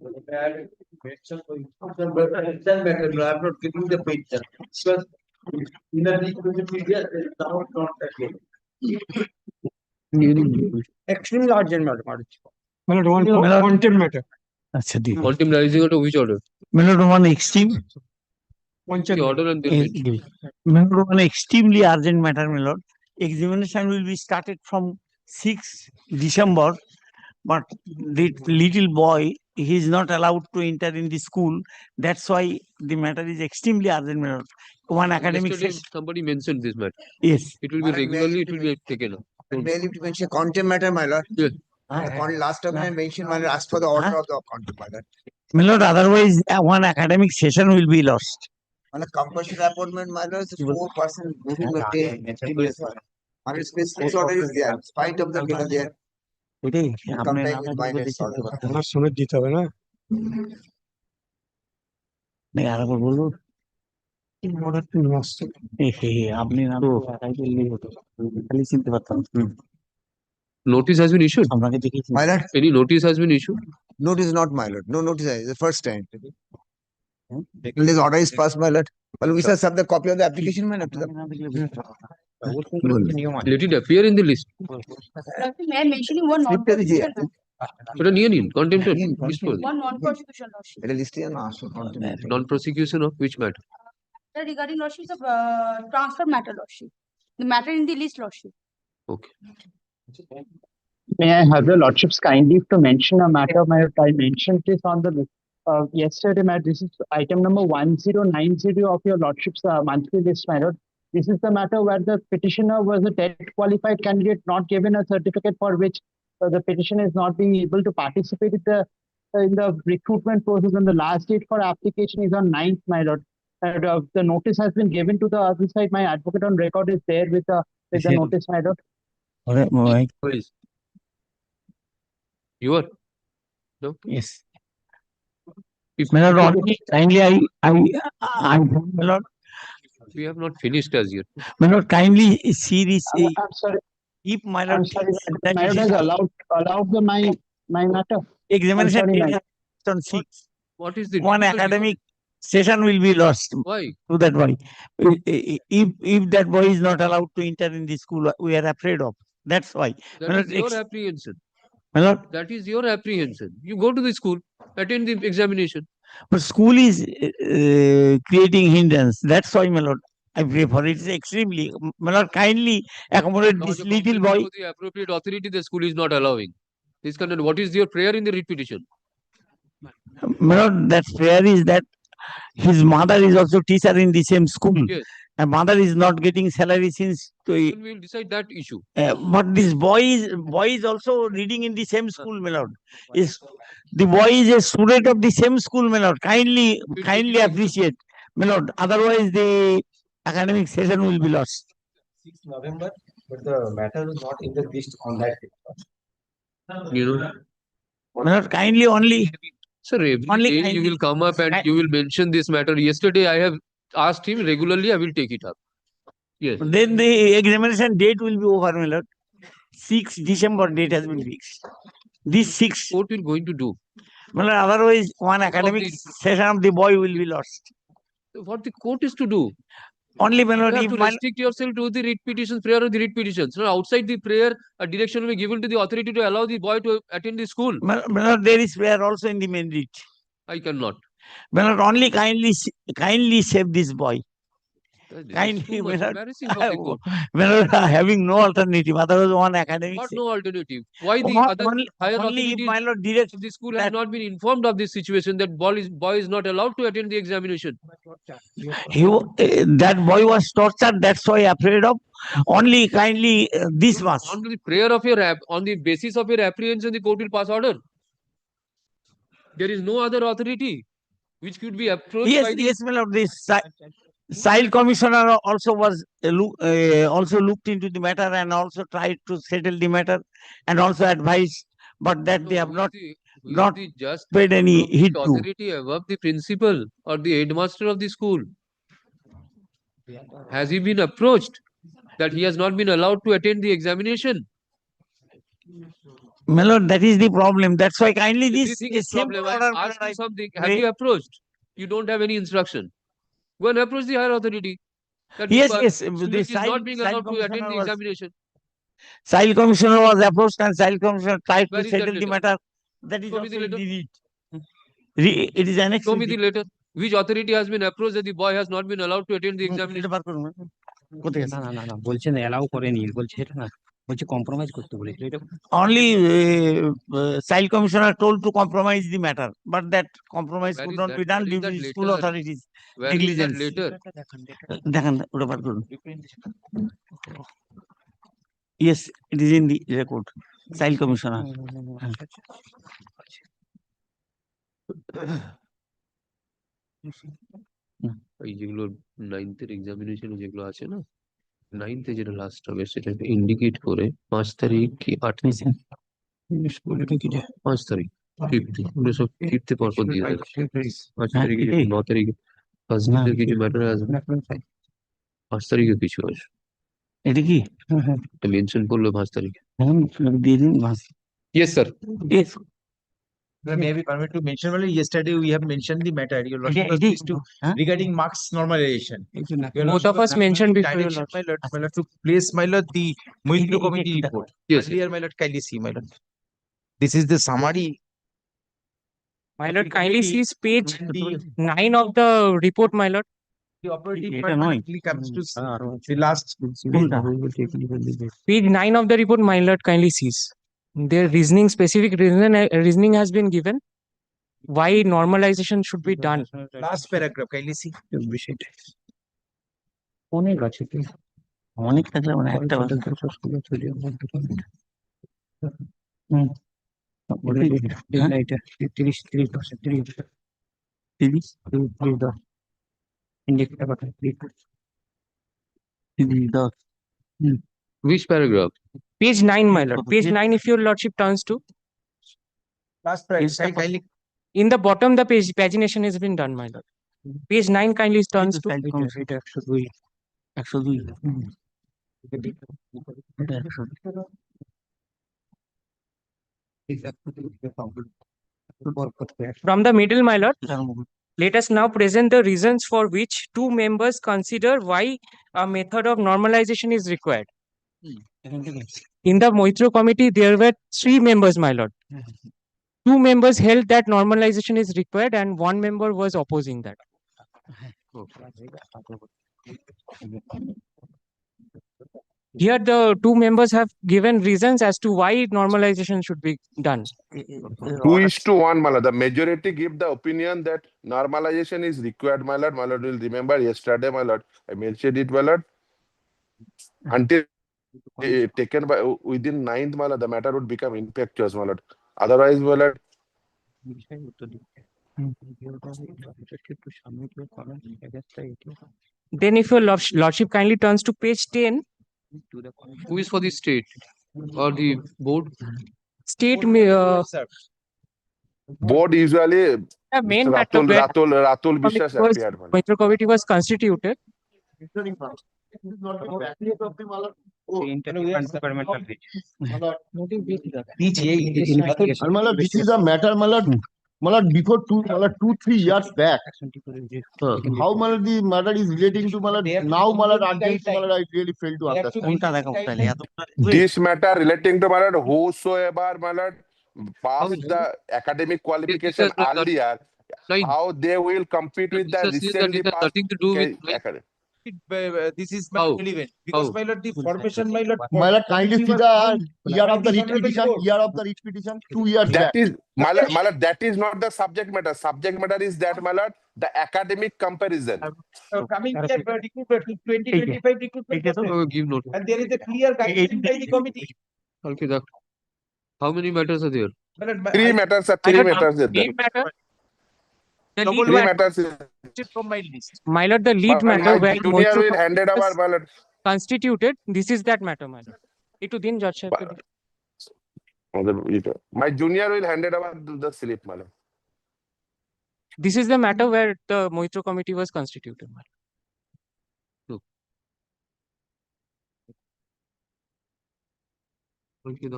I'm not getting the picture. Because in the Wikipedia, there is not again. Extremely urgent matter. Content matter. আচ্ছা দিদি Quantum rising out of which order? Mailed one extreme The order and then mention. Mailed one extremely urgent matter mailed examination will be started from 6 December but the little boy he is not allowed to enter in the school, that's why the matter is extremely urgent matter. One academic Yesterday session, somebody mentioned this matter. yes, It will be regularly, it will be taken up. Mainly to mention content matter, my lord. Yes. Last time I mentioned, my lord, asked for the order of the content matter. Milord, otherwise one academic session will be lost. On a compulsory appointment, my lord, it's 4% moving the 10 years. And its specific order is there, in spite of the given there. এটাই আপনি Complying নামে with দুটো minors দেশে order. আমার সমেত দিতে হবে না আরেকবার বলবো অর্ডারটি নষ্ট আপনি নাম একাই বললেই হতো খালি চিনতে পারতাম Notice has been issued. আপনাকে দেখেছি My lord, Any notice has been issued? notice not, my lord. No notice, is the first time. This order is passed, my lord. Well, we shall sub the copy of the application, my lord. to আপনাকে না দেখলে বুঝতে পারতাম না। Let it appear in the list. May I mention you one the- non-prosecution? But a near contempt of list for One non-prosecution lordship. It is listed on also content. non-prosecution of which matter? Regarding lordship, the transfer matter lordship. The matter in the list lordship. Okay. May I have your lordships kindly to mention a matter? I mentioned this on the yesterday, matter. This is item number 1090 of your lordships monthly list, my lord. This is the matter where the petitioner was a TET qualified candidate, not given a certificate for which the petitioner is not being able to participate in the recruitment process, and the last date for application is on 9th, my lord. The notice has been given to the other side. My advocate on record is there with the notice, my lord. Please. You are? No? Yes. If My lord, only kindly my lord, we have not finished as yet. my lord, kindly see this. I'm sorry. If my I'm lord sorry, thinks that my it lord is has allowed my matter. examination I'm sorry, date ma'am. has on 6, What is the one difficulty? academic session will be lost Why? to that boy. If that boy is not allowed to enter in the school, we are afraid of. That's why. That My is lord, your apprehension. my lord, That is your apprehension. You go to the school, attend the examination. but school is creating hindrance. That's why, my lord, I pray for it. It's extremely, my lord, kindly accommodate Lodge this a little complaint boy. before the appropriate authority, the school is not allowing. This kind of, what is your prayer in the writ petition? My lord, that prayer is that his mother is also teacher in the same school. Yes. And mother is not getting salary since. Then we will decide that issue. But this boy is also reading in the same school, my lord. Is the boy is a student of the same school, my lord. Kindly appreciate, my lord. Otherwise, the academic session will be lost. 6th November, but the matter is not in the list on that day. You know, My lord, kindly only. sir, every Only day you kindly- will come up and you will mention this matter. Yesterday I have asked him regularly, I will take it up. Yes. Then the examination date will be over, my lord. 6 December date has been fixed. This 6, What will going to do? my lord, otherwise one academic session of the boy will be lost. What the court is to do? Only, my You lord, have if to my restrict yourself to the writ petitions, prayer of the writ petitions. So outside the prayer, a direction will be given to the authority to allow the boy to attend the school. my lord, there is prayer also in the main writ. I cannot. My lord, only kindly save this boy. This is Kindly, too my much lord, embarrassing for the court. my lord, having no alternative. Otherwise, one academic. What no alternative? Why the other higher Only if authorities my lord direct of the school have that- not been informed of this situation that boy is not allowed to attend the examination? that boy was tortured. That's why afraid of. Only kindly this much. On the prayer of your on the basis of your apprehension, the court will pass order. There is no other authority which could be approached Yes, by the yes, my lord. This child commissioner also was also looked into the matter and also tried to settle the matter and also advised, but that they have not not just paid any heed to. authority above the principal or the headmaster of the school. Has he been approached that he has not been allowed to attend the examination? My lord, that is the problem. That's why kindly If you this think a it's simple problem, order. I'll ask you something. Have Wait. you approached? You don't have any instruction. Go and approach the higher authority. That Yes, this yes. student The is not being allowed to attend the examination. Child commissioner was approached and child commissioner tried Where to is that settle the letter? matter. That is Show me also the letter. delete. It is annexed. Show me the letter. Which authority has been approached that the boy has not been allowed to attend the এটা examination? বার করুন। কোথায় আছে? না বলছে না allow করেনি বলছে এটা না বলছে কম্প্রোমাইজ করতে বলেছিল এটা Only child commissioner told to compromise the matter, but that compromise Where could is not that- be done where is due to that the school letter? authorities. Where is that Negligence. letter? দেখান ওটা বার করুন। Yes, it is in the record. Child commissioner. এই যেগুলো নাইনথের examination যেগুলো আছে না, নাইনথে যেটা last হবে সেটা ইন্ডিকেট করে 5 তারিখ কি 8 তারিখ 5 তারিখ ফিফথ ওগুলো সব ফিফথে পরপর দিয়ে দেবে 5 তারিখে এটাই? 9 তারিখে ফার্স্ট না, দিনের কিছু ম্যাটার আসবে 5 তারিখে কিছু আসবে এটা কি? মেনশন করলো 5 তারিখে। এখন দিয়ে দিন বাস। Yes sir. Yes. May I be permitted to mention, well, yesterday we have mentioned the matter, your এটা- lordship was এটাই- pleased to, হ্যাঁ? regarding marks normalization. Your Both lordship of was us mentioned absolutely before, your direction, lordship. my lord, to place, my lord, the Mohitro এটা- committee এটা- report. Yes, Earlier, my lord, kindly see, my lord. This is the summary. My lord, kindly Committee sees page The 9 of the report, my lord. the operative এটা part নয়। actually comes to the last. কোনটা? Page 9 of the report, my lord, kindly sees. Their reasoning, specific reasoning has been given. Why normalization should be done. Last paragraph, kindly see. অনেক আছে অনেক থাকলে মানে একটা বার। হুম। হ্যাঁ? এটা 30% তিরিশ? ইন্ডিকেটর কথা তিরিশ, 10। Which paragraph? Page 9, my lord. Page 9, if your lordship turns to. Last paragraph, Yes, sir. kindly. In the bottom, the pagination has been done, my lord. Page 9 kindly turns to. Child commissioner। 102। 102। এটা 102। From the middle, my lord, এটার মধ্যে- let us now present the reasons for which two members consider why a method of normalization is required. এখান থেকে। In the Moitro committee, there were 3 members, my lord. 2 members held that normalization is required and 1 member was opposing that. Here, the 2 members have given reasons as to why normalization should be done. 2:1, my lord. The majority give the opinion that normalization is required, my lord. My lord will remember yesterday, my lord. I mentioned it, my lord. Until taken by within 9th, my lord, the matter would become infectious, my lord. Otherwise, my lord, Then, if your lordship kindly turns to page 10, Who is for the state or the board? state board usually the main Mr. matter where Ratul committee Bishas was- appeared, my lord. Moitro committee was constituted. Reach And my lord, this is a matter, my lord, before 2-3 years back. How my lord, the matter is relating to my lord, now my lord, urgent, my lord, I really fail to understand. কোনটা দেখাবো তাহলে? এত This matter relating to, my lord, whosoever, my lord, passed the academic qualification This has earlier, Nine. how they will compete with the This says that recently it has passed nothing to do with nine. academic. This is my How? relevant because How? my lord, the formation, my lord. My lord, kindly see the year of the writ Honorable petition, court. year of the writ petition, 2 years back. That is, my lord, that is not the subject matter. Subject matter is that, my lord, the academic comparison. Coming here, recruitment, 2025 recruitment. process. Oh, give note. And there is a clear guidance by the committee. Okay, how many matters are there? My lord, Three matters are three matters. is there. Lead matter. The Double lead Three matter, matters. is- from my list. my lord, the lead matter My where junior Moitro will hand it over, was my lord. constituted. This is that matter, my lord. Itu din judge sahib ko din. My junior will hand it over to the slip, my lord. This is the matter where the Moitro committee was constituted, my lord. Okay,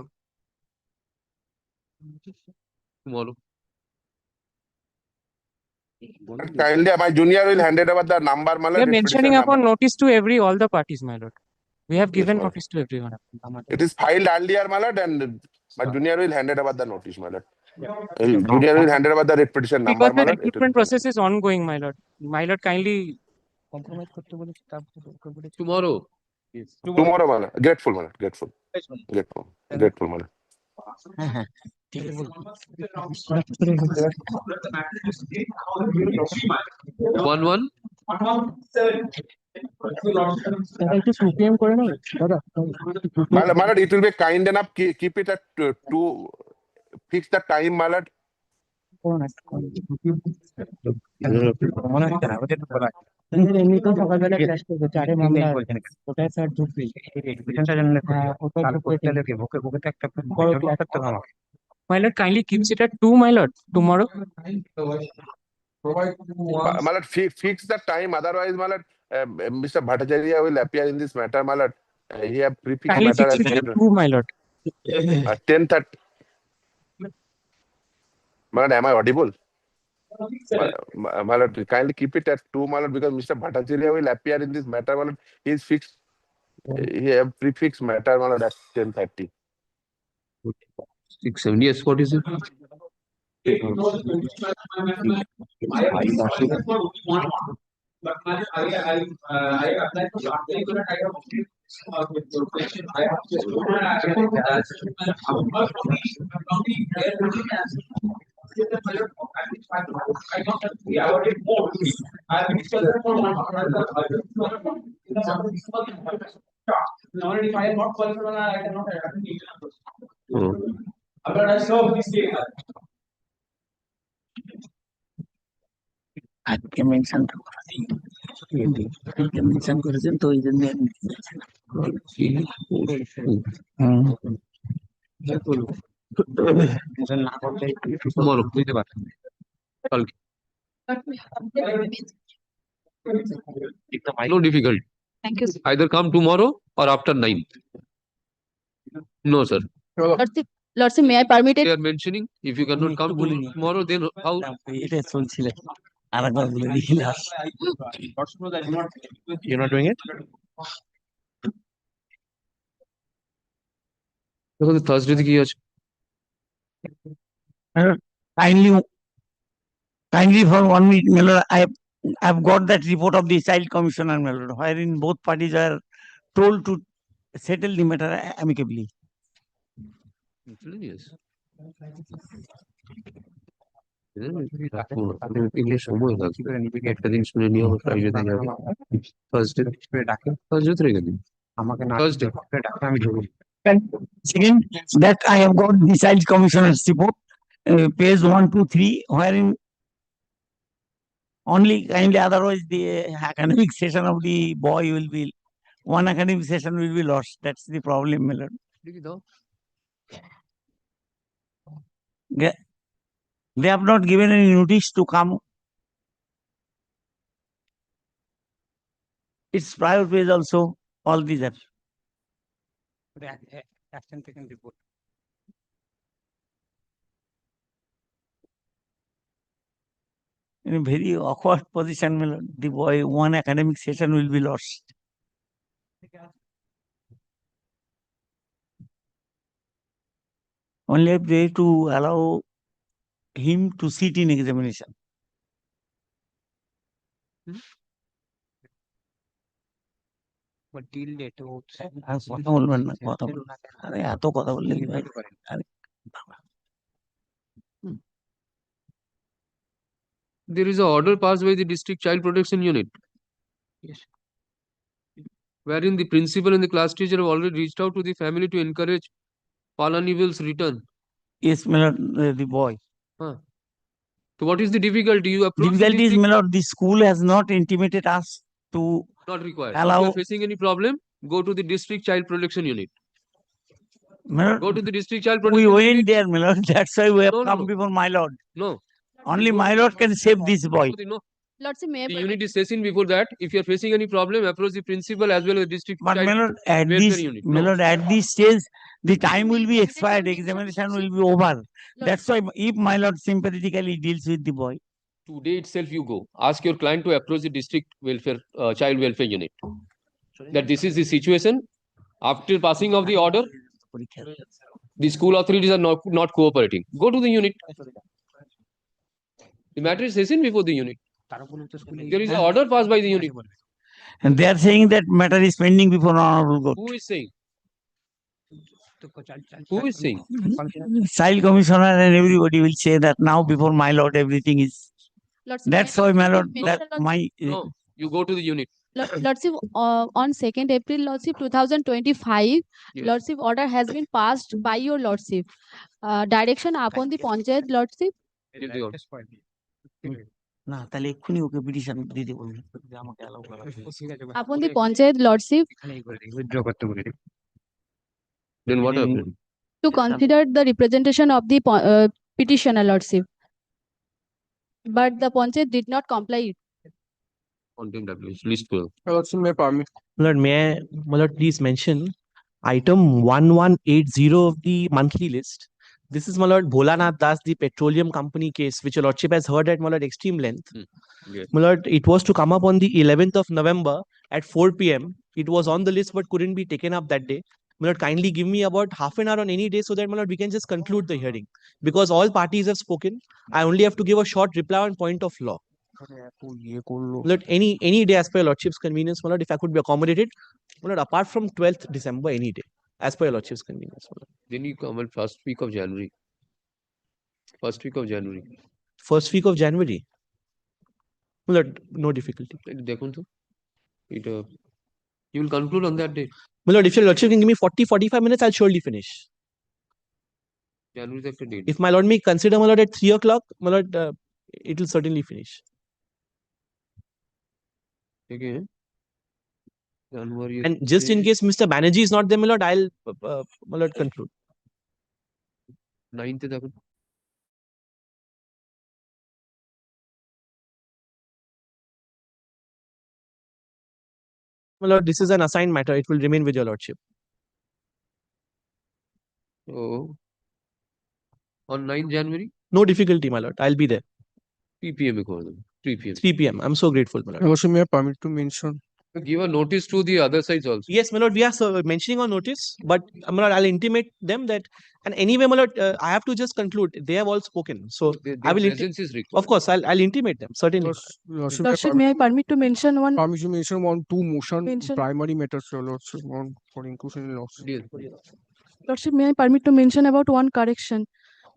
Tomorrow. Kindly, my junior will hand it over the number, my We are lord. mentioning repetition upon number. notice to all the parties, my lord. We have Yes, given my lord. notice to everyone. It is filed earlier, my lord, and my junior will hand it over the notice, my lord. Junior will hand it over the repetition number, Because my the lord. It will recruitment be process is ongoing, my lord. My lord, kindly compromise Tomorrow. tomorrow, my lord. Grateful, my lord. Grateful. Grateful. Grateful, my lord. ঠিক আছে। 1-1. একটু supreme করে নাও দাদা। My lord, it will be kind enough. Keep it at two. Fix the time, my lord. এমনিতেও সকালবেলা class করবে 4 মামলা ওটাই স্যার ঢুকবে My lord, kindly keeps it at 2, my lord, tomorrow. My lord, fix the time. Otherwise, my lord, Mr. Bhattacharya will appear in this matter, my lord. He have prefix Kindly matter fix at it at 2, my lord. 10:30. My lord, am I audible? My lord, kindly keep it at 2, my lord, because Mr. Bhattacharya will appear in this matter, my lord. He is fixed. He have prefix matter, my lord, at 10:30. 6-7. Yes, what is it? আজকে মেনশনটা করা নেই। Mention করেছেন তো ওই জন্য Tomorrow. বুঝতে পারছেন কালকে। No difficult. Thank you, sir. Either come tomorrow or after 9. No, sir. Lordship, may I permit They it? are mentioning if you cannot come tomorrow, then how? এটা চলছিল আর একবার বলে দিলে You're not doing it? দেখো Thursday কি আছে? kindly for 1 minute, my lord, I've got that report of the child commissioner, my lord, wherein both parties are told to settle the matter amicably. Yes. English সময় লাগবে একটা দিন শুনে নিয়ে আবার ফ্রাইডেতে যাবে থার্সডে থেকে দিন আমাকে না থার্সডে ডাক্তার আমি ঢুকবো Second, that I have got the child commissioner's report, page 1, 2, 3, wherein only kindly otherwise the academic session of the boy will be, one academic session will be lost. That's the problem, my lord. দেখি দাও They have not given any notice to come. It's prior page also, all these are. Action taken report. In a very awkward position, my lord. The boy, one academic session will be lost. Only a way to allow him to sit in examination. But deal date আর কথা বলবেন না, কথা বলবেন না। আরে এত কথা বললে কি ভাই? আরে there is a order passed by the district child protection unit. Yes. Wherein the principal and the class teacher have already reached out to the family to encourage Palanival's return. yes, my lord, the boy. So what is the difficulty? You approach the Difficulty is, district, my lord, the school has not intimated us to not required. allow. If you are facing any problem, go to the district child protection unit. My lord, Go to the district child we protection went unit. there, my lord. That's why we have No, no, come no. before my lord. No. Only Go my to- lord can save this boy. No. Lordship, may I The permit? unit is session before that. If you are facing any problem, approach the principal as well as the district But child my lord, at welfare this, unit. my No. lord, at this stage, The time will be expired, mentioned examination lordship. will be over. That's why if my lord sympathetically deals with the boy. Today itself you go. Ask your client to approach the district welfare, child welfare unit. That this is the situation. After passing of the order, the school authorities are not cooperating. Go to the unit. The matter is session before the unit. There is an order passed by the unit. And they are saying that matter is pending before honorable court. Who is saying? Who is saying? Child commissioner and everybody will say that now before my lord everything is. Lordship, That's may I why my lord, mention, that my. No, you go to the unit. Lordship, on 2nd April, Lordship 2025, Yes. Lordship order has been passed by your Lordship. Direction upon the Panchayat, Lordship. Get the order. না তাহলে এক্ষুনি ওকে petition দিতে বলুন যে আমাকে allow করা হবে। Upon the Panchayat, Lordship, Then what happened? to consider the representation of the petitioner, Lordship. But the Panchayat did not comply. Content application. List 12. Lord, my lord, please mention item 1180 of the monthly list. This is my lord Bholanath Das, the petroleum company case, which your lordship has heard at my lord extreme length. Yes. My lord, it was to come up on the 11th of November at 4 p.m. It was on the list but couldn't be taken up that day. My lord, kindly give me about half an hour on any day so that my lord we can just conclude the hearing. Because all parties have spoken, I only have to give a short reply on point of law. Lord, any day as per your lordship's convenience, my lord, if I could be accommodated, my lord, apart from 12th December, any day, as per your lordship's convenience, my lord. Then you come on first week of January. First week of January. First week of January. My lord, no difficulty. দেখুন তো এটা you will conclude on that day. My lord, if your lordship can give me 40-45 minutes, I'll surely finish. January একটা date. If my lord may consider, my lord, at 3 o'clock, my lord, it will certainly finish. Okay. January. And just in case Mr. Banerjee is not there, my lord, I'll, my lord, conclude. 9th দেখুন। My lord, this is an assigned matter. It will remain with your lordship. So on 9th January, No difficulty, my lord. I'll be there. 3 p.m. করে দেবো। 3 p.m. 3 p.m. I'm so grateful, my lord. Also, may I permit to mention? Give a notice to the other sides also. Yes, my lord, we are mentioning on notice, but my lord, I'll intimate them that, and anyway, my lord, I have to just conclude. They have all spoken, so Their I will. presence is required. Of course, I'll intimate them certainly. Lordship, may I permit to mention one? Permission mention on two motion Mention. primary matters, Lordship, on for inclusion in laws. Yes. Lordship, may I permit to mention about one correction?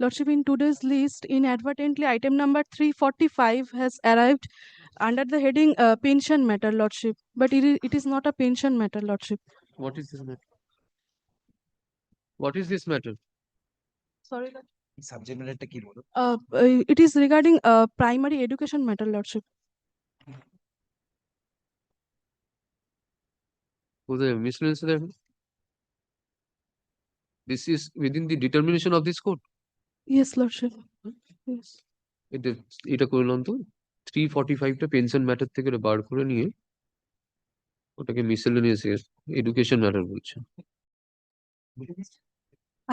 Lordship, in today's list, inadvertently, item number 345 has arrived under the heading pension matter, Lordship. But it is not a pension matter, Lordship. What is this matter? What is this matter? Sorry, Lord. Subject matter কি বলো? It is regarding primary education matter, Lordship. কোথায় miscellaneous দেখো? This is within the determination of this court. Yes, Lordship. Yes. এটা করলাম তো 345টা pension matter থেকে বার করে নিয়ে ওটাকে মিসেলেনিয়াস এডুকেশন ম্যাটার বলছে।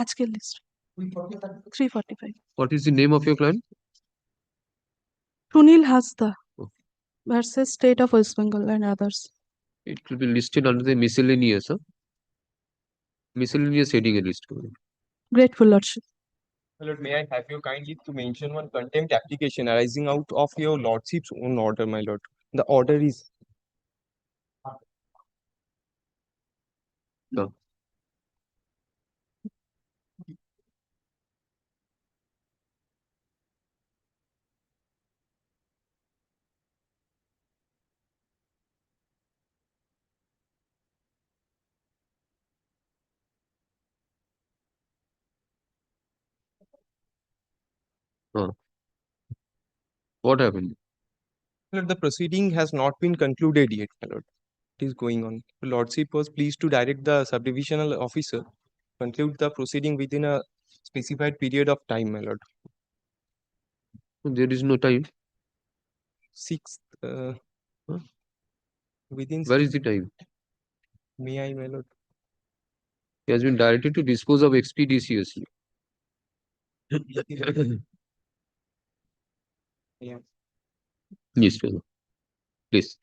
আজকের list 345. What is the name of your client? Sunil Hasda versus State of West Bengal and others. It will be listed under the miscellaneous. Miscellaneous heading a list করবে। Grateful, Lordship. My lord, may I have you kindly to mention one contempt application arising out of your lordship's own order, my lord. The order is What happened? my lord, the proceeding has not been concluded yet, my lord. It is going on. The lordship was pleased to direct the subdivisional officer conclude the proceeding within a specified period of time, my lord. There is no time. 6th, within. Where is the time? May I, my lord? He has been directed to dispose of expeditiously. Yes, please.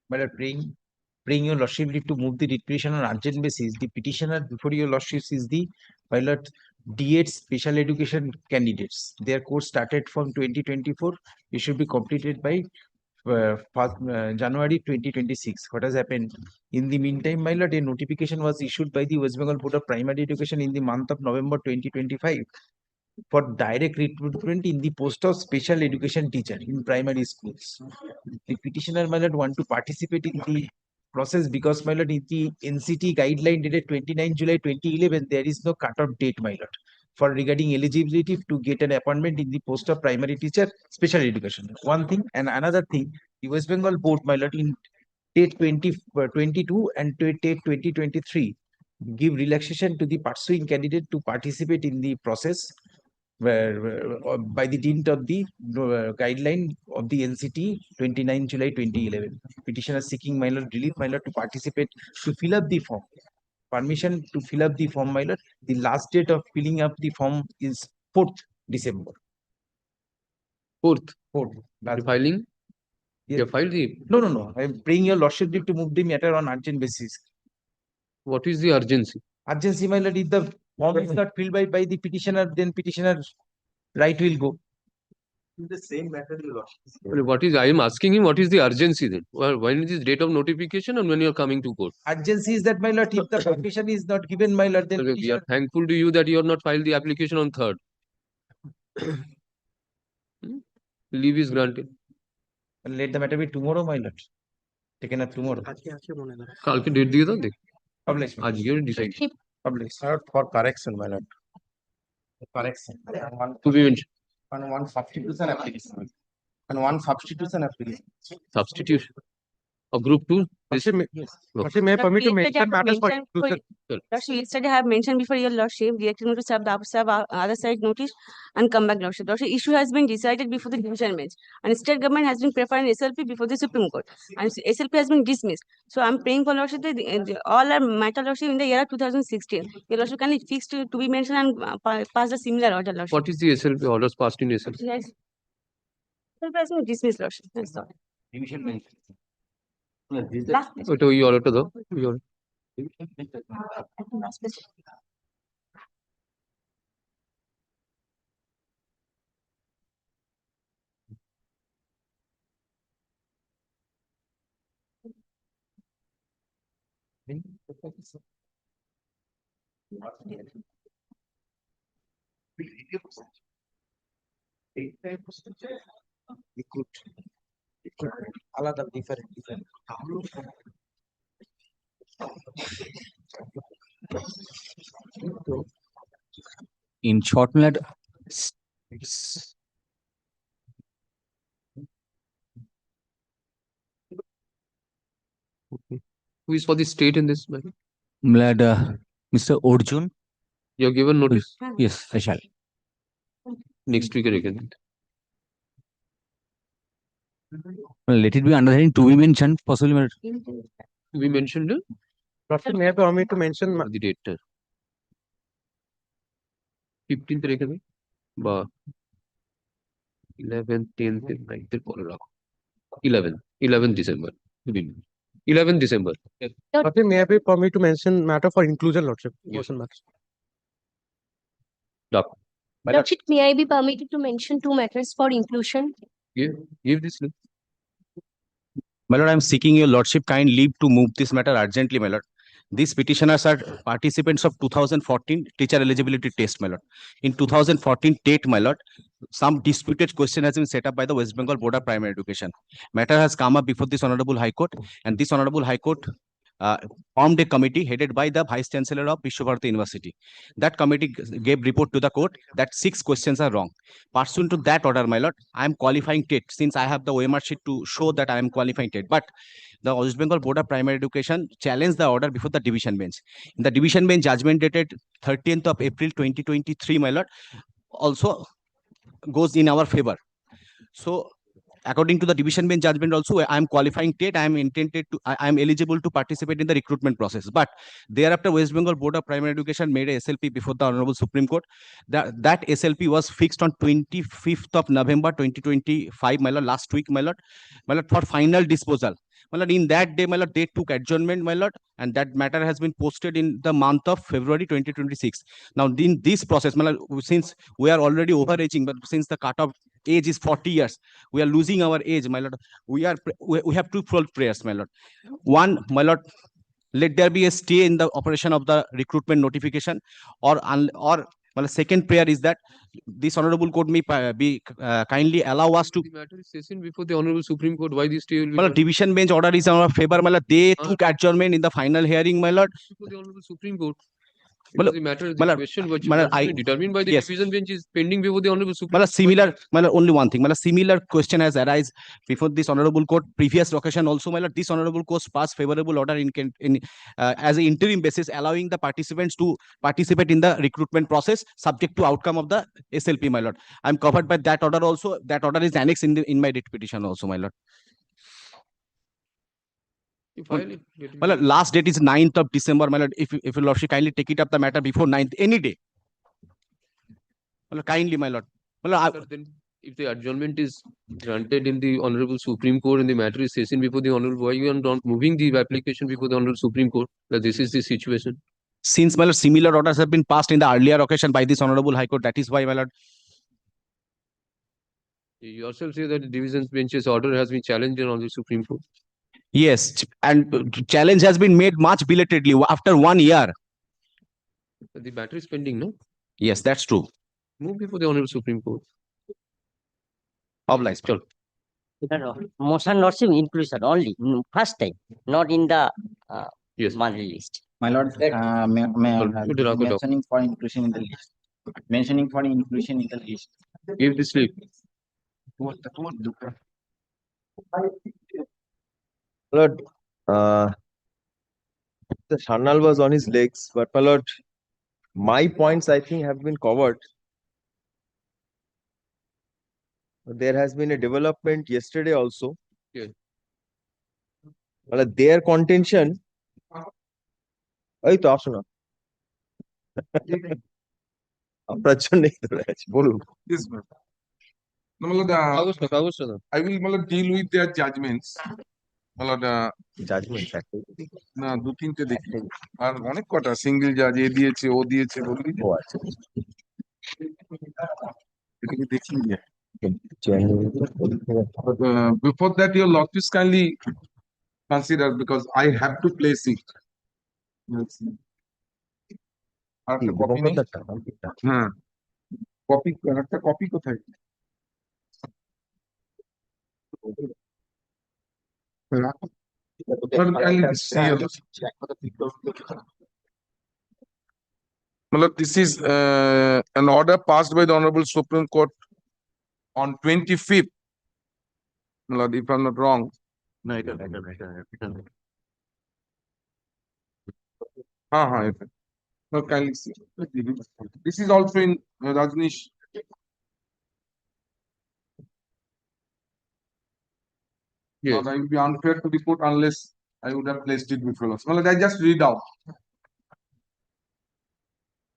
But praying your lordship to move the writ petition on urgent basis. The petitioner before your lordship is the pilot D8 special education candidates. Their course started from 2024. It should be completed by January 2026. What has happened? In the meantime, my lord, a notification was issued by the West Bengal Board of Primary Education in the month of November 2025 for direct recruitment in the post of special education teacher in primary schools. The petitioner, my lord, want to participate in the process because, my lord, in the NCT guideline dated 29 July 2011, there is no cut-off date, my lord, for regarding eligibility to get an appointment in the post of primary teacher, special education. One thing, and another thing, the West Bengal board, my lord, in date 2022 and date 2023, give relaxation to the pursuing candidate to participate in the process by the dint of the guideline of the NCT 29 July 2011. Petitioner seeking my lord relief, my lord, to participate to fill up the form. Permission to fill up the form, my lord. The last date of filling up the form is 4th December. 4th. 4th. You're filing? Yes. You filed the. No. I'm praying your lordship to move the matter on urgent basis. What is the urgency? Urgency, my lord, if the form is not filled by the petitioner, then petitioner right will go. In the same matter, your lordship. Well, what is, I am asking him, what is the urgency then? Well, when is this date of notification and when you are coming to court? Urgency is that, my lord, if the permission is not given, my lord, then Well, we are thankful to you that you have not filed the application on 3rd. Leave is granted. Let the matter be tomorrow, my lord. Taken up tomorrow. কালকে date দিয়ে দাও দেখ Publish. আজকে decide Publish. For correction, my lord. Correction. to be mentioned. And one substitution application. And one substitution application. Substitution of group 2. Lordship, may I permit to mention matters for inclusion? Lordship, yesterday I have mentioned before your lordship, directed me to serve the other side notice and come back, lordship. Lordship, issue has been decided before the division bench, and state government has been preferring SLP before the Supreme Court, and SLP has been dismissed. So I'm praying for lordship that all are matter, lordship, in the year 2016. Your lordship, can it fix to be mentioned and pass the similar order, lordship? What is the SLP orders passed in SLP? Yes. SLP has been dismissed, lordship. That's all. Division bench. Last page. ওটা ওই অর্ডারটা দাও ওই order. Last page. আলাদা different. In short, my lord, Okay. Who is for the state in this matter? my lord, Mr. Arjun. You have given notice. Yes, I shall. Next week again. Well, let it be under heading to be mentioned, possibly, my lord. We mentioned Lordship, may I permit to mention the date. 15th রেখে দেয় বা 11th 10th 9th এর পরে রাখো 11th December 11th December. Lordship, may I be permit to mention matter for inclusion, Lordship? Yes. Motion matter. Lordship, may I be permitted to mention two matters for inclusion? Give this list. My lord, I am seeking your lordship kind leave to move this matter urgently, my lord. These petitioners are participants of 2014 teacher eligibility test, my lord. In 2014 TET, my lord, some disputed question has been set up by the West Bengal Board of Primary Education. Matter has come up before this Honorable High Court, and this Honorable High Court formed a committee headed by the Vice Chancellor of Vishwabharati University. That committee gave report to the court that 6 questions are wrong. Pursuant to that order, my lord, I am qualifying TET since I have the OMR sheet to show that I am qualifying TET. But the West Bengal Board of Primary Education challenged the order before the division bench. In the division bench judgment dated 13th of April 2023, my lord, also goes in our favor. So according to the division bench judgment also, I am qualifying TET, I am eligible to participate in the recruitment process. But thereafter, West Bengal Board of Primary Education made a SLP before the Honorable Supreme Court. That SLP was fixed on 25th of November 2025, my lord, last week, my lord, for final disposal. My lord, in that day, my lord, they took adjournment, my lord, and that matter has been posted in the month of February 2026. Now, in this process, my lord, since we are already overaging, but since the cutoff age is 40 years, we are losing our age, my lord. We have two-fold prayers, my lord. One, my lord, let there be a stay in the operation of the recruitment notification, or well, second prayer is that this honorable court may be kindly allow us to. The matter is session before the Honorable Supreme Court. Why this stay will be Well, done? division bench order is in our favor, my lord. They took adjournment in the final hearing, my lord. Before the Honorable Supreme Court. Well, The matter, well, the question which well, has been determined by the yes. division bench is pending before the Honorable Supreme Well, Court. similar, well, only one thing. Well, a similar question has arisen before this honorable court. Previous occasion also, well, this honorable court passed favorable order in as an interim basis, allowing the participants to participate in the recruitment process, subject to outcome of the SLP, my lord. I'm covered by that order also. That order is annexed in my writ petition also, my lord. Well, last date is 9th of December, my lord. If your lordship kindly take it up the matter before 9th, any day. Well, kindly, my lord. Well, Sir, then if the adjournment is granted in the Honorable Supreme Court and the matter is session before the Honorable, why you are not moving the application before the Honorable Supreme Court? That this is the situation. Since, my lord, similar orders have been passed in the earlier occasion by this honorable High Court, that is why, my lord. You yourself say that the division bench's order has been challenged on the Supreme Court. Yes, and challenge has been made much belatedly after 1 year. The matter is pending, no? Yes, that's true. Move before the Honorable Supreme Court. Obliged. Chal. Motion lordship inclusion only first time, not in the Yes. monthly list. My lord, Good, Rakho, mentioning for inclusion in the list. Mentioning for inclusion in the list. Give the slip. Lord, the Sharnal was on his legs, but my lord, my points I think have been covered. There has been a development yesterday also. Yeah. Well, their contention. এই তো আসো না আপনার জন্যই ধরে আছি বলুন Yes, ma'am. No, I will deal with their judgments. Judgment না দু তিনটে দেখি আর অনেক কটা সিঙ্গেল জাজ এ দিয়েছে ও দিয়েছে বললি ও আচ্ছা এটাকে দেখি before that your lordship kindly consider because I have to place it. আর একটা কপি নেই হ্যাঁ কপি একটা কপি কোথায় রাখো this is an order passed by the Honorable Supreme Court on 25th. If I'm not wrong. No, kindly see. This is also in Rajnish. Yes. I will be unfair to the court unless I would have placed it before us. I just read out.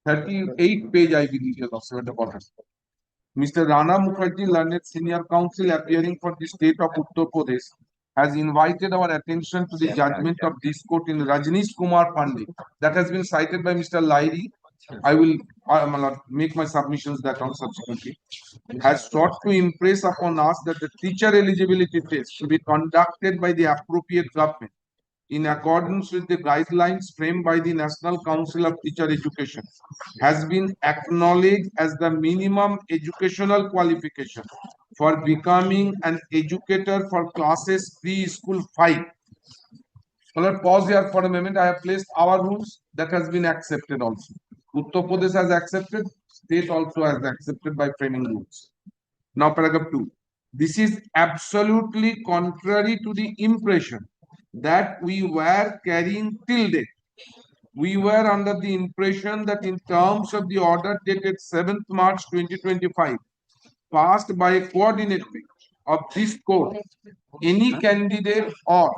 38 page I believe also at the bottom. Mr. Rana Mukherjee, learned senior counsel appearing for the state of Uttar Pradesh, has invited our attention to the judgment of this court in Rajnish Kumar Pandey. That has been cited by Mr. Lairi. I will make my submissions that on subsequently. Has sought to impress upon us that the teacher eligibility test to be conducted by the appropriate government in accordance with the guidelines framed by the National Council of Teacher Education has been acknowledged as the minimum educational qualification for becoming an educator for classes preschool 5. Pause here for a moment. I have placed our rules that has been accepted also. Uttar Pradesh has accepted, state also has accepted by framing rules. Now paragraph 2. This is absolutely contrary to the impression that we were carrying till date. We were under the impression that in terms of the order dated 7th March 2025, passed by a coordinate bench, of this court, any candidate or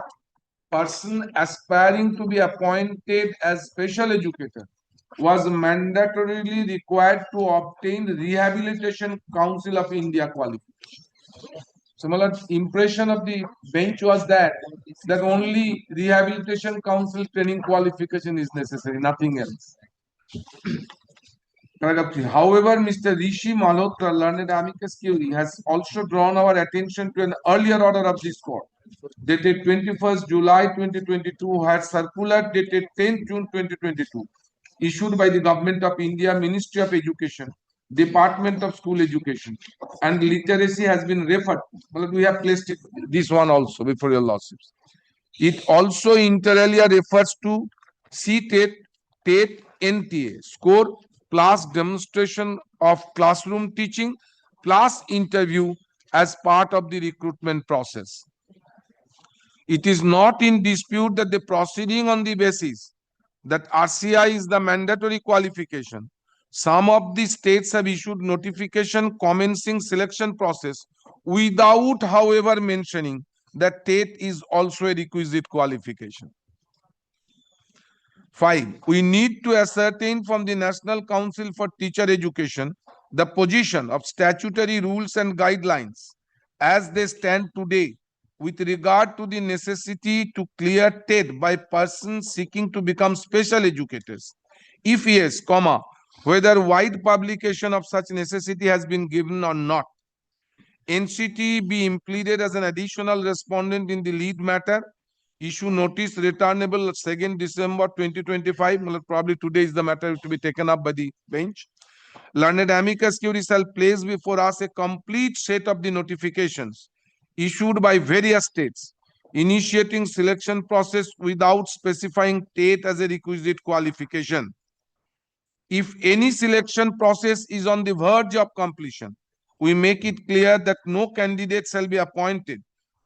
person aspiring to be appointed as special educator was mandatorily required to obtain Rehabilitation Council of India qualification. Similar impression of the bench was that only Rehabilitation Council training qualification is necessary, nothing else. Paragraph 3. However, Mr. Rishi Malhotra, learned amicus curiae, has also drawn our attention to an earlier order of this court, dated 21st July 2022, had circular dated 10th June 2022, issued by the Government of India, Ministry of Education, Department of School Education, and Literacy has been referred. Well, we have placed this one also before your lordships. It also inter alia refers to CTET, TET, NTA, score plus demonstration of classroom teaching plus interview as part of the recruitment process. It is not in dispute that the proceeding on the basis that RCI is the mandatory qualification. Some of the states have issued notification commencing selection process without, however, mentioning that TET is also a requisite qualification. 5. We need to ascertain from the National Council for Teacher Education the position of statutory rules and guidelines as they stand today with regard to the necessity to clear TET by persons seeking to become special educators. If yes, whether wide publication of such necessity has been given or not. NCT be pleaded as an additional respondent in the lead matter. Issue notice returnable 2nd December 2025. Probably today is the matter to be taken up by the bench. Learned amicus curiae shall place before us a complete set of the notifications issued by various states initiating selection process without specifying TET as a requisite qualification. If any selection process is on the verge of completion, we make it clear that no candidate shall be appointed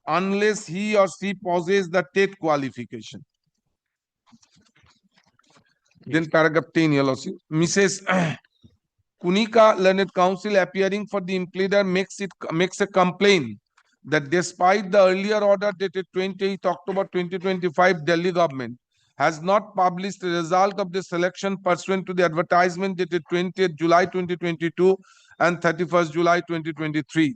unless he or she possesses the TET qualification. Then paragraph 10, your lordship. Mrs. Kunika, learned counsel appearing for the impleader, makes a complaint that despite the earlier order dated 28th October 2025, Delhi government has not published the result of the selection pursuant to the advertisement dated 20th July 2022 and 31st July 2023.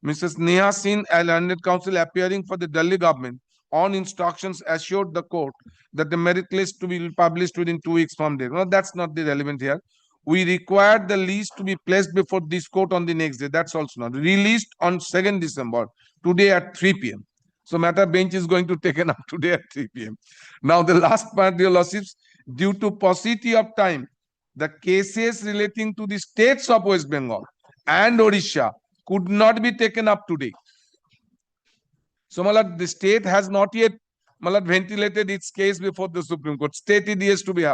Mrs. Neha Singh, a learned counsel appearing for the Delhi government, on instructions assured the court that the merit list to be published within 2 weeks from there. No, that's not the relevant here. We required the list to be placed before this court on the next day. That's also not released on 2nd December, today at 3 p.m. So matter bench is going to taken up today at 3 p.m. Now the last part, dear lordships, due to paucity of time, the cases relating to the states of West Bengal and Odisha could not be taken up today. So the state has not yet ventilated its case before the Supreme Court. State is to be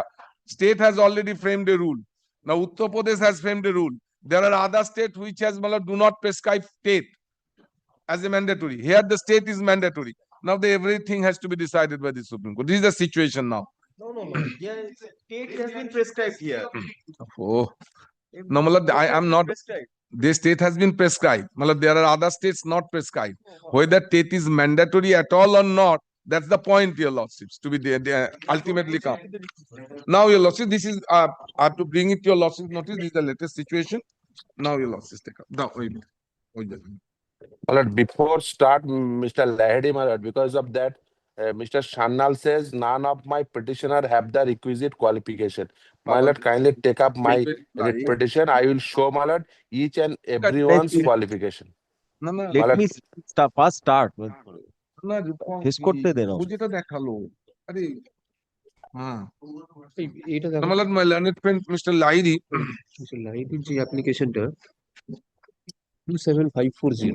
state has already framed a rule. Now Uttar Pradesh has framed a rule. There are other states which has do not prescribe TET as a mandatory. Here the state is mandatory. Now everything has to be decided by the Supreme Court. This is the situation now. No. TET has been prescribed here. Oh. No, I am not. This state has been prescribed. There are other states not prescribed. Whether TET is mandatory at all or not, that's the point, your lordships, to be there ultimately come. Now, your lordship, this is I have to bring it to your lordship notice. This is the latest situation. Now, your lordships take up. Now, wait. Before start, Mr. Lahiri, my lord, because of that, Mr. Sannal says none of my petitioner have the requisite qualification. My lord, kindly take up my petition. I will show, my lord, each and everyone's qualification. Let me first start with his করতে দেন যেটা দেখালো আরে my learned friend Mr. Lahiri, লাইটের যে অ্যাপ্লিকেশনটা 27540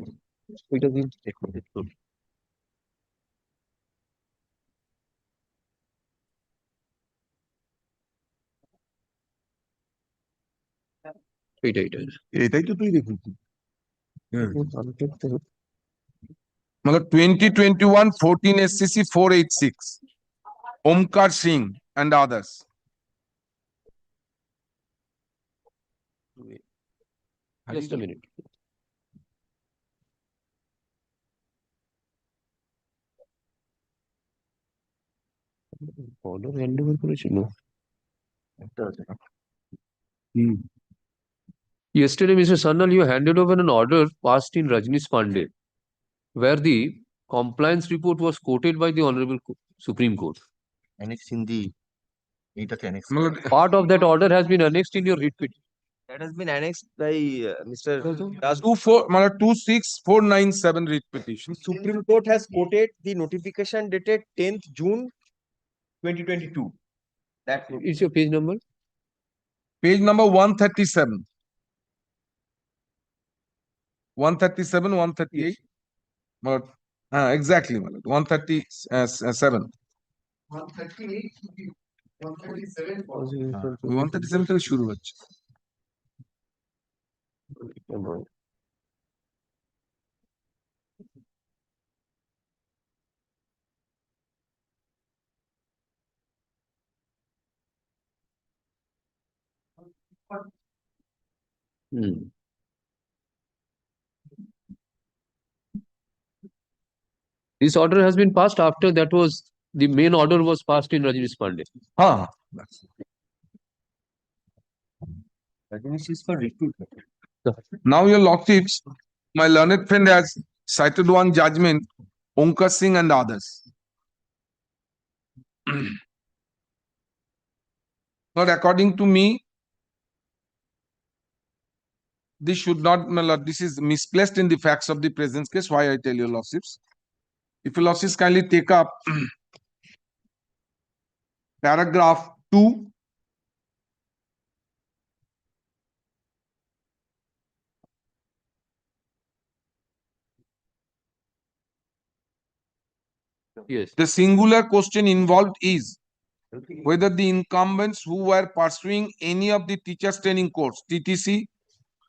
ওইটা দিন check করে দিন এটাই তো তুই দেখেছিস 2021 14 SCC 486 Omkar Singh and others. Just a minute. Order handover করেছিল। Yesterday, Mr. Sannal, you handed over an order passed in Rajnish Pandey, where the compliance report was quoted by the Honorable Supreme Court. Annexed in the এইটাতে annexed. Part of that order has been annexed in your writ petition. That has been annexed by Mr. Das. 26497 writ petition. Supreme Court has quoted the notification dated 10th June 2022. That It's your page number? Page number 137. 137, 138. Exactly, my lord. 137. 137 থেকে শুরু হচ্ছে। This order has been passed after that was the main order was passed in Rajnish Pandey. Now, your lordships, my learned friend has cited one judgment, Onkar Singh and others. But according to me, this should not, my lord, this is misplaced in the facts of the present case. Why I tell your lordships? If your lordships kindly take up paragraph 2. Yes. The singular question involved is whether the incumbents who were pursuing any of the teachers training course, TTC,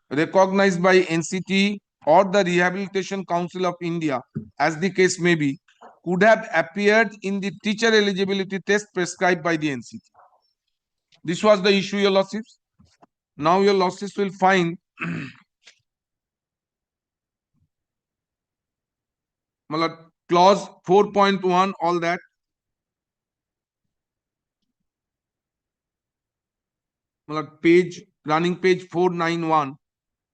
recognized by NCT or the Rehabilitation Council of India, as the case may be, could have appeared in the teacher eligibility test prescribed by the NCT. This was the issue, your lordships. Now your lordships will find clause 4.1, all that. Page, running page 491,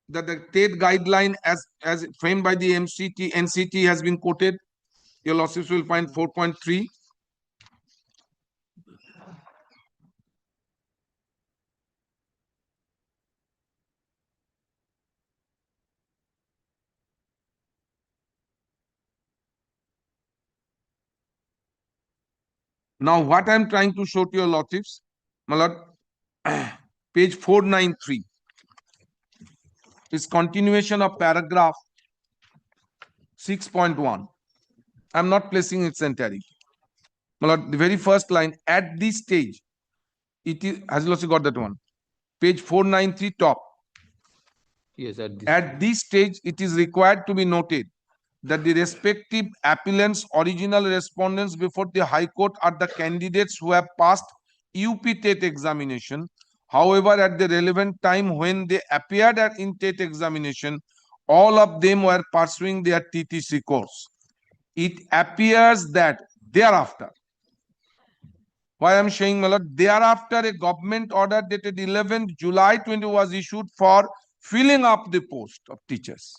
that the state guideline as framed by the NCT has been quoted. Your lordships will find 4.3. Now, what I am trying to show to your lordships, my lord, page 493 is continuation of paragraph 6.1. I am not placing its entirety. My lord, the very first line, at this stage, it is, has your lordship got that one? Page 493 top. Yes, At this stage, it is required to be noted that the respective appellants, original respondents before the High Court are the candidates who have passed UP TET examination. However, at the relevant time when they appeared in TET examination, all of them were pursuing their TTC course. It appears that thereafter, why I am saying, my lord, thereafter a government order dated 11th July 20 was issued for filling up the post of teachers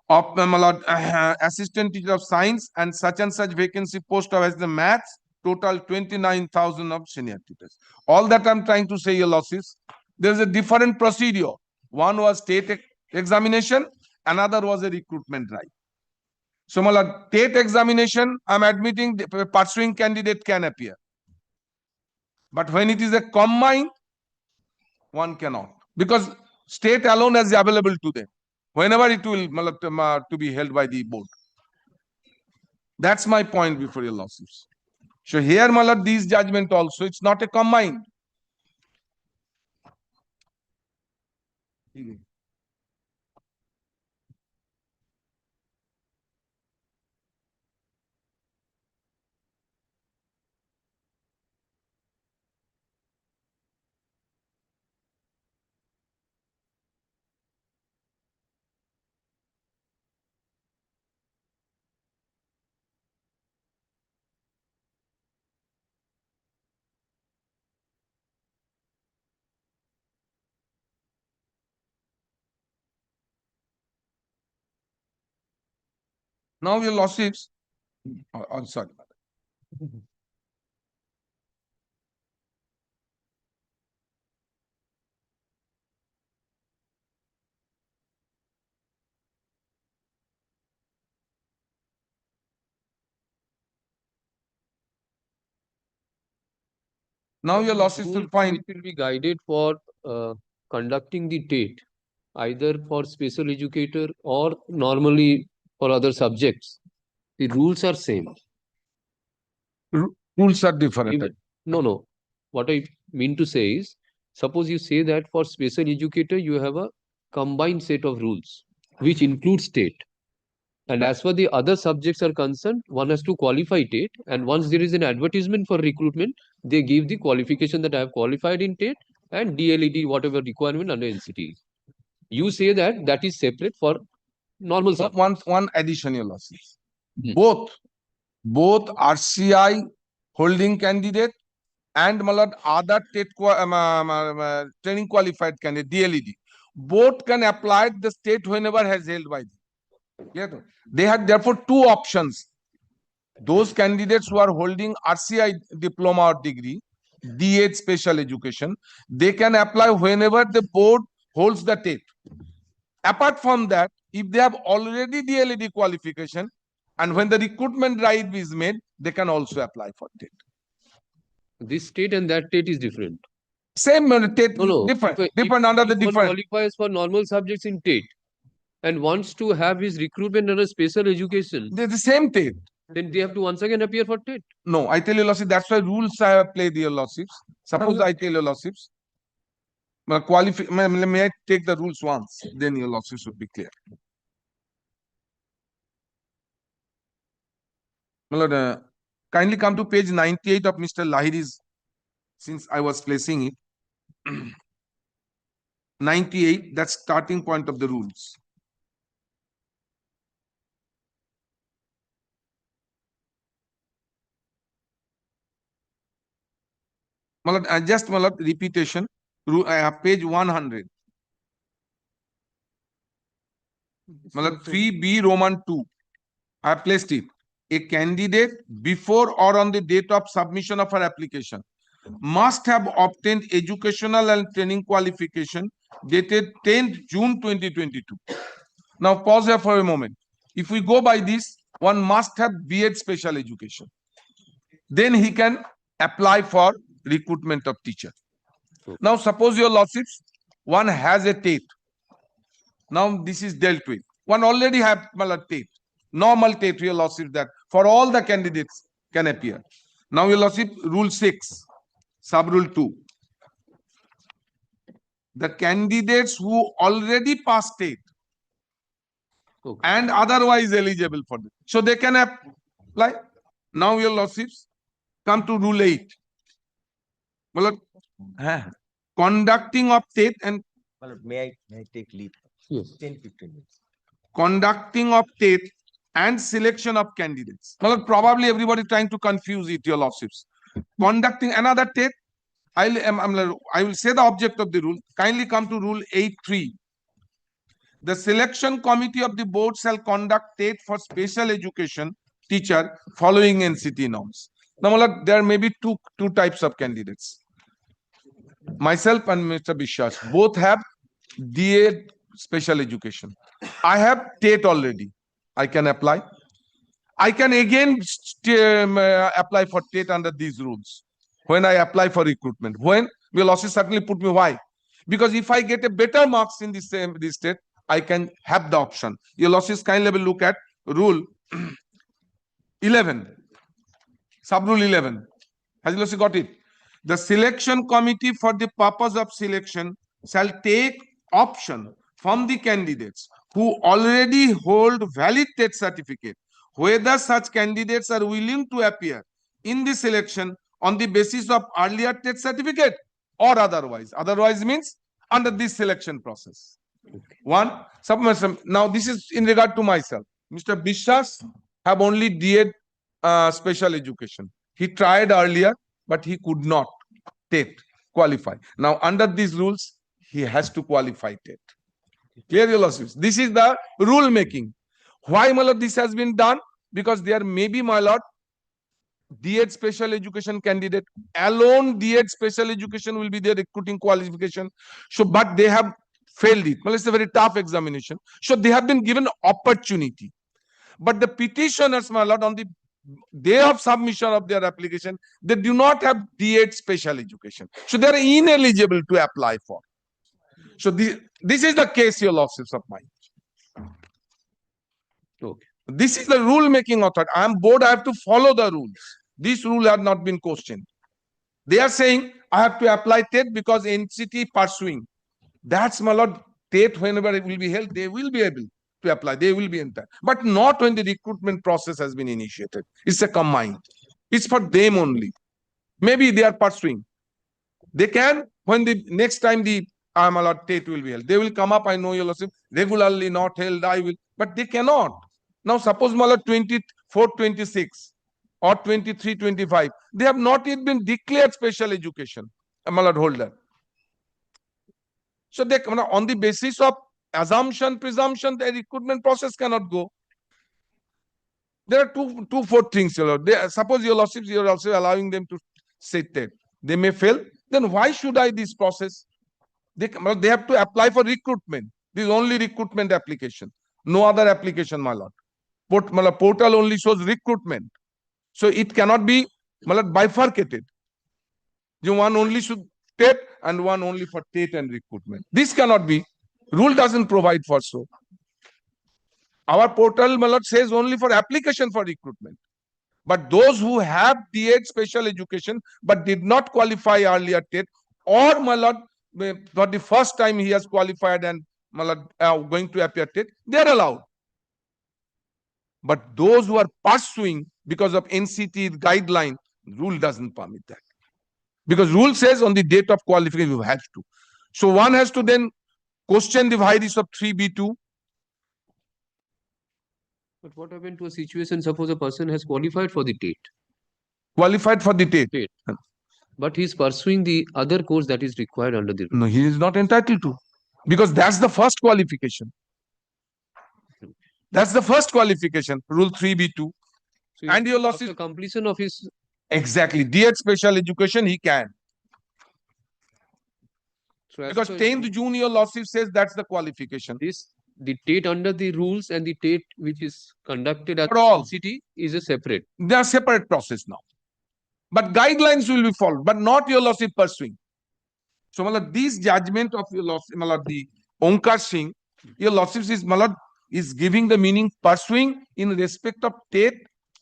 of my lord, assistant teacher of science and such vacancy post of as the maths, total 29,000 of senior teachers. All that I'm trying to say, your lordships, there's a different procedure. One was state examination, another was a recruitment drive. So, my lord, state examination, I'm admitting the pursuing candidate can appear. But when it is a combined, one cannot. Because state alone is available to them. Whenever it will to be held by the board. That's my point before your lordships. So here, my lord, these judgment also, it's not a combined. Now, your lordships, sorry. Now, your lordships will find It will be guided for conducting the TATE, either for special educator or normally for other subjects. The rules are same. rules are different. No. What I mean to say is, suppose you say that for special educator, you have a combined set of rules, which includes TATE. And as far the other subjects are concerned, one has to qualify TATE. And once there is an advertisement for recruitment, they give the qualification that I have qualified in TATE and DLED, whatever requirement under NCT. You say that that is separate for normal subjects. One additional losses. Both RCI holding candidate and malad other training qualified candidate DLED, both can apply the state whenever has held by them. Yeah, they had therefore two options. Those candidates who are holding RCI diploma or degree, DH special education, they can apply whenever the board holds the TATE. Apart from that, if they have already DLED qualification, and when the recruitment drive is made, they can also apply for TATE. This TATE and that TATE is different. Same TATE, different under the different. One qualifies for normal subjects in TATE and wants to have his recruitment under special education. They're the same TATE. Then they have to once again appear for TATE. No, I tell you, lordships, that's why rules I have played, your lordships. Suppose I tell you, lordships, may I take the rules once, then your lordships should be clear. Kindly come to page 98 of Mr. Lahiri's, since I was placing it. 98, that's starting point of the rules. Just repetition. Page 100. 3B Roman 2. I have placed it. A candidate before or on the date of submission of her application must have obtained educational and training qualification dated 10th June 2022. Now pause here for a moment. If we go by this, one must have BEd special education. Then he can apply for recruitment of teacher. Now suppose your lordships, one has a TATE. Now this is dealt with. One already have TATE. Normal TATE, your lordships, that for all the candidates can appear. Now your lordship, rule 6, sub rule 2. The candidates who already passed TATE and otherwise eligible for it, so they can apply. Now your lordships, come to rule 8. Conducting of TATE and may I take leave? Yes. 10-15 minutes. Conducting of TATE and selection of candidates. Probably everybody trying to confuse it, your lordships. Conducting another TATE, I will say the object of the rule. Kindly come to rule 8.3. The selection committee of the board shall conduct TATE for special education teacher following NCT norms. Now, there may be two types of candidates. Myself and Mr. Bishwas both have DA special education. I have TATE already. I can apply. I can again apply for TATE under these rules when I apply for recruitment. When will also certainly put me why? Because if I get a better marks in this state, I can have the option. Your losses kindly look at rule 11, sub rule 11. Has you got it? The selection committee for the purpose of selection shall take option from the candidates who already hold valid TATE certificate, whether such candidates are willing to appear in the selection on the basis of earlier TATE certificate or otherwise. Otherwise means under this selection process. One, now this is in regard to myself. Mr. Bishwas have only DEd special education. He tried earlier, but he could not TATE qualify. Now under these rules, he has to qualify TATE. Clear, your lordships? This is the rule making. Why, my lord, this has been done? Because there may be, my lord, D.Ed special education candidate alone. D.Ed special education will be their recruiting qualification. So, but they have failed it. Well, it's a very tough examination. So they have been given opportunity. But the petitioners, my lord, on the day of submission of their application, they do not have D.Ed special education. So they are ineligible to apply for. So this is the case, your lordships of mine. Okay. This is the rule making authority. I am board, I have to follow the rules. This rule has not been questioned. They are saying I have to apply TET because NCT pursuing. That's, my lord, TET whenever it will be held, they will be able to apply. They will be entitled. But not when the recruitment process has been initiated. It's a combined. It's for them only. Maybe they are pursuing. They can, when the next time the my lord, TET will be held. They will come up, I know, your lordship, regularly not held, I will. But they cannot. Now, suppose, my lord, 24, 26 or 23, 25, they have not yet been declared special education, my lord, holder. So they, on the basis of assumption, presumption, the recruitment process cannot go. There are four things, your lord. Suppose, your lordships, you are also allowing them to sit there. They may fail. Then why should I this process? They have to apply for recruitment. This is only recruitment application. No other application, my lord. Portal only shows recruitment. So it cannot be, my lord, bifurcated. One only should TET and one only for TET and recruitment. This cannot be. Rule doesn't provide for so. Our portal, my lord, says only for application for recruitment. But those who have D.Ed special education but did not qualify earlier TET, or, my lord, for the first time he has qualified and, my lord, going to appear TET, they are allowed. But those who are pursuing because of NCT guideline, rule doesn't permit that. Because rule says on the date of qualification you have to. So one has to then question the virus of 3B2. But what happened to a situation, suppose a person has qualified for the TET? Qualified for the TET. But he is pursuing the other course that is required under the rule. No, he is not entitled to. Because that's the first qualification. That's the first qualification, rule 3B2. So and your loss is completion of his. Exactly. D.Ed special education, he can. So because 10th June, your lawsuit says that's the qualification. The TET under the rules and the TET which is conducted at all city is a separate. They are separate process now. But guidelines will be followed, but not your lawsuit pursuing. So, malad, this judgment of your lawsuit, malad, the Onkar Singh, your lawsuit is, malad, is giving the meaning pursuing in respect of TET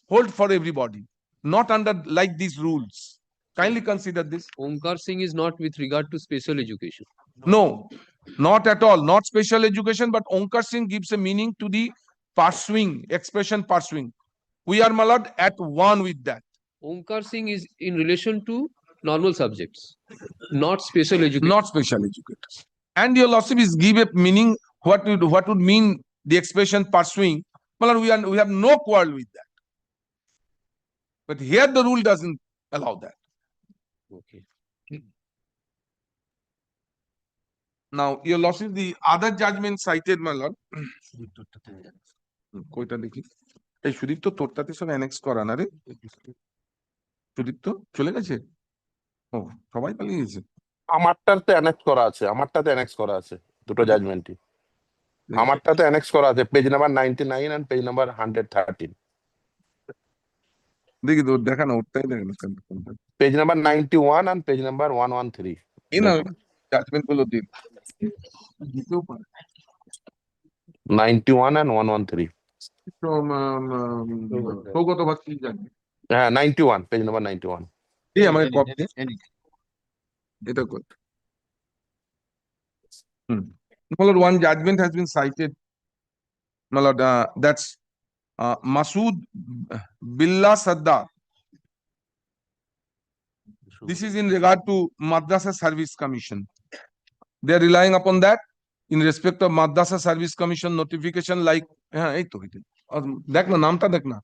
hold for everybody, not under like these rules. Kindly consider this. Onkar Singh is not with regard to special education. No, not at all. Not special education, but Onkar Singh gives a meaning to the pursuing, expression pursuing. We are, malad, at one with that. Onkar Singh is in relation to normal subjects, not special education. Not special educators. And your lordship is give a meaning what would mean the expression pursuing. Malad, we have no quarrel with that. But here the rule doesn't allow that. Okay. Now, your lordship, the other judgment cited, my lord. Koita dekhi. এই সুদীপ তো তোরটাতে সব annexe করা না রে সুদীপ তো চলে গেছে ও সবাই পালিয়ে গেছে আমারটাতে অ্যানেক্স করা আছে দুটো জাজমেন্টই আমারটাতে অ্যানেক্স করা আছে page number 99 and page number 113 দেখি তো দেখানো ওটাই দেখানো page number 91 and page number 113 এই না জাজমেন্ট গুলো দিন দিতেও পারে 91 and 113 সৌগত ভাস্কর জানবে হ্যাঁ 91 পেজ নাম্বার 91 এই আমাকে কপি এটা কর Malad, one judgment has been cited. Malad, that's Masood Billah Saddar. This is in regard to Madrasa Service Commission. They are relying upon that in respect of Madrasa Service Commission notification like এই তো দেখ না নামটা দেখ না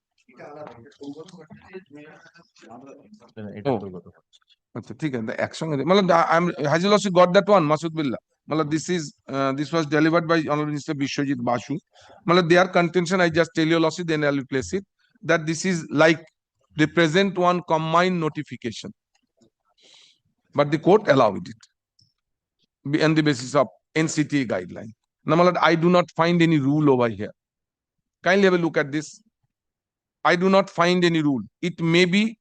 আচ্ছা ঠিক আছে একসঙ্গে মানে has you also got that one Masood Billah This was delivered by Honorable Minister Bishwajit Basu. Their contention, I just tell you, Lordship, then I'll replace it, that this is like represent one combined notification. But the court allowed it on the basis of NCT guideline. Now, my lord, I do not find any rule over here. Kindly have a look at this. I do not find any rule. It may be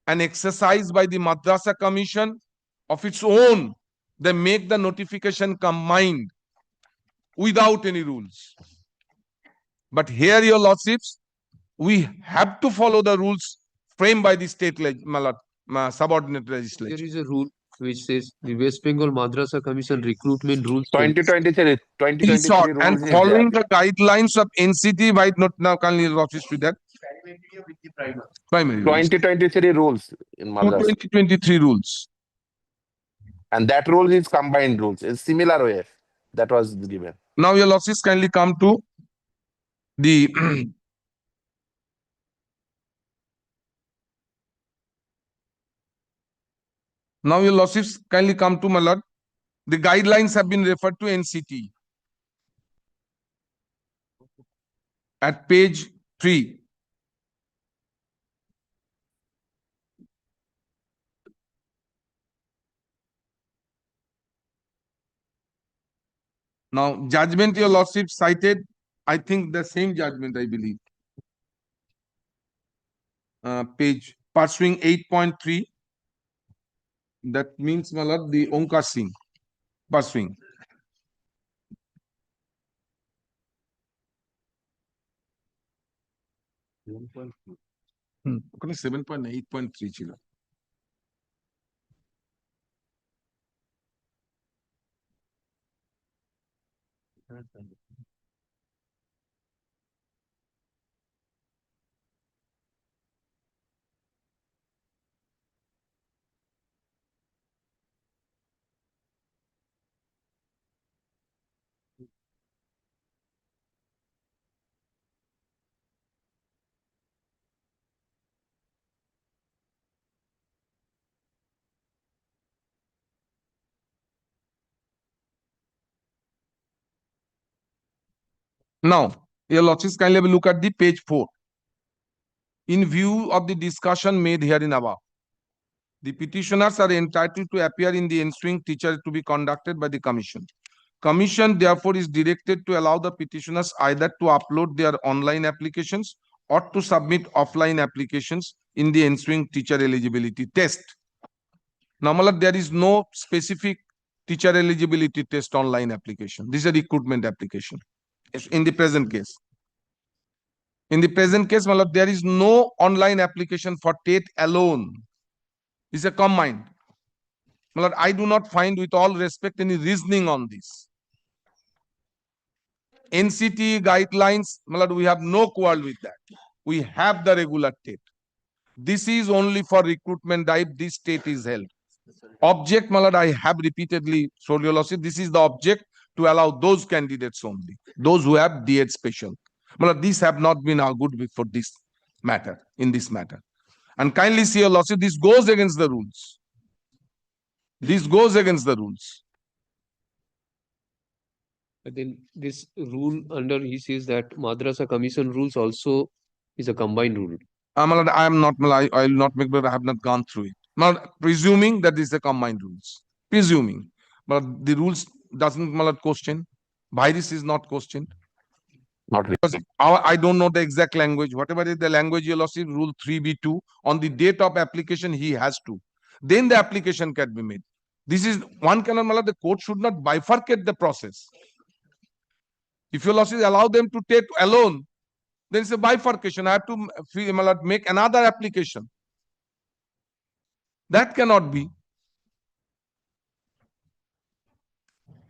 an exercise by the Madrasa Commission of its own. They make the notification combined without any rules. But here, your lordships, we have to follow the rules framed by the state subordinate legislature. There is a rule which says the West Bengal Madrasa Commission recruitment rules. 2023 In short, rules and is following there. the guidelines of NCT by not now kindly lordships with that. Primary rules. 2023 rules in Madras. 2023 rules. And that rule is combined rules. It's similar way that was given. Now, your lordships kindly come to the now, your lordships kindly come to my lord. The guidelines have been referred to NCT at page 3. Now, judgment, your lordship cited, I think the same judgment, I believe. Page pursuing 8.3. That means, my lord, the Onkar Singh pursuing. ওখানে 7.8.3 ছিল। Now, your lordships kindly have a look at the page 4. In view of the discussion made herein above, the petitioners are entitled to appear in the ensuing teacher to be conducted by the commission. Commission therefore is directed to allow the petitioners either to upload their online applications or to submit offline applications in the ensuing teacher eligibility test. Normally, there is no specific teacher eligibility test online application. This is a recruitment application. In the present case. In the present case, there is no online application for TET alone. It's a combined. I do not find, with all respect, any reasoning on this. NCT guidelines, we have no quarrel with that. We have the regular TET. This is only for recruitment drive. This TET is held. Object, I have repeatedly told you, this is the object to allow those candidates only, those who have D.Ed special. These have not been argued before this matter, in this matter. And kindly see, your lordship, this goes against the rules. This goes against the rules. But then this rule under, he says that Madrasa Commission rules also is a combined rule. I am not, I will not make, but I have not gone through it. Presuming that this is a combined rules. Presuming. But the rules doesn't question. Virus is not questioned. Not really. Because I don't know the exact language. Whatever is the language, you'll see rule 3B2. On the date of application, he has to. Then the application can be made. This is one cannot, the court should not bifurcate the process. If your losses allow them to take alone, then it's a bifurcation. I have to make another application. That cannot be.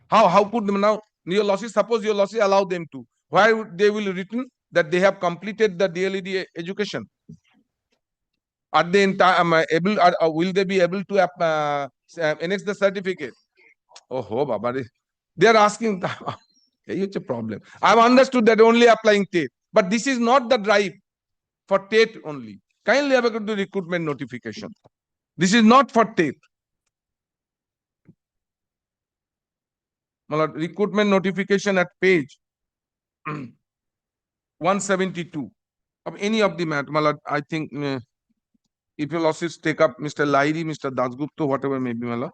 How could now your losses, suppose your losses allow them to? Why would they will written that they have completed the DLED education? Are they able? Will they be able to annex the certificate? Oh, Baba, they are asking. It's a problem. I've understood that only applying TET, but this is not the drive for TET only. Kindly have a go to recruitment notification. This is not for TET. Malad, recruitment notification at page 172 of any of the matter. Malad, I think if your losses take up Mr. Lairi, Mr. Dasgupta, whatever may be, Malad.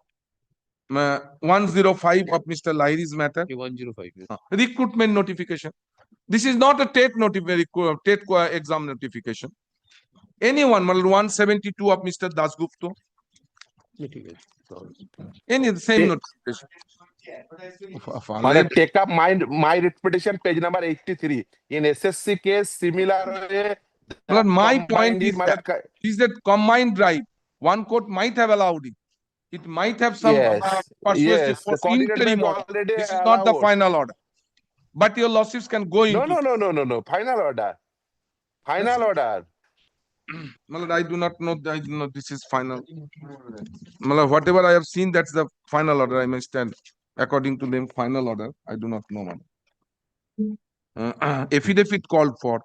105 of Mr. Lairi's matter. Okay, 105. Yes. Recruitment notification. This is not a TET exam notification. Anyone, 172 of Mr. Dasgupta. Any the same notification. Malad, take up my repetition, page number 83. In SSC case, similar way. Malad, my point combined is Malad, that combined drive. One court might have allowed it. It might have some yes, persuasive yes, the force coordinated interim bench order. already This is not the allowed. final order. But your losses can go into. No. Final order. Final order. Malad, I do not know. I do not. This is final. Malad, whatever I have seen, that's the final order. I may stand according to them. Final order. I do not know. Affidavit called for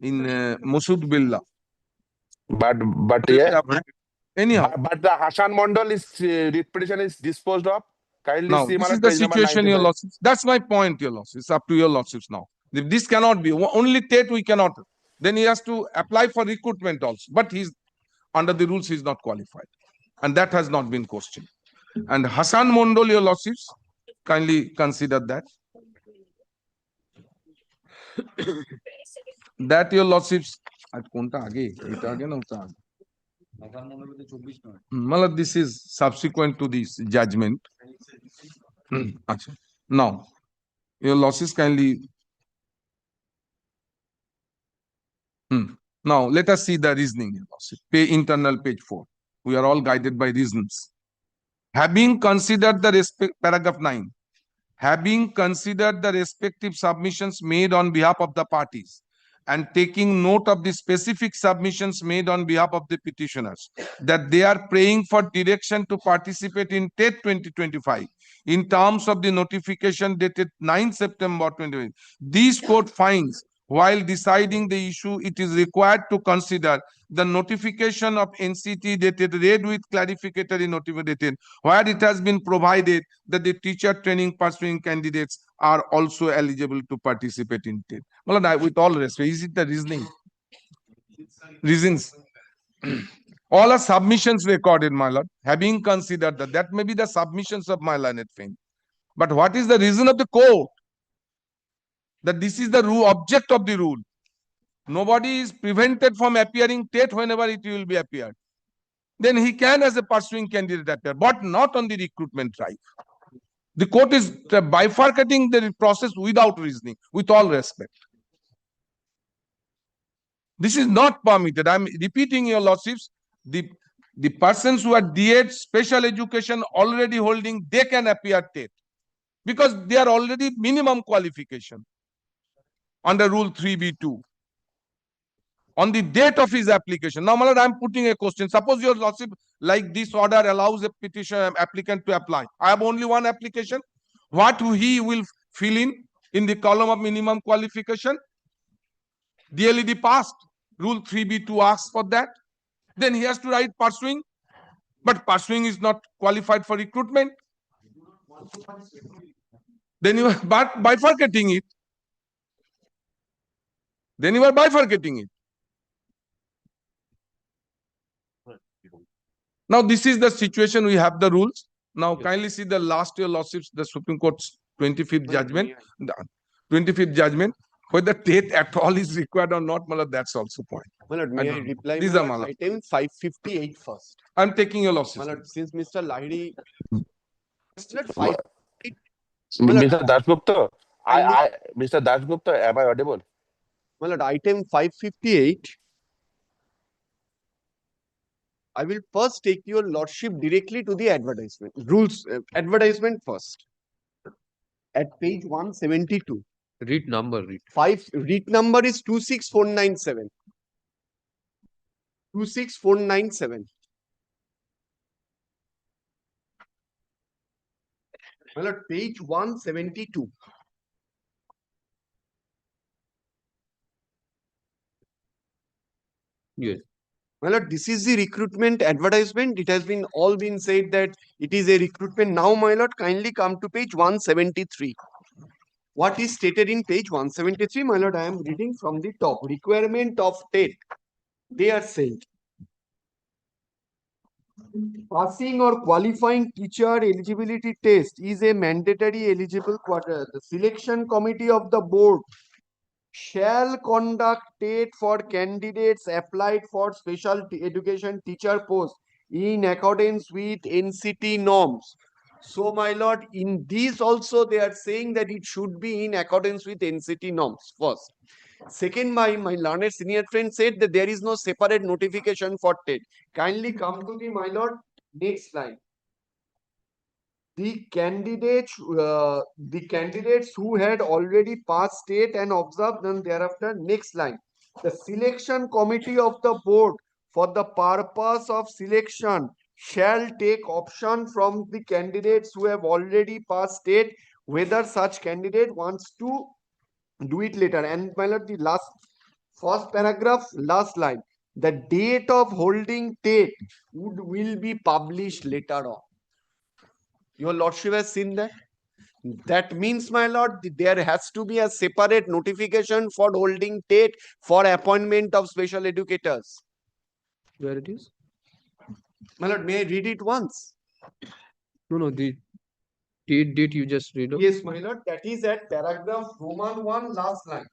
in Masud Billah. But yeah. Anyhow. But the Hassan Mondal is repetition is disposed of. Kindly Now, see this Malad, is the page number situation, your 95. losses. That's my point, your losses. It's up to your losses now. If this cannot be, only TET we cannot, then he has to apply for recruitment also. But he's under the rules, he's not qualified. And that has not been questioned. And Hassan Mondal, your losses, kindly consider that. That your losses at Kunta Age, Malad, this is subsequent to this judgment. Now, your losses kindly. Now, let us see the reasoning. Pay internal page 4. We are all guided by reasons. Having considered the paragraph 9, having considered the respective submissions made on behalf of the parties and taking note of the specific submissions made on behalf of the petitioners, that they are praying for direction to participate in TET 2025 in terms of the notification dated 9 September 2020. This court finds, while deciding the issue, it is required to consider the notification of NCT dated read with clarificatory notification, where it has been provided that the teacher training pursuing candidates are also eligible to participate in TET. Well, with all respect, is it the reasoning? Reasons. All are submissions recorded, my lord. Having considered that may be the submissions of my learned friend. But what is the reason of the court? That this is the rule, object of the rule. Nobody is prevented from appearing TET whenever it will be appeared. Then he can, as a pursuing candidate, appear, but not on the recruitment drive. The court is bifurcating the process without reasoning, with all respect. This is not permitted. I'm repeating, your lordships. The persons who are DED special education already holding, they can appear TET because they are already minimum qualification under Rule 3B2 on the date of his application. Now, my lord, I'm putting a question. Suppose your lordship, like this order allows a petition applicant to apply. I have only one application. What he will fill in the column of minimum qualification? DLED passed. Rule 3B2 asks for that. Then he has to write pursuing. But pursuing is not qualified for recruitment. Then you are bifurcating it. Then you are bifurcating it. Now, this is the situation. We have the rules. Now, kindly see the last year lawsuits, the Supreme Court's 25th judgment. 25th judgment. Whether TET at all is required or not, Malad, that's also point. Malad, may I reply? These are Malad. Item 558 first. I'm taking your losses. Malad, since Mr. Lahiri. Mr. Dasgupta, Mr. Dasgupta, am I audible? Malad, item 558. I will first take your lordship directly to the advertisement. Rules, advertisement first. At page 172. Read number. Read number is 26497. 26497. Well, at page 172. Yes. My lord, this is the recruitment advertisement. It has been all been said that it is a recruitment. Now, my lord, kindly come to page 173. What is stated in page 173, my lord? I am reading from the top. Requirement of TET. They are saying passing or qualifying teacher eligibility test is a mandatory eligible quarter. The selection committee of the board shall conduct TET for candidates applied for special education teacher post in accordance with NCT norms. So, my lord, in these also they are saying that it should be in accordance with NCT norms first. Second, my learned senior friend said that there is no separate notification for TET. Kindly come to the, my lord, next slide. The candidates who had already passed TET and observed them thereafter. Next line. The selection committee of the board for the purpose of selection shall take option from the candidates who have already passed TET, whether such candidate wants to do it later. And my lord, the last first paragraph, last line. The date of holding TET will be published later on. Your lordship has seen that. That means, my lord, there has to be a separate notification for holding TET for appointment of special educators. Where it is? My lord, may I read it once? No, the date you just read out. Yes, my lord, that is at paragraph Roman 1, last line.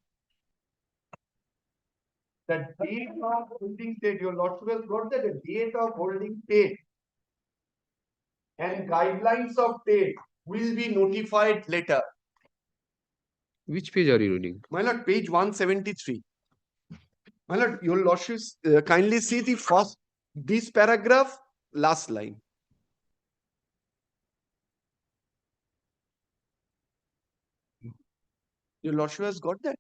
The date of holding TET, your lordship has got that, the date of holding TET and guidelines of TET will be notified later. Which page are you reading? My lord, page 173. My lord, your lordship, kindly see the first, this paragraph, last line. Your lordship has got that.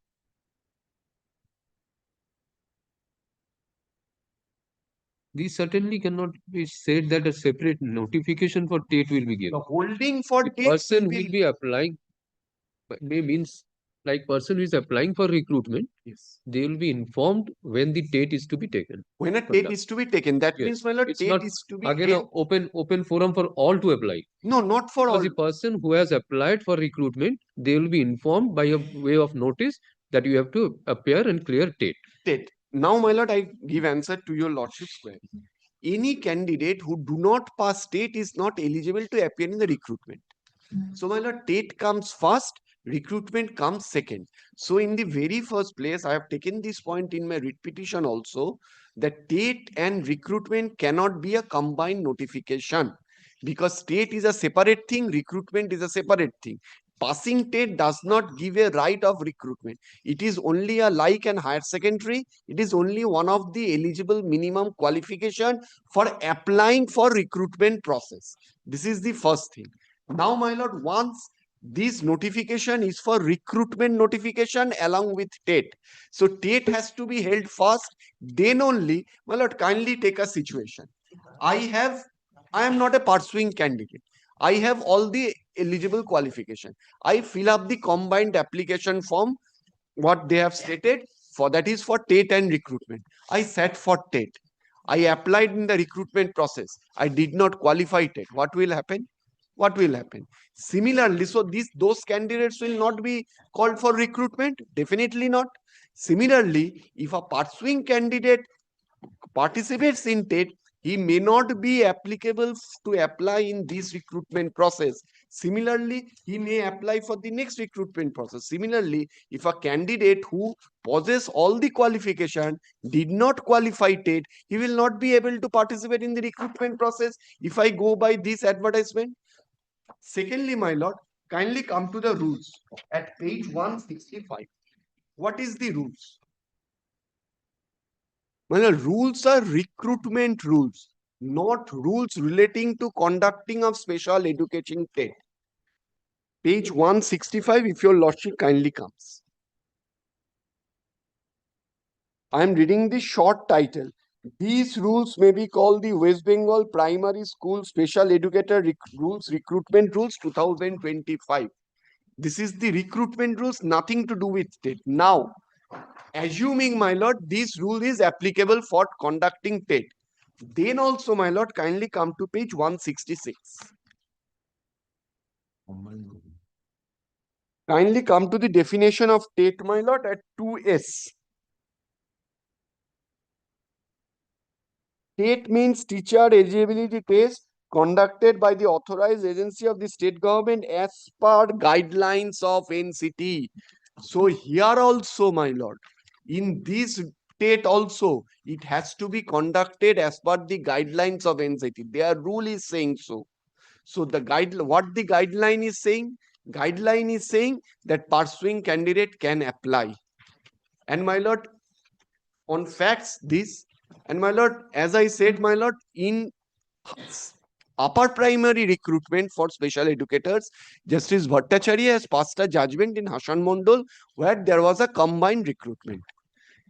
These certainly cannot be said that a separate notification for TET will be given. The holding for The TET person will be applying, may means like person who is applying for recruitment, yes, they will be informed when the TET is to be taken. when a TET is to be taken, that Yes. means, my lord, It's TET not is to be again held. a open forum for all to apply. No, not for all. Because the person who has applied for recruitment, they will be informed by a way of notice that you have to appear and clear TET. TET. Now, my lord, I give answer to your lordship's query. Any candidate who do not pass TET is not eligible to appear in the recruitment. So, my lord, TET comes first, recruitment comes second. So, in the very first place, I have taken this point in my writ petition also, that TET and recruitment cannot be a combined notification, because TET is a separate thing, recruitment is a separate thing. Passing TET does not give a right of recruitment. It is only a like and higher secondary. It is only one of the eligible minimum qualification for applying for recruitment process. This is the first thing. Now, my lord, once this notification is for recruitment notification along with TET. So TET has to be held first, then only, my lord, kindly take a situation. I am not a pursuing candidate. I have all the eligible qualification. I fill up the combined application form, what they have stated, for that is for TET and recruitment. I sat for TET. I applied in the recruitment process. I did not qualify TET. What will happen? What will happen? Similarly, so those candidates will not be called for recruitment? Definitely not. Similarly, if a pursuing candidate participates in TET, he may not be applicable to apply in this recruitment process. Similarly, he may apply for the next recruitment process. Similarly, if a candidate who possesses all the qualification did not qualify TET, he will not be able to participate in the recruitment process if I go by this advertisement. Secondly, my lord, kindly come to the rules at page 165. What is the rules? Well, rules are recruitment rules, not rules relating to conducting of special education TET. Page 165, if your lordship kindly comes. I am reading the short title. These rules may be called the West Bengal Primary School Special Educator Recruitment Rules 2025. This is the recruitment rules, nothing to do with TET. Now, Assuming, my lord, this rule is applicable for conducting TET. Then also, my lord, kindly come to page 166. Kindly come to the definition of TET, my lord, at 2S. TET means teacher eligibility test conducted by the authorized agency of the state government as per guidelines of NCT. So here also, my lord, in this TET also, it has to be conducted as per the guidelines of NCT. Their rule is saying so. So the what the guideline is saying? Guideline is saying that pursuing candidate can apply. And my lord, on facts this, and my lord, as I said, my lord, in upper primary recruitment for special educators, Justice Bhattacharya has passed a judgment in Hashan Mondal where there was a combined recruitment.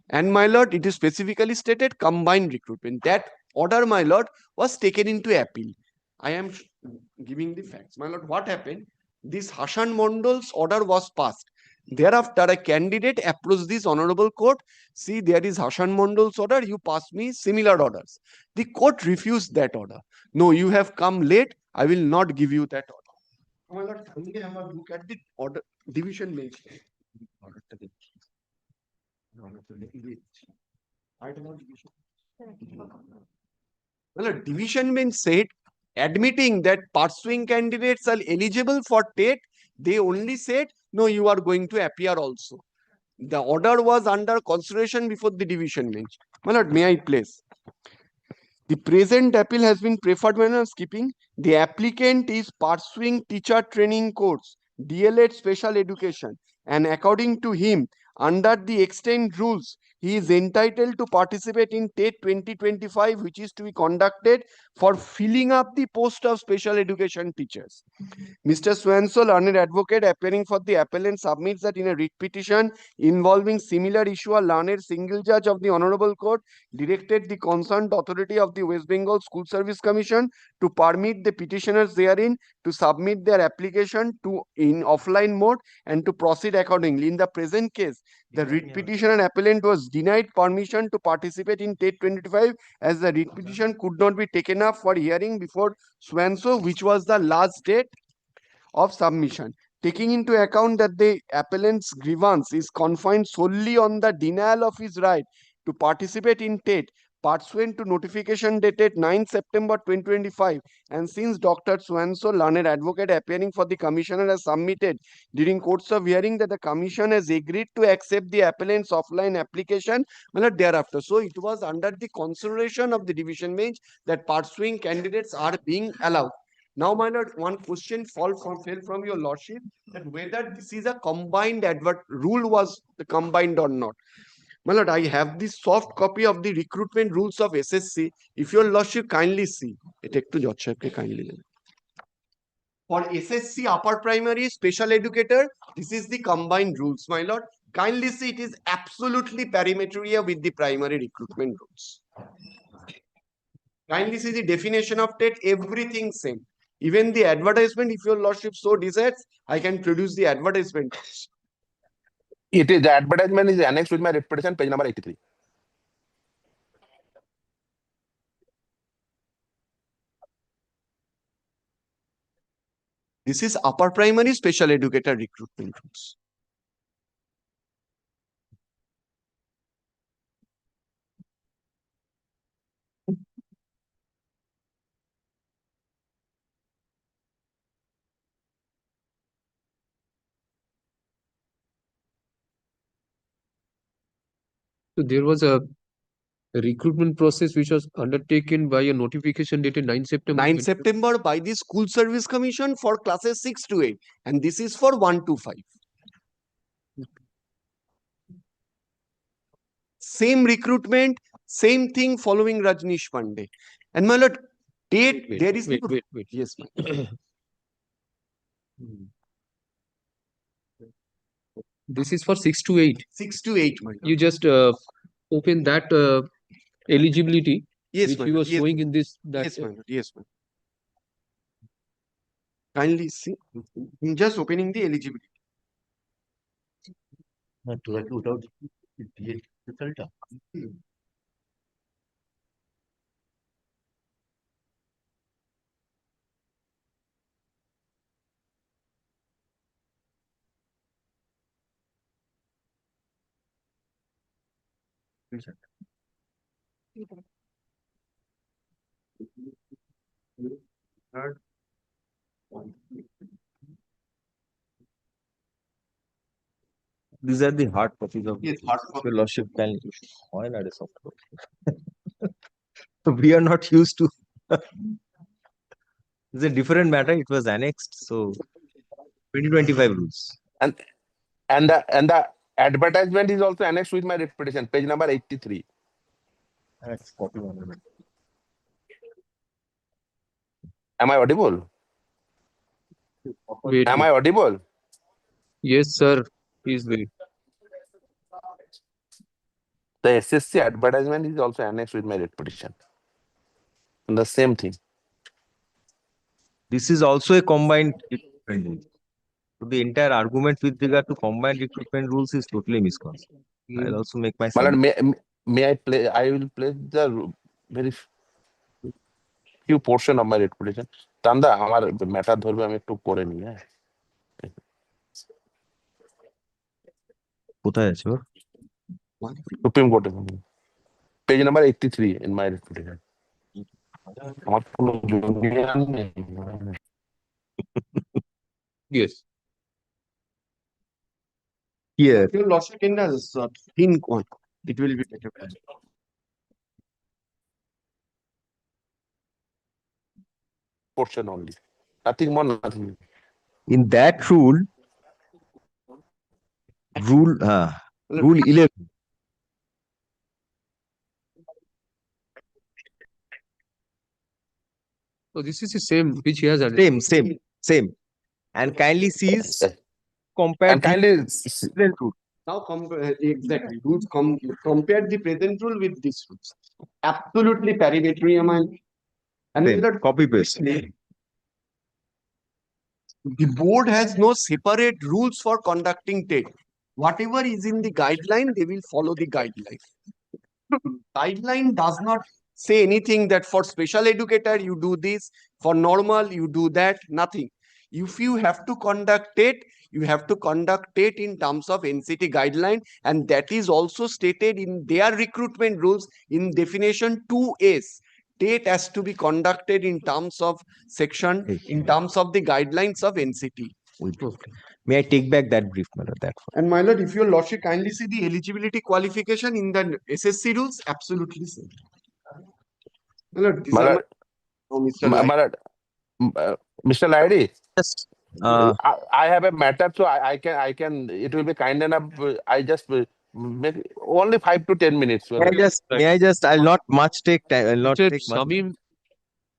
And my lord, it is specifically stated combined recruitment. That order, my lord, was taken into appeal. I am giving the facts. My lord, what happened? This Hashan Mondal's order was passed. Thereafter, a candidate approached this honorable court. See, there is Hashan Mondal's order. You pass me similar orders. The court refused that order. No, you have come late. I will not give you that order. My lord, kindly have a look at the order division bench. Well, a division bench said, admitting that pursuing candidates are eligible for TET, they only said, no, you are going to appear also. The order was under consideration before the division bench. My lord, may I please? The present appeal has been preferred when I'm skipping. The applicant is pursuing teacher training course, DLED special education, and according to him, under the extant rules, he is entitled to participate in TET 2025, which is to be conducted for filling up the post of special education teachers. Mr. Swanso, learned advocate appearing for the appellant, submits that in a writ petition involving similar issue, a learned single judge of the Honorable Court directed the concerned authority of the West Bengal School Service Commission to permit the petitioners therein to submit their application in offline mode and to proceed accordingly. In the present case, the writ petitioner appellant was denied permission to participate in TET 25 as the writ petition could not be taken up for hearing before Swanso, which was the last date of submission. Taking into account that the appellant's grievance is confined solely on the denial of his right to participate in TET pursuant to notification dated 9 September 2025, and since Dr. Swanso, learned advocate appearing for the commissioner, has submitted during course of hearing that the commission has agreed to accept the appellant's offline application thereafter. So it was under the consideration of the division bench that pursuing candidates are being allowed. Now, my lord, one question fell from your lordship, that whether this is a combined rule was combined or not. My lord, I have this soft copy of the recruitment rules of SSC. If your lordship kindly see, take to Judge kindly. For SSC upper primary special educator, this is the combined rules, my lord. Kindly see, it is absolutely perimetry with the primary recruitment rules. Kindly see the definition of TET, everything same. Even the advertisement, if your lordship so desires, I can produce the advertisement. It is, the advertisement is annexed with my repetition, page number 83. This is upper primary special educator recruitment rules. So there was a recruitment process which was undertaken by a notification dated 9 September. 9 September by the School Service Commission for classes 6 to 8. And this is for 1 to 5. Same recruitment, same thing following Rajneesh Pandey. And my lord, TET, there is... Wait. Yes, ma'am. This is for 6 to 8. 6 to 8, my lord. You just open that eligibility, yes, which you were showing in this. That, yes, ma'am. Yes, ma'am. Kindly see. I'm just opening the eligibility. These are the hard copies of Yes, hard copy. Your Lordship can why not a soft copy? We are not used to. It's a different matter. It was annexed. So 2025 rules. And the advertisement is also annexed with my repetition, page number 83. That's copy 100. Am I audible? Wait, Am I audible? yes, sir. Please wait. The SSC advertisement is also annexed with my repetition. And the same thing. This is also a combined recruitment rule. So the entire argument with regard to combined recruitment rules is totally misconceived. I'll also make my Malad, sum. may I play? I will play the very few portion of my repetition. Tanda, আমার matter ধরবে আমি একটু করে নিই হ্যাঁ কোথায় আছে ওর? Supreme কোর্টে page number 83 in my repetition. আমার কোনো জুনিয়র নেই। Yes. Here. Your Lordship in a thin one, it will be better. Portion only. Nothing more, nothing. In that rule, rule 11. So this is the same which he has added. Same. And kindly sees compared And kindly present rule. Now exactly rules compare the present rule with this rules. Absolutely parametry and Same. Copy paste. The board has no separate rules for conducting TET. Whatever is in the guideline, they will follow the guideline. Guideline does not say anything that for special educator you do this, for normal you do that, nothing. If you have to conduct TET, you have to conduct TET in terms of NCT guideline, and that is also stated in their recruitment rules in definition 2S. TET has to be conducted in terms of section, in terms of the guidelines of NCT. May I take back that brief, my lord? That one. And my lord, if your lordship kindly see the eligibility qualification in the SSC rules, absolutely same. My lord, these are Mr. Lai. Mr. Laidi, Just I have a matter, so I can. It will be kind enough. I just make only 5 to 10 minutes. may I just I'll not much take time. I'll not Mr. take much. Samim,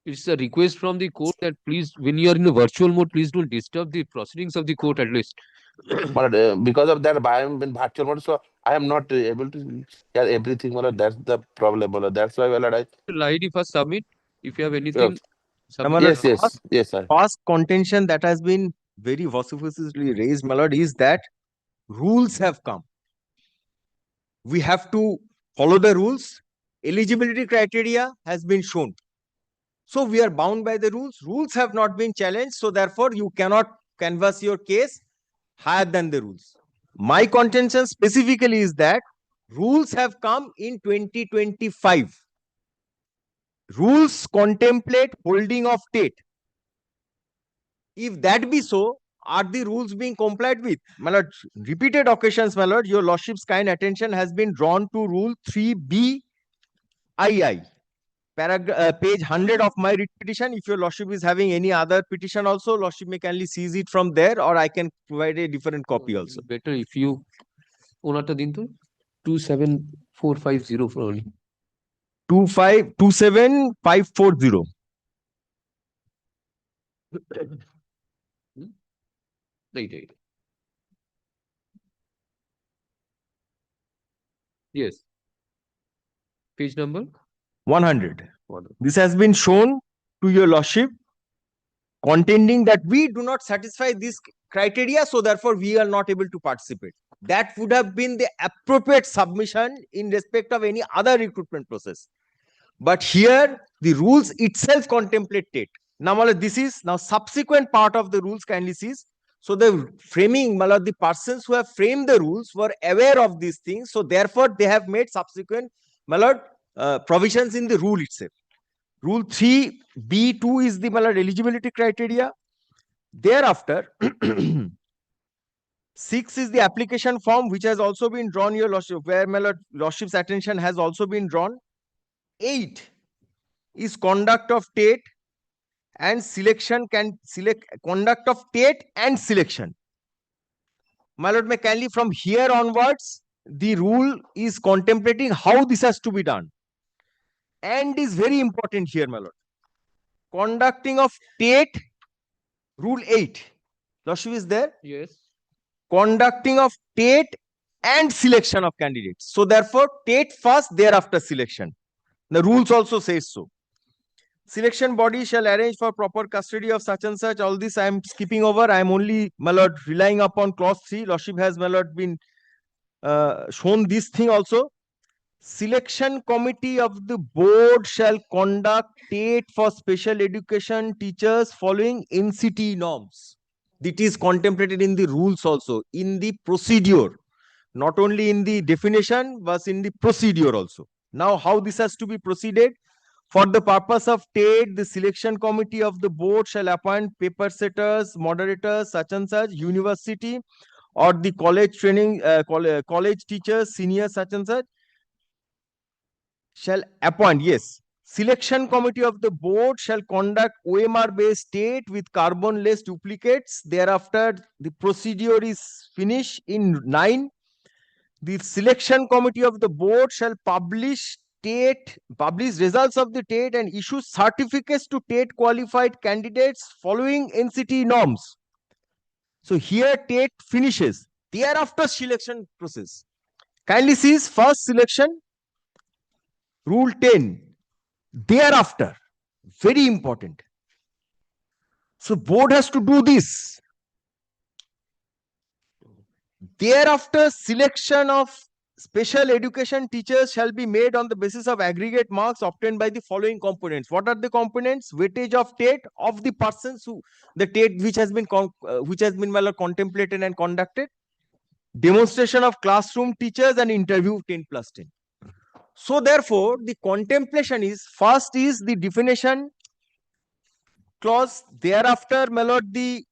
it's a request from the court that please, when you are in a virtual mode, please don't disturb the proceedings of the court at least. But because of that, I am in virtual mode, so I am not able to hear everything. That's the problem. That's why ID first submit. If you have anything, submit. Yes, sir. First contention that has been very vociferously raised, my lord, is that rules have come. We have to follow the rules. Eligibility criteria has been shown. So we are bound by the rules. Rules have not been challenged. So therefore, you cannot canvass your case higher than the rules. My contention specifically is that rules have come in 2025. Rules contemplate holding of TET. If that be so, are the rules being complied with? My lord, repeated occasions, my lord, your lordship's kind attention has been drawn to rule 3BII. Page 100 of my writ petition. If your lordship is having any other petition also, lordship may kindly seize it from there, or I can provide a different copy also. Better if you onata din to 27450 for only. 27540. Right. Yes. Page number 100. This has been shown to your lordship, contending that we do not satisfy this criteria, so therefore we are not able to participate. That would have been the appropriate submission in respect of any other recruitment process. But here, the rules itself contemplate TET. Now, my lord, this is now subsequent part of the rules, kindly sees. So the framing, my lord, the persons who have framed the rules were aware of these things. So therefore, they have made subsequent, my lord, provisions in the rule itself. Rule 3B2 is the, my lord, eligibility criteria. Thereafter, 6 is the application form, which has also been drawn, your lordship, where my lord, lordship's attention has also been drawn. 8 is conduct of TET and selection, can select conduct of TET and selection. My lord, may kindly from here onwards, the rule is contemplating how this has to be done. And is very important here, my lord. Conducting of TET, rule 8. Lordship is there? Yes. Conducting of TET and selection of candidates. So therefore, TET first, thereafter selection. The rules also says so. Selection body shall arrange for proper custody of such and such. All this I am skipping over. I am only, my lord, relying upon clause 3. Lordship has, my lord, been shown this thing also. Selection committee of the board shall conduct TET for special education teachers following NCT norms. It is contemplated in the rules also, in the procedure, not only in the definition, but in the procedure also. Now, how this has to be proceeded? For the purpose of TET, the selection committee of the board shall appoint paper setters, moderators, such and such, university or the college training, college teachers, senior such and such, shall appoint, yes. Selection committee of the board shall conduct OMR based TET with carbon-less duplicates. Thereafter, the procedure is finished in 9. The selection committee of the board shall publish results of the TET and issue certificates to TET qualified candidates following NCT norms. So here TET finishes. Thereafter, selection process. Kindly see first selection, rule 10. Thereafter, very important. So board has to do this. Thereafter, selection of special education teachers shall be made on the basis of aggregate marks obtained by the following components. What are the components? Weightage of TET of the persons who the TET which has been well contemplated and conducted. Demonstration of classroom teachers and interview 10+10. So therefore, the contemplation is first is the definition clause. Thereafter, my lord, the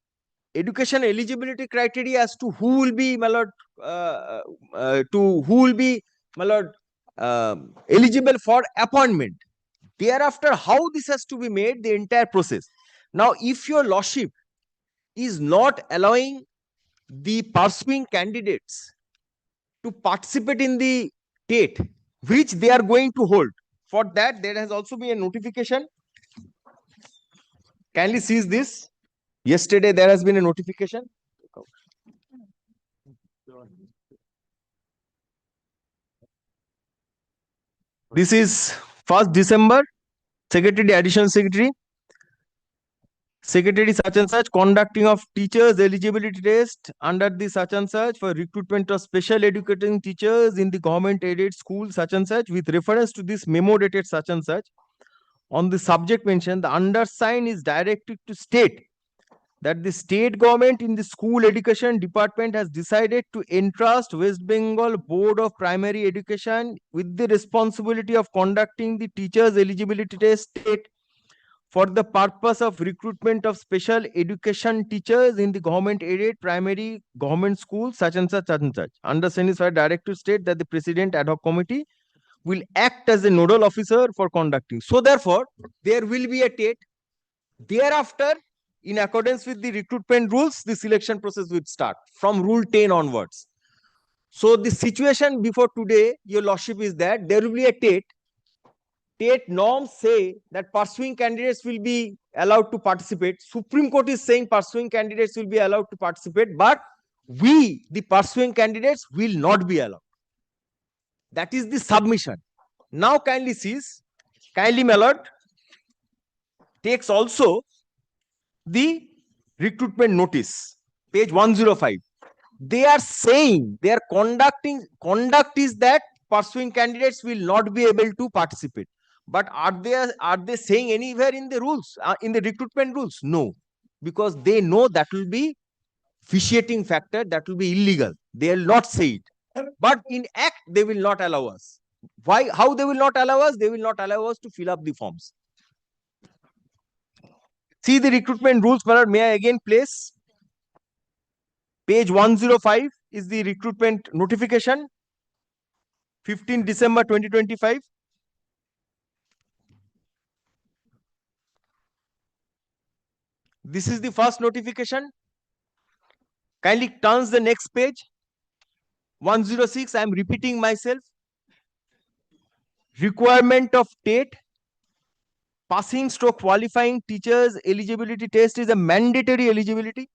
education eligibility criteria as to who will be, my lord, eligible for appointment. Thereafter, how this has to be made, the entire process. Now, if your lordship is not allowing the pursuing candidates to participate in the TET, which they are going to hold, for that there has also been a notification. Kindly seize this. Yesterday there has been a notification. This is 1st December, Secretary, Additional Secretary. Secretary such and such, conducting of teachers eligibility test under the such and such for recruitment of special educating teachers in the government aided school such and such, with reference to this memo dated such and such. On the subject mentioned, the undersigned is directed to state that the state government in the school education department has decided to entrust West Bengal Board of Primary Education with the responsibility of conducting the teachers eligibility test for the purpose of recruitment of special education teachers in the government aided primary government schools such and such and such. Undersigned is direct to state that the president ad hoc committee will act as a nodal officer for conducting. So therefore, there will be a TET. Thereafter, in accordance with the recruitment rules, the selection process will start from rule 10 onwards. So the situation before today, your lordship, is that there will be a TET. TET norms say that pursuing candidates will be allowed to participate. Supreme Court is saying pursuing candidates will be allowed to participate, but we, the pursuing candidates, will not be allowed. That is the submission. Now kindly sees, kindly my lord, takes also the recruitment notice, page 105. They are saying, they are conduct is that pursuing candidates will not be able to participate. But are they saying anywhere in the rules, in the recruitment rules? No, because they know that will be vitiating factor, that will be illegal. They will not say it. But in act, they will not allow us. Why? How they will not allow us? They will not allow us to fill up the forms. See the recruitment rules, my lord. May I again place? Page 105 is the recruitment notification, 15 December 2025. This is the first notification. Kindly turns the next page. 106, I am repeating myself. Requirement of TET. Passing stroke qualifying teachers eligibility test is a mandatory eligibility.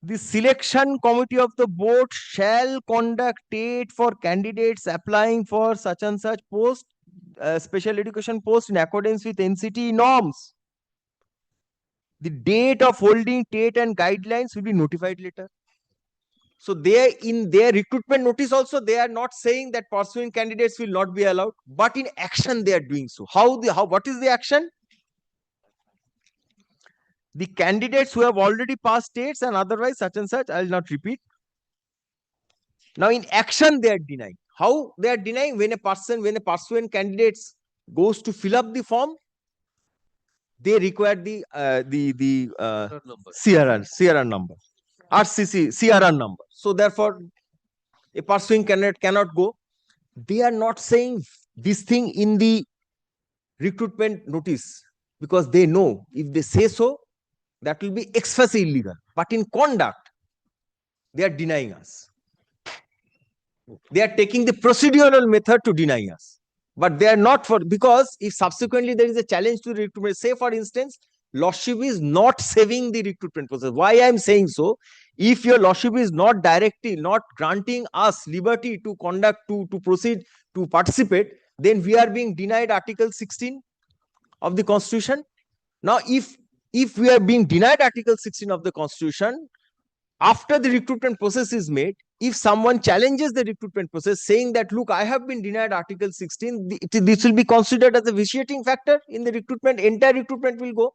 The selection committee of the board shall conduct TET for candidates applying for such and such post, special education post in accordance with NCT norms. The date of holding TET and guidelines will be notified later. So they, in their recruitment notice also, they are not saying that pursuing candidates will not be allowed, but in action they are doing so. What is the action? The candidates who have already passed states and otherwise such and such, I will not repeat. Now in action they are denying. How they are denying? When a pursuant candidates goes to fill up the form, they require the CRR number, RCC CRR number. So therefore, a pursuing candidate cannot go. They are not saying this thing in the recruitment notice because they know if they say so, that will be ex facie illegal. But in conduct, they are denying us. They are taking the procedural method to deny us. But they are not because if subsequently there is a challenge to recruitment, say for instance, Lordship is not saving the recruitment process. Why I am saying so? If your Lordship is not granting us liberty to conduct, to proceed, to participate, then we are being denied Article 16 of the Constitution. Now, if we are being denied Article 16 of the Constitution, after the recruitment process is made, if someone challenges the recruitment process saying that, look, I have been denied Article 16, this will be considered as a vitiating factor in the recruitment, entire recruitment will go.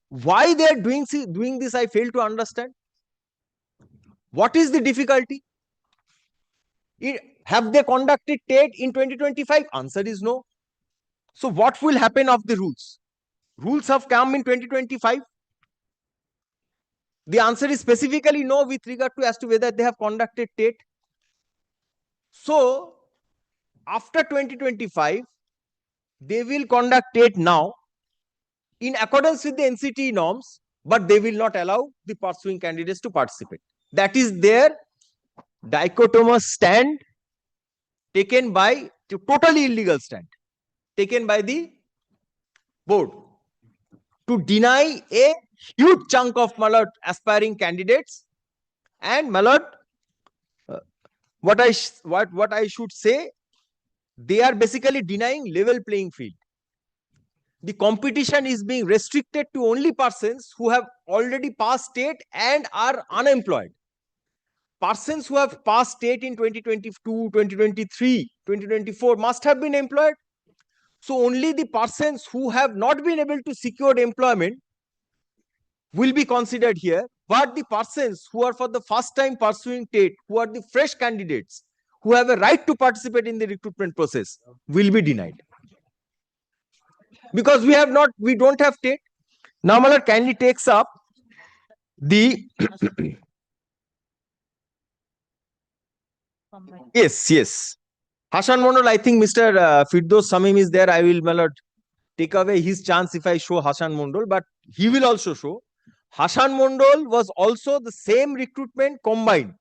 Why they are doing this, I fail to understand. What is the difficulty? Have they conducted TET in 2025? Answer is no. So what will happen of the rules? Rules have come in 2025. The answer is specifically no with regard to as to whether they have conducted TET. So after 2025, they will conduct TET now in accordance with the NCT norms, but they will not allow the pursuing candidates to participate. That is their dichotomous stand taken by, totally illegal stand taken by the board to deny a huge chunk of aspiring candidates. And what I should say, they are basically denying level playing field. The competition is being restricted to only persons who have already passed TET and are unemployed. Persons who have passed TET in 2022, 2023, 2024 must have been employed. So only the persons who have not been able to secure employment will be considered here. But the persons who are for the first time pursuing TET, who are the fresh candidates, who have a right to participate in the recruitment process, will be denied. Because we don't have TET. Now, my lord kindly takes up the yes. Hashan Mondal, I think Mr. Firdos Samim is there. I will, my lord, take away his chance if I show Hashan Mondal, but he will also show. Hashan Mondal was also the same recruitment combined.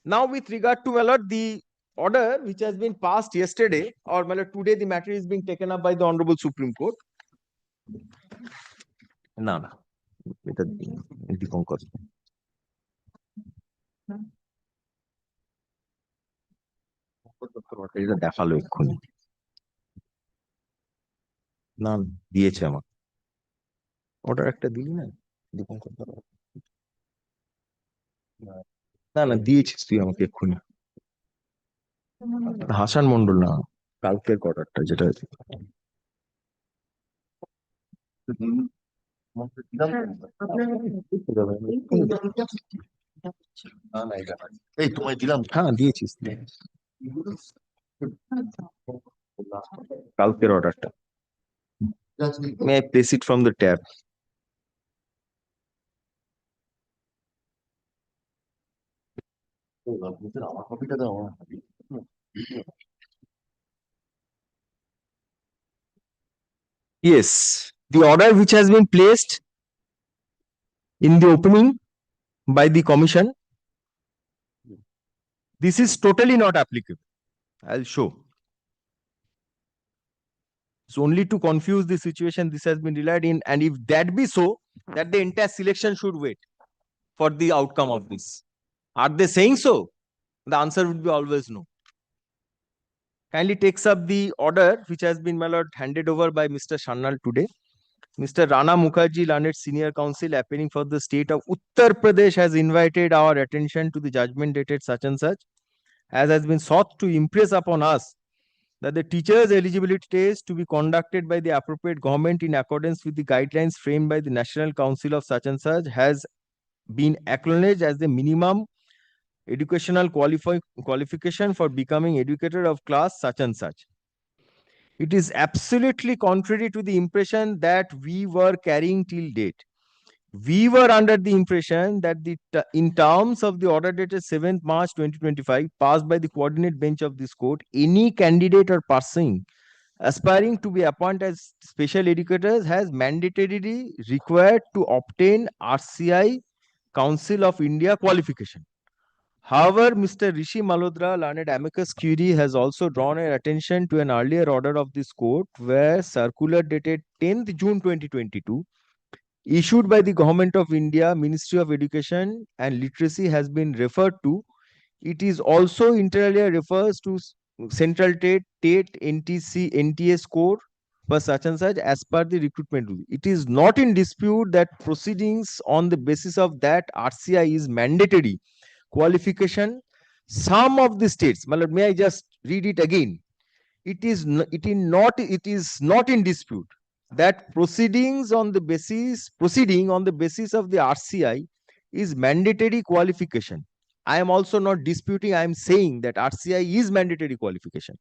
Now, with regard to, my lord, the order which has been passed yesterday, or my lord, today the matter is being taken up by the Honorable Supreme Court. No. এটা দীপঙ্কর এটা দেখালো এক্ষুনি না দিয়েছে আমার order একটা দিলি না দীপঙ্কর না না দিয়েছিস তুই আমাকে এক্ষুনি হাসান মন্ডল না কালকের অর্ডারটা যেটা এই তোমায় দিলাম। হ্যাঁ দিয়েছিস কালকের অর্ডারটা may I place it from the tab আমার কপিটা দাও। Yes, the order which has been placed in the opening by the commission, this is totally not applicable. I'll show. It's only to confuse the situation this has been relied in, and if that be so, that the entire selection should wait for the outcome of this. Are they saying so? The answer would be always no. Kindly takes up the order which has been, my lord, handed over by Mr. Sharnal today. Mr. Rana Mukherjee, learned senior counsel appearing for the state of Uttar Pradesh, has invited our attention to the judgment dated such and such, as has been sought to impress upon us that the teachers' eligibility test to be conducted by the appropriate government in accordance with the guidelines framed by the National Council of such and such has been acknowledged as the minimum educational qualification for becoming educator of class such and such. It is absolutely contrary to the impression that we were carrying till date. We were under the impression that in terms of the order dated 7th March 2025 passed by the coordinate bench of this court, any candidate or person aspiring to be appointed as special educators has mandatorily required to obtain RCI Council of India qualification. However, Mr. Rishi Malhotra, learned amicus curiae, has also drawn our attention to an earlier order of this court where circular dated 10th June 2022 issued by the Government of India, Ministry of Education and Literacy has been referred to. It is also inter alia refers to Central TATE, NTC, NTA score for such and such as per the recruitment rule. It is not in dispute that proceedings on the basis of that RCI is mandatory qualification. Some of the states, may I just read it again? It is not in dispute that proceeding on the basis of the RCI is mandatory qualification. I am also not disputing, I am saying that RCI is mandatory qualification.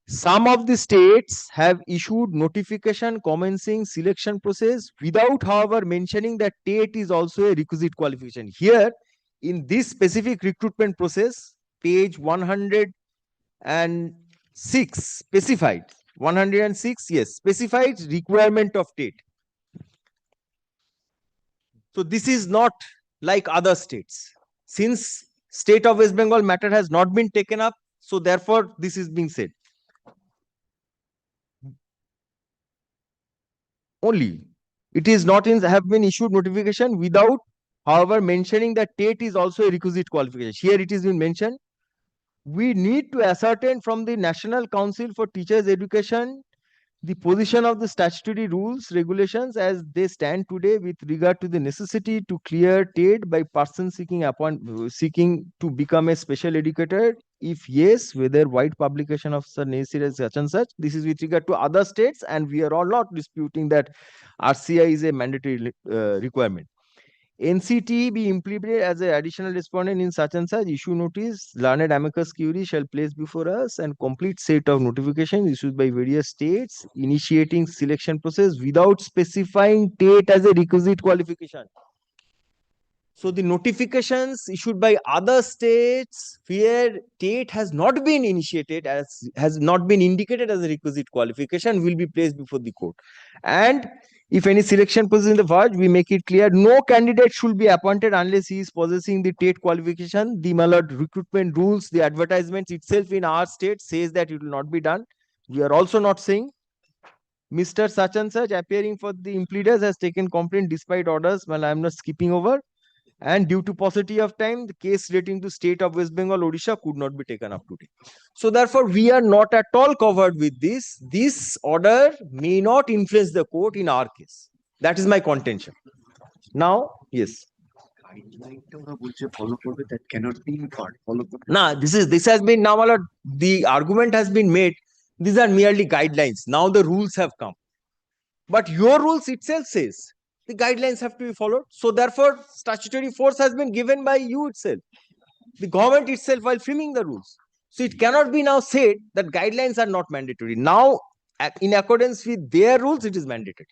Some of the states have issued notification commencing selection process without, however, mentioning that TATE is also a requisite qualification. Here, in this specific recruitment process, page 106 specified, 106, yes, specified requirement of TATE. So this is not like other states. Since state of West Bengal matter has not been taken up, so therefore this is being said. Only it is not in have been issued notification without, however, mentioning that TATE is also a requisite qualification. Here it is been mentioned. We need to ascertain from the National Council for Teachers Education the position of the statutory rules, regulations as they stand today with regard to the necessity to clear TATE by person seeking to become a special educator. If yes, whether wide publication of necessary such and such. This is with regard to other states, and we are all not disputing that RCI is a mandatory requirement. NCT be implemented as an additional respondent in such and such issue notice. Learned amicus curiae shall place before us and complete set of notification issued by various states initiating selection process without specifying TATE as a requisite qualification. So the notifications issued by other states where TATE has not been initiated has not been indicated as a requisite qualification will be placed before the court. And if any selection process in the verge, we make it clear no candidate should be appointed unless he is possessing the TATE qualification. The recruitment rules, the advertisements itself in our state says that it will not be done. We are also not saying Mr. Such and such appearing for the impleaders has taken complaint despite orders. Well, I am not skipping over. And due to paucity of time, the case relating to state of West Bengal, Odisha could not be taken up today. So therefore, we are not at all covered with this. This order may not influence the court in our case. That is my contention. Now, yes. That cannot be inferred. Nah, this has been now, my lord, the argument has been made. These are merely guidelines. Now the rules have come. But your rules itself says the guidelines have to be followed. So therefore, statutory force has been given by you itself, the government itself, while framing the rules. So it cannot be now said that guidelines are not mandatory. Now, in accordance with their rules, it is mandatory.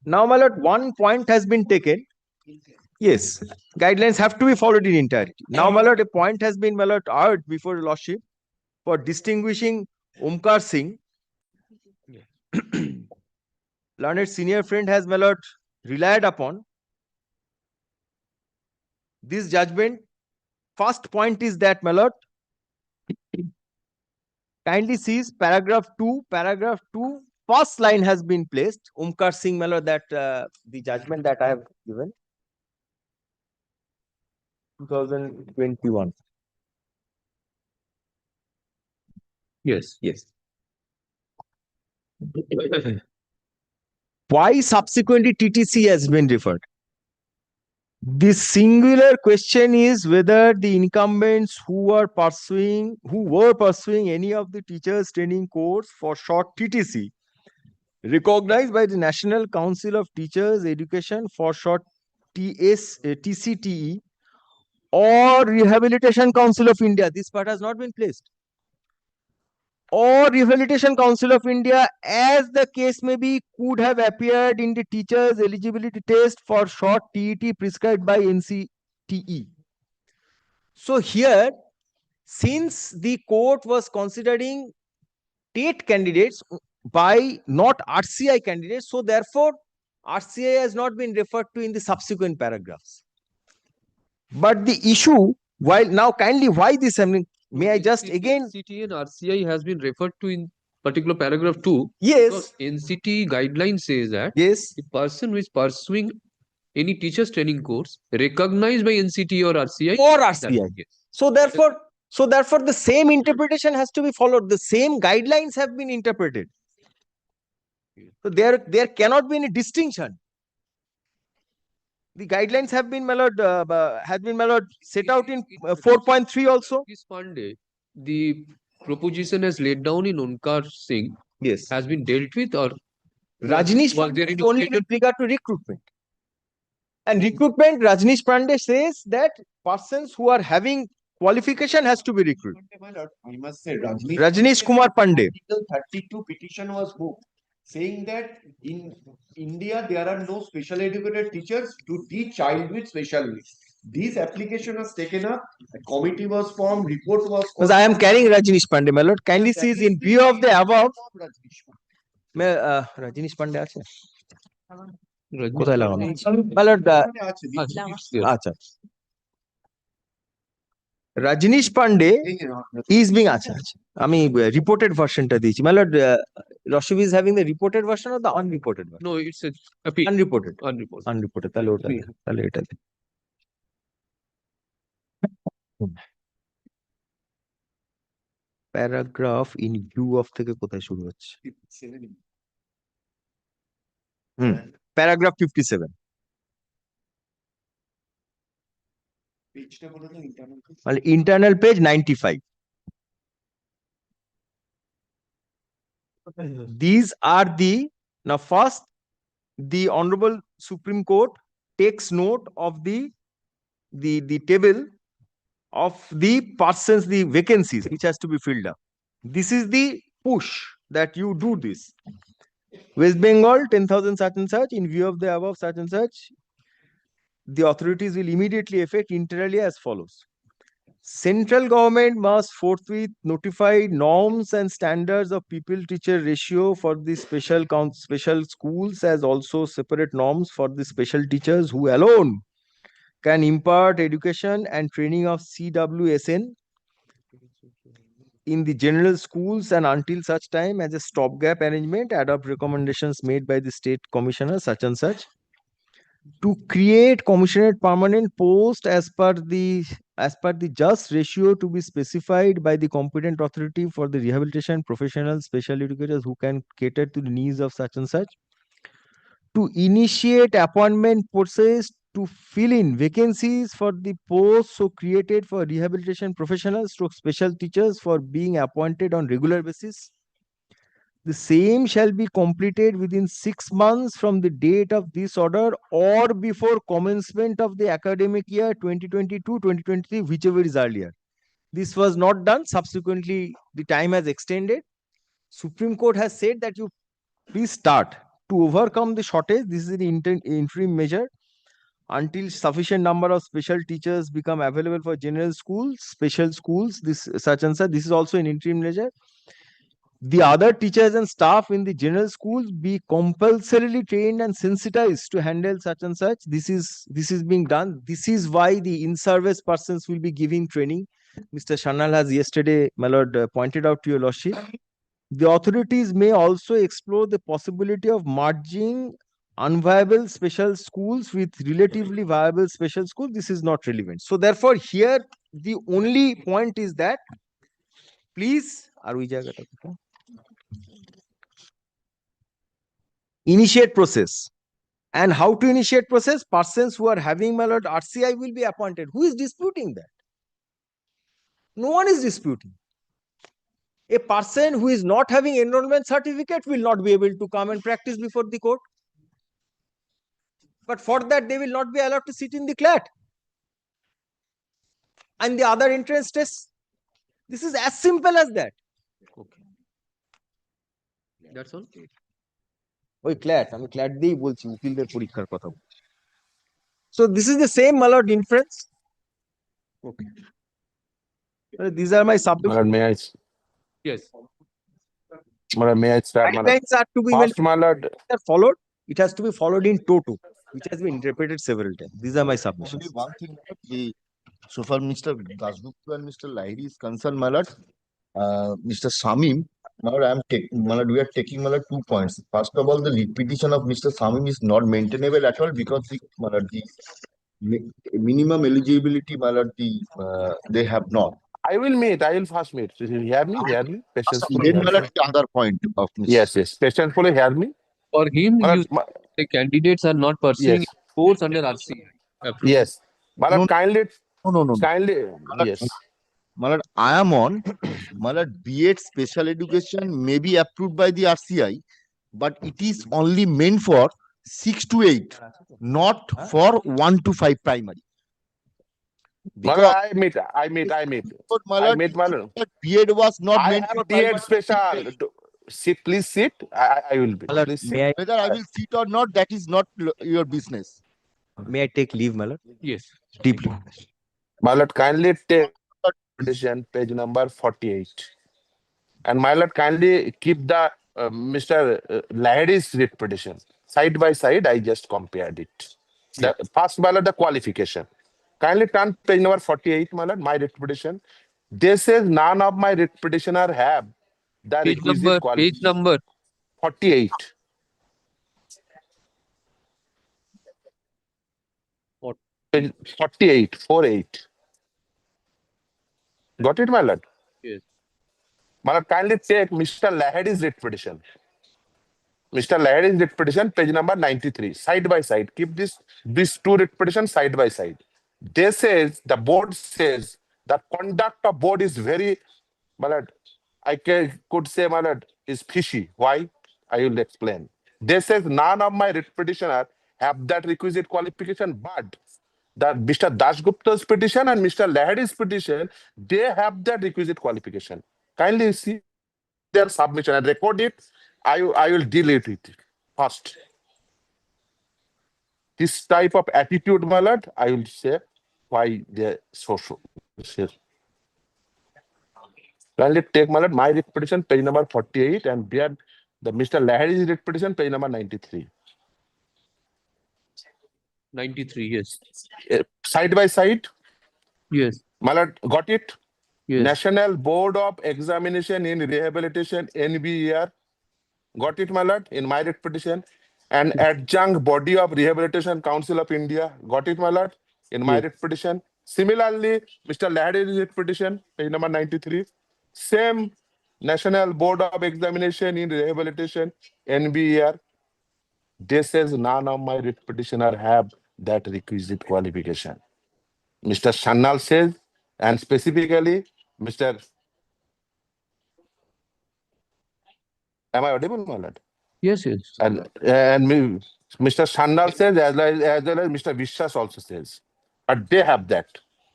Now, my lord, one point has been taken. Yes, guidelines have to be followed in entirety. Now, my lord, a point has been, my lord, urged before your lordship for distinguishing Omkar Singh. Learned senior friend has, my lord, relied upon this judgment. First point is that, my lord, kindly sees paragraph 2, first line has been placed. Omkar Singh, my lord, that the judgment that I have given, 2021. Yes. Why subsequently TTC has been referred? The singular question is whether the incumbents who were pursuing any of the teachers training course, for short TTC, recognized by the National Council of Teachers Education, for short TCTE, or Rehabilitation Council of India. This part has not been placed. Or Rehabilitation Council of India, as the case may be, could have appeared in the teachers' eligibility test for short TET prescribed by NCTE. So here, since the court was considering TET candidates by not RCI candidates, so therefore RCI has not been referred to in the subsequent paragraphs. But the issue, while now kindly, why this? I mean, may I just again? NCT and RCI has been referred to in particular paragraph 2. Yes. NCT guideline says that yes, the person who is pursuing any teachers training course recognized by NCT or RCI. Or RCI. Yes. So therefore, the same interpretation has to be followed. The same guidelines have been interpreted. So there cannot be any distinction. The guidelines have been, my lord, set out in 4.3 also. This Pandey, the proposition as laid down in Omkar Singh, yes, has been dealt with, or Rajneesh was there any only with regard to recruitment. And recruitment, Rajneesh Pandey says that persons who are having qualification has to be recruited. I must say, Rajneesh Kumar Pandey. Article 32 petition was moved, saying that in India there are no special educated teachers to teach child with special needs. This application was taken up, a committee was formed, report was. Because I am carrying Rajneesh Pandey, my lord. Kindly sees in view of the above. Rajneesh Pandey আছে? কোথায় লাগানো? My lord, আচ্ছা। Rajneesh Pandey is being আচ্ছা। আমি reported version টা দিয়েছি। My lord, Roshav is having the reported version or the unreported version? No, it's a appeal. Unreported. Unreported. তাহলে ওটা তাহলে এটা দিন। প্যারাগ্রাফ ইন ভিউ অফ থেকে কোথায় শুরু হচ্ছে? প্যারাগ্রাফ 57, মানে internal page 95. These are now first, the Honorable Supreme Court takes note of the table of the persons, the vacancies which has to be filled up. This is the push that you do this. West Bengal, 10,000 such and such, in view of the above such and such, the authorities will immediately effect inter alia as follows. Central government must forthwith notify norms and standards of pupil-teacher ratio for the special schools, as also separate norms for the special teachers who alone can impart education and training of CWSN in the general schools, and until such time as a stopgap arrangement, adopt recommendations made by the state commissioner such and such to create commissionerate permanent post as per the just ratio to be specified by the competent authority for the rehabilitation professional special educators who can cater to the needs of such and such, to initiate appointment process to fill in vacancies for the posts so created for rehabilitation professionals stroke special teachers for being appointed on regular basis. The same shall be completed within 6 months from the date of this order or before commencement of the academic year 2022-2023, whichever is earlier. This was not done. Subsequently, the time has extended. Supreme Court has said that you please start. To overcome the shortage, this is an interim measure until sufficient number of special teachers become available for general schools, special schools, this such and such. This is also an interim measure. The other teachers and staff in the general schools be compulsorily trained and sensitized to handle such and such. This is being done. This is why the in-service persons will be giving training. Mr. Shanal has yesterday, my lord, pointed out to your lordship. The authorities may also explore the possibility of merging unviable special schools with relatively viable special schools. This is not relevant. So therefore, here the only point is that please initiate process. And how to initiate process? Persons who are having, my lord, RCI will be appointed. Who is disputing that? No one is disputing. A person who is not having enrollment certificate will not be able to come and practice before the court. But for that, they will not be allowed to sit in the CLAT and the other entrance tests. This is as simple as that. Okay. That's all. ওই CLAT আমি CLAT দিয়েই বলছি উকিলদের পরীক্ষার কথা। So this is the same, my lord, inference. Okay. These are my submissions. May I? Yes. May I start? Guidelines are to be First, my lord, followed. It has to be followed in toto, which has been interpreted several times. These are my submissions. Only one thing, so far Mr. Dasgupta and Mr. Lahiri is concerned, my lord, Mr. Samim, my lord, my lord, we are taking, my lord, 2 points. First of all, the lead petition of Mr. Samim is not maintainable at all because my lord, the minimum eligibility, my lord, they have not. I will first meet. Hear me. Patientfully. Then, my lord, the other point of Mr. Yes. Patientfully hear me. For him, the candidates are not pursuing Yes. course under RC. Yes. My lord, No. kindly. No. Kindly. Yes. My lord, I am on, my lord, B.Ed special education may be approved by the RCI, but it is only meant for 6 to 8, not for 1 to 5 primary. Because I meet. My lord, my lord. B.Ed was not I meant have for B.Ed primary. special. Please sit. I will be. Please sit. Whether I will sit or not, that is not your business. May I take leave, my lord? Yes. Deeply. My lord, kindly take petition page number 48. And my lord, kindly keep the Mr. Lahiri's writ petition. Side by side, I just compared it. The first, my lord, the qualification. Kindly turn page number 48, my lord, my writ petition. This says none of my writ petitioner have the requisite qualification. Page number 48. Page 48. Got it, my lord? Yes. My lord, kindly take Mr. Lahiri's writ petition. Mr. Lahiri's writ petition, page number 93, side by side. Keep these two writ petitions side by side. They says, the board says, the conduct of board is very, my lord, could say, my lord, is fishy. Why? I will explain. They says none of my writ petitioner have that requisite qualification, but the Mr. Dasgupta's petition and Mr. Lahiri's petition, they have that requisite qualification. Kindly see their submission and record it. I will delete it first. This type of attitude, my lord, I will say why they so. Kindly take, my lord, my writ petition, page number 48, and bear the Mr. Lahiri's writ petition, page number 93. 93, yes. Side by side. Yes. My lord, got it? Yes. National Board of Examination in Rehabilitation, NBER. Got it, my lord, in my writ petition. And adjunct body of Rehabilitation Council of India. Got it, my lord, in my writ petition. Similarly, Mr. Lahiri's writ petition, page number 93. Same National Board of Examination in Rehabilitation, NBER. This says none of my writ petitioner have that requisite qualification. Mr. Sannal says, and specifically, Mr. Am I audible, my lord? Yes, yes. Mr. Sannal says, as well as Mr. Vishwas also says, but they have that.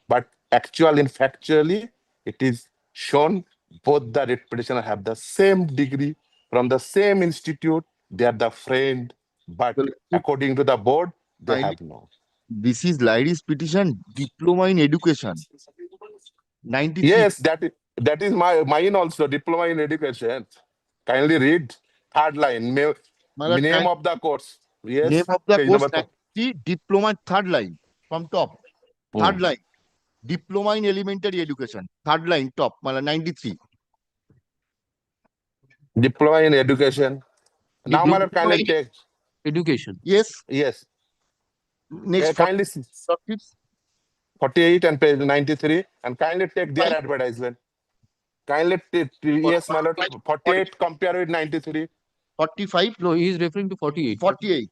But factually, it is shown both the writ petitioner have the same degree from the same institute. They are the friend, but according to the board, they have no. This is ladies petition, diploma in education. 93. Yes, that is mine also, diploma in education. Kindly read third line, name of the course. Yes. Name of the page course, number 93, diploma, third line from top. Third line, diploma in elementary education. Third line, top, 93. Diploma in education. Now, Diploma Malad, kindly take. Education. Yes. Yes. Next, Kindly 48 and page 93, and kindly take their advertisement. Kindly take, yes, Malad, 48 compare with 93. 45. No, he is referring to 48. 48.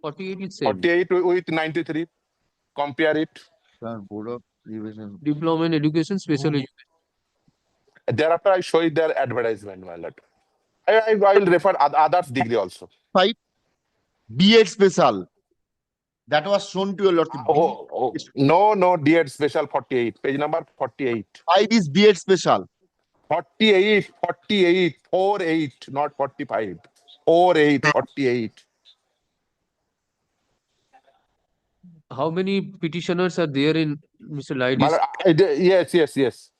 48 is same. 48 with 93. Compare it. Board of Revision. Diploma in education, special education. Thereafter, I show you their advertisement, Malad. I will refer others degree also. 5. B.Ed special. That was shown to your lordship. No, D.Ed special 48. Page number 48. 5 is B.Ed special. 48, not 45. 48. How many petitioners are there in Mr. Laidi's? Yes.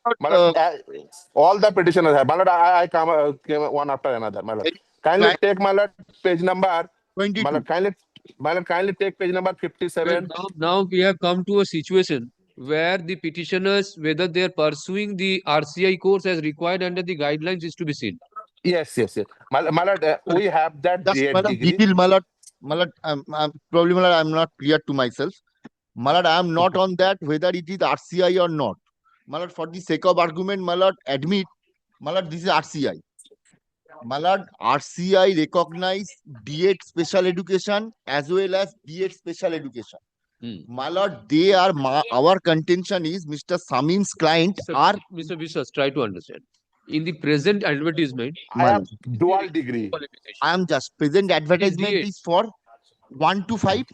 All the petitioners have. I came one after another. Kindly take page number 22. Kindly take page number 57. Now we have come to a situation where the petitioners, whether they are pursuing the RCI course as required under the guidelines, is to be seen. Yes. Malad, we have that degree. Detail, Malad, probably Malad, I'm not clear to myself. Malad, I am not on that whether it is RCI or not. Malad, for the sake of argument, Malad, admit, Malad, this is RCI. Malad, RCI recognize D.Ed special education as well as B.Ed special education. Malad, they are our contention is Mr. Samim's client are Mr. Vishwas, try to understand. In the present advertisement, I have dual degree. I am just present advertisement is for 1 to 5.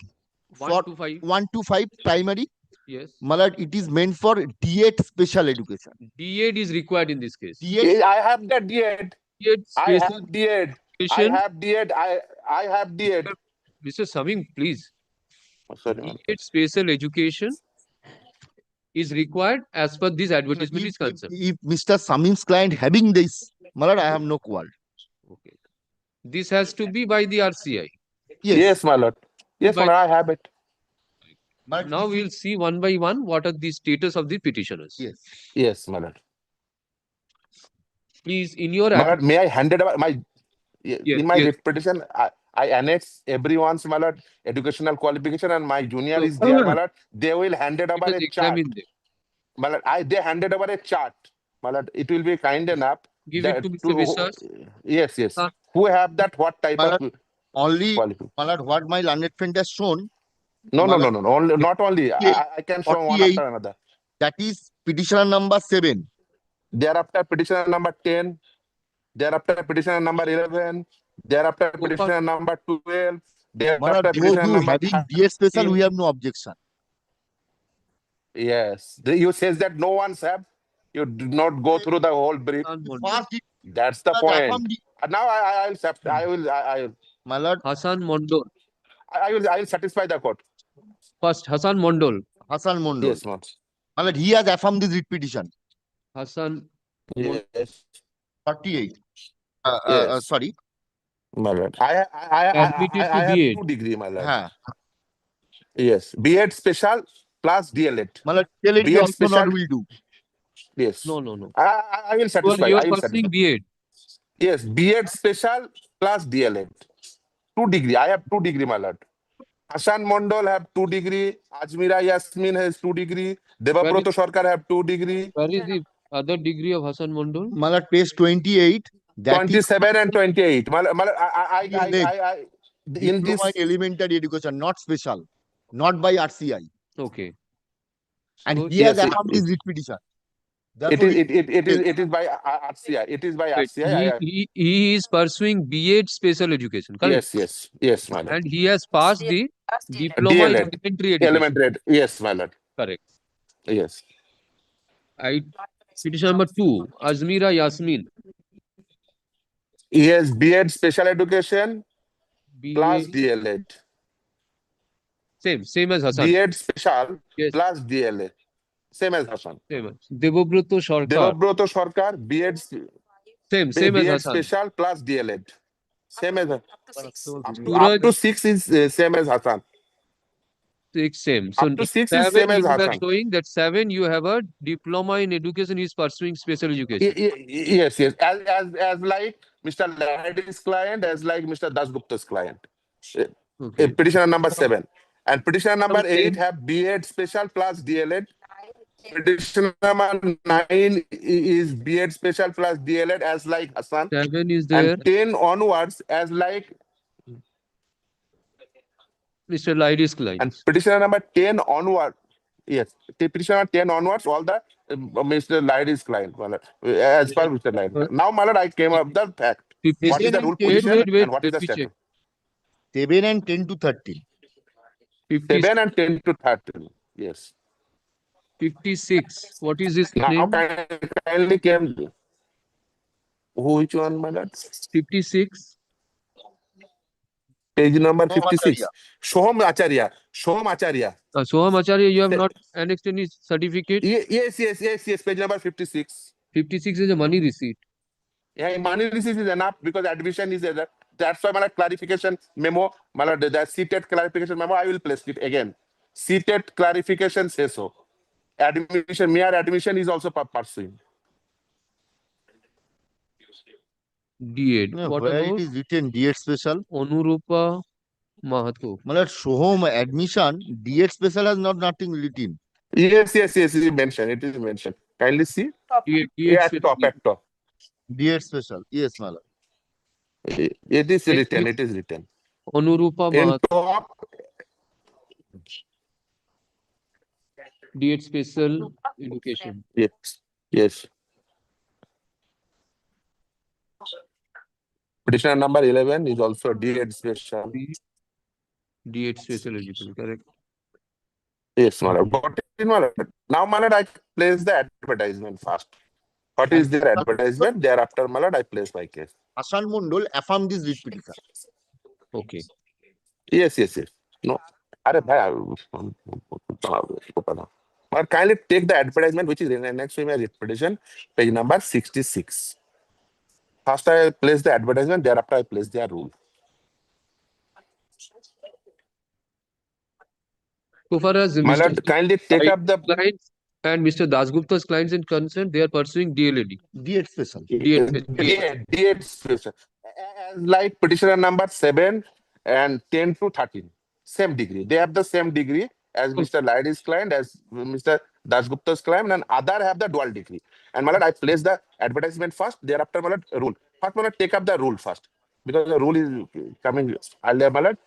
For 1 to 5 primary. Yes. Malad, it is meant for D.Ed special education. D.Ed is required in this case. I have that D.Ed. I have D.Ed. I have D.Ed. Mr. Samim, please. Sorry, D.Ed special education is required as per this advertisement is concerned. If Mr. Samim's client having this, Malad, I have no quarrel. Okay. This has to be by the RCI. Yes, my lord. Yes, my lord, I have it. Now we will see one by one what are the status of the petitioners. Yes, my lord. Please, in your my lord, may I hand it over in my writ petition? I annex everyone's, my lord, educational qualification, and my junior is there, my lord. They will hand it over a chart. My lord, they handed over a chart. My lord, it will be kind enough. Give it to Mr. Vishwas. Yes. Who have that? What type of only, my lord, what my learned friend has shown. No. Only, not only. I can show one after another. That is petitioner number 7. Thereafter, petitioner number 10. Thereafter, petitioner number 11. Thereafter, petitioner number 12. Thereafter, petitioner number having D.Ed special, we have no objection. Yes. You says that no one's have. You do not go through the whole brief. That's the point. Now I will. My lord, Hassan Mondol. I will satisfy the court. First, Hassan Mondol. Yes, ma'am. My lord, he has affirmed this writ petition. Hassan. Yes. 48. Yes. Sorry. My lord. I have 2 degree, my lord. Yes. B.Ed special plus DLED. My lord, DLED also not will do. Yes. No. I will satisfy. You are pursuing B.Ed. Yes, B.Ed special plus DLED. 2 degree. I have 2 degree, my lord. Hassan Mondol have 2 degree. Ajmira Yasmin has 2 degree. Devabroto Sarkar have 2 degree. Where is the other degree of Hassan Mondol? My lord, page 28. 27 and 28. In this elementary education, not special. not by RCI. Okay. And So he Yes, has affirmed his writ petition. It Therefore, is it is by RCI. It is by wait, RCI. he is pursuing B.Ed special education, correct? Yes, my lord. And he has passed the diploma in DLED. elementary education. Elementary. Yes, my lord. Correct. Yes. Petition number 2, Azmira Yasmin. He has B.Ed special education plus BA, DLED. same as Hassan. B.Ed special Yes. plus DLED. Same as Hassan. Same as Devobroto Sarkar. Devobroto Sarkar, B.Ed Same as B.Ed Hassan. special plus DLED. Same as up Suraj, to 6 is same as Hassan. 6 same. So Up to 6 is 7 same as you are Hassan. showing that 7 you have a diploma in education, is pursuing special education. Yes. As like Mr. Lahadi's client, as like Mr. Dasgupta's client. Okay. Petitioner number 7. And petitioner number 8 10. have B.Ed special plus DLED. Petitioner number 9 is B.Ed special plus DLED as like Hassan. 7 is there. And 10 onwards as like Mr. Lahadi's client. and petitioner number 10 onward. Yes, petitioner 10 onwards, all the Mr. Lahadi's client. As per Mr. Lahadi. Now, my lord, I came up the fact. What is the rule position and what is the status? 7 and 10 to 13. 7 and 10 to 13. Yes. 56. What is his Now, name? kindly came. Which one, my lord? 56. Page number 56. Soham Acharya. Soham Acharya. Soham Acharya, you have not annexed any certificate? Yes. Page number 56. 56 is a money receipt. Yeah, money receipt is enough because admission is there. That's why my clarification memo, my the seated clarification memo, I will place it again. Seated clarification says so. Admission, mere admission is also pursuing. D8. No, What where about it is written D8 special? Anurupa Mahato? My lord, Soham admission, D8 special has not nothing written. Yes, it is mentioned. It is mentioned. Kindly see. D8 at top. D8 special. Yes, my lord. It is written. It is written. Anurupa In Mahato. top. D8 special education. Yes. Petitioner number 11 is also D8 special. D8 special education, correct? Yes, my lord. Got it, my lord. Now, my lord, I place the advertisement first. What is their advertisement? Thereafter, my lord, I place my case. Hassan Mondol affirmed this writ petition. Okay. Yes. No. But kindly take the advertisement which is next to my petition, page number 66. First, I place the advertisement, thereafter, I place their rule. So far as My Mr. lord, kindly take up the clients and Mr. Dasgupta's clients in concern, they are pursuing DLAD. D8 special. D8 special. Like petitioner number 7 and 10 to 13. Same degree. They have the same degree as Mr. Lahadi's client, as Mr. Dasgupta's client, and other have the dual degree. And my lord, I place the advertisement first, thereafter, my lord, rule. First, my lord, take up the rule first. Because the rule is coming earlier, my lord.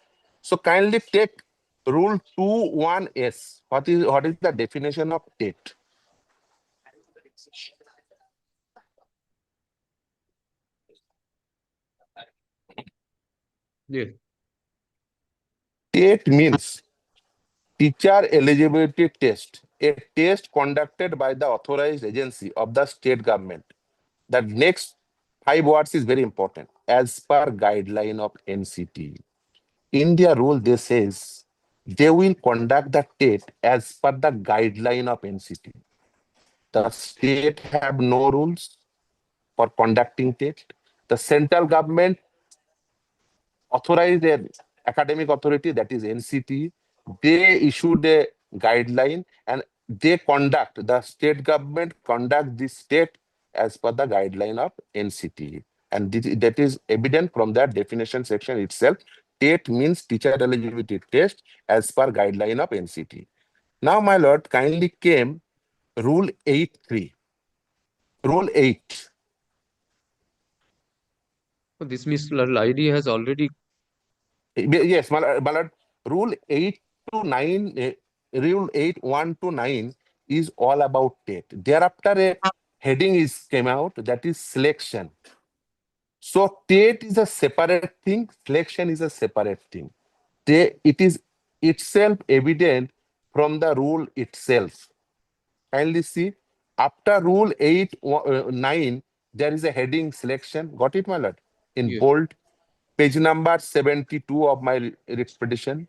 So kindly take rule 2(1)(s). What is the definition of TET? Yeah. TET means teacher eligibility test, a test conducted by the authorized agency of the state government. The next 5 words is very important. As per guideline of NCT. In their rule, they says they will conduct the TET as per the guideline of NCT. The state have no rules for conducting TET. The central government authorized an academic authority, that is NCT. They issued a guideline and they conduct, the state government conduct this state as per the guideline of NCT. And that is evident from that definition section itself. TET means teacher eligibility test as per guideline of NCT. Now, my lord, kindly came rule 8.3. Rule 8. This Mr. Lahadi has already. Yes, my lord, rule 8 to 9, Rule 8, 1 to 9 is all about TET. Thereafter, a heading is came out, that is selection. So TET is a separate thing, selection is a separate thing. It is itself evident from the rule itself. Kindly see, after Rule 8, 9, there is a heading selection. Got it, my lord? In Yes. bold, page number 72 of my writ petition.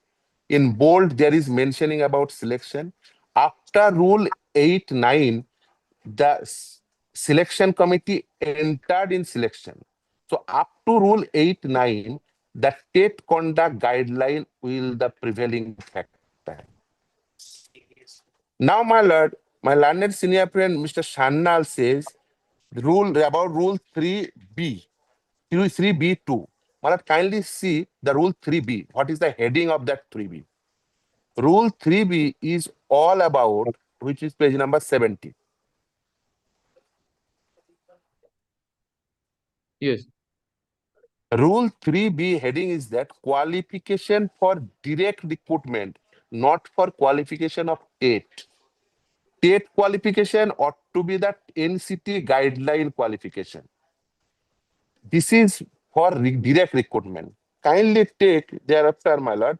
In bold, there is mentioning about selection. After Rule 8, 9, the selection committee entered in selection. So up to Rule 8, 9, the state conduct guideline will the prevailing factor. Now, my lord, my learned senior friend Mr. Shannal says about Rule 3B, 3B2. My lord, kindly see the Rule 3B. What is the heading of that 3B? Rule 3B is all about, which is page number 70. Yes. Rule 3B heading is that qualification for direct recruitment, not for qualification of TET. TET qualification ought to be that NCT guideline qualification. This is for direct recruitment. Kindly take thereafter, my lord,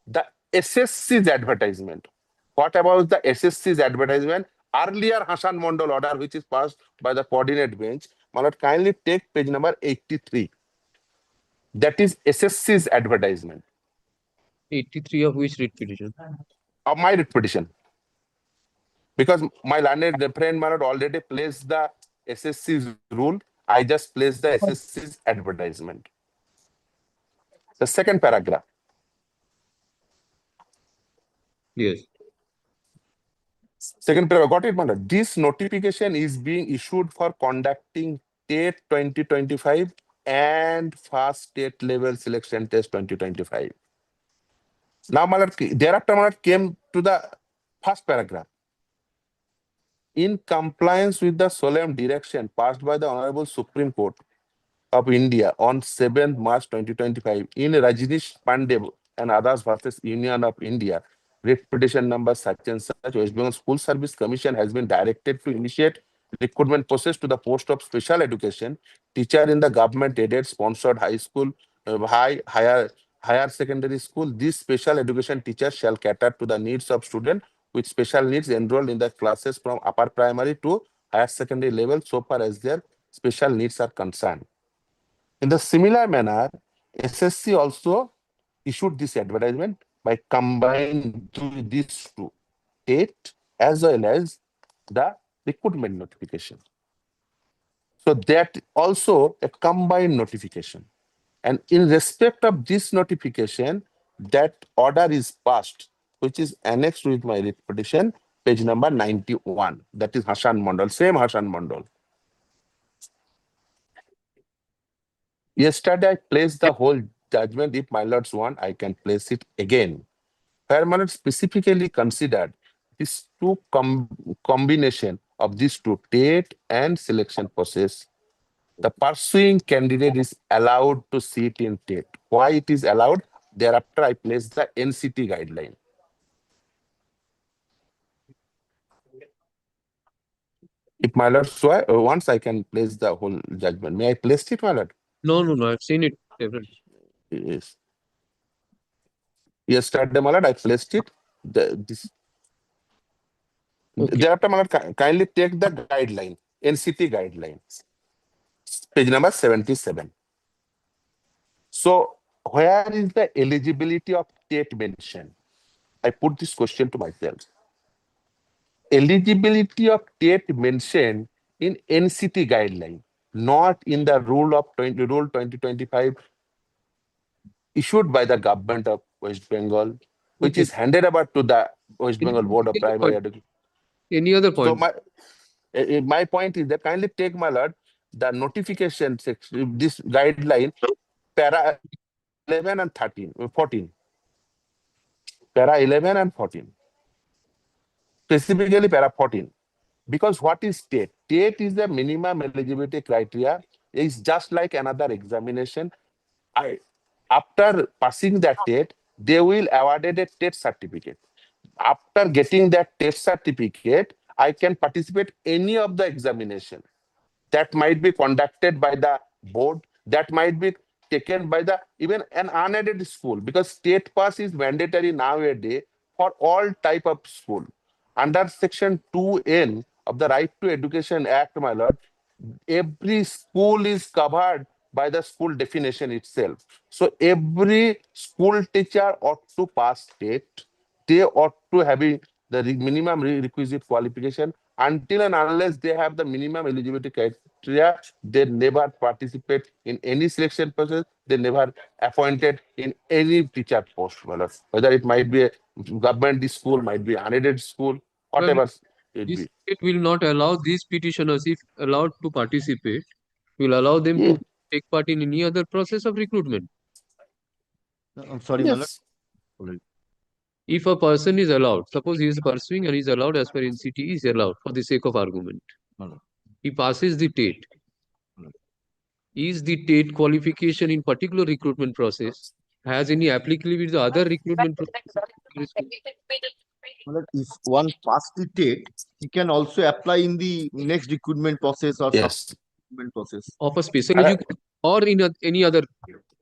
the SSC's advertisement. What about the SSC's advertisement? Earlier Hassan Mondal order, which is passed by the coordinate bench. My lord, kindly take page number 83. That is SSC's advertisement. 83 of which writ petition? Of my writ petition. Because my learned friend my lord already placed the SSC's rule, I just placed the SSC's advertisement. The second paragraph. Yes. Second paragraph, got it, my lord? This notification is being issued for conducting TET 2025 and first state level selection test 2025. Now, my lord, thereafter, my lord, came to the first paragraph. In compliance with the solemn direction passed by the Honorable Supreme Court of India on 7th March 2025 in Rajnish Pandey and others versus Union of India, writ petition number such and such, West Bengal School Service Commission has been directed to initiate recruitment process to the post of special education teacher in the government-aided sponsored high school, higher secondary school. This special education teacher shall cater to the needs of students with special needs enrolled in the classes from upper primary to higher secondary level so far as their special needs are concerned. In the similar manner, SSC also issued this advertisement by combining these two, TET as well as the recruitment notification. So that also a combined notification. And in respect of this notification, that order is passed, which is annexed with my writ petition, page number 91. That is Hassan Mondal, same Hassan Mondal. Yesterday, I placed the whole judgment. If my lords want, I can place it again. Where my lord specifically considered this two combination of these two, TET and selection process, the pursuing candidate is allowed to sit in TET. Why it is allowed? Thereafter, I placed the NCT guideline. If my lord once, I can place the whole judgment. May I place it, my lord? No. I've seen it. Yes. Yesterday, my lord, I placed it. Thereafter, my lord, kindly take the guideline, NCT guideline, page number 77. So, where is the eligibility of TET mentioned? I put this question to myself. Eligibility of TET mentioned in NCT guideline, not in the rule 2025 issued by the government of West Bengal, which is handed over to the West Bengal Board of Primary Education. Any other point? So my point is that kindly take, my lord, the notification section, this guideline, para 11 and 14. Para 11 and 14. Specifically para 14. Because what is TET? TET is the minimum eligibility criteria. It's just like another examination. After passing that TET, they will awarded a test certificate. After getting that test certificate, I can participate any of the examination that might be conducted by the board, that might be taken by the even an unaided school, because state pass is mandatory nowadays for all type of school. Under section 2N of the Right to Education Act, my lord, every school is covered by the school definition itself. So every school teacher ought to pass state. They ought to have minimum requisite qualification. Until and unless they have the minimum eligibility criteria, they never participate in any selection process. They never appointed in any teacher post, my lord. Whether it might be a government school, might be unaided school, whatever it This be. state will not allow these petitioners, if allowed to participate, will allow them to take part in any other process of recruitment. I'm sorry, my lord. Yes. If a person is allowed, suppose he is pursuing and is allowed as per NCT, is allowed for the sake of argument. He passes the TET. Is the TET qualification in particular recruitment process has any applicability with the other recruitment process? My lord, if one passed the TET, he can also apply in the next recruitment process or Yes. recruitment process. Of a special education or in any other?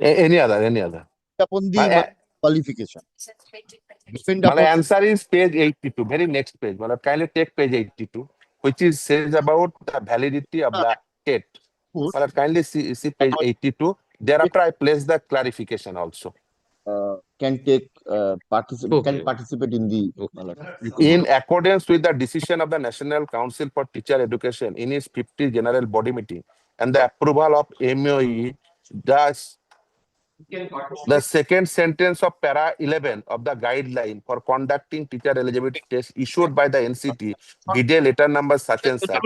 Any other. Upon the My, qualification. Depend my upon answer is page 82, very next page. Well, kindly take page 82, which is says about the validity of the TET. Well, kindly see page 82. Thereafter, I place the clarification also. can participate in the In accordance with the decision of the National Council for Teacher Education in its 50th General Body Meeting and the approval of MOE, the second sentence of para 11 of the guideline for conducting teacher eligibility test issued by the NCT, video letter number such and such,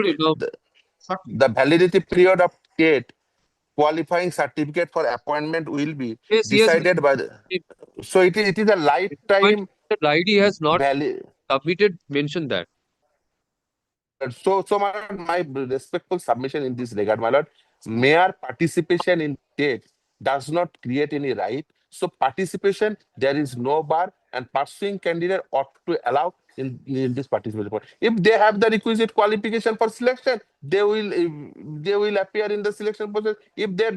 the validity period of TET qualifying certificate for appointment will be decided by the. So it is a lifetime. The ID has not valid. submitted, mention that. So my respectful submission in this regard, my lord, mere participation in TET does not create any right. So participation, there is no bar, and pursuing candidate ought to allow in this participation. If they have the requisite qualification for selection, they will appear in the selection process. If they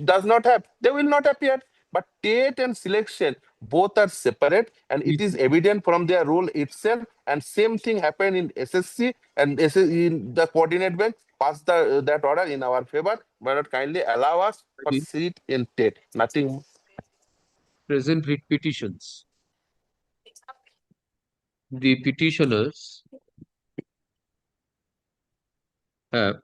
does not have, they will not appear. But TET and selection both are separate, and it is evident from their rule itself. And same thing happened in SSC, and in the coordinate bench passed that order in our favor. But kindly allow us for seat in TET. Nothing. Present writ petitions. The petitioners have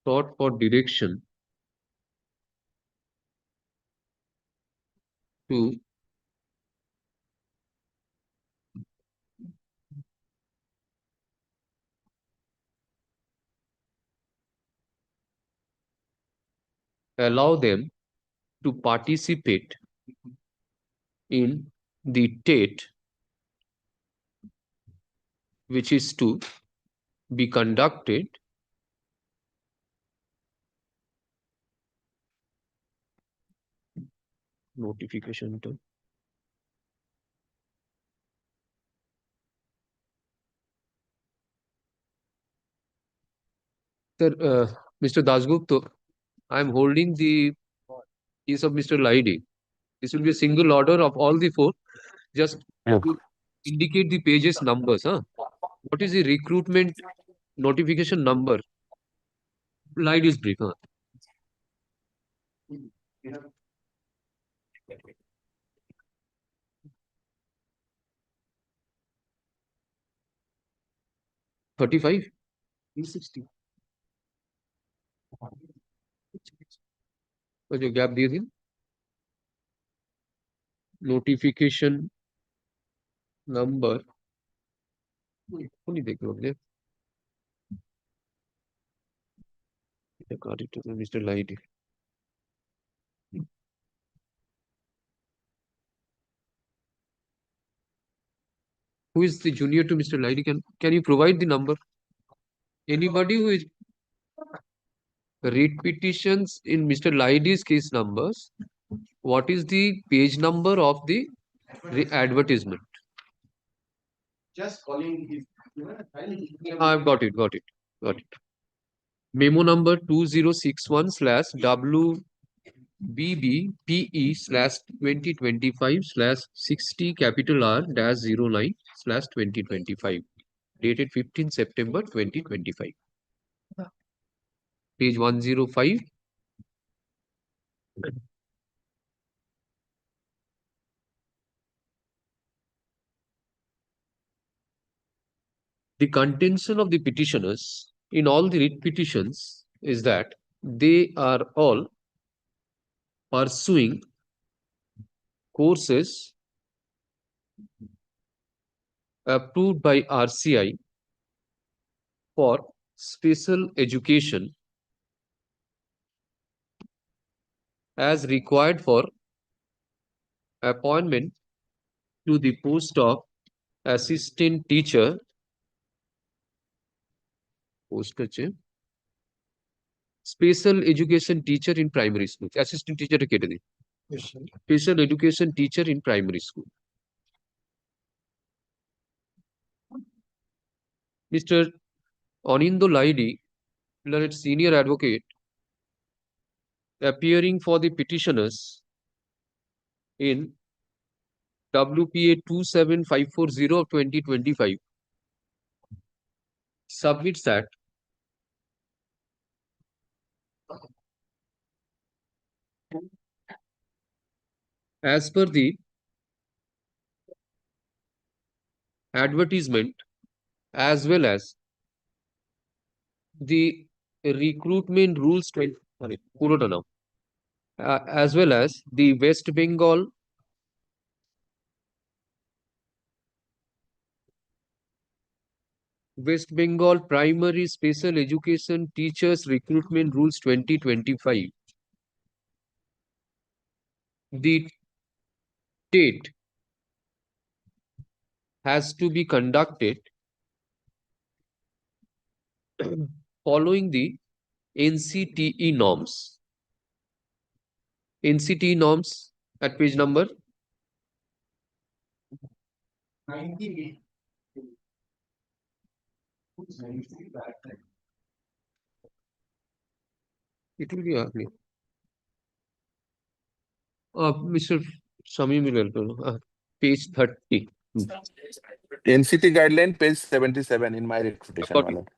sought for direction to allow them to participate in the TET, which is to be conducted notification to Sir, Mr. Dasgupta, I am holding the case of Mr. Laidi. This will be a single order of all the four. Just indicate the pages numbers. What is the recruitment notification number? Laidi's brief. 35? 360. जो gap दिए थे notification number नहीं देख लो अपने mister light who is the junior to Mr. Laidi? Can you provide the number? Anybody who is Read petitions in Mr. Laidi's case numbers. What is the page number of the advertisement? Just calling his. I've got it. Memo number 2061/WBBPE/2025/60 capital R dash 09/2025 dated 15 September 2025. Page 105. The contention of the petitioners in all the writ petitions is that they are all pursuing courses approved by RCI for special education as required for appointment to the post of assistant teacher, special education teacher in primary school. Assistant teacher special education teacher in primary school. Mr. Onindo Laidi, learned senior advocate, appearing for the petitioners in WPA 27540 of 2025, submits that as per the advertisement as well as the recruitment rules as well as the West Bengal Primary Special Education Teachers Recruitment Rules 2025. The TET has to be conducted following the NCTE norms. NCTE norms at page number 98. It will be early. Mr. Shamim will help you. Page 30. NCT guideline, page 77 in my reputation. Got it.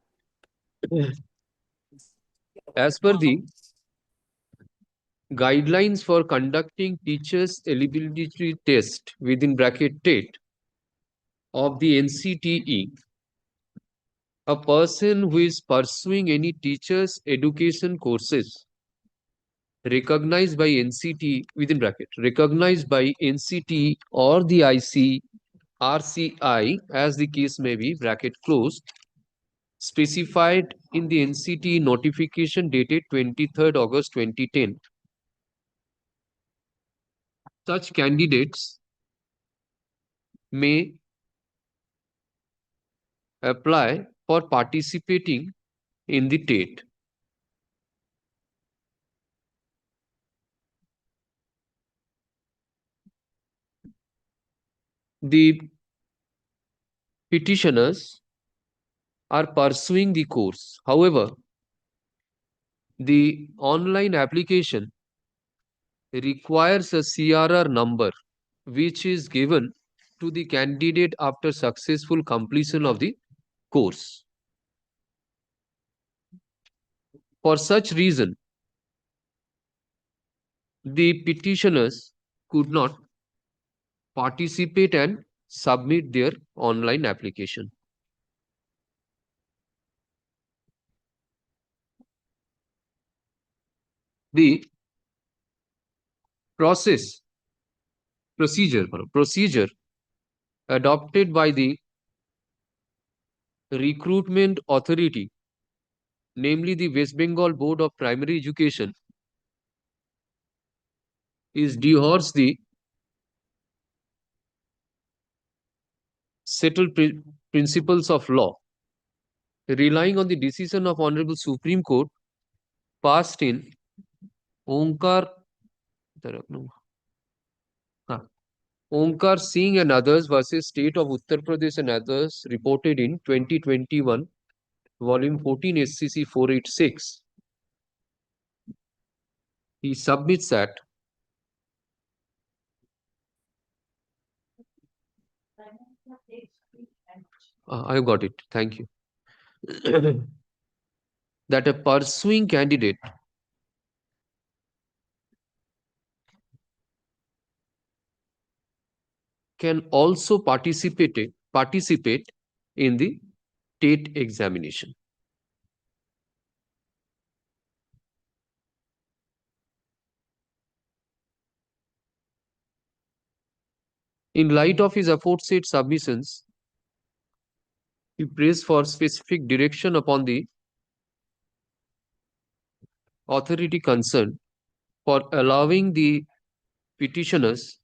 As per the guidelines for conducting teachers eligibility test within bracket TET of the NCTE, a person who is pursuing any teachers education courses recognized by NCTE within bracket recognized by NCTE or the RCI as the case may be bracket closed, specified in the NCTE notification dated 23rd August 2010. Such candidates may apply for participating in the TET. The petitioners are pursuing the course. However, the online application requires a CRR number which is given to the candidate after successful completion of the course. For such reason, the petitioners could not participate and submit their online application. The procedure adopted by the recruitment authority, namely the West Bengal Board of Primary Education, is dehorsed the settled principles of law, relying on the decision of Honorable Supreme Court, passed in Onkar Onkar Singh and others versus State of Uttar Pradesh and others, reported in 2021, volume 14, SCC 486. He submits that I got it. Thank you. That a pursuing candidate can also participate in the TET examination. In light of his aforesaid submissions, he prays for specific direction upon the authority concerned for allowing the petitioners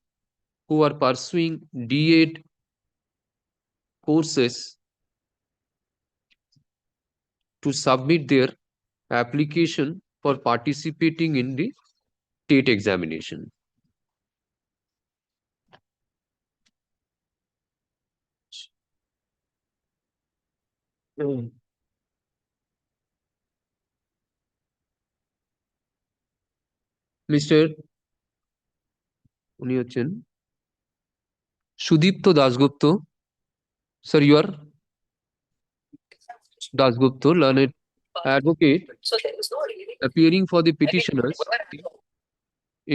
who are pursuing D8 courses to submit their application for participating in the TET examination. Mr. উনি হচ্ছেন Sudipta Dasgupta, sir, you are Dasgupta, learned advocate, appearing for the petitioners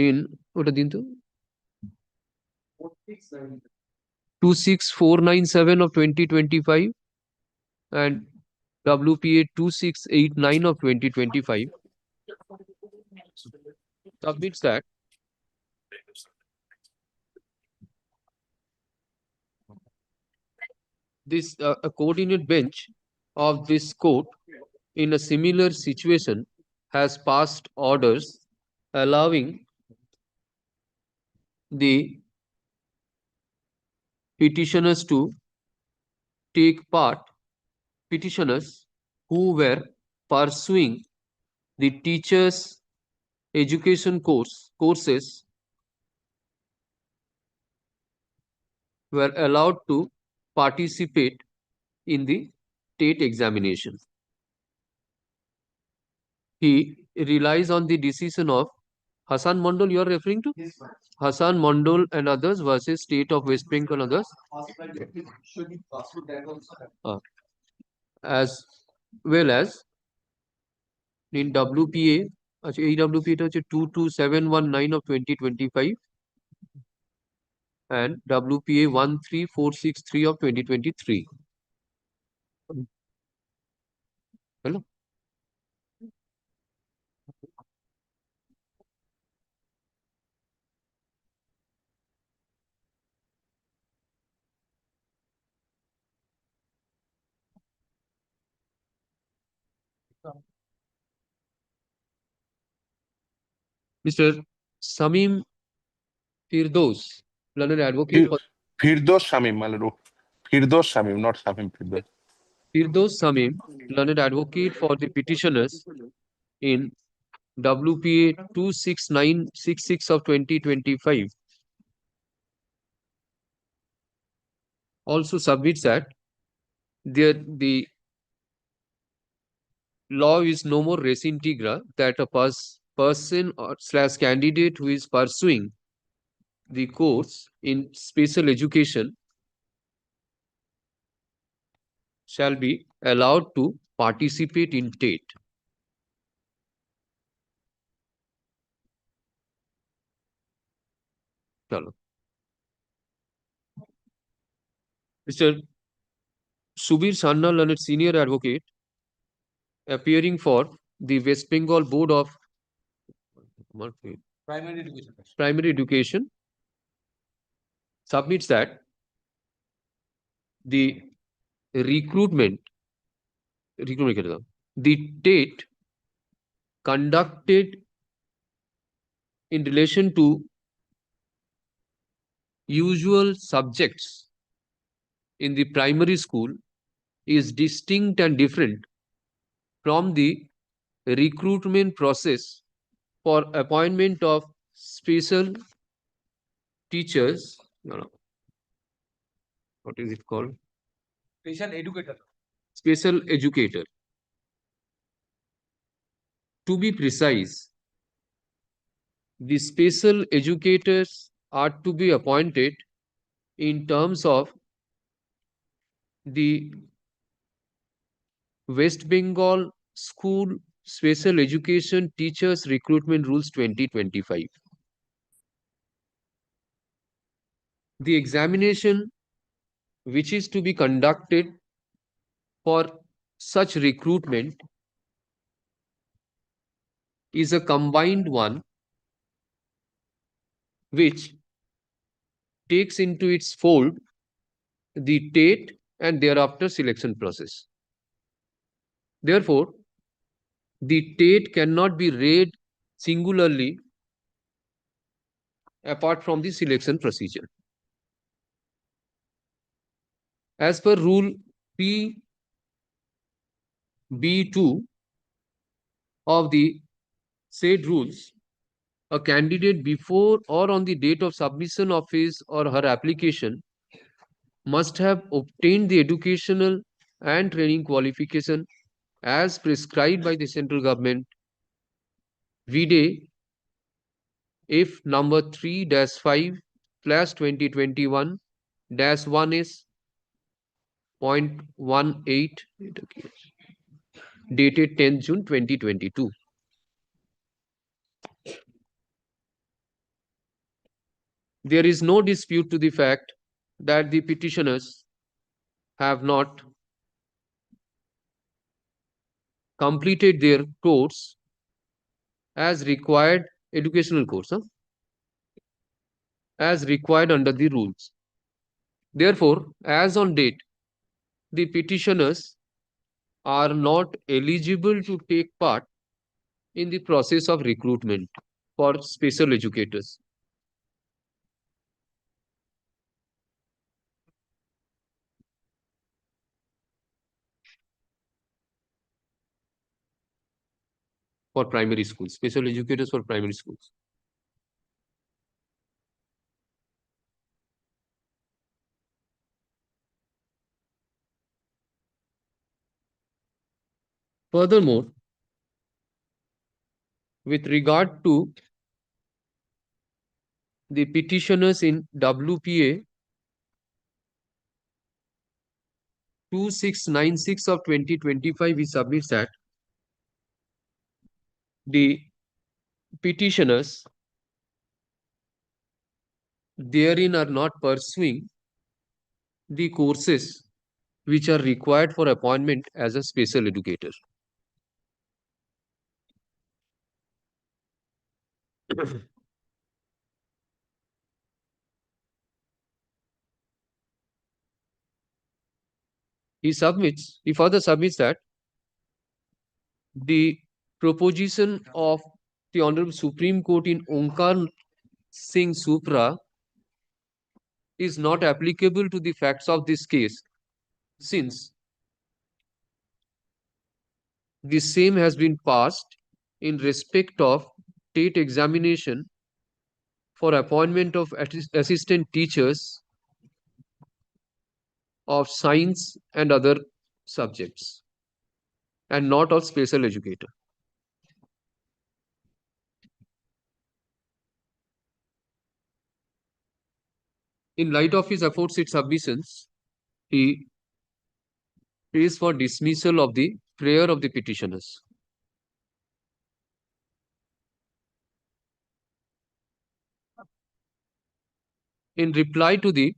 in ওটা দিন তো 26497 of 2025 and WPA 2689 of 2025 submits that this a coordinate bench of this court in a similar situation has passed orders allowing the petitioners to take part, petitioners who were pursuing the teachers education courses were allowed to participate in the TET examination. He relies on the decision of Hassan Mondal, you are referring to? Yes, Hassan Mondal and others versus State of West Bengal and others. As well as in WPA, WPA 22719 of 2025 and WPA 13463 of 2023. Hello. Mr. Samim Firdos, learned advocate for Firdos Shamim, Malaru. Firdos Shamim, not Samim Firdos. Firdos Samim, learned advocate for the petitioners in WPA 26966 of 2025, also submits that the law is no more res integra, that a person or / candidate who is pursuing the course in special education shall be allowed to participate in TET. Chalo. Mr. Subir Shanna, learned senior advocate, appearing for the West Bengal Board of Primary Education, submits that the recruitment, the TET conducted in relation to usual subjects in the primary school is distinct and different from the recruitment process for appointment of special teachers. No. What is it called? Special educator. Special educator. To be precise, the special educators are to be appointed in terms of the West Bengal School Special Education Teachers Recruitment Rules 2025. The examination which is to be conducted for such recruitment is a combined one which takes into its fold the TATE and thereafter selection process. Therefore, the TATE cannot be read singularly apart from the selection procedure. As per Rule PB2 of the said rules, a candidate before or on the date of submission of his or her application must have obtained the educational and training qualification as prescribed by the central government, vide if number 3-5/2021-1 .18 dated 10th June 2022. There is no dispute to the fact that the petitioners have not completed their course as required, educational course, as required under the rules. Therefore, as on date, the petitioners are not eligible to take part in the process of recruitment for special educators. For primary schools, special educators for primary schools. Furthermore, with regard to the petitioners in WPA 2696 of 2025, we submit that the petitioners therein are not pursuing the courses which are required for appointment as a special educator. He further submits that the proposition of the Honorable Supreme Court in Onkar Singh Supra is not applicable to the facts of this case, since the same has been passed in respect of TATE examination for appointment of assistant teachers of science and other subjects, and not of special educator. In light of his aforesaid submissions, he pays for dismissal of the prayer of the petitioners. In reply to the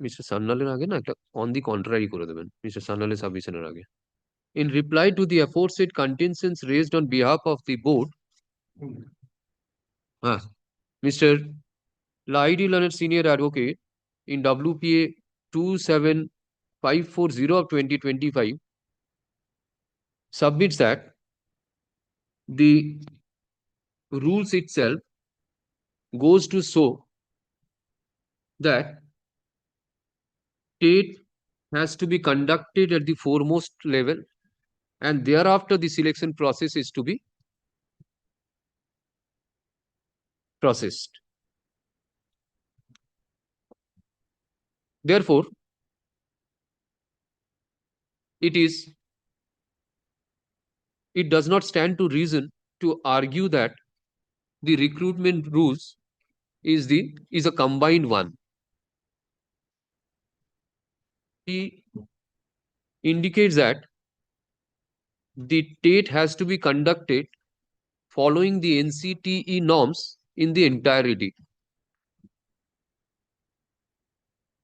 Mr. Sannaleর আগে না একটা on the contrary করে দেবেন Mr. Sannaleর submissioner আগে. In reply to the aforesaid contentions raised on behalf of the board, Mr. Laidi Leonard Senior Advocate in WPA 27540 of 2025 submits that the rules itself goes to show that TATE has to be conducted at the foremost level, and thereafter the selection process is to be processed. Therefore, it does not stand to reason to argue that the recruitment rules is a combined one. He indicates that the TATE has to be conducted following the NCTE norms in the entirety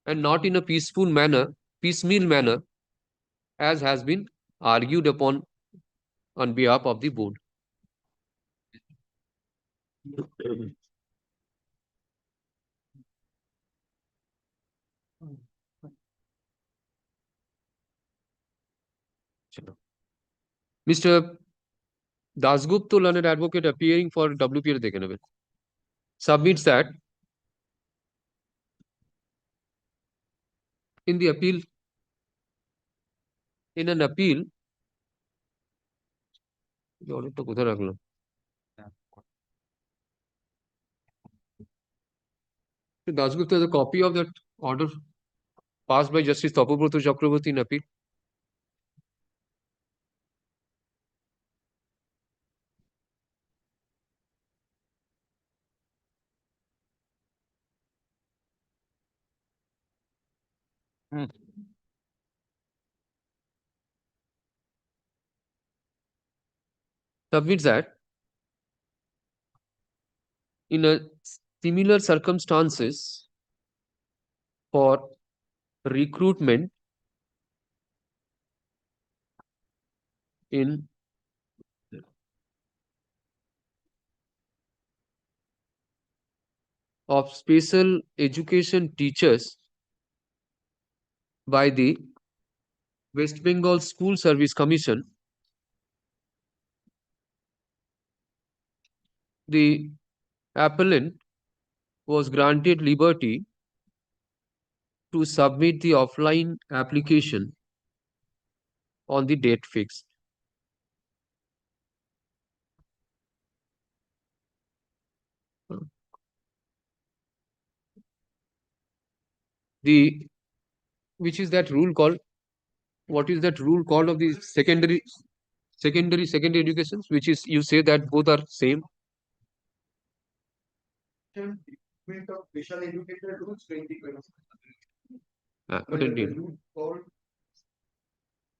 and not in a piecemeal manner, as has been argued upon on behalf of the board. Mr. Dasgupta, learned advocate appearing for WPR দেখে নেবেন, submits that in an appeal, অর্ডারটা কোথায় রাখলাম? Dasgupta has a copy of that order passed by Justice Tapobrata Chakraborty in appeal. Submits that in a similar circumstances for recruitment in of special education teachers by the West Bengal School Service Commission, the appellant was granted liberty to submit the offline application on the date fixed. Which is that rule called? What is that rule called of the secondary educations, which is you say that both are same? Special educated rules 2020.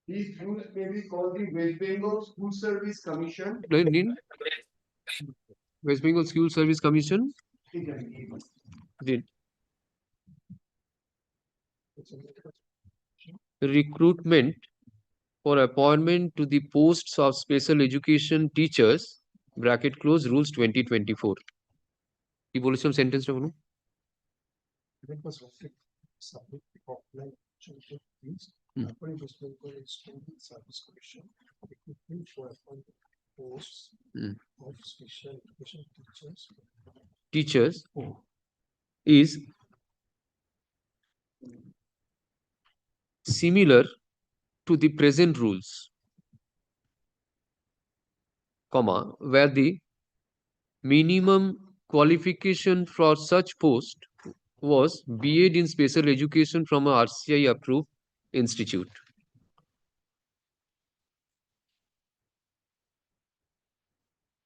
These rules may be called the West Bengal School Service Commission. West Bengal School Service Commission did recruitment for appointment to the posts of special education teachers bracket close rules 2024. কি বলেছিলাম সেন্টেন্সটা বলুন? Teachers is similar to the present rules, comma, where the minimum qualification for such post was B.Ed in special education from a RCI approved institute.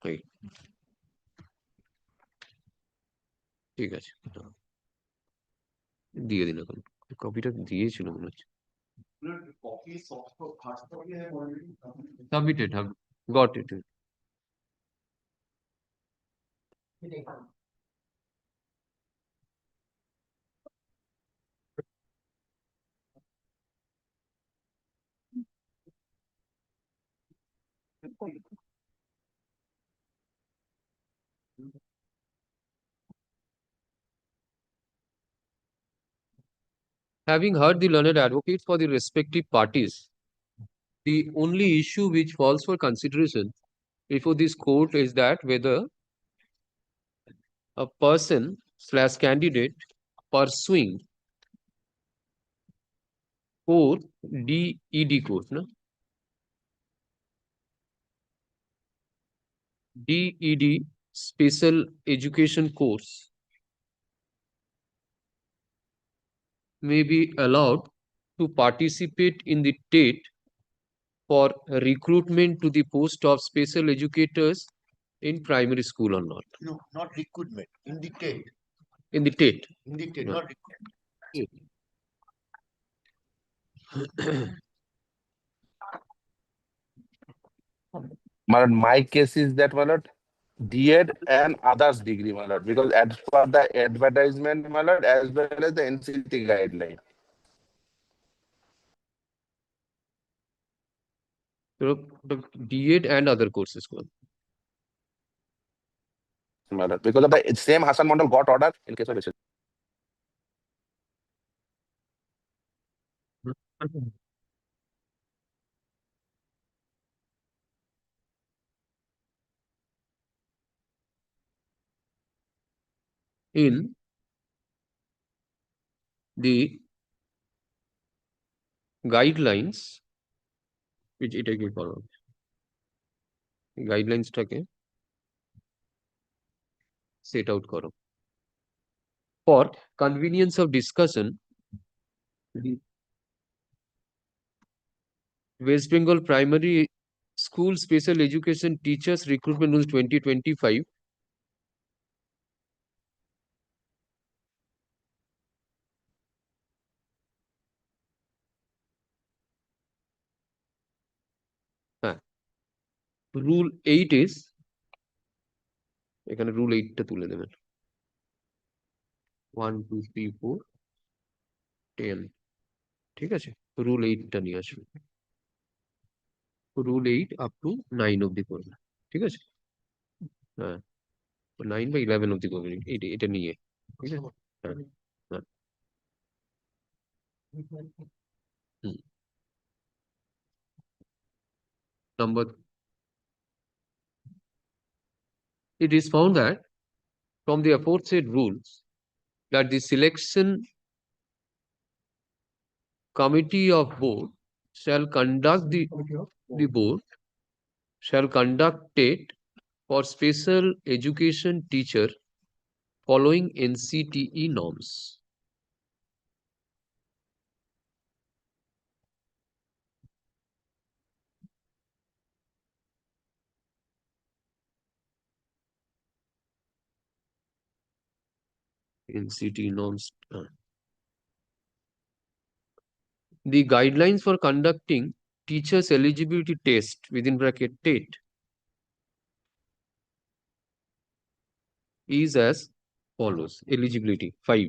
Right. ঠিক আছে, দিয়ে দিন এখন, কপিটা দিয়েছিল মনে হচ্ছে। Submitted, got it. Having heard the learned advocates for the respective parties, the only issue which falls for consideration before this court is that whether a person / candidate pursuing Core DED course, no? DED special education course may be allowed to participate in the TET for recruitment to the post of special educators in primary school or not? No, not recruitment, indicate. In the TET. Indicate, No. not recruitment. My case is that, my lord, DED and others degree, my lord, because as per the advertisement, my lord, as well as the NCT guideline. So the DED and other courses. My lord, because of the same Hassan model got order in case of In the guidelines, which এটাকে follow গাইডলাইন্সটাকে set out করো. For convenience of discussion, the West Bengal Primary School Special Education Teachers Recruitment Rules 2025 Rule 8 is এখানে Rule 8টা তুলে দেবেন 1 2 3 4 10 ঠিক আছে Rule 8টা নিয়ে আসবে Rule 8 up to 9 অবধি করবে ঠিক আছে হ্যাঁ 9 বা 11 অবধি করবে এটা নিয়ে ঠিক আছে হ্যাঁ হ্যাঁ Number, it is found that from the aforesaid rules that the selection committee of board shall conduct the board shall conduct it for special education teacher following NCTE norms. NCTE norms. The guidelines for conducting teachers eligibility test within bracket TET is as follows. Eligibility 5.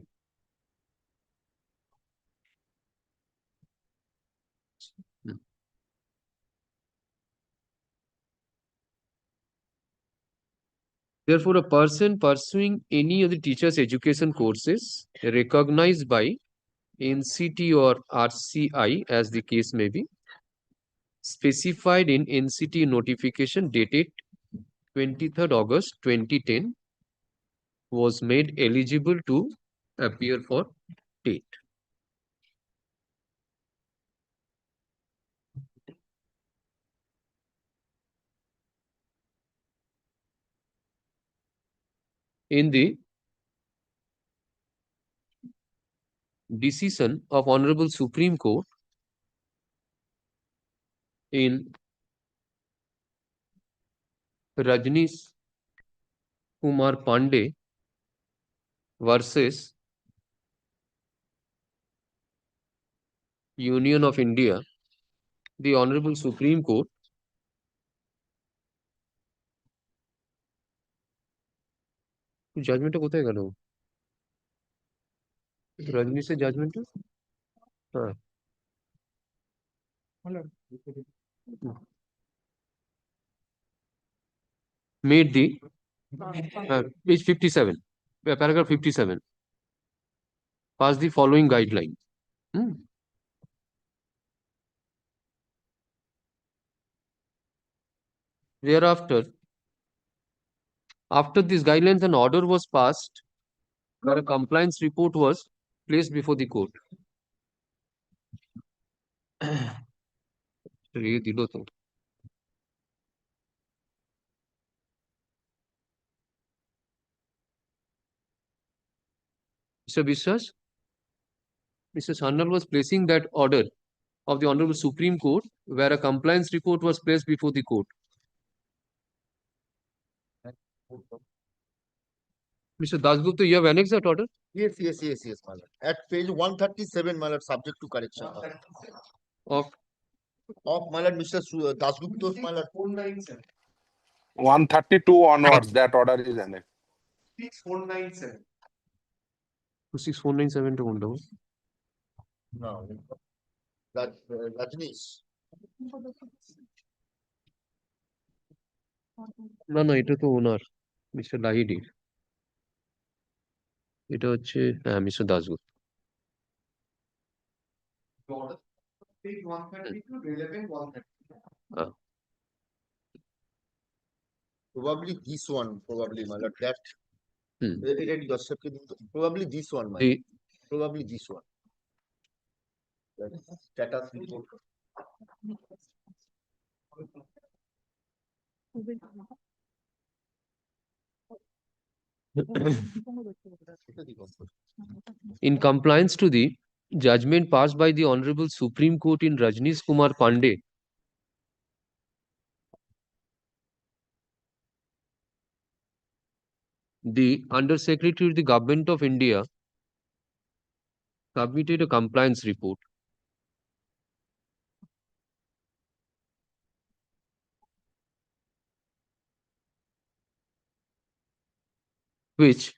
Therefore, a person pursuing any of the teachers' education courses recognized by NCT or RCI, as the case may be, specified in NCT notification dated 23rd August 2010, was made eligible to appear for TET. In the decision of Honorable Supreme Court in Rajneesh Kumar Pandey versus Union of India, the Honorable Supreme Court জাজমেন্টটা কোথায় গেল রজনীশের জাজমেন্টটা হ্যাঁ made the page 57 paragraph 57 pass the following guideline. Thereafter, after these guidelines, an order was passed where a compliance report was placed before the court. ये दिलो तो Mr. Biswas, Mr. Sandal was placing that order of the Honorable Supreme Court where a compliance report was placed before the court. Mr. Dasgupta, you have annexed that order? Yes, my lord. At page 137, my lord, subject to correction. Of my lord, Mr. Dasgupta, my lord. 132 onwards, that order is annexed. 6497. 6497 to Honorable. No, that Rajnish. না না এটা তো ওনার mister লাহিড়ির এটা হচ্ছে হ্যাঁ mister Dasgupta Probably this one, probably, my lord. That probably this one, my lord. Probably this one. That is status report. In compliance to the judgment passed by the Honorable Supreme Court in Rajneesh Kumar Pandey, the Under Secretary of the Government of India submitted a compliance report. Which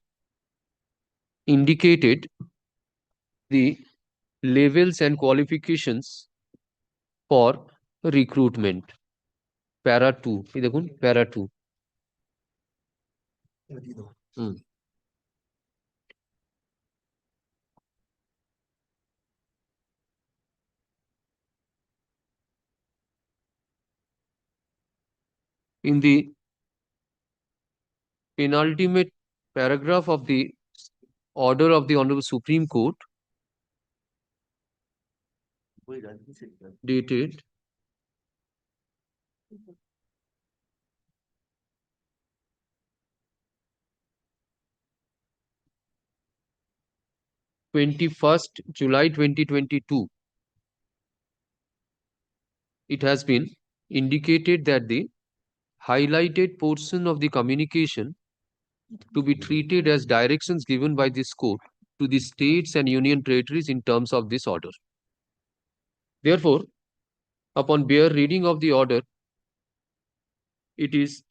indicated the levels and qualifications for recruitment. Para 2. এই দেখুন Para 2. In the penultimate paragraph of the order of the Honorable Supreme Court, dated 21st July 2022, it has been indicated that the highlighted portion of the communication to be treated as directions given by this court to the states and union territories in terms of this order. Therefore, upon bare reading of the order, it is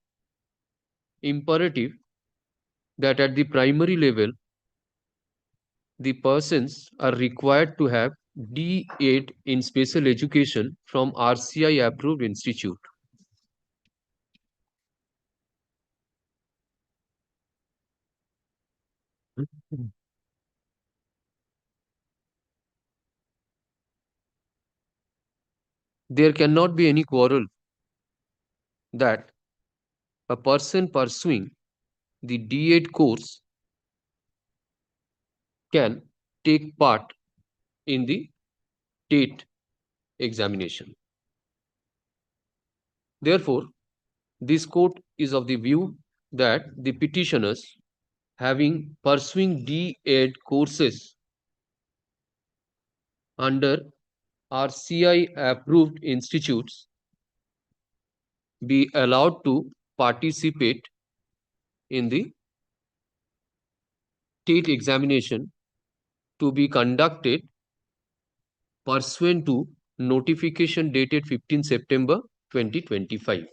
imperative that at the primary level, the persons are required to have D.Ed in special education from RCI approved institute. There cannot be any quarrel that a person pursuing the D.Ed course can take part in the TET examination. Therefore, this court is of the view that the petitioners having pursuing D.Ed courses under RCI approved institutes be allowed to participate in the TET examination to be conducted pursuant to notification dated 15 September 2025.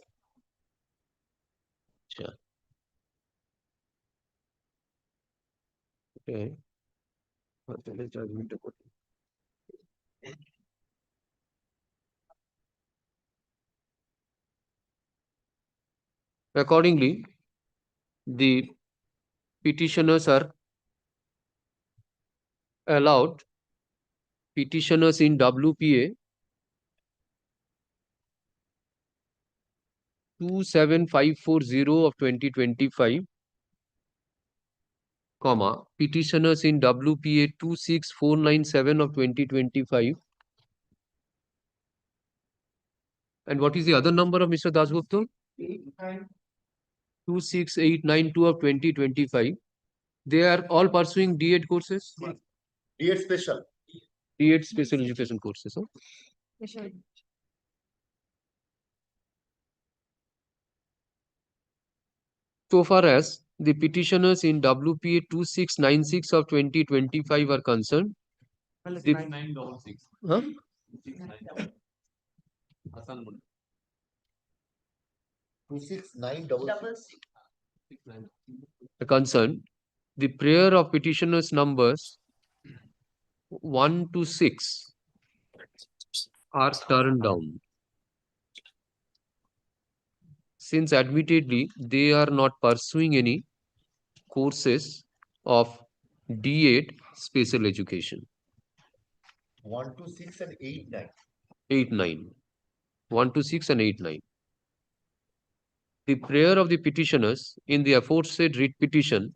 Okay. Accordingly, the petitioners are allowed petitioners in WPA 27540 of 2025, comma, petitioners in WPA 26497 of 2025, And what is the other number of Mr. Dasgupta? 26892 of 2025. They are all pursuing D.Ed courses? D.Ed special. D.Ed special education courses. Huh? So far as the petitioners in WPA 2696 of 2025 are concerned, huh? Concerned, the prayer of petitioners numbers 1 to 6 are turned down. Since admittedly they are not pursuing any courses of D.Ed special education. 1 to 6 and 8, 9. 8, 9. 1 to 6 and 8, 9. The prayer of the petitioners in the aforesaid writ petition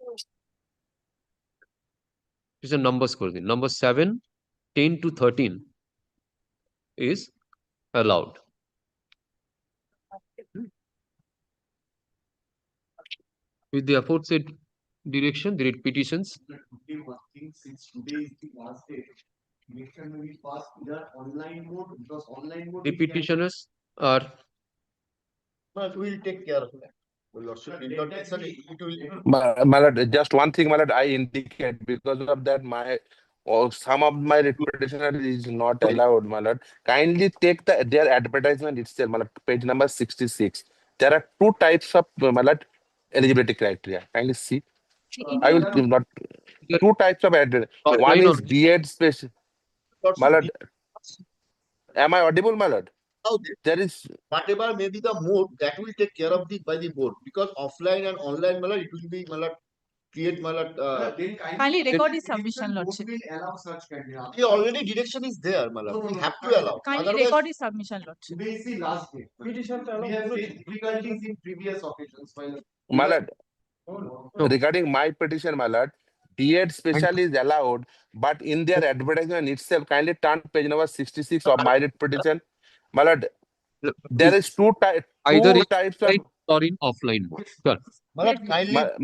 is a numbers question. Number 7, 10 to 13 is allowed. With the aforesaid direction, the writ petitions. The petitioners are. But we'll take care of that. Well, Lordship, it will. My lord, just one thing, my lord, I indicate because of that my or some of my repetition is not allowed, my lord. Kindly take their advertisement itself, my lord, page number 66. There are two types of my lord, eligibility criteria. Kindly see. I will not two types of advertisement. One is D.Ed special. My lord, am I audible, my lord? There is whatever may be the mode that will take care of by the board, because offline and online malad, it will be malad create malad. Kindly record his submission, Lordship. Already direction is there, malad. We have to allow. Kindly Otherwise, record his submission, Lordship. Last day. We have faced difficulties in previous occasions. my lord, regarding my petition, my lord, D.Ed special is allowed, but in their advertisement itself, kindly turn page number 66 of my writ petition. My lord, there is two types of or in offline mode. Sure. my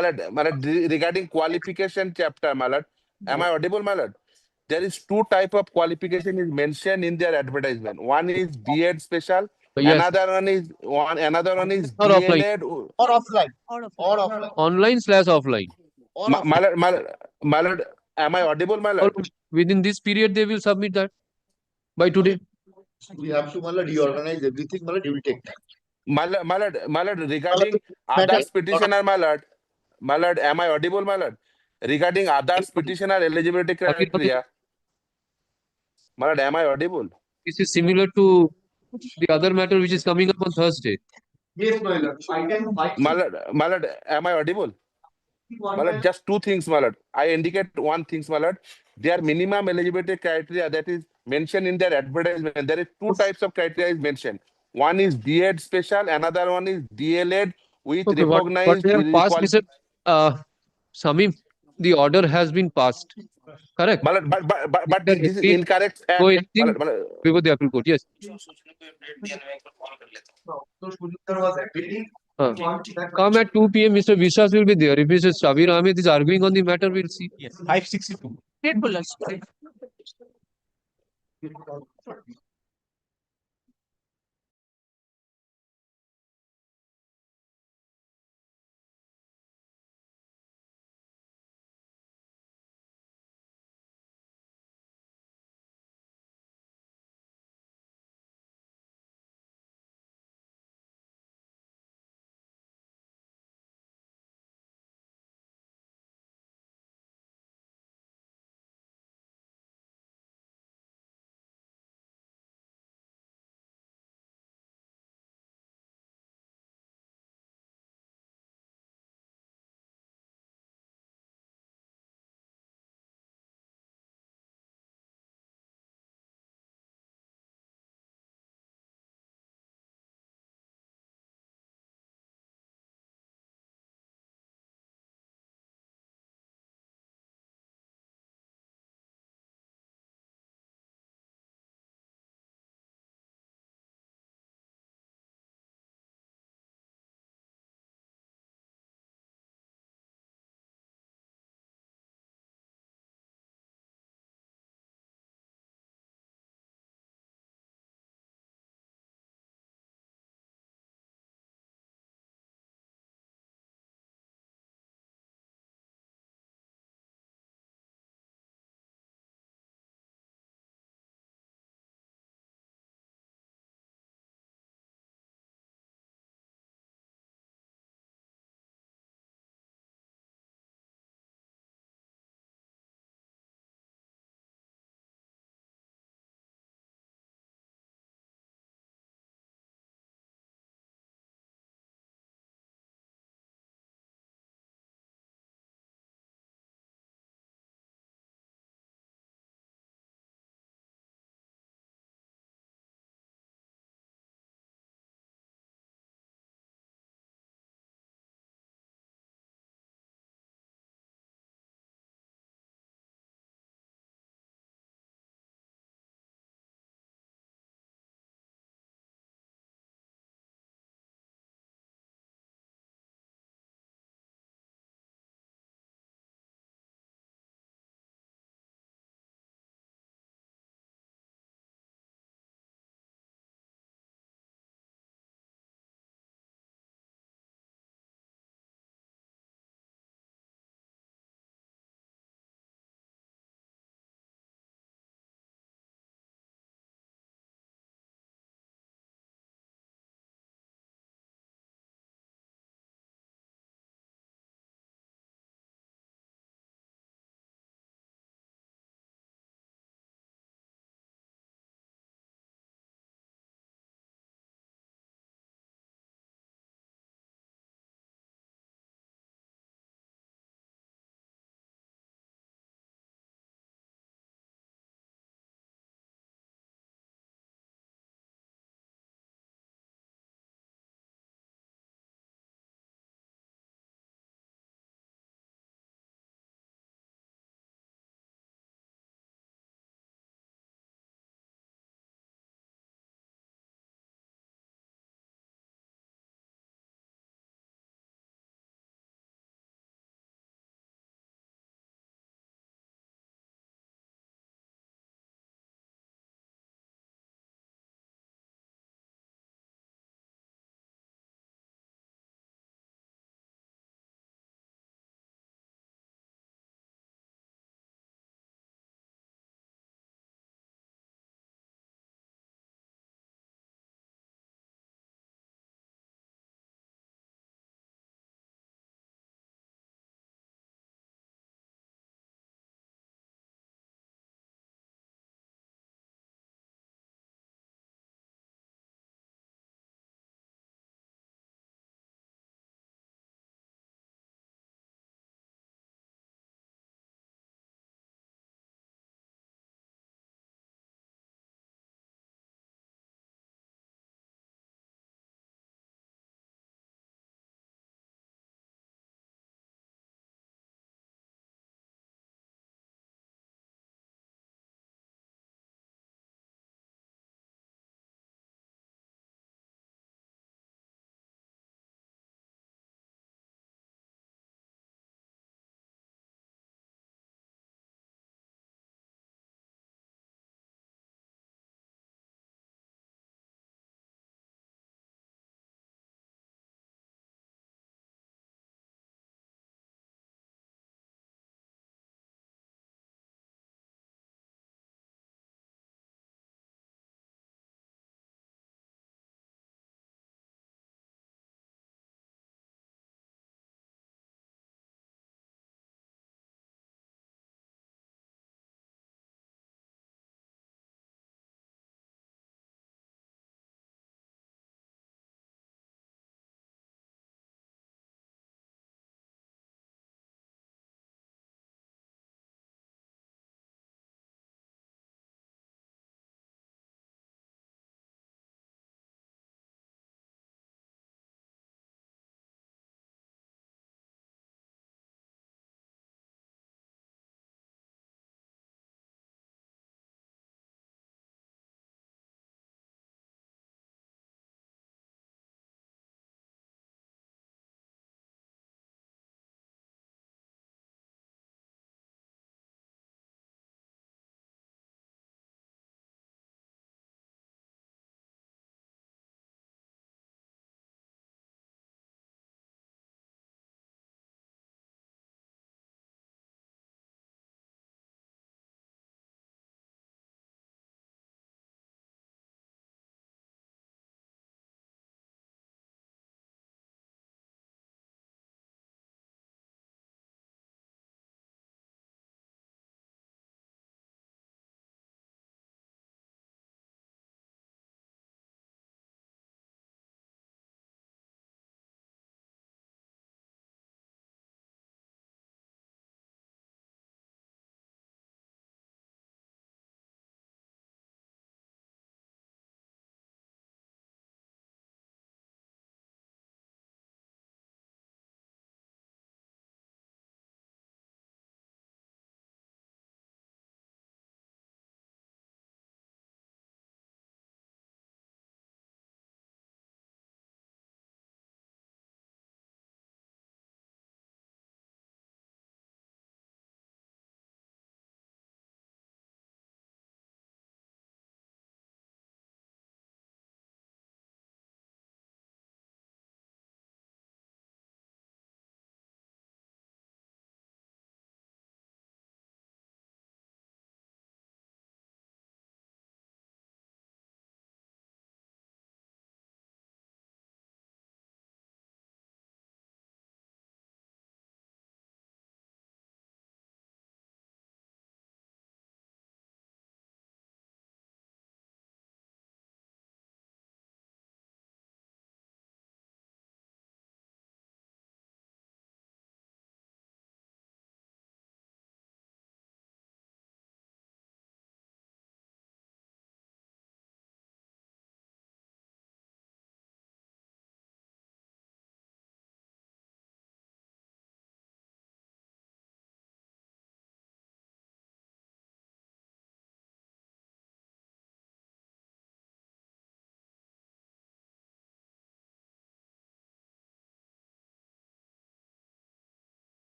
lord, regarding qualification chapter, my lord, am I audible, my lord? There is two type of qualification is mentioned in their advertisement. One is D.Ed special, Yes. another one is Or offline. D.Ed or offline. Or offline. Online/offline. My lord, am I audible, my lord? Within this period, they will submit that by today. We have to malad reorganize everything, malad, it will take time. My lord, regarding others petitioner, my lord, am I audible, my lord? Regarding others petitioner eligibility criteria, my lord, am I audible? This is similar to the other matter which is coming up on Thursday. Yes, my lord. My lord, am I audible? My lord, just two things, my lord. I indicate one thing, my lord. Their minimum eligibility criteria that is mentioned in their advertisement. There is two types of criteria is mentioned. One is D.Ed special, another one is DLED with Okay, what recognized they have passed, Mr. Samim, the order has been passed. Correct. But this is incorrect. So anything before the appeal court, yes. Come at 2 p.m. Mr. Vishwas will be there. If Mr. Shabir Ahmed is arguing on the matter, we'll see. Yes, 562. Grateful, Lordship.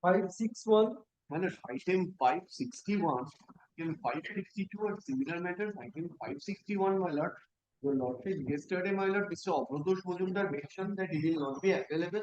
Five six one, and item 561, item 562 are similar matters, item 561, my lord. Your lordship, yesterday, my lord, Mr. Abrotosh Majumdar mentioned that he will not be available.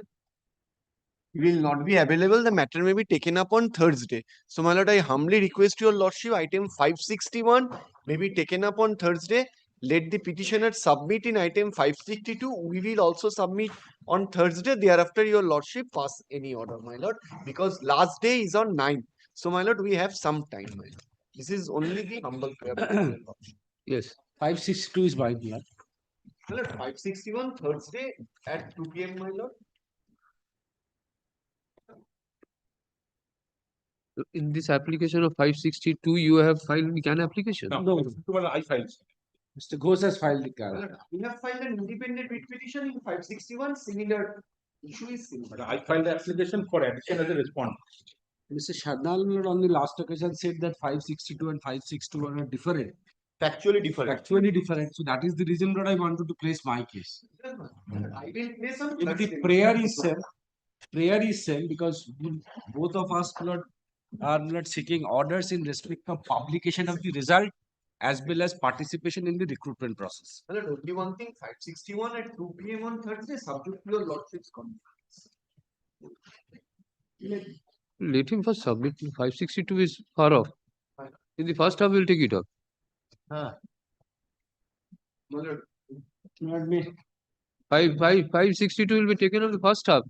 He will not be available. The matter may be taken up on Thursday. So, my lord, I humbly request your lordship, item 561 may be taken up on Thursday. Let the petitioner submit in item 562. We will also submit on Thursday. Thereafter, your lordship pass any order, my lord, because last day is on 9th. So, my lord, we have some time, my lord. This is only the humble prayer. Yes, 562 is my blood. My lord, 561 Thursday at 2 p.m., my lord. In this application of 562, you have filed the CAN application? No, I filed. Mr. Ghosh has filed the My CAN. lord, we have filed an independent writ petition in 561. Similar issue is similar. I filed the application for addition as a response. Mr. Shardal on the last occasion said that 562 and 562 are different. Factually different. Factually different. So that is the reason that I wanted to place my case. I will place on If the Thursday. prayer is same because both of us are not seeking orders in respect of publication of the result as well as participation in the recruitment process. My lord, only one thing, 561 at 2 p.m. on Thursday, subject to your lordship's conference. Let him first submit. 562 is far off. In the first half, we'll take it up. My lord, 562 will be taken up the first half.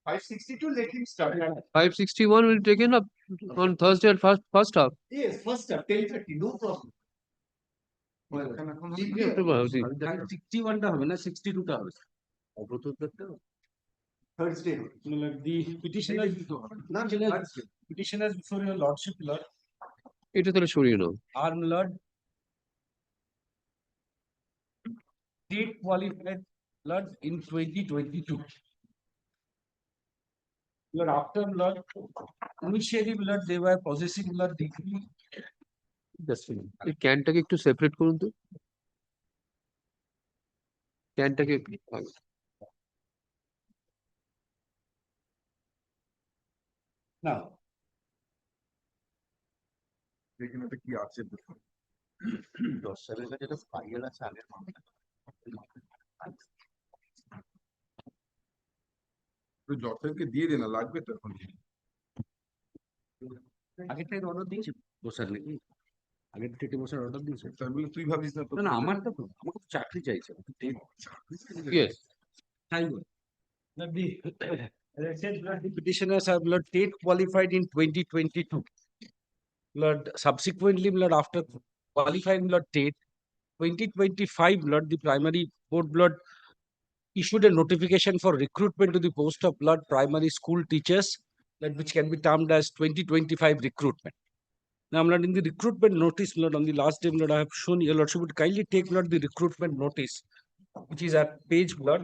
562, let him start. 561 will be taken up on Thursday at first half. Yes, first step, 10:30, no problem. My lord. 61 টা হবে না 62 টা হবে Thursday. The petitioners before your lordship, lord, এটা তাহলে সরিয়ে নাও। are lord state qualified lord in 2022. Lord, after lord initially lord they were possessing lord degree. Just a minute. এই ক্যানটাকে একটু সেপারেট করুন তো। ক্যানটাকে Now, এখানে কি আছে দর্শকের কাছে একটা ফাইল আছে আগের যথেরকে দিয়ে দে না লাগবে তো এখন আগেরটাই অর্ডার দিয়েছি বসার নাকি আগের থেকে বসার অর্ডার দিয়েছে তাই বলে তুই ভাবিস না না আমার তো আমাকে তো চাকরি চাইছে Yes. তাই বল the petitioners are blood state qualified in 2022. Blood subsequently blood after qualifying blood state 2025 blood the primary board blood issued a notification for recruitment to the post of blood primary school teachers that which can be termed as 2025 recruitment. Now, blood in the recruitment notice blood on the last day blood I have shown your lordship would kindly take blood the recruitment notice which is at page blood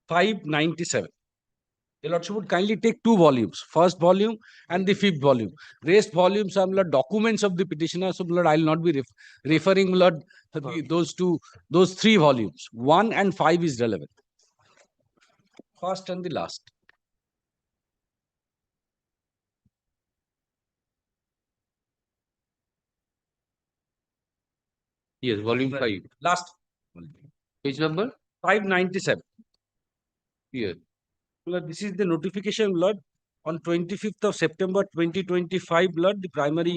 597. Your lordship would kindly take 2 volumes, first volume and the 5th volume. Rest volumes are blood documents of the petitioner. So blood I will not be referring blood those 3 volumes. 1 and 5 is relevant. First and the last. Yes, volume 5. Last. Page number? 597. Here. Blood, this is the notification blood on 25th of September 2025 blood the primary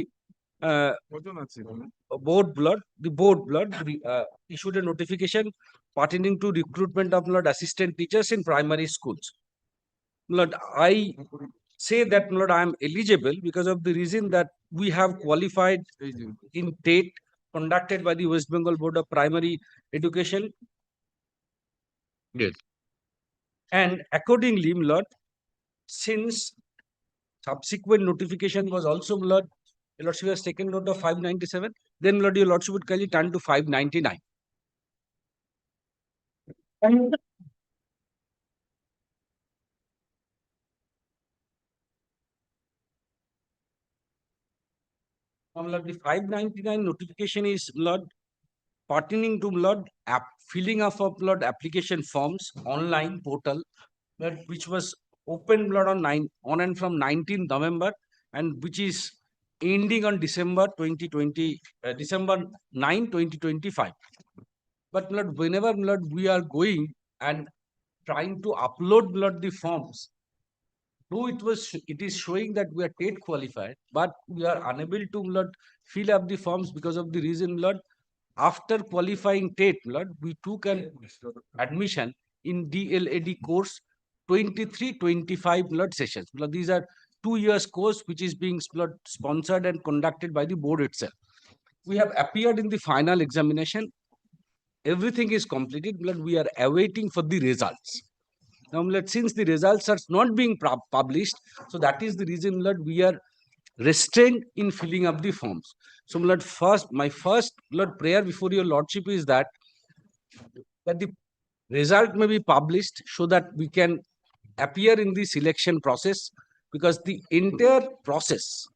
board blood issued a notification pertaining to recruitment of blood assistant teachers in primary schools. Blood, I say that blood I am eligible because of the reason that we have qualified in TET conducted by the West Bengal Board of Primary Education. Yes. And accordingly, Lord, since subsequent notification was also, Lord, your lordship has taken note of 597, then Lord, your lordship would kindly turn to 599. Lord, the 599 notification is, Lord, pertaining to Lord filling of Lord application forms online portal, Lord, which was opened Lord on and from 19th November and which is ending on December 9, 2025. But Lord, whenever Lord we are going and trying to upload Lord the forms, though it is showing that we are TET qualified, but we are unable to Lord fill up the forms because of the reason Lord after qualifying TET Lord we took an admission in DLAD course 23-25 Lord sessions. Lord, these are 2 years course which is being Lord sponsored and conducted by the board itself. We have appeared in the final examination. Everything is completed. Lord, we are awaiting for the results. Now, Lord, since the results are not being published, so that is the reason, Lord, we are restrained in filling up the forms. So, Lord, my first Lord prayer before your Lordship is that the result may be published so that we can appear in the selection process, because the entire process.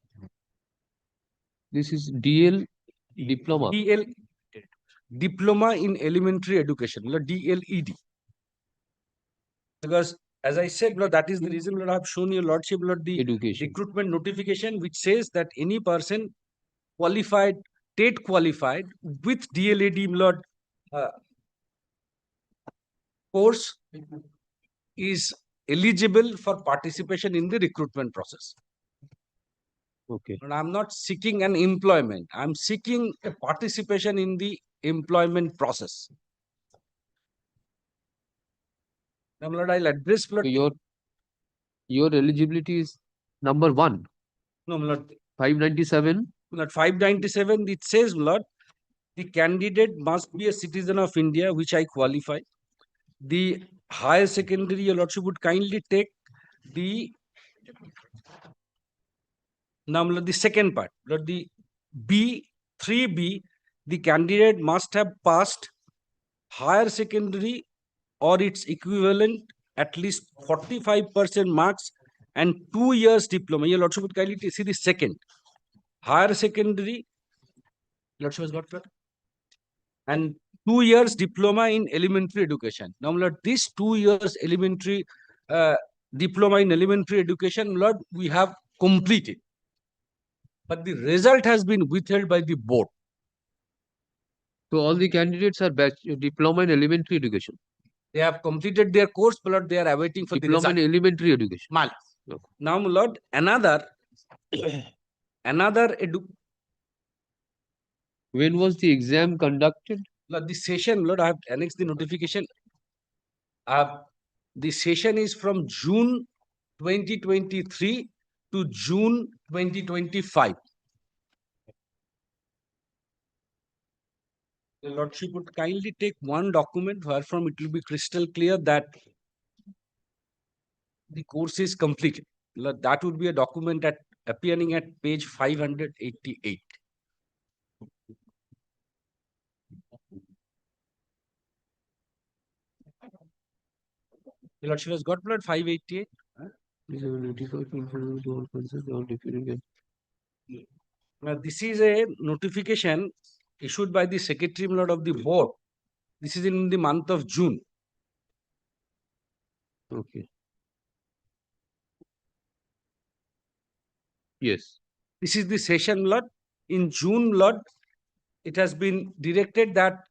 This is DL diploma. DL diploma in elementary education, Lord, DLED. Because as I said, Lord, that is the reason, Lord, I have shown your Lordship, Lord, the recruitment notification which says that any person qualified, TET qualified with DLAD, Lord, course is eligible for participation in the recruitment process. Okay. And I'm not seeking an employment. I'm seeking a participation in the employment process. Now, Lord, I'll address, Lord. So your eligibility is number 1. No, Lord. 597. Lord, 597, it says, Lord, the candidate must be a citizen of India, which I qualify. The higher secondary, your Lordship would kindly take the now, Lord, the second part, Lord, the B, 3B, the candidate must have passed higher secondary or its equivalent at least 45% marks and 2 years diploma. Your Lordship would kindly see the second. Higher secondary, Lordship has got that. And 2 years diploma in elementary education. Now, Lord, this 2 years elementary diploma in elementary education, Lord, we have completed. But the result has been withheld by the board. So all the candidates are diploma in elementary education. They have completed their course, but Lord, they are awaiting for diploma the result. in elementary education. Okay. Now, Lord, another When was the exam conducted? Lord, the session, Lord, I have annexed the notification. The session is from June 2023 to June 2025. The Lordship would kindly take one document wherefrom it will be crystal clear that the course is completed. That would be a document appearing at page 588. The Lordship has got 588. Now, this is a notification issued by the Secretary Lord of the Board. This is in the month of June. Okay. Yes. This is the session, Lord. In June, Lord, it has been directed that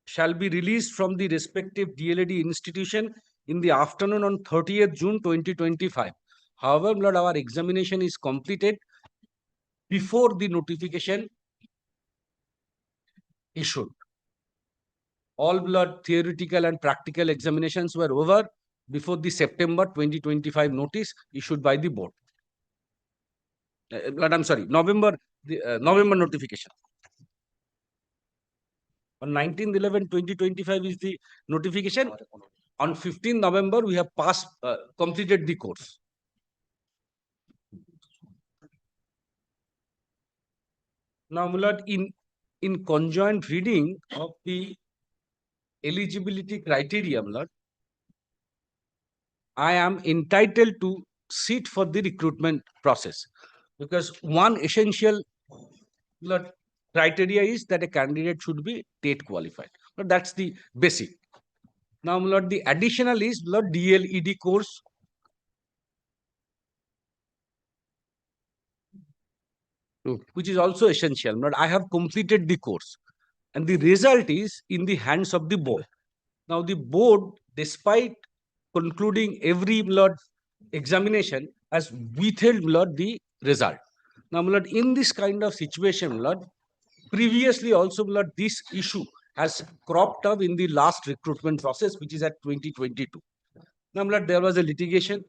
shall be released from the respective DLAD institution in the afternoon on 30th June 2025. However, Lord, our examination is completed before the notification issued. All Lord theoretical and practical examinations were over before the September 2025 notice issued by the board. I'm sorry, November notification. On 19/11/2025 is the notification. On 15 November, we have completed the course. Now, Lord, in conjoint reading of the eligibility criteria, Lord, I am entitled to sit for the recruitment process, because one essential criteria is that a candidate should be TET qualified. But that's the basic. Now, my lord, the additional is, my lord, DLED course. Which is also essential. My lord, I have completed the course. And the result is in the hands of the board. Now, the board, despite concluding every, my lord, examination, has withheld, my lord, the result. Now, my lord, in this kind of situation, my lord, previously also, my lord, this issue has cropped up in the last recruitment process, which is at 2022. Now, my lord, there was a litigation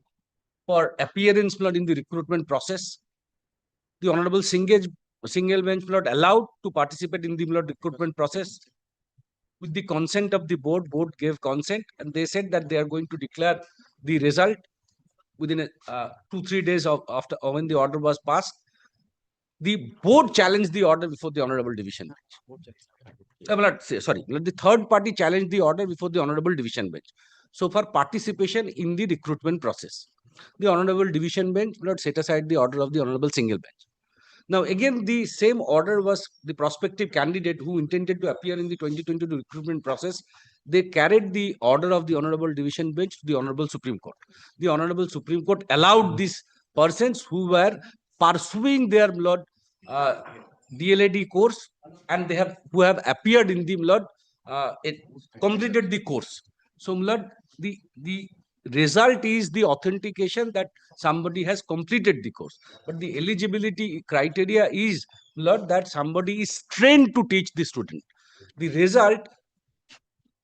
for appearance, my lord, in the recruitment process. The Honorable single bench, my lord, allowed to participate in the, my lord, recruitment process. With the consent of the board gave consent, and they said that they are going to declare the result within 2-3 days after when the order was passed. The board challenged the order before the Honorable Division Bench. The third party challenged the order before the Honorable Division Bench. So, for participation in the recruitment process, the Honorable Division Bench set aside the order of the Honorable Single Bench. Now, again, the same order was the prospective candidate who intended to appear in the 2022 recruitment process. They carried the order of the Honorable Division Bench to the Honorable Supreme Court. The Honorable Supreme Court allowed these persons who were pursuing their DLAD course and who have appeared in the completed the course. So, the result is the authentication that somebody has completed the course. But the eligibility criteria is that somebody is trained to teach the student. The result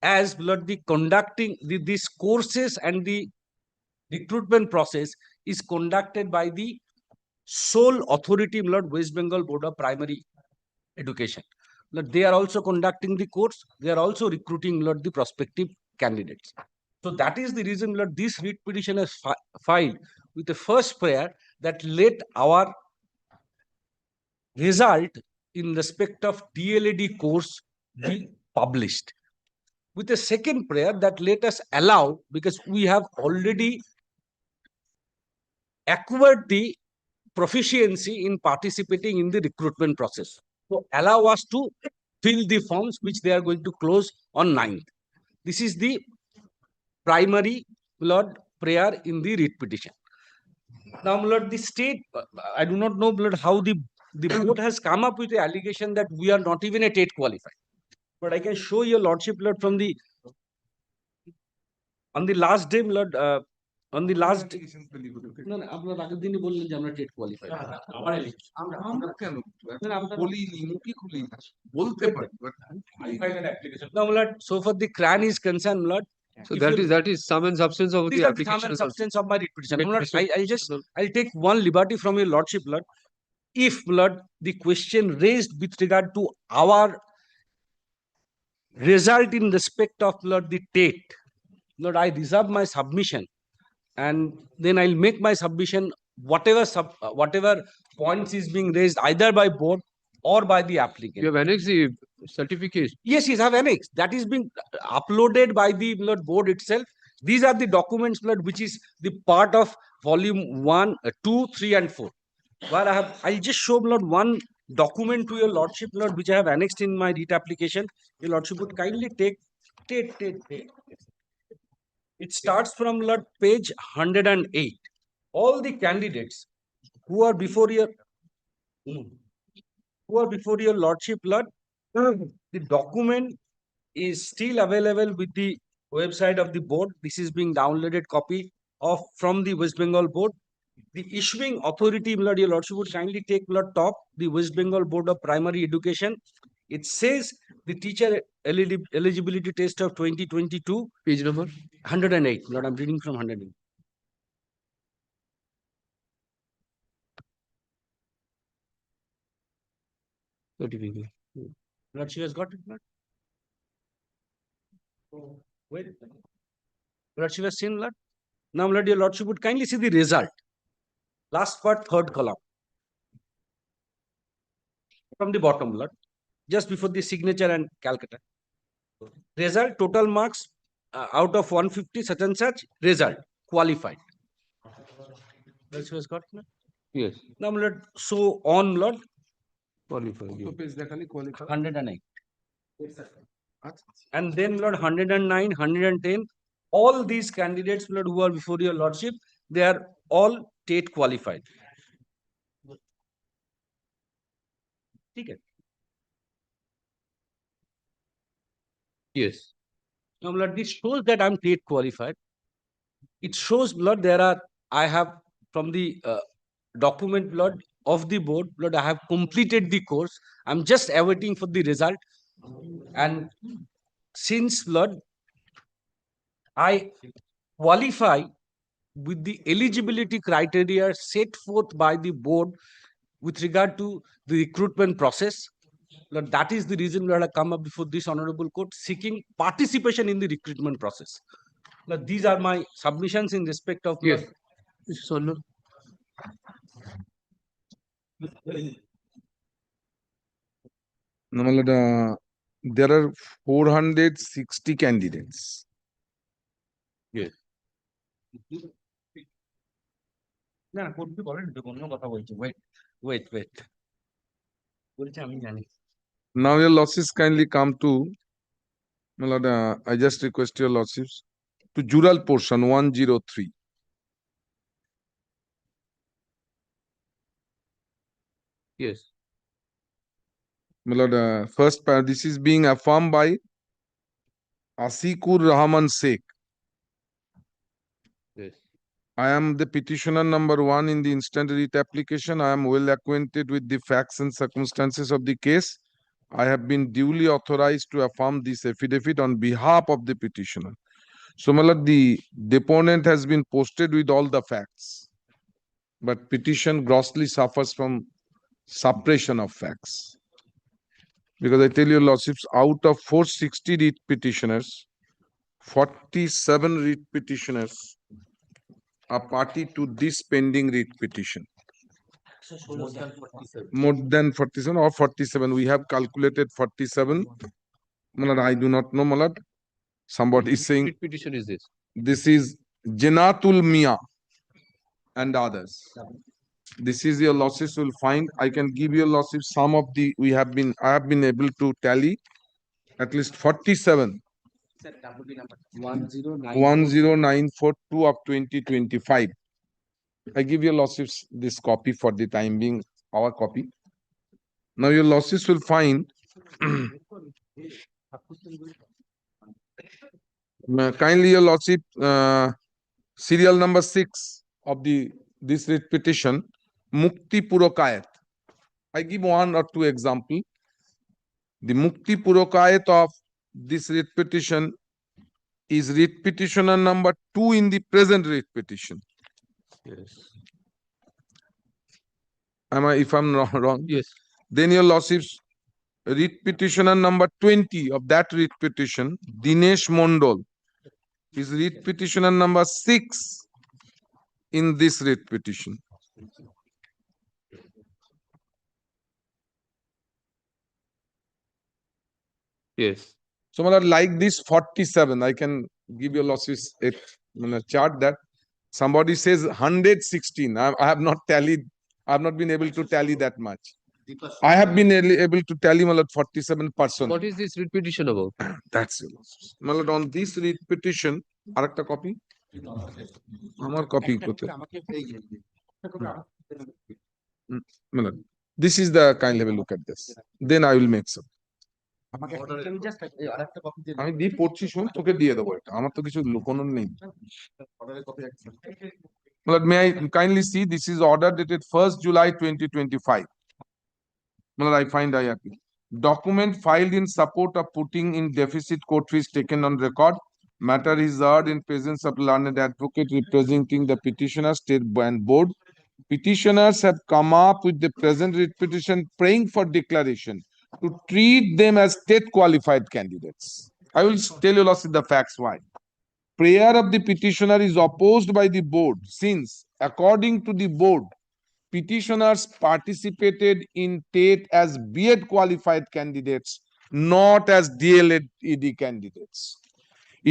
as the conducting these courses and the recruitment process is conducted by the sole authority, West Bengal Board of Primary Education. They are also conducting the course. They are also recruiting the prospective candidates. So that is the reason this writ petition is filed with the first prayer that let our result in respect of DLAD course be published. With the second prayer that let us allow, because we have already acquired the proficiency in participating in the recruitment process. So allow us to fill the forms which they are going to close on 9th. This is the primary prayer in the writ petition. Now, the state, I do not know how the board has come up with the allegation that we are not even a TET qualified. But I can show your lordship from the on the last day, on the last no, আপনার আগের দিনই বললেন যে আমরা TET qualify আমরা কেন বলিনি মুখে খুলিনি বলতে পারি now so far the CRAN is concerned, lord. So that is sum and substance of the application. Sum and substance of my writ petition. I'll take one liberty from your lordship, lord. If, lord, the question raised with regard to our result in respect of, lord, the TET, lord, I reserve my submission, and then I'll make my submission whatever points is being raised either by board or by the applicant. You have annexed the certificate. Yes, I have annexed. That is being uploaded by the board itself. These are the documents, which is the part of volume 1, 2, 3, and 4. Where I'll just show one document to your lordship, which I have annexed in my writ application. Your lordship would kindly take. It starts from page 108. All the candidates who are before your lordship, the document is still available with the website of the board. This is being downloaded copy from the West Bengal board. The issuing authority, your lordship would kindly take top, the West Bengal Board of Primary Education. It says the teacher eligibility test of 2022. Page number? 108. Lord, I'm reading from 108. Lord, she has got it, Lord. Wait. Lord, she has seen, Lord. Now, Lord, your lordship would kindly see the result. Last part, third column. From the bottom, Lord. Just before the signature and Calcutta. Result, total marks out of 150, such and such. Result, qualified. Lord, she has got, Lord. Yes. Now, Lord, so on, Lord. 109. And then Lord 109, 110, all these candidates, Lord, who are before your Lordship, they are all TET qualified. Okay. Yes. Now, Lord, this shows that I'm TET qualified. It shows, Lord, I have from the document, Lord, of the board, Lord, I have completed the course. I'm just awaiting for the result. And since, Lord, I qualify with the eligibility criteria set forth by the board with regard to the recruitment process, Lord, that is the reason, Lord, I come up before this honorable court seeking participation in the recruitment process. Lord, these are my submissions in respect of Yes. Lord, Mr. Sonu. No, my lord, there are 460 candidates. Yes. না করতে বলেন তো অন্য কথা বলছি wait বলছি আমি জানি Now your losses kindly come to, my lord, I just request your lordships to jural portion 103. Yes. My lord, first this is being affirmed by Asikur Rahman Sheikh. Yes. I am the petitioner number 1 in the instant writ application. I am well acquainted with the facts and circumstances of the case. I have been duly authorized to affirm this affidavit on behalf of the petitioner. So, my lord, the deponent has been posted with all the facts, but petition grossly suffers from suppression of facts. Because I tell you, lordships, out of 460 writ petitioners, 47 writ petitioners are party to this pending writ petition. More than 47 or 47. We have calculated 47. Malad, I do not know, Malad. Somebody is saying Which petition is this? this is Janatul Mia and others. This is your losses will find. I can give you losses. Some of the I have been able to tally at least 47. 10942 of 2025. I give your losses this copy for the time being, our copy. Now your losses will find kindly your lordship, serial number 6 of this writ petition, Mukti Purokayat. I give 1 or 2 example. The Mukti Purokayat of this writ petition is writ petitioner number 2 in the present writ petition. Yes. If I'm not wrong? Yes. Then your lordships, writ petitioner number 20 of that writ petition, Dinesh Mondol, is writ petitioner number 6 in this writ petition. Yes. So, like this 47, I can give your losses a chart that somebody says 116. I have not tallied. I have not been able to tally that much. I have been able to tally 47%. What is this writ petition about? That's your losses. On this writ petition, arekta copy? Amar copy kote. This is the kind level look at this. Then I will make some. আমি দিয়ে পড়ছি শুন তোকে দিয়ে দেবো এটা আমার তো কিছু লুকোনোর নেই may I kindly see this is order dated 1st July 2025. I find I agree. Document filed in support of putting in deficit court fees taken on record. Matter is heard in presence of learned advocate representing the petitioner, state and board. Petitioners have come up with the present writ petition praying for declaration to treat them as state qualified candidates. I will tell you lastly the facts why. Prayer of the petitioner is opposed by the board since, according to the board, petitioners participated in TET as B.Ed qualified candidates, not as DLED candidates.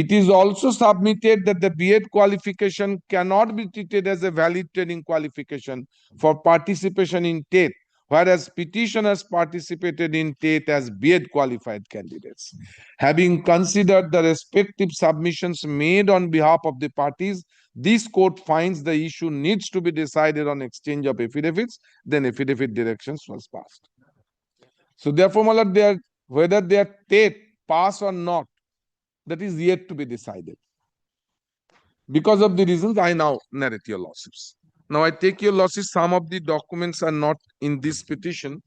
It is also submitted that the B.Ed qualification cannot be treated as a valid training qualification for participation in TET whereas petitioners participated in TET as B.Ed qualified candidates. Having considered the respective submissions made on behalf of the parties, this court finds the issue needs to be decided on exchange of affidavits, then affidavit directions was passed. So therefore, my lord, whether their TET pass or not, that is yet to be decided. Because of the reasons I now narrate your lawsuits. Now I take your losses. Some of the documents are not in this petition.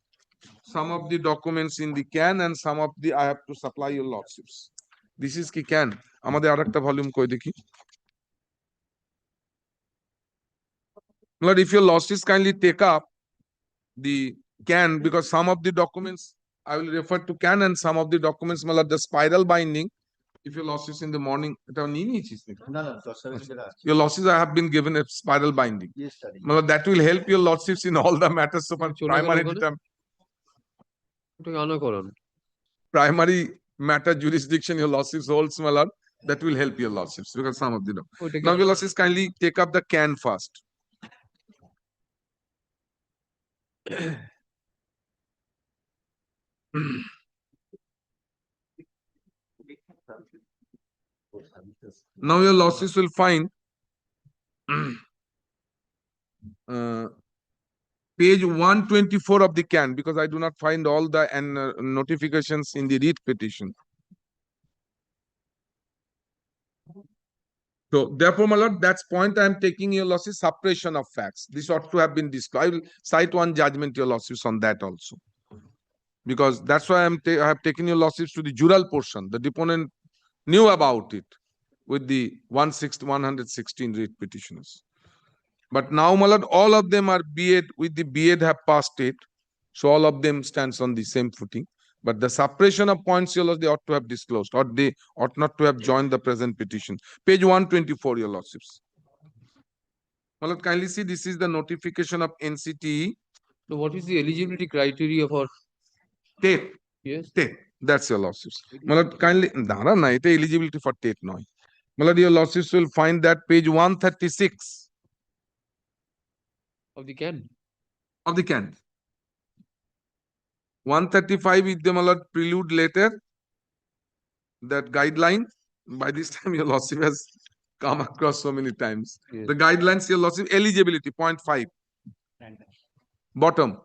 Some of the documents in the can and some of the I have to supply your lordships. This is ki can. আমাদের আরেকটা volume কই দেখি. Lord, if your losses kindly take up the can, because some of the documents I will refer to can and some of the documents, my lord, the spiral binding. If your losses in the morning, your losses I have been given a spiral binding. Yes, sir. Well, that will help your lordships in all the matters of primary matter jurisdiction, your lordships holds, my lord. That will help your lordships because some of the now your lordships kindly take up the can first. Now your losses will find page 124 of the can, because I do not find all the notifications in the read petition. So therefore, my lord, that's point I am taking your losses suppression of facts. This ought to have been disclosed. I will cite one judgment your losses on that also, because that's why I have taken your losses to the jural portion. The deponent knew about it with the 116 read petitioners. But now, my lord, all of them are B.Ed, with the B.Ed have passed it. So all of them stands on the same footing. But the suppression of points, your lords, they ought to have disclosed, or they ought not to have joined the present petition. Page 124, your lordships. My lord, kindly see, this is the notification of NCTE. So what is the eligibility criteria for TET? Yes. TET. That's your lordships. My lord, kindly, eligibility for TET now. My lord, your lordships will find that page 136. Of the can. Of the can. 135 with the, my lord, prelude letter. That guideline. By this time, your lordship has come across so many times. Yes. The guidelines, your lordship, eligibility, point 5. Bottom.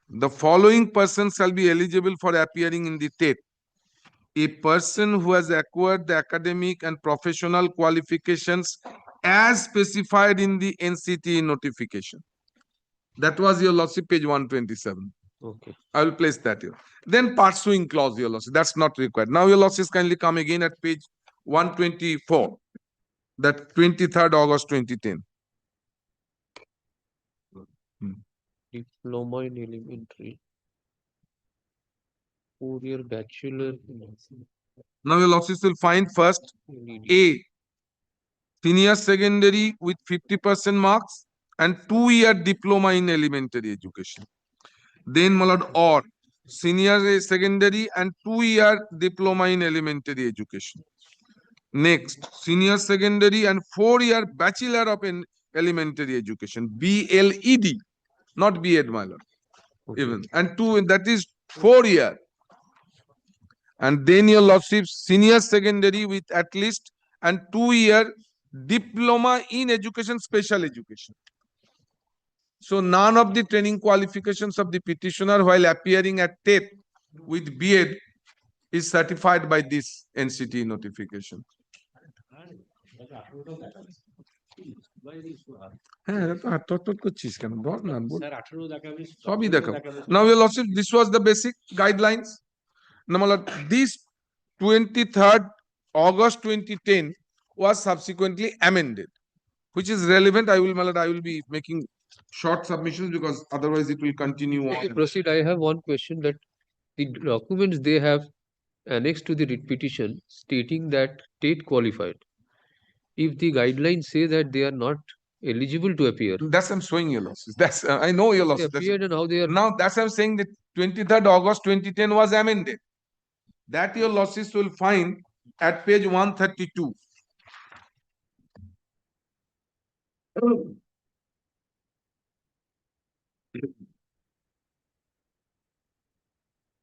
The following persons shall be eligible for appearing in the TET. A person who has acquired the academic and professional qualifications as specified in the NCTE notification. That was your lordship, page 127. Okay. I will place that here. Then pursuing clause, your lordship. That's not required. Now your lordships kindly come again at page 124. That 23rd August 2010. Diploma in elementary. 4-year bachelor. Now your lordships will find first A, senior secondary with 50% marks and 2-year diploma in elementary education. Then, my lord, or senior secondary and 2-year diploma in elementary education. Next, senior secondary and 4-year bachelor of elementary education, BLED, not B.Ed, my lord. Okay. Even and 2, that is 4-year. And then your lordship, senior secondary with at least and 2-year diploma in education, special education. So none of the training qualifications of the petitioner while appearing at TET with B.Ed is certified by this NCTE notification. Now your lordship, this was the basic guidelines. Now, my lord, this 23rd August 2010 was subsequently amended, which is relevant. I will, my lord, I will be making short submissions because otherwise it will continue on. Okay, proceed. I have one question, that the documents they have annexed to the writ petition stating that TET qualified. If the guidelines say that they are not eligible to appear. That's I'm showing your losses. That's I know your losses. They appeared and how they are. Now that's I'm saying that 23rd August 2010 was amended. That your losses will find at page 132.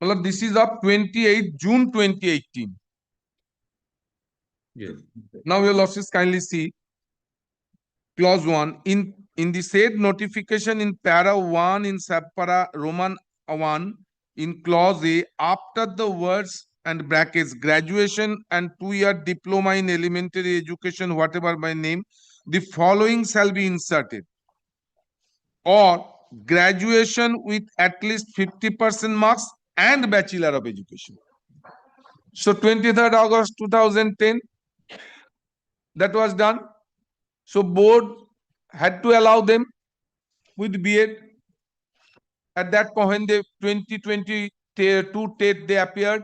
Well, this is of 28 June 2018. Yes. Now your losses kindly see clause 1 in the said notification in para 1 in subpara Roman 1 in clause A after the words and brackets graduation and 2-year diploma in elementary education whatever by name, the following shall be inserted: or graduation with at least 50% marks and Bachelor of Education. So 23rd August 2010, that was done. So board had to allow them with B.Ed. At that point, when they 2022 TET they appeared.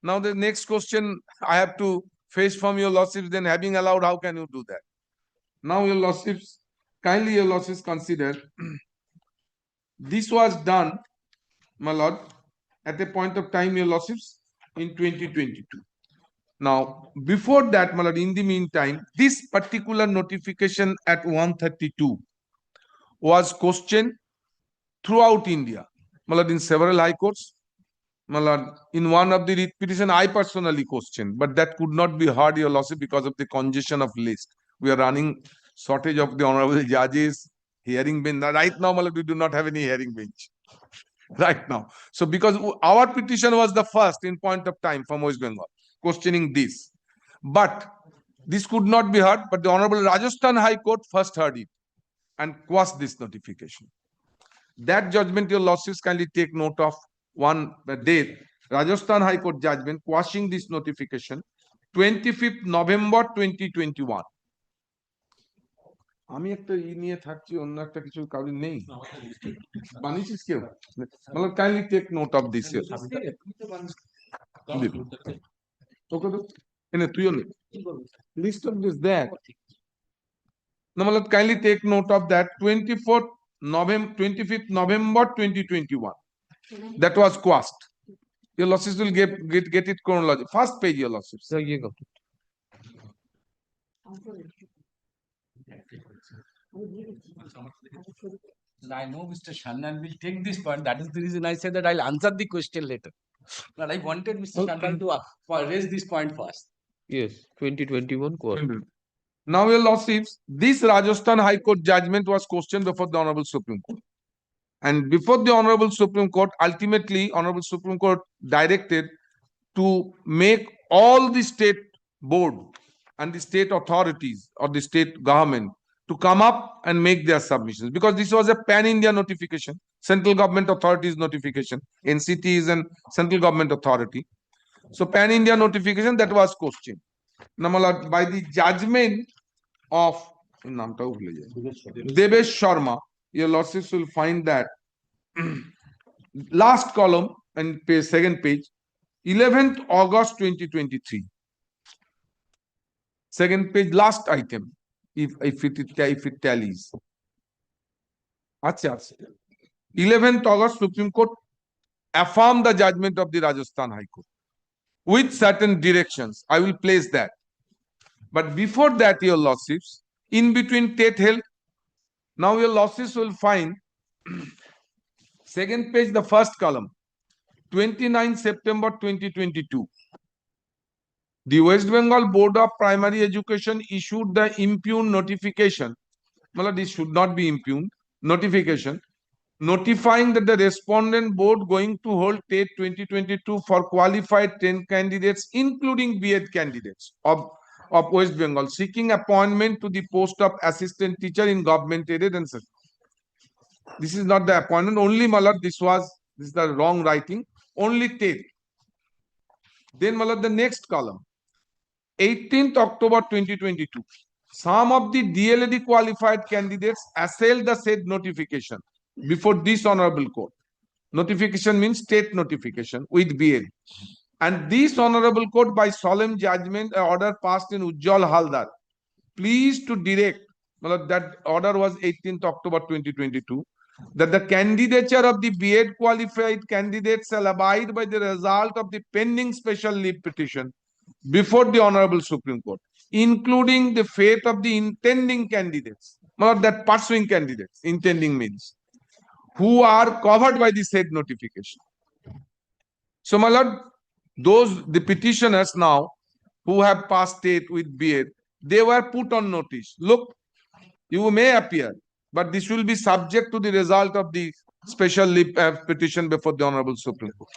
Now the next question I have to face from your lordships, then having allowed, how can you do that? Now your lordships, kindly your lordships consider this was done, my lord, at a point of time, your lordships, in 2022. Now, before that, my lord, in the meantime, this particular notification at 132 was questioned throughout India, my lord, in several high courts. My lord, in one of the writ petition, I personally questioned, but that could not be heard, your lordship, because of the congestion of list. We are running shortage of the honorable judges, hearing bench. Right now, my lord, we do not have any hearing bench. Right now. So because our petition was the first in point of time from West Bengal, questioning this. But this could not be heard, but the Honorable Rajasthan High Court first heard it and quashed this notification. That judgment, your lordships, kindly take note of one date. Rajasthan High Court judgment quashing this notification, 25th November 2021. আমি একটা নিয়ে থাকছি, অন্য একটা কিছু কারণ নেই বানিয়েছিস কেউ, মানে kindly take note of this তোকে তো এনে তুইও নে লিস্ট অফ দিস দ্যাট না, মানে kindly take note of that 25th November 2021 that was quashed. Your losses will get it chronology. First page, your losses. So you go. I know Mr. Shannan will take this point. That is the reason I said that I'll answer the question later. But I wanted Mr. Shannan to raise this point first. Yes, 2021 course. Now, your lordships, this Rajasthan High Court judgment was questioned before the Honorable Supreme Court. And before the Honorable Supreme Court, ultimately, Honorable Supreme Court directed to make all the state board and the state authorities or the state government to come up and make their submissions, because this was a pan-India notification, central government authorities notification. NCT is a central government authority. So pan-India notification, that was questioned. Now, by the judgment of Devesh Sharma, your lordships will find that last column and second page, 11th August 2023. Second page, last item, if it tallies. 11th August, Supreme Court affirmed the judgment of the Rajasthan High Court with certain directions. I will place that. But before that, your lordships, in between TET held. Now your lordships will find second page, the first column, 29 September 2022. The West Bengal Board of Primary Education issued the impugned notification. Well, this should not be impugned. Notification notifying that the respondent board going to hold TET 2022 for qualified 10 candidates, including B.Ed candidates of West Bengal, seeking appointment to the post of assistant teacher in government aided and such. This is not the appointment, only Malad, this is the wrong writing, only TET. Then Malad, the next column, 18th October 2022. Some of the DLED qualified candidates assailed the said notification before this honorable court. Notification means state notification with B.Ed. And this honorable court, by solemn judgment, order passed in Ujjwal Haldar, pleased to direct, that order was 18th October 2022, that the candidature of the B.Ed qualified candidates shall abide by the result of the pending special leave petition before the Honorable Supreme Court, including the fate of the intending candidates, not that pursuing candidates, intending means, who are covered by the said notification. So, my lord, the petitioners now who have passed state with BEd, they were put on notice. Look, you may appear, but this will be subject to the result of the special leave petition before the Honorable Supreme Court.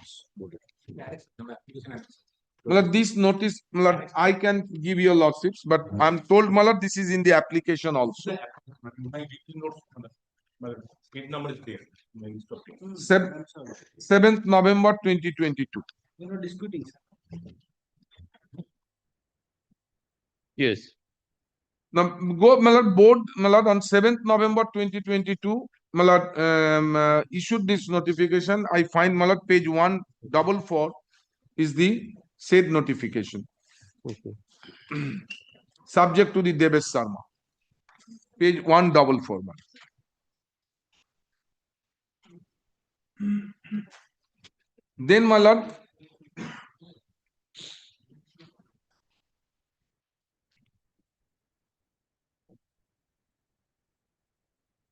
Malad, this notice, Malad, I can give you lordships, but I'm told, Malad, this is in the application also. Page number is there. 7th November 2022. You're not disputing, sir. Yes. Now go, Malad, board, Malad, on 7th November 2022, Malad issued this notification. I find, Malad, page 144 is the said notification. Okay. Subject to the Devesh Sharma. Page 144. Then, my lord,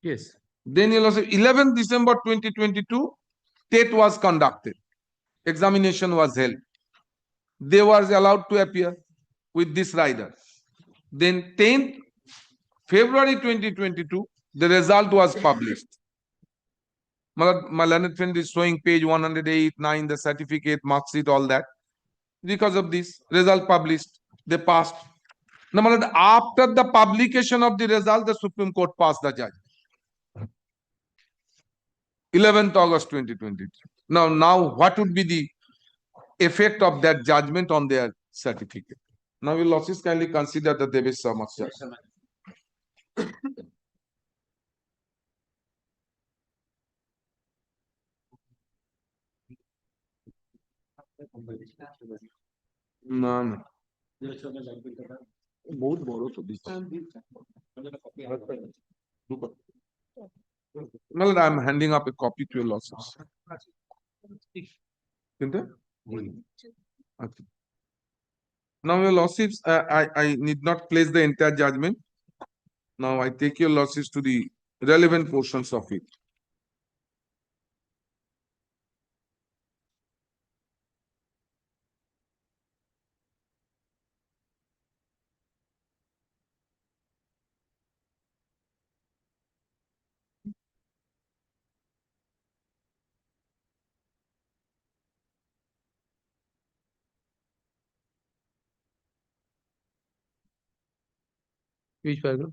Yes. then you'll say 11th December 2022, TET was conducted. Examination was held. They were allowed to appear with this rider. Then 10th February 2022, the result was published. My learned friend is showing page 108, 9, the certificate, mark sheet, all that. Because of this, result published, they passed. Now, after the publication of the result, the Supreme Court passed the judgment. 11th August 2022. Now, what would be the effect of that judgment on their certificate? Now, will losses kindly consider the Devesh Sharma's judgment. No. बहुत बड़ो तो Well, I'm handing up a copy to your losses. Now your losses, I need not place the entire judgment. Now I take your losses to the relevant portions of it. Which paragraph?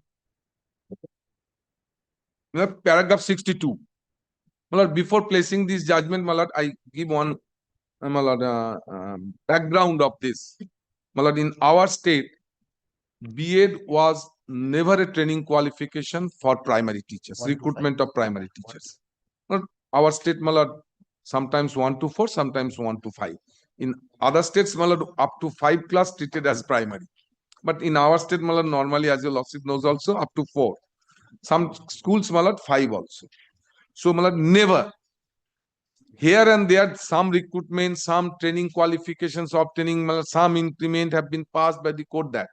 Paragraph 62. Before placing this judgment, I give one background of this. In our state, BEd was never a training qualification for primary teachers, recruitment of primary teachers. Our state, sometimes 1 to 4, sometimes 1 to 5. In other states, up to 5 class treated as primary. But in our state, normally, as your lordship knows also, up to 4. Some schools, 5 also. So, never. Here and there, some recruitment, some training qualifications obtaining, some increment have been passed by the court that.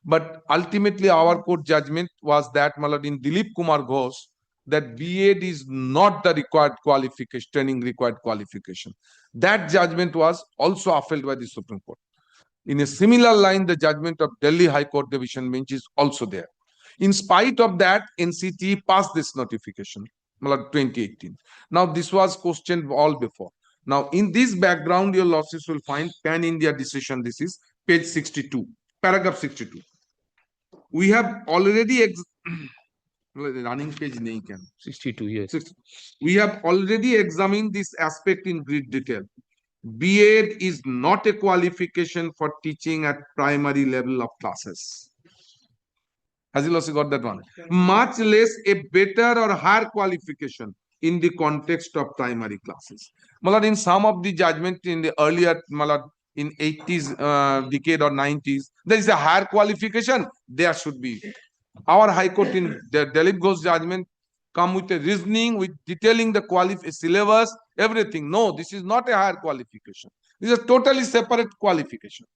But ultimately, our court judgment was that, in Dilip Kumar Ghosh, that BEd is not the required qualification, training required qualification. That judgment was also upheld by the Supreme Court. In a similar line, the judgment of Delhi High Court Division Bench is also there. In spite of that, NCT passed this notification, 2018. Now, this was questioned all before. Now, in this background, your losses will find Pan India decision. This is page 62, paragraph 62. We have already running page 62, yes. We have already examined this aspect in great detail. BEd is not a qualification for teaching at primary level of classes. Has you also got that one? Much less a better or higher qualification in the context of primary classes. In some of the judgment in the earlier, in 80s decade or 90s, there is a higher qualification. There should be. Our High Court in the Dilip Ghosh judgment come with a reasoning, with detailing the syllabus, everything. No, this is not a higher qualification. This is a totally separate qualification.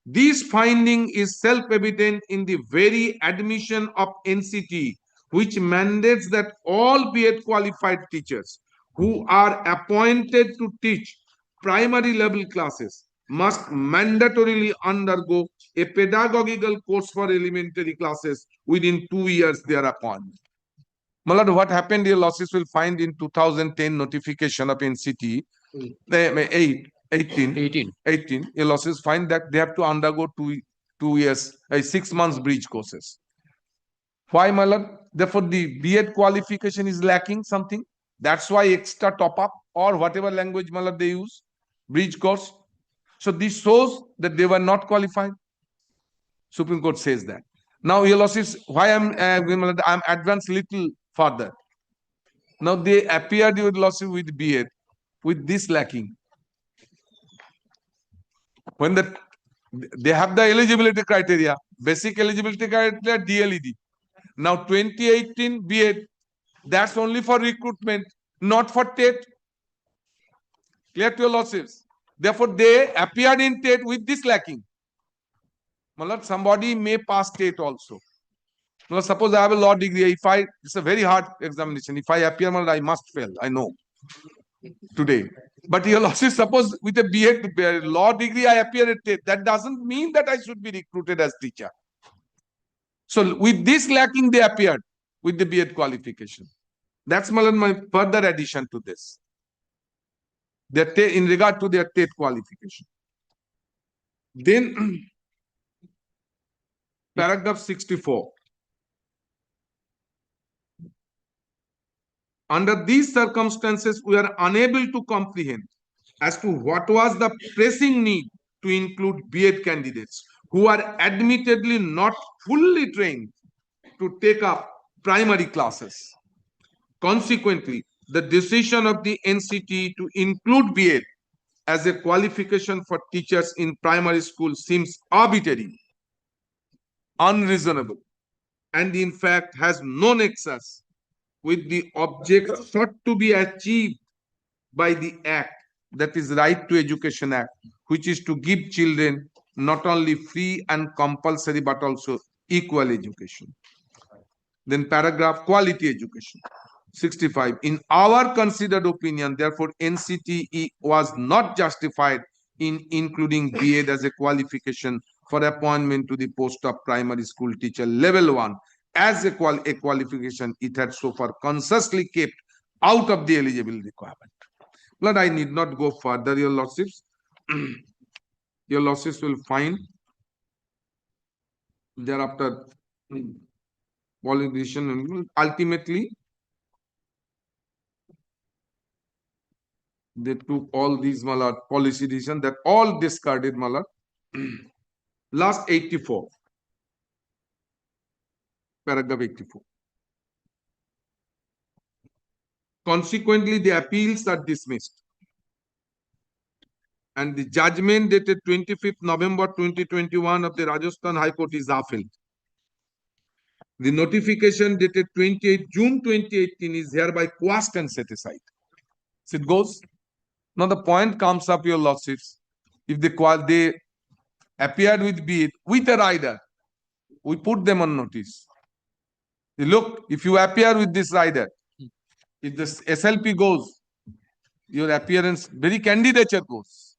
This finding is self-evident in the very admission of NCT, which mandates that all B.Ed qualified teachers who are appointed to teach primary level classes must mandatorily undergo a pedagogical course for elementary classes within 2 years their appointment. Malad, what happened here, losses will find in 2010 notification of NCT, 18, your losses find that they have to undergo 2 years, 6 months bridge courses. Why, Malad? Therefore, the B.Ed qualification is lacking something. That's why extra top up or whatever language Malad they use, bridge course. So this shows that they were not qualified. Supreme Court says that. Now, your losses, why I'm advanced little further. Now they appeared with losses with B.Ed with this lacking. When they have the eligibility criteria, basic eligibility criteria, DLED. Now 2018 B.Ed, that's only for recruitment, not for TET. Clear to your losses. Therefore, they appeared in TET with this lacking. Malad, somebody may pass TET also. Now, suppose I have a law degree. It's a very hard examination. If I appear, Malad, I must fail. I know today. But your losses, suppose with a B.Ed law degree, I appear at TET. That doesn't mean that I should be recruited as teacher. So with this lacking, they appeared with the B.Ed qualification. That's my further addition to this. In regard to their TET qualification. Then paragraph 64. Under these circumstances, we are unable to comprehend as to what was the pressing need to include B.Ed candidates who are admittedly not fully trained to take up primary classes. Consequently, the decision of the NCT to include B.Ed as a qualification for teachers in primary school seems arbitrary, unreasonable, and in fact has no nexus with the object sought to be achieved by the Act, that is Right to Education Act, which is to give children not only free and compulsory but also equal education. Then paragraph quality education. 65. In our considered opinion, therefore, NCTE was not justified in including B.Ed as a qualification for appointment to the post of primary school teacher level 1 as a qualification it had so far consciously kept out of the eligibility requirement. But I need not go further, your lordships. Your lordships will find thereafter politician ultimately they took all these policy decisions that all discarded last 84 paragraph 84. Consequently, the appeals are dismissed and the judgment dated 25th November 2021 of the Rajasthan High Court is upheld. The notification dated 28 June 2018 is hereby quashed and set aside. So it goes. Now the point comes up, your lordships. If they appeared with B.Ed with a rider, we put them on notice. Look, if you appear with this rider, if the SLP goes, your appearance, very candidature goes.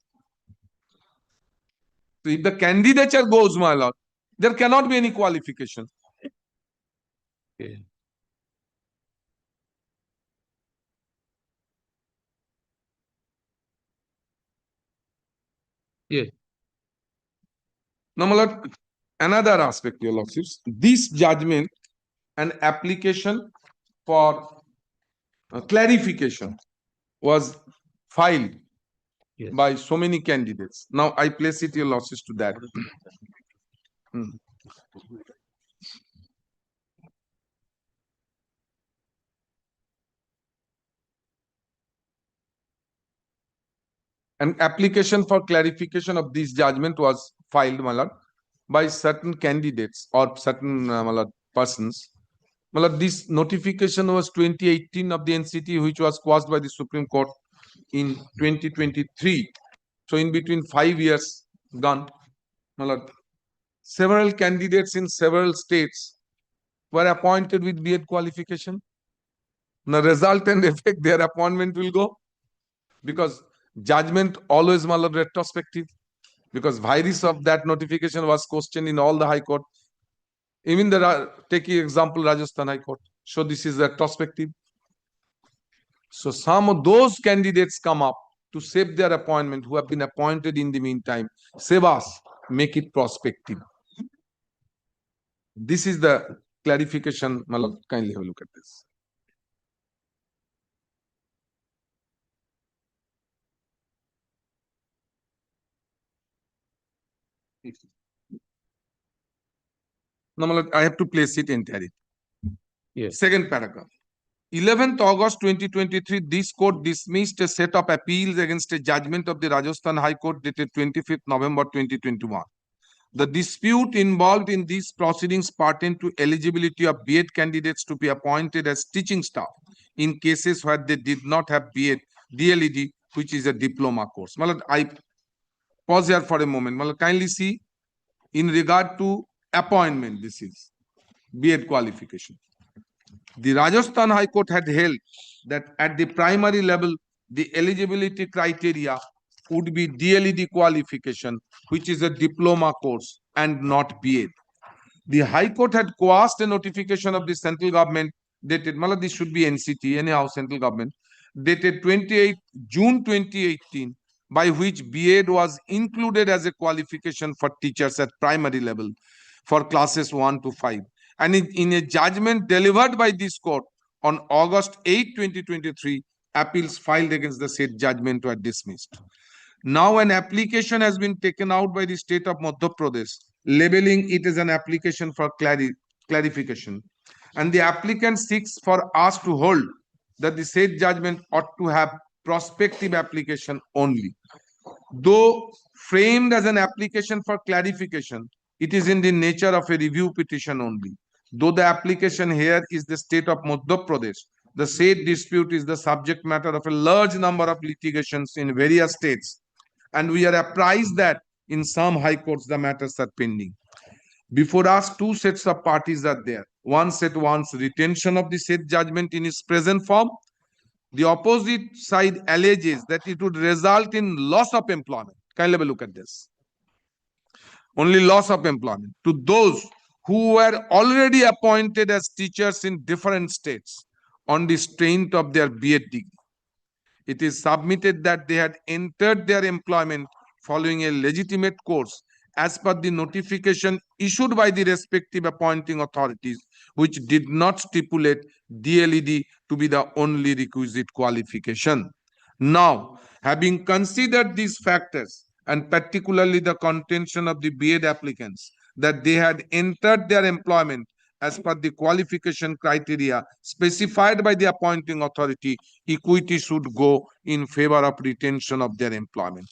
So if the candidature goes, my lord, there cannot be any qualification. Okay. Yeah. Now, my lord, another aspect, your lordships, this judgment and application for clarification was filed by so many candidates. Now I place it, your lordships, to that. An application for clarification of this judgment was filed, my lord, by certain candidates or certain persons. My lord, this notification was 2018 of the NCT, which was quashed by the Supreme Court in 2023. So in between 5 years gone, my lord, several candidates in several states were appointed with B.Ed qualification. The resultant effect, their appointment will go, because judgment always retrospective, because virus of that notification was questioned in all the High Court. Even taking example Rajasthan High Court. So this is retrospective. So some of those candidates come up to save their appointment who have been appointed in the meantime. Save us, make it prospective. This is the clarification. Malak, kindly have a look at this. Now, Malak, I have to place it entirely. Yes. Second paragraph. 11th August 2023, this court dismissed a set of appeals against a judgment of the Rajasthan High Court dated 25th November 2021. The dispute involved in these proceedings pertain to eligibility of B.Ed candidates to be appointed as teaching staff in cases where they did not have B.Ed, DLED, which is a diploma course. Malad, I pause here for a moment. Malad, kindly see, in regard to appointment, this is B.Ed qualification. The Rajasthan High Court had held that at the primary level, the eligibility criteria would be DLED qualification, which is a diploma course and not B.Ed. The High Court had quashed a notification of the central government dated, Malad, this should be NCT, anyhow, central government, dated 28 June 2018, by which B.Ed was included as a qualification for teachers at primary level for classes 1 to 5. And in a judgment delivered by this court on August 8, 2023, appeals filed against the said judgment were dismissed. Now an application has been taken out by the state of Madhya Pradesh, labeling it as an application for clarification. And the applicant seeks for us to hold that the said judgment ought to have prospective application only. Though framed as an application for clarification, it is in the nature of a review petition only. Though the application here is the state of Madhya Pradesh, the said dispute is the subject matter of a large number of litigations in various states, and we are apprised that in some high courts the matters are pending. Before us, two sets of parties are there. One set wants retention of the said judgment in its present form. The opposite side alleges that it would result in loss of employment. Kindly have a look at this. Only loss of employment to those who were already appointed as teachers in different states on the strength of their B.Ed degree. It is submitted that they had entered their employment following a legitimate course as per the notification issued by the respective appointing authorities, which did not stipulate DLED to be the only requisite qualification. Now, having considered these factors, and particularly the contention of the B.Ed applicants, that they had entered their employment as per the qualification criteria specified by the appointing authority, equity should go in favor of retention of their employment.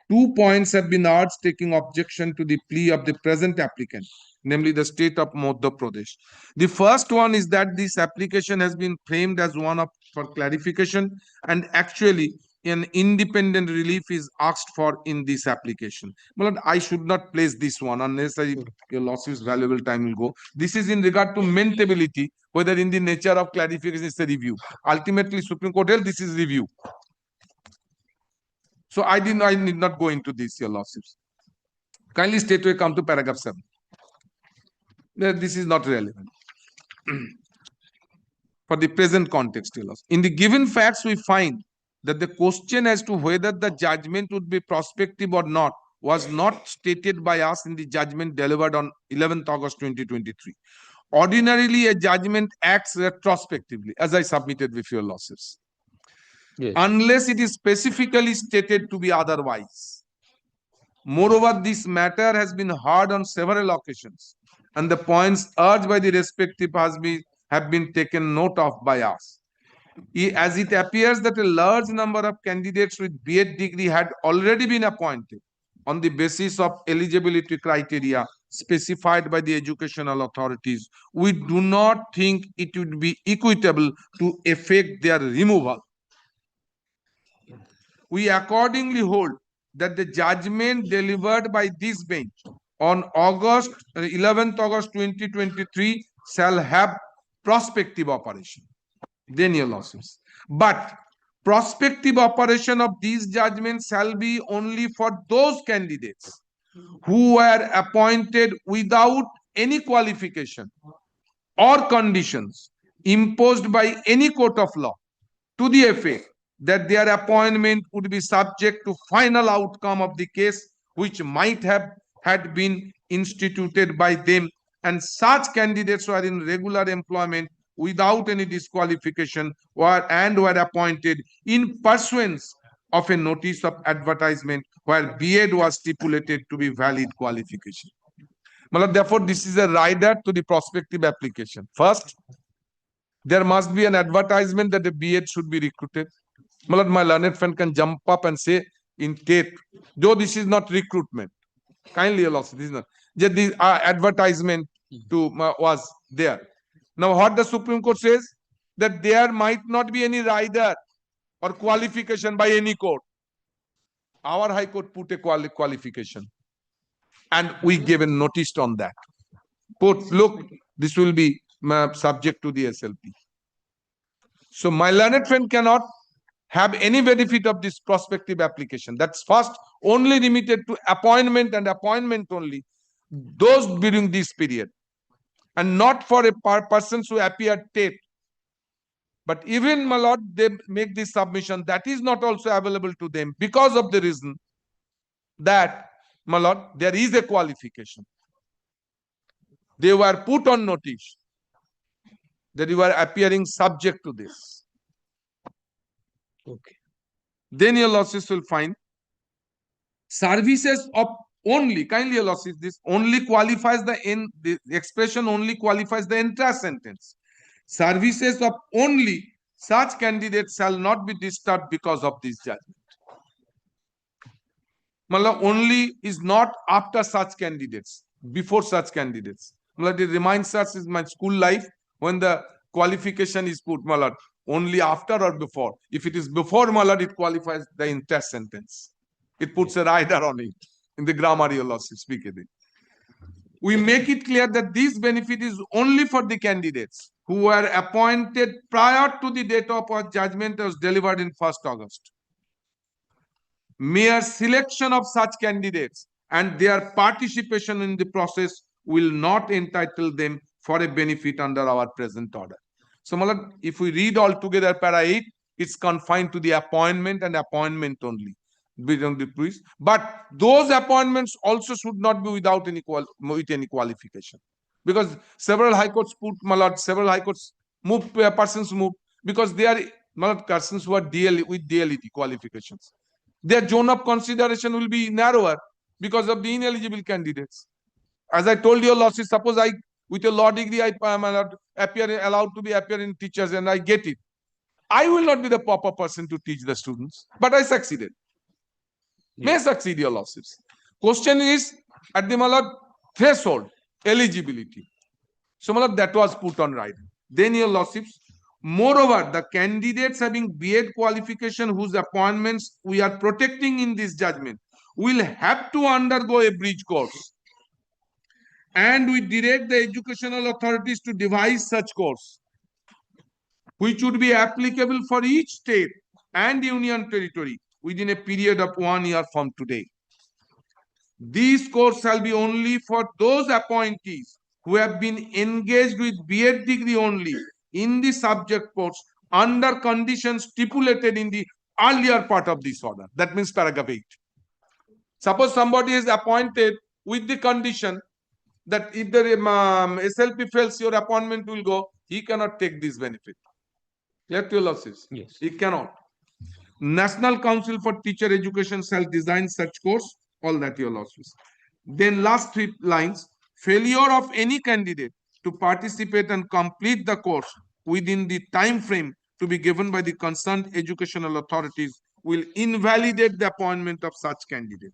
2 points have been urged taking objection to the plea of the present applicant, namely the state of Madhya Pradesh. The first one is that this application has been framed as one for clarification, and actually an independent relief is asked for in this application. Well, I should not place this one unless your losses valuable time will go. This is in regard to mentability, whether in the nature of clarification is a review. Ultimately, Supreme Court held this is review. So I need not go into this, your losses. Kindly straightway come to paragraph 7. This is not relevant. For the present context, your loss. In the given facts, we find that the question as to whether the judgment would be prospective or not was not stated by us in the judgment delivered on 11th August 2023. Ordinarily, a judgment acts retrospectively, as I submitted with your losses. Yes. Unless it is specifically stated to be otherwise. Moreover, this matter has been heard on several occasions, and the points urged by the respective have been taken note of by us. As it appears that a large number of candidates with B.Ed degree had already been appointed on the basis of eligibility criteria specified by the educational authorities, we do not think it would be equitable to effect their removal. We accordingly hold that the judgment delivered by this bench on 11th August 2023 shall have prospective operation. Then your losses. But prospective operation of these judgments shall be only for those candidates who were appointed without any qualification or conditions imposed by any court of law to the effect that their appointment would be subject to final outcome of the case which might have had been instituted by them, and such candidates were in regular employment without any disqualification were appointed in pursuance of a notice of advertisement where B.Ed was stipulated to be valid qualification. Therefore, this is a rider to the prospective application. First, there must be an advertisement that the B.Ed should be recruited. My learned friend can jump up and say in TATE, though this is not recruitment, kindly allow this is not. Just the advertisement was there. Now, what the Supreme Court says, that there might not be any rider or qualification by any court. Our High Court put a qualification, and we gave a notice on that. Court, look, this will be subject to the SLP. So my learned friend cannot have any benefit of this prospective application. That's first only limited to appointment and appointment only, those during this period, and not for a persons who appear TATE. But even, my lord, they make this submission, that is not also available to them because of the reason that, my lord, there is a qualification. They were put on notice that you are appearing subject to this. Okay. Then your losses will find services of only, kindly your losses, this only qualifies the expression only qualifies the entire sentence. Services of only such candidates shall not be disturbed because of this judgment. Only is not after such candidates, before such candidates. It reminds us is my school life when the qualification is put, only after or before. If it is before, it qualifies the entire sentence. It puts a rider on it in the grammar you speak it. We make it clear that this benefit is only for the candidates who were appointed prior to the date of our judgment was delivered in 1st August. Mere selection of such candidates and their participation in the process will not entitle them for a benefit under our present order. So, if we read all together para 8, it's confined to the appointment and appointment only. But those appointments also should not be without any qualification, because several high courts put, several high courts moved persons moved because they are persons who are with DLED qualifications. Their zone of consideration will be narrower because of the ineligible candidates. As I told you, losses, suppose I, with a law degree, I am allowed to be appearing teachers and I get it. I will not be the proper person to teach the students, but I succeeded. May succeed your losses. Question is at the threshold, eligibility. So that was put on right. Then your losses. Moreover, the candidates having B.Ed qualification whose appointments we are protecting in this judgment will have to undergo a bridge course. And we direct the educational authorities to devise such course, which would be applicable for each state and union territory within a period of 1 year from today. These courses shall be only for those appointees who have been engaged with B.Ed degree only in the subject course under conditions stipulated in the earlier part of this order. That means paragraph 8. Suppose somebody is appointed with the condition that if the SLP fails, your appointment will go, he cannot take this benefit. Clear to your losses? Yes. He cannot. National Council for Teacher Education shall design such course, all that your losses. Then last 3 lines, failure of any candidate to participate and complete the course within the time frame to be given by the concerned educational authorities will invalidate the appointment of such candidate.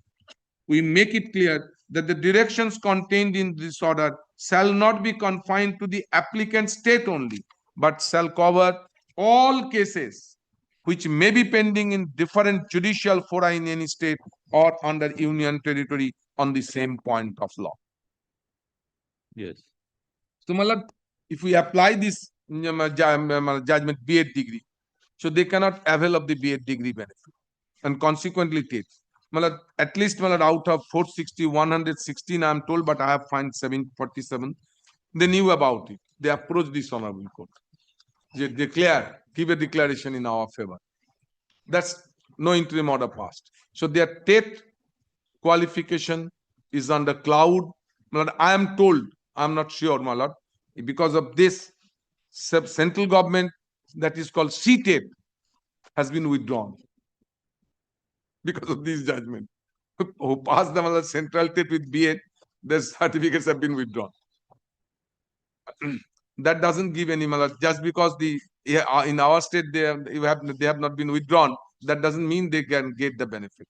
We make it clear that the directions contained in this order shall not be confined to the applicant state only, but shall cover all cases which may be pending in different judicial fora in any state or under union territory on the same point of law. Yes. So, if we apply this judgment B.Ed degree, so they cannot avail of the B.Ed degree benefit, and consequently TET. At least out of 460, 116, I'm told, but I have found 747. They knew about it. They approached this honorable court. They declare, give a declaration in our favor. That's no interim order passed. So their TET qualification is under cloud. I am told, I'm not sure, my lord, because of this central government that is called CTET has been withdrawn because of this judgment. Who passed the central TET with B.Ed, their certificates have been withdrawn. That doesn't give any just because in our state they have not been withdrawn, that doesn't mean they can get the benefit.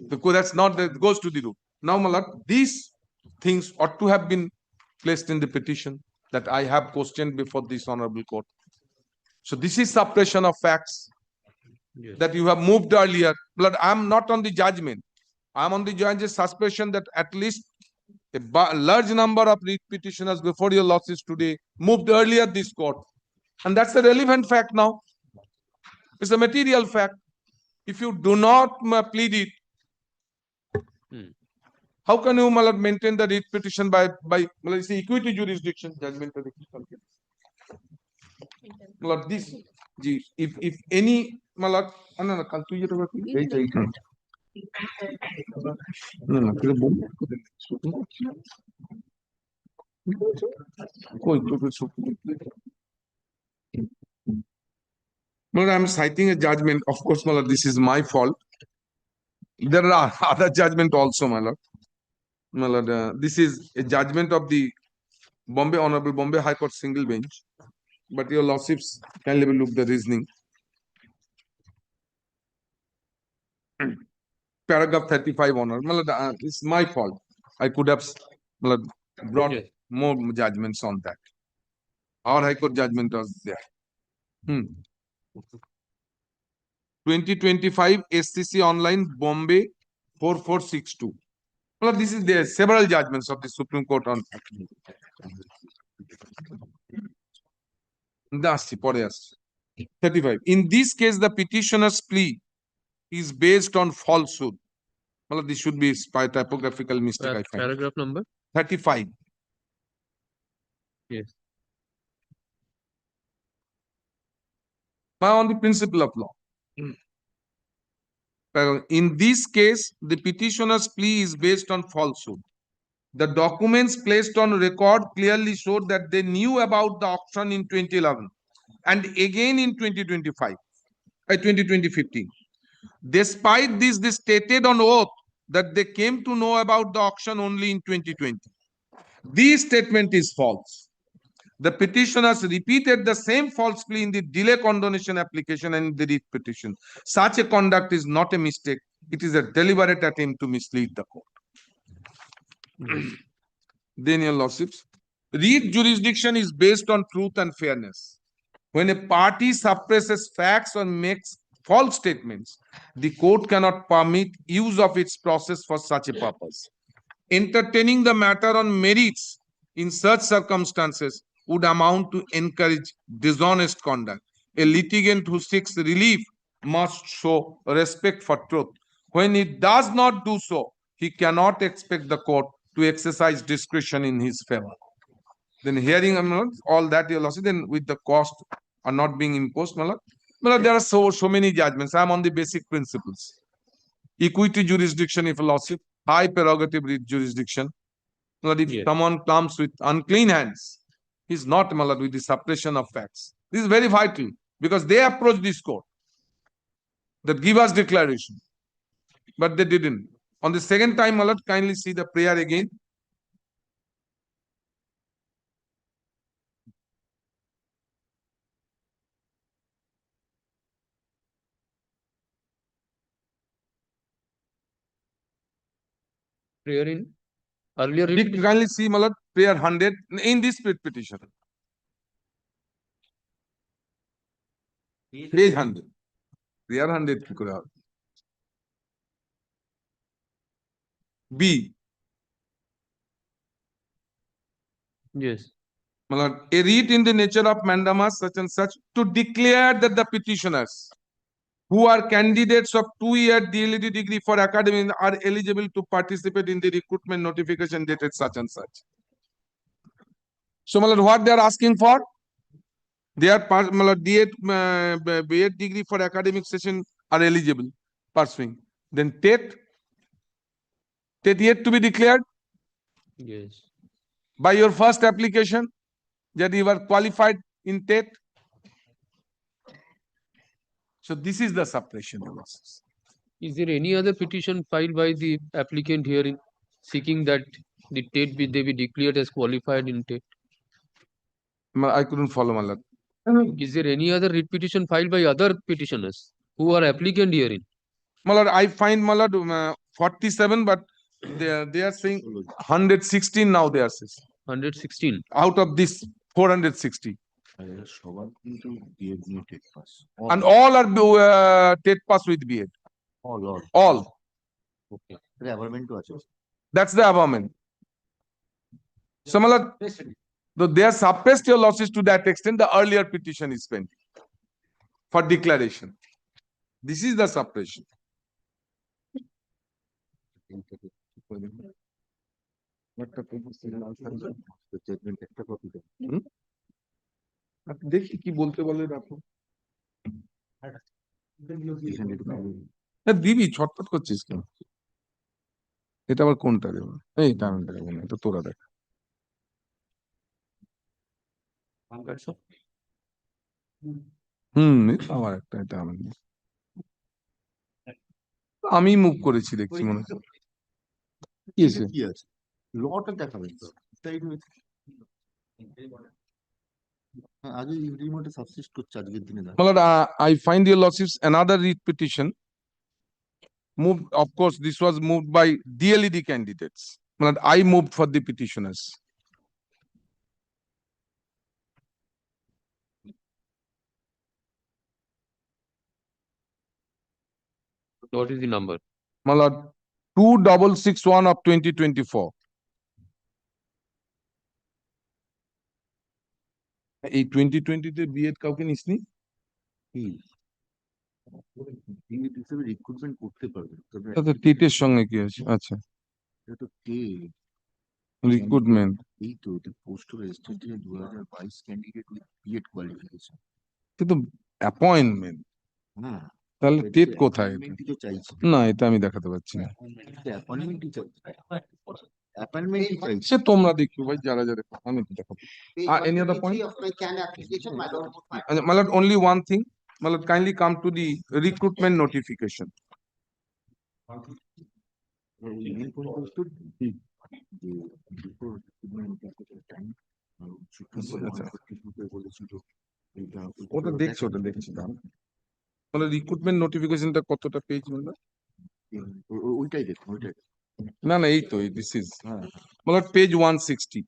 Because that's not that goes to the root. Now, these things ought to have been placed in the petition that I have questioned before this honorable court. So this is suppression of facts that you have moved earlier. I'm not on the judgment. I'm on the judge's suspicion that at least a large number of petitioners before your losses today moved earlier this court. And that's a relevant fact now. It's a material fact. If you do not plead it, how can you maintain the writ petition by equity jurisdiction judgment? This, if any, I'm citing a judgment. Of course, this is my fault. There are other judgment also, my lord. This is a judgment of the Honorable Bombay High Court single bench. But your lordships can look the reasoning. Paragraph 35, honor. It's my fault. I could have brought more judgments on that. Our High Court judgment was there. 2025 SCC Online Bombay 4462. Well, this is there several judgments of the Supreme Court on. That's 35. In this case, the petitioner's plea is based on falsehood. Well, this should be by typographical mistake. I find. Paragraph number 35. Yes. Now on the principle of law. In this case, the petitioner's plea is based on falsehood. The documents placed on record clearly showed that they knew about the auction in 2011 and again in 2015. Despite this, they stated on oath that they came to know about the auction only in 2020. This statement is false. The petitioners repeated the same false plea in the delay condonation application and the writ petition. Such a conduct is not a mistake. It is a deliberate attempt to mislead the court. Then, your lordships, writ jurisdiction is based on truth and fairness. When a party suppresses facts or makes false statements, the court cannot permit use of its process for such a purpose. Entertaining the matter on merits in such circumstances would amount to encourage dishonest conduct. A litigant who seeks relief must show respect for truth. When he does not do so, he cannot expect the court to exercise discretion in his favor. Then hearing all that, your lordship, then with the cost are not being imposed, there are so many judgments. I am on the basic principles. Equity jurisdiction, if a lordship, high prerogative jurisdiction. If someone comes with unclean hands, he's not with the suppression of facts. This is very vital because they approached this court that give us declaration, but they didn't. On the second time, my lord, kindly see the prayer again. prayer in earlier. Kindly see, my lord, prayer 100 in this petition. Page 100. Prayer 100. B. Yes. A writ in the nature of mandamus such and such to declare that the petitioners who are candidates of 2-year DLED degree for academic are eligible to participate in the recruitment notification dated such and such. So, what they are asking for? They are B.Ed degree for academic session are eligible pursuing. Then TET yet to be declared. Yes. By your first application that you are qualified in TET. So this is the suppression analysis. Is there any other petition filed by the applicant here in seeking that the TET they be declared as qualified in TET? I couldn't follow, my lord. Is there any other writ petition filed by other petitioners who are applicant herein? My lord, I find, my lord, 47, but they are saying 116 now. They are saying 116 out of this 460. And And all are TET pass with B.Ed. All. Okay. That's the abament. So, my lord, though they have suppressed your losses to that extent, the earlier petition is pending for declaration. This is the suppression. দেখি কি বলতে বলে রাখো দিবি ছটফট করছিস কেন এটা আবার কোনটা দেবো এইটা আমি দেবো না এটা তোরা দেখ আমার একটা এটা আমি মুভ করেছি দেখছি মনে হচ্ছে কি আছে কি আছে লটা দেখাবেন তো তাই আগে রিমোটে সাবসিস্ট করছে আজকের দিনে না Well, I find your losses another writ petition moved. Of course, this was moved by DLED candidates. Well, I moved for the petitioners. What is the number? My lord, 2661 of 2024. এই 2020-তে B.Ed কাউকে নিসনি? Recruitment করতে পারবে তো টেটের সঙ্গে কি আছে? আচ্ছা, এটা তো টেট রিক্রুটমেন্ট এই তো post registered 2022 candidate with B.Ed qualification কিন্তু অ্যাপয়েন্টমেন্ট হ্যাঁ তাহলে টেট কোথায়? তো চাইছে না, এটা আমি দেখাতে পারছি না। অ্যাপয়েন্টমেন্টই চাইছে অ্যাপয়েন্টমেন্টই চাইছে সে তোমরা দেখো ভাই, যারা যারা আমি তো দেখাবো। Any other point? My lord, only one thing. My lord, kindly come to the recruitment notification. ওটা দেখছি, ওটা দেখছি। মানে রিক্রুটমেন্ট নোটিফিকেশনটা কতটা পেজ মানে? ওইটাই দেখুন, ওইটাই। না না, এই তো দিস ইজ মানে page 160।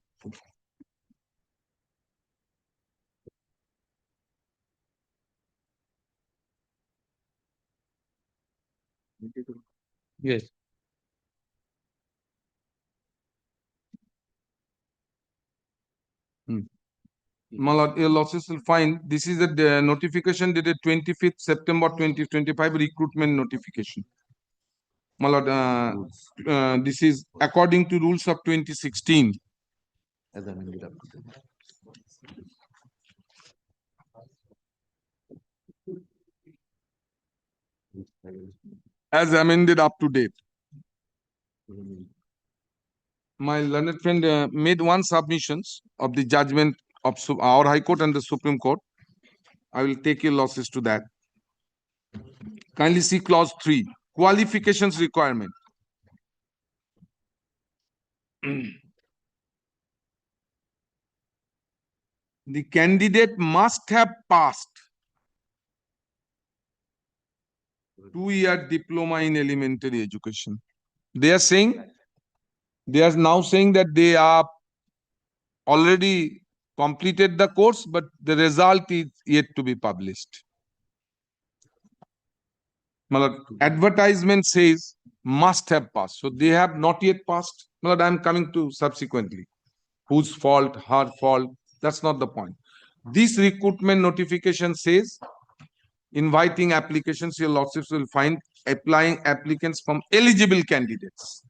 Yes. My lord, your losses will find this is a notification dated 25th September 2025 recruitment notification. My lord, this is according to rules of 2016. As amended up to date. As amended up to date. My learned friend made one submissions of the judgment of our High Court and the Supreme Court. I will take your losses to that. Kindly see clause 3, qualifications requirement. The candidate must have passed 2-year diploma in elementary education. They are saying, they are now saying that they are already completed the course, but the result is yet to be published. Advertisement says must have passed. So they have not yet passed. I am coming to subsequently. Whose fault? Her fault. That's not the point. This recruitment notification says inviting applications, your lordships will find applying applicants from eligible candidates.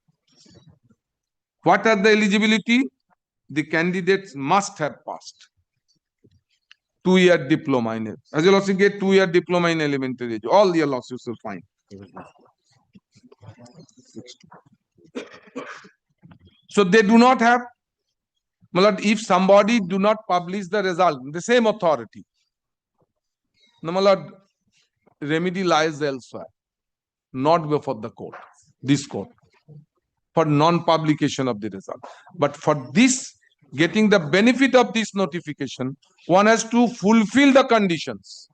What are the eligibility? The candidates must have passed 2-year diploma in it. As your lordship get 2-year diploma in elementary age, all your lordships will find. So they do not have, if somebody do not publish the result, the same authority, remedy lies elsewhere, not before the court, this court, for non-publication of the result. But for this, getting the benefit of this notification, one has to fulfill the conditions.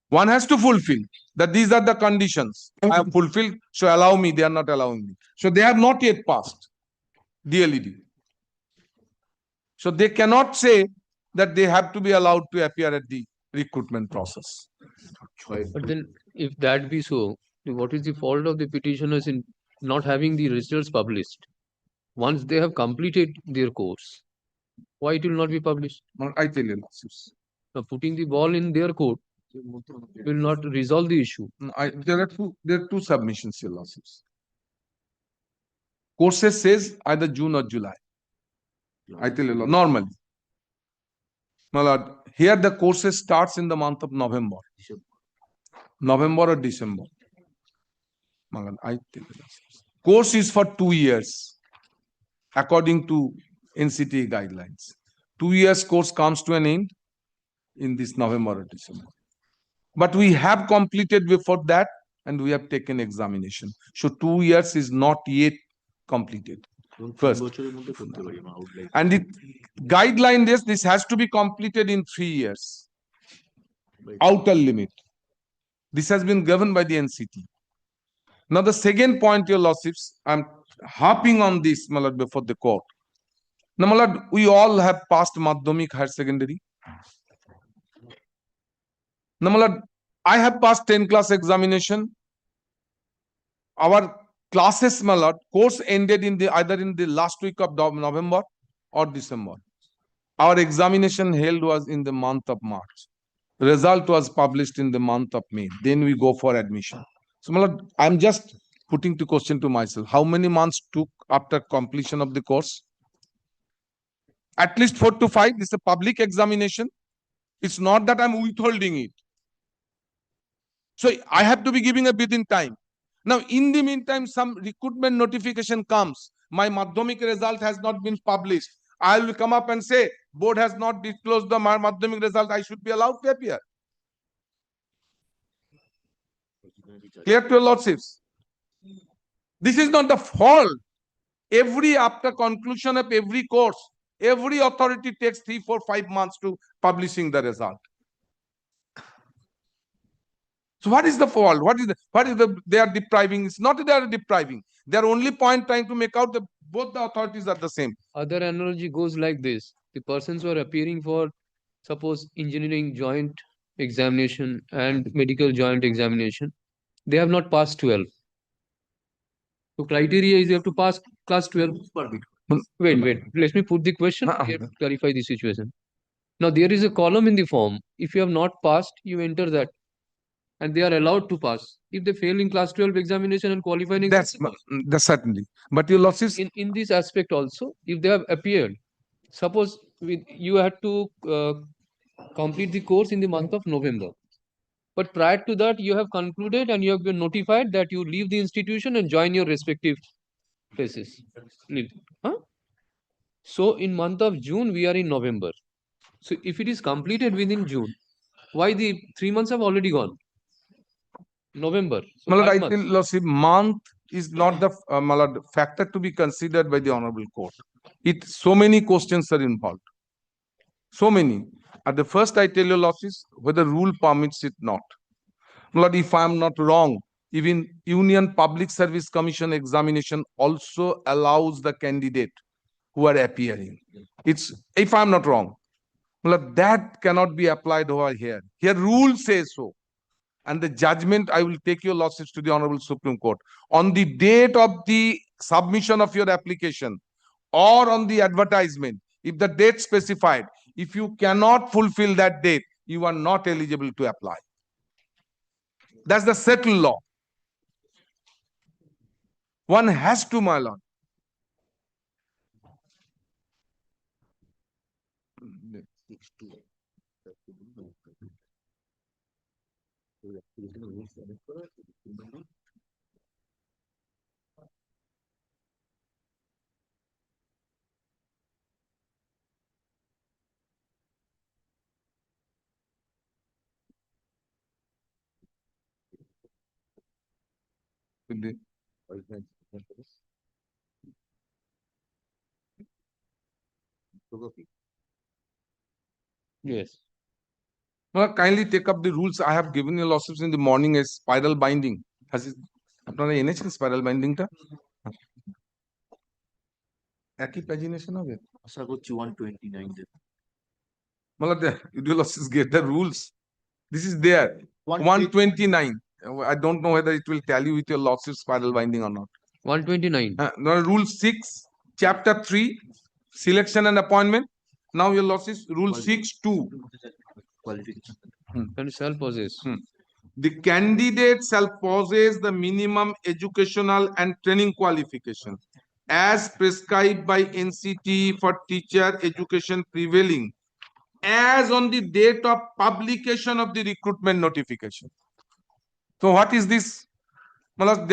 One has to fulfill that these are the conditions. I have fulfilled, so allow me, they are not allowing me. So they have not yet passed DLED. So they cannot say that they have to be allowed to appear at the recruitment process. But then, if that be so, what is the fault of the petitioners in not having the results published? Once they have completed their course, why it will not be published? I tell you, now putting the ball in their court will not resolve the issue. There are two submissions here, lawsuits. Courses says either June or July. I tell you, normally. My lord, here the courses starts in the month of November. November or December. My lord, I tell you, course is for 2 years, according to NCTA guidelines. 2 years course comes to an end in this November or December. But we have completed before that and we have taken examination. So 2 years is not yet completed. First. And the guideline is this has to be completed in 3 years. Outer limit. This has been governed by the NCT. Now the second point, your lordships, I'm harping on this, my lord, before the court. Now, my lord, we all have passed Madhyamik Higher Secondary. Now, my lord, I have passed 10 class examination. Our classes, my lord, course ended in either in the last week of November or December. Our examination held was in the month of March. Result was published in the month of May. Then we go for admission. So, my lord, I'm just putting the question to myself. How many months took after completion of the course? At least 4 to 5. This is a public examination. It's not that I'm withholding it. So I have to be giving a bit in time. Now, in the meantime, some recruitment notification comes. My Madhyamik result has not been published. I will come up and say, board has not disclosed the Madhyamik result. I should be allowed to appear. Clear to your lordships? This is not the fault. After conclusion of every course, every authority takes 3, 4, 5 months to publishing the result. So what is the fault? They are depriving? It's not that they are depriving. They are only trying to make out that both the authorities are the same. Other analogy goes like this. The persons who are appearing for, suppose, engineering joint examination and medical joint examination, they have not passed 12. So criteria is you have to pass class 12. Wait. Let me put the question to clarify the situation. Now there is a column in the form. If you have not passed, you enter that. And they are allowed to pass. If they fail in class 12 examination and qualifying, that's certainly. But your losses in this aspect also, if they have appeared, suppose you had to complete the course in the month of November. But prior to that, you have concluded and you have been notified that you leave the institution and join your respective places. Huh? So in month of June, we are in November. So if it is completed within June, why the 3 months have already gone? November. So I think month is not the factor to be considered by the Honorable Court. So many questions are involved. So many. At the first, I tell you, losses, whether rule permits it not. If I am not wrong, even Union Public Service Commission examination also allows the candidate who are appearing. If I am not wrong, that cannot be applied over here. Here, rule says so. And the judgment, I will take your losses to the Honorable Supreme Court. On the date of the submission of your application or on the advertisement, If the date specified, if you cannot fulfill that date, you are not eligible to apply. That's the settled law. One has to, my lord. Yes. Now, kindly take up the rules I have given you lawsuits in the morning as spiral binding. Has it? আপনারা এনেছেন spiral বাইন্ডিংটা একই প্যাজিনেশন হবে আশা করছি 129 দেব মানে you losses get the rules. This is there 129. I don't know whether it will tally with your lawsuit spiral binding or not. 129. Rule 6, chapter 3, selection and appointment. Now your losses rule 6(2). Can shall possess. The candidate shall possess the minimum educational and training qualification as prescribed by NCT for teacher education prevailing as on the date of publication of the recruitment notification. So what is this?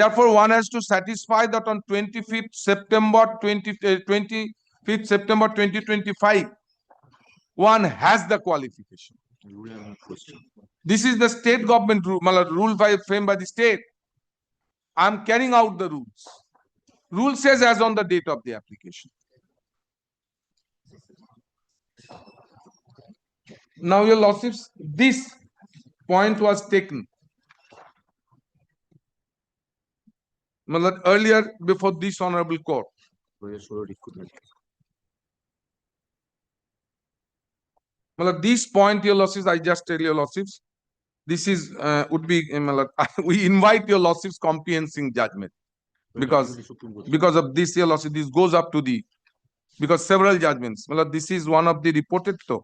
Therefore, one has to satisfy that on 25th September 2025, one has the qualification. This is the state government rule, rule framed by the state. I am carrying out the rules. Rule says as on the date of the application. Now, your lordships, this point was taken. Earlier before this honorable court. This point, your lordships, I just tell your lordships, this is would be we invite your lordships comprehensive judgment because of this, your lordships, this goes up to the because several judgments. This is one of the reported to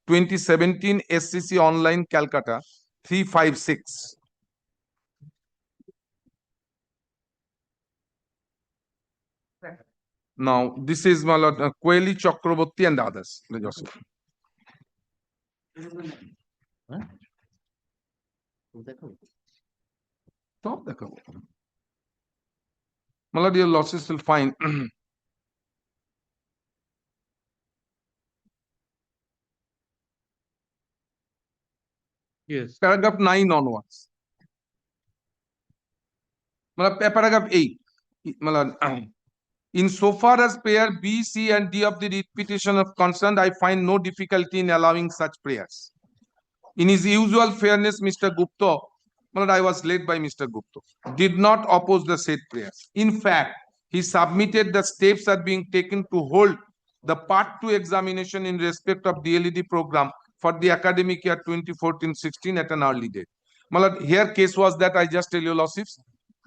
2017 SCC online Calcutta 356. Now this is Kweli Chakraborty and others. Stop the cover. Your losses will find yes. Paragraph 9 onwards. Paragraph 8. Insofar as prayer B, C, and D of the writ petition of concerned, I find no difficulty in allowing such prayers. In his usual fairness, Mr. Gupta, I was led by Mr. Gupta, did not oppose the said prayers. In fact, he submitted the steps are being taken to hold the Part 2 examination in respect of DLED program for the academic year 2014-16 at an early date. Here case was that I just tell you lordships,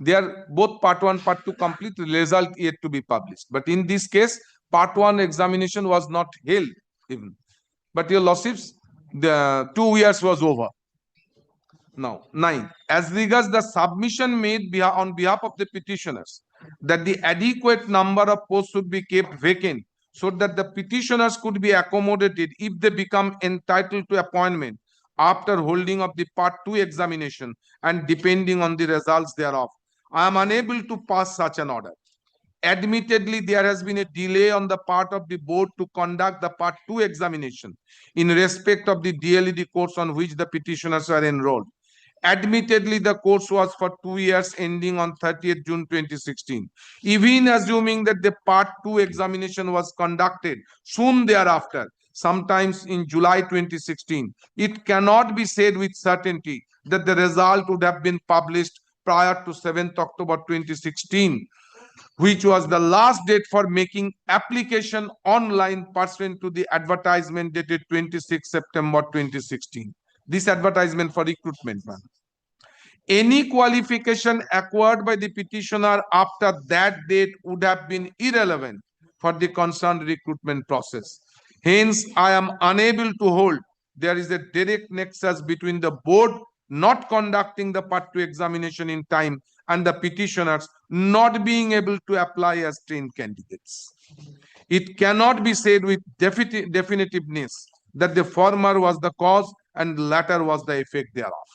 they are both Part 1, Part 2 complete, the result yet to be published. But in this case, Part 1 examination was not held even. But your lordships, the 2 years was over. Now, 9. As regards the submission made on behalf of the petitioners that the adequate number of posts should be kept vacant so that the petitioners could be accommodated if they become entitled to appointment after holding of the Part 2 examination and depending on the results thereof. I am unable to pass such an order. Admittedly, there has been a delay on the part of the board to conduct the Part 2 examination in respect of the DLED course on which the petitioners are enrolled. Admittedly, the course was for 2 years ending on 30th June 2016. Even assuming that the Part 2 examination was conducted soon thereafter, sometimes in July 2016, it cannot be said with certainty that the result would have been published prior to 7th October 2016, which was the last date for making application online pursuant to the advertisement dated 26 September 2016. This advertisement for recruitment, man. Any qualification acquired by the petitioner after that date would have been irrelevant for the concerned recruitment process. Hence, I am unable to hold there is a direct nexus between the board not conducting the part 2 examination in time and the petitioners not being able to apply as trained candidates. It cannot be said with definitiveness that the former was the cause and the latter was the effect thereof.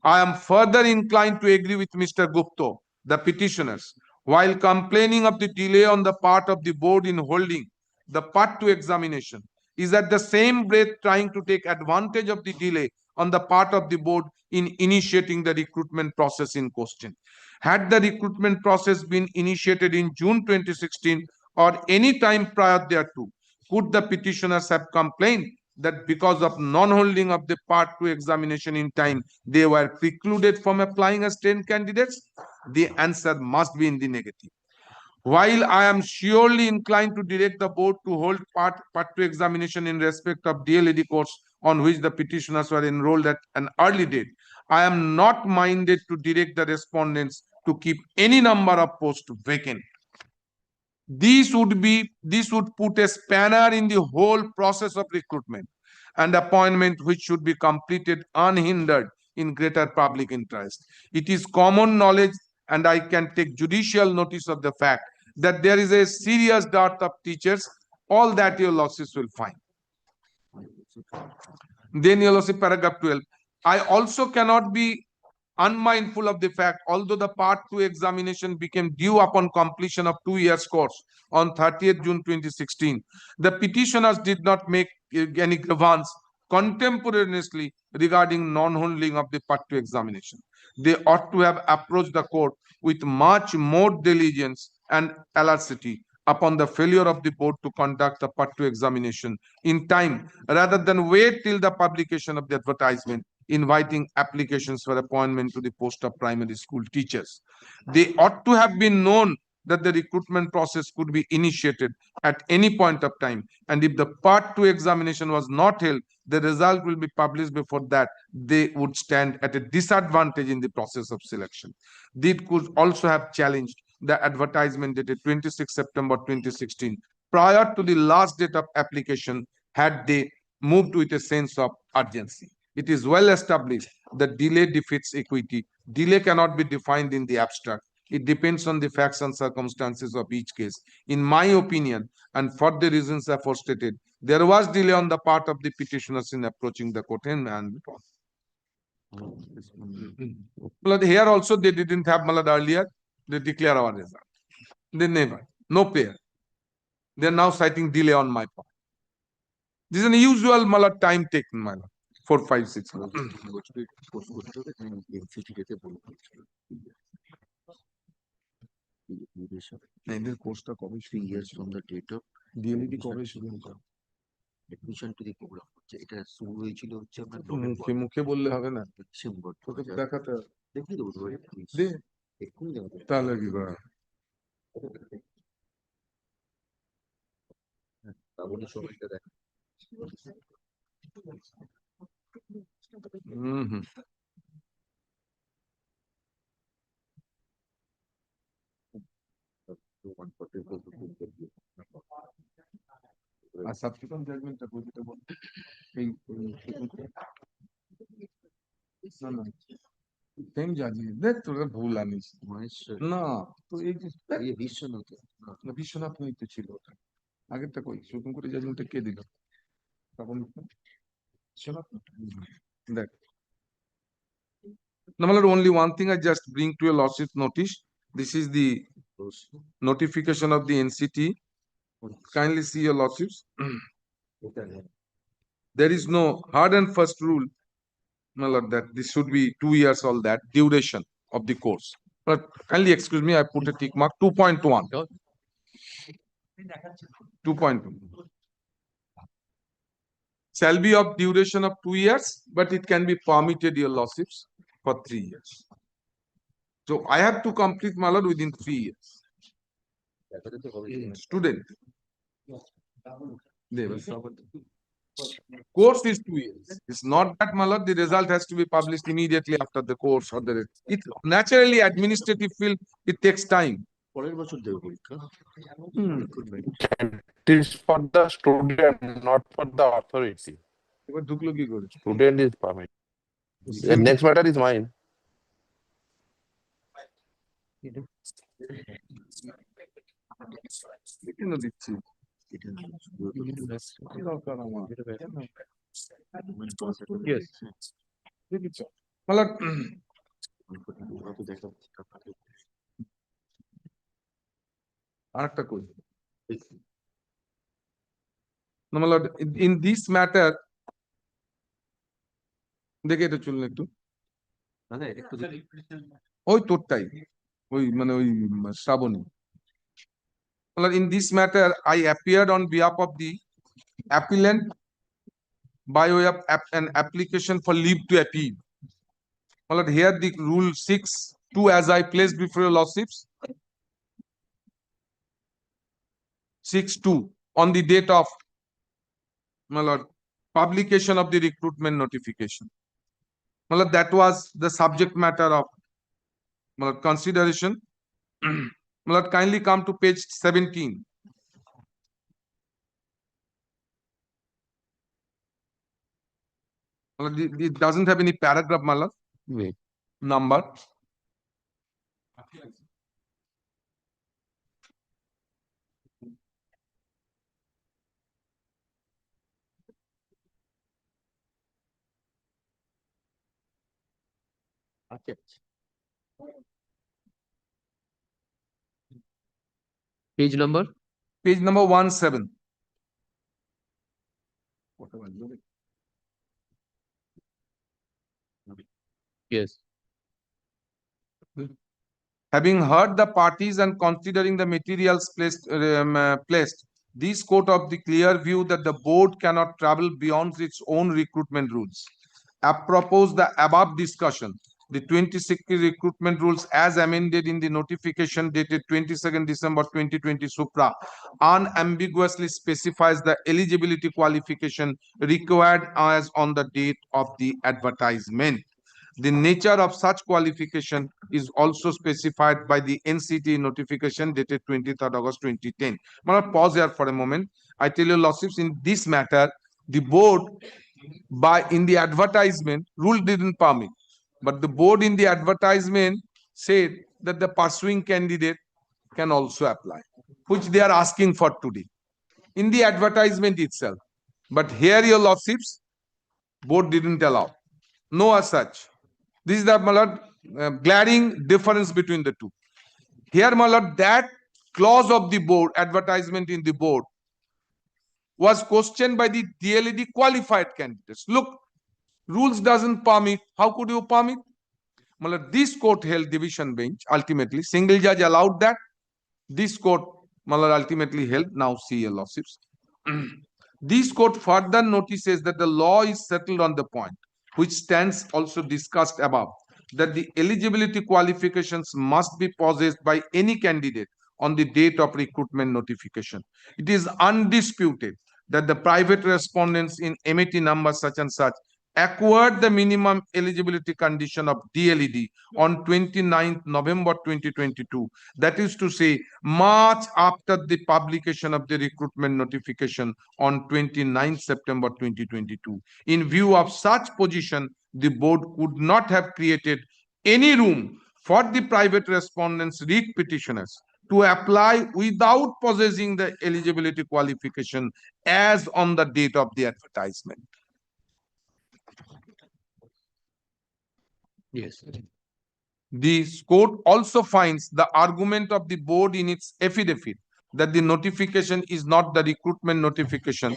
I am further inclined to agree with Mr. Gupta, the petitioners, while complaining of the delay on the part of the board in holding the part 2 examination, is at the same breath trying to take advantage of the delay on the part of the board in initiating the recruitment process in question. Had the recruitment process been initiated in June 2016 or any time prior thereto, could the petitioners have complained that because of non-holding of the part 2 examination in time, they were precluded from applying as trained candidates? The answer must be in the negative. While I am surely inclined to direct the board to hold part 2 examination in respect of DLED course on which the petitioners were enrolled at an early date, I am not minded to direct the respondents to keep any number of posts vacant. This would put a spanner in the whole process of recruitment and appointment, which should be completed unhindered in greater public interest. It is common knowledge, and I can take judicial notice of the fact that there is a serious dearth of teachers. All that your losses will find. Then your losses, paragraph 12. I also cannot be unmindful of the fact, although the part 2 examination became due upon completion of 2 years course on 30th June 2016, the petitioners did not make any grievance contemporaneously regarding non-holding of the part 2 examination. They ought to have approached the court with much more diligence and alacrity upon the failure of the board to conduct the part 2 examination in time, rather than wait till the publication of the advertisement inviting applications for appointment to the post of primary school teachers. They ought to have been known that the recruitment process could be initiated at any point of time, and if the part 2 examination was not held, the result will be published before that. They would stand at a disadvantage in the process of selection. They could also have challenged the advertisement dated 26 September 2016 prior to the last date of application had they moved with a sense of urgency. It is well established that delay defeats equity. Delay cannot be defined in the abstract. It depends on the facts and circumstances of each case. In my opinion, and for the reasons aforestated, there was delay on the part of the petitioners in approaching the court and But here also they didn't have Malad earlier. They declare our result. They never. No prayer. They are now citing delay on my part. This is an usual Malad time taken, my lord. 4, 5, 6 months. এদের কোর্সটা কবে 3 years from the date of DLED কবে শুরু হয়েছে admission to the program হচ্ছে এটা শুরু হয়েছিল হচ্ছে আমরা মুখে মুখে বললে হবে না ডিসেম্বর তোকে দেখাতে দেখি দেবো দে এক্ষুনি দেবো তাহলে কি করা তাহলে সময়টা দেখ আর সাবসিকুয়েন্ট জাজমেন্টটা বুঝতে বলতে এই না না সেম জাজি দেখ তোরা ভুল আনিস না তো এই বিশ্বনাথ না বিশ্বনাথ নিতে ছিল ওটা আগেরটা কই সুপ্রিম কোর্টের জাজমেন্টটা কে দিল তখন বিশ্বনাথ দেখ Number only one thing I just bring to a lawsuit notice. This is the notification of the NCT. Kindly see your lawsuits. There is no hard and first rule, my lord, that this should be 2 years all that duration of the course. But kindly excuse me, I put a tick mark 2.1. 2.1 shall be of duration of 2 years, but it can be permitted your lawsuits for 3 years. So I have to complete my lord within 3 years. Student. Course is 2 years. It's not that, my lord, the result has to be published immediately after the course or the. It naturally administrative field, it takes time. পরের বছর দেবে পরীক্ষা। It is for the student, not for the authority. এবার ঢুকলো কি করে? Student is permitted. The next matter is mine. কেন দিচ্ছি? কি দরকার আমার? Yes. Malad, আরেকটা কই? No, my lord, in this matter, দেখে এটা চলুন একটু। ওই তোরটাই, ওই মানে ওই Shrabani. My lord, in this matter, I appeared on behalf of the appellant by way of an application for leave to appeal. My lord, here the rule 6(2) as I placed before your lordships. 6(2) on the date of, my lord, publication of the recruitment notification. My lord, that was the subject matter of, my lord, consideration. My lord, kindly come to page 17. My lord, it doesn't have any paragraph, my lord. Wait. Number. Okay. Page number? Page number 17. Yes. Having heard the parties and considering the materials placed, this court of the clear view that the board cannot travel beyond its own recruitment rules. Apropos the above discussion, the 26 recruitment rules as amended in the notification dated 22nd December 2020 Supra unambiguously specifies the eligibility qualification required as on the date of the advertisement. The nature of such qualification is also specified by the NCT notification dated 23rd August 2010. I'm going to pause here for a moment. I tell you, lordships, in this matter, the board, in the advertisement, rule didn't permit. But the board in the advertisement said that the pursuing candidate can also apply, which they are asking for today in the advertisement itself. But here, your lordships, board didn't allow. No as such. This is the, my lord, glaring difference between the two. Here, my lord, that clause of the board, advertisement in the board, was questioned by the DLED qualified candidates. Look, rules doesn't permit. How could you permit? My lord, this court held division bench, ultimately, single judge allowed that. This court, my lord, ultimately held, now see your lordships. This court further notices that the law is settled on the point, which stands also discussed above, that the eligibility qualifications must be possessed by any candidate on the date of recruitment notification. It is undisputed that the private respondents in MAT number such and such acquired the minimum eligibility condition of DLED on 29th November 2022. That is to say, much after the publication of the recruitment notification on 29th September 2022. In view of such position, the board could not have created any room for the private respondents, writ petitioners, to apply without possessing the eligibility qualification as on the date of the advertisement. Yes. The court also finds the argument of the board in its affidavit that the notification is not the recruitment notification,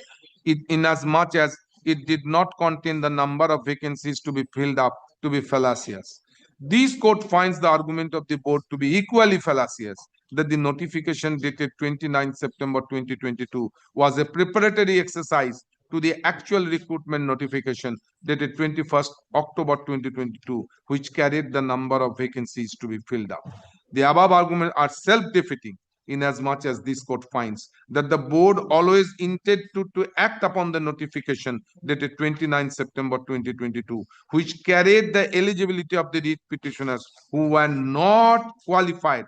inasmuch as it did not contain the number of vacancies to be filled up to be fallacious. This court finds the argument of the board to be equally fallacious, that the notification dated 29 September 2022 was a preparatory exercise to the actual recruitment notification dated 21st October 2022, which carried the number of vacancies to be filled up. The above arguments are self-defeating, inasmuch as this court finds that the board always intended to act upon the notification dated 29 September 2022, which carried the eligibility of the writ petitioners who were not qualified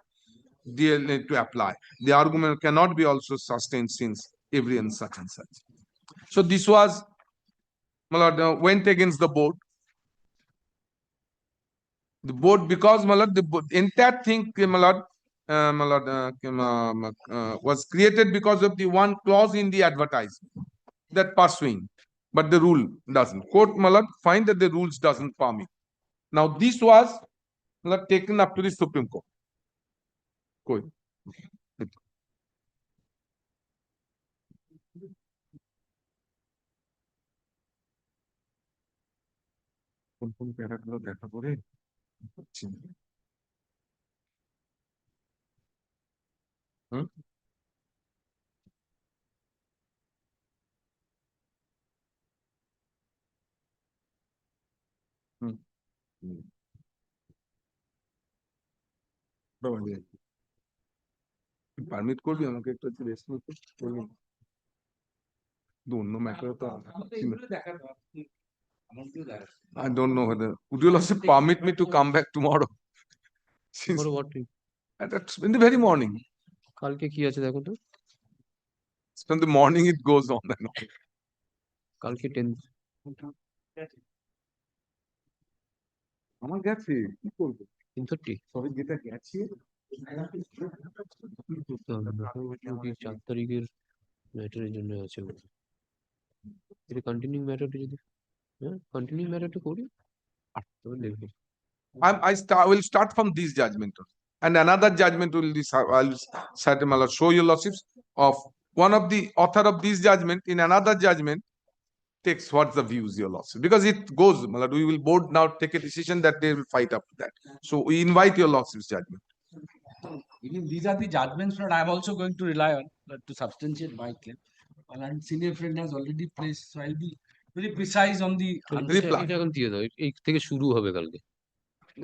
they need to apply. The argument cannot be also sustained since every and such and such. So this was, my lord, went against the board. The board, because, my lord, entire thing, my lord, was created because of the one clause in the advertisement that pursuing, but the rule doesn't. Court, my lord, find that the rules doesn't permit. Now this was, my lord, taken up to the Supreme Court. Go ahead. কোন কোন প্যারাগুলো দেখা করে হুম হুম permit করবি আমাকে একটু rest নিতে অন্য matter তো I don't know whether would you also permit me to come back tomorrow? Since For what? that's in the very morning. কালকে কি আছে দেখো তো From the morning it goes on and on. কালকে 10 আমার গেছে কি করবো 3:30 সবাই যেটা গেছে 4 তারিখের ম্যাটারের জন্য আছে এটা কন্টিনিউইং ম্যাটারটা যদি হ্যাঁ কন্টিনিউইং ম্যাটারটা করি তবে দেখবো I will start from this judgment, and another judgment will be, I'll show you lordships of one of the author of this judgment in another judgment takes what's the views, your lordship, because it goes, my lord, we will board now take a decision that they will fight up to that. So we invite your lordship's judgment. Even these are the judgments that I am also going to rely on to substantiate my claim. And senior friend has already placed, so I'll be very precise on the এটা এখন দিয়ে দাও এই থেকে শুরু হবে কালকে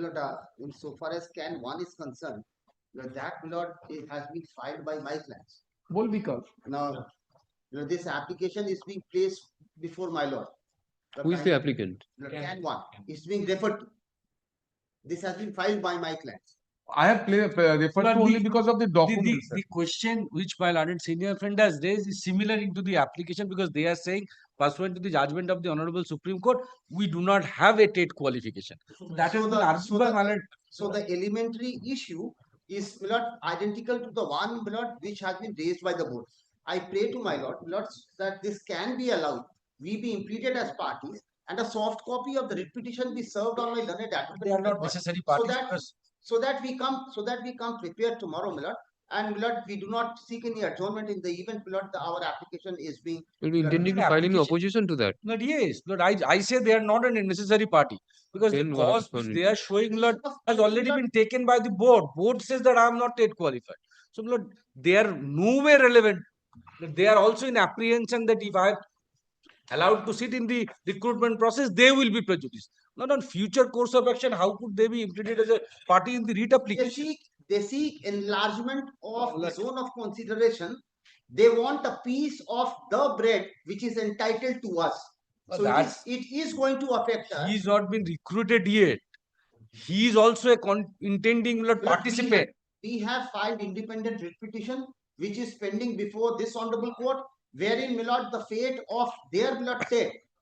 Lord, insofar as can one is concerned, that Lord, it has been filed by my clients. Well, because Now, this application is being placed before my Lord. who is the applicant Can one is being referred to. This has been filed by my clients. I have referred to only because of the documents. The question which my learned senior friend has raised is similar into the application because they are saying, pursuant to the judgment of the Honorable Supreme Court, we do not have a TET qualification. That is the argued by my lord. So the elementary issue is, my lord, identical to the one, my lord, which has been raised by the board. I pray to my lord, that this can be allowed. We be implemented as parties, and a soft copy of the writ petition be served on my learned advocate. They are not necessary parties. So that we come prepared tomorrow, my lord. And my lord, we do not seek any adjournment in the event, my lord, our application is being. will be intending to file any opposition to that But yes, but I say they are not a necessary party because Then the what cause is which on they are showing, Lord, has already been taken by the board. Board says that I am not yet qualified. So, Lord, they are no way relevant. They are also in apprehension that if I am allowed to sit in the recruitment process, they will be prejudiced. Not on future course of action, how could they be implemented as a party in the writ application? They seek enlargement of the zone of consideration. They want a piece of the bread which is entitled to us. But So it is going to affect us. He is not been recruited yet. He is also a intending participant. We have filed independent writ petition which is pending before this honorable court, wherein, my lord, the fate of their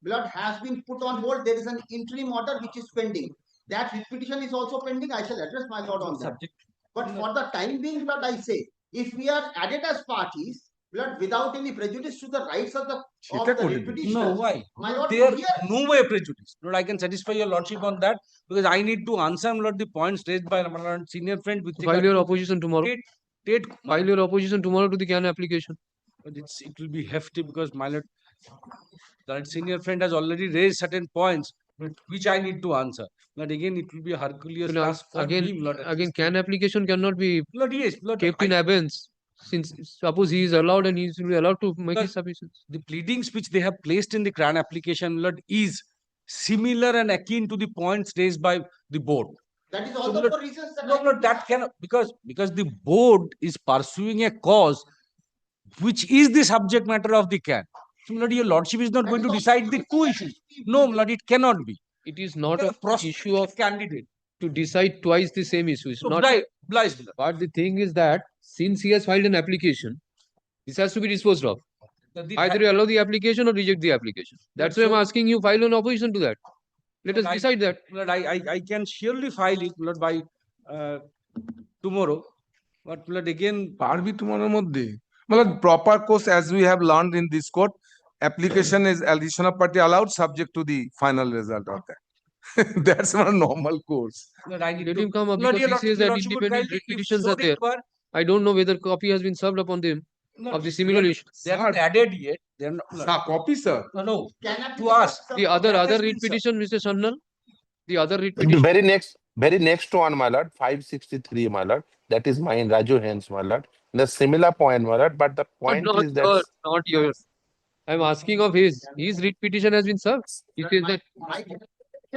blood has been put on hold. There is an interim order which is pending. That writ petition is also pending. I shall address my lord on that. But for the time being, blood, I say, if we are added as parties, blood, without any prejudice to the rights of the writ petitioner. No, why? My lord, They are no way prejudiced. Lord, I can satisfy your lordship on that because I need to answer, Lord, the points raised by my lord senior friend with file your opposition tomorrow file your opposition tomorrow to the CAN application but it will be hefty because my lord that senior friend has already raised certain points which I need to answer. But again, it will be a Herculean task for him. Lord, again CAN application cannot be Lord, yes, Lord, kept in abeyance since suppose he is allowed and he is allowed to make his submissions. The pleadings which they have placed in the CRAN application, Lord, is similar and akin to the points raised by the board. That is also for reasons that Lord, that cannot because the board is pursuing a cause which is the subject matter of the CAN. So, Lord, your lordship is not going to decide the two issues. No, Lord, it cannot be. It is not a issue of candidate. to decide twice the same issue. It's not. Obliged. But the thing is that since he has filed an application, this has to be disposed of. Either you allow the application or reject the application. That's why I'm asking you file an opposition to that. Let us decide that. Lord, I can surely file it, Lord, by tomorrow. But Lord, again, পারবি tomorrow মধ্যে? Well, proper course as we have learned in this court, application is additional party allowed subject to the final result of that. That's not a normal course. Lord, I need Let to him come up Lord, because your he says that Lordship would independent kindly, writ if petitions so are there. require, I don't know whether copy has been served upon them No, of the similar issue. they are not added yet. They are not. Sir, copy, sir. No. To us. The other writ petition, Mr. Sannal, the other writ The petition. very next one, my lord, 563, my lord. That is mine, Raju Hens, my lord. The similar point, my lord, but the point Not is that yours, not yours. I'm asking of his. His writ petition has been served. He says that.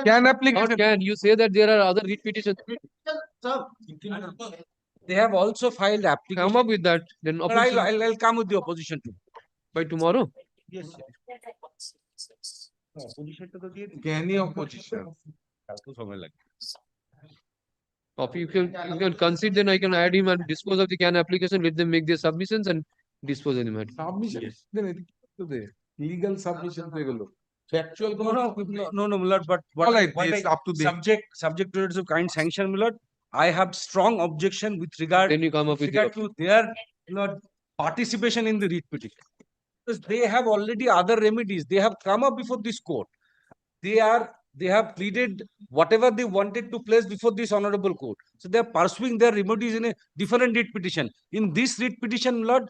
Can application. Not can. You say that there are other writ petitions. They have also filed application. Come up with that. Then But opposition I'll come with the opposition too. by tomorrow. Yes. Any opposition. Copy, you can concede, then I can add him and dispose of the can application. Let them make their submissions and dispose of them. Submission. Then it to the legal submission to egulo. Factual No, Milord, but what, All right, what it's I- up to them. subject to its of kind sanction, Milord. I have strong objection with regard, Then you come up with regard to their Milord, participation in the writ petition. Because they have already other remedies. They have come up before this court. They have pleaded whatever they wanted to place before this honorable court. So they are pursuing their remedies in a different writ petition. In this writ petition, Lord,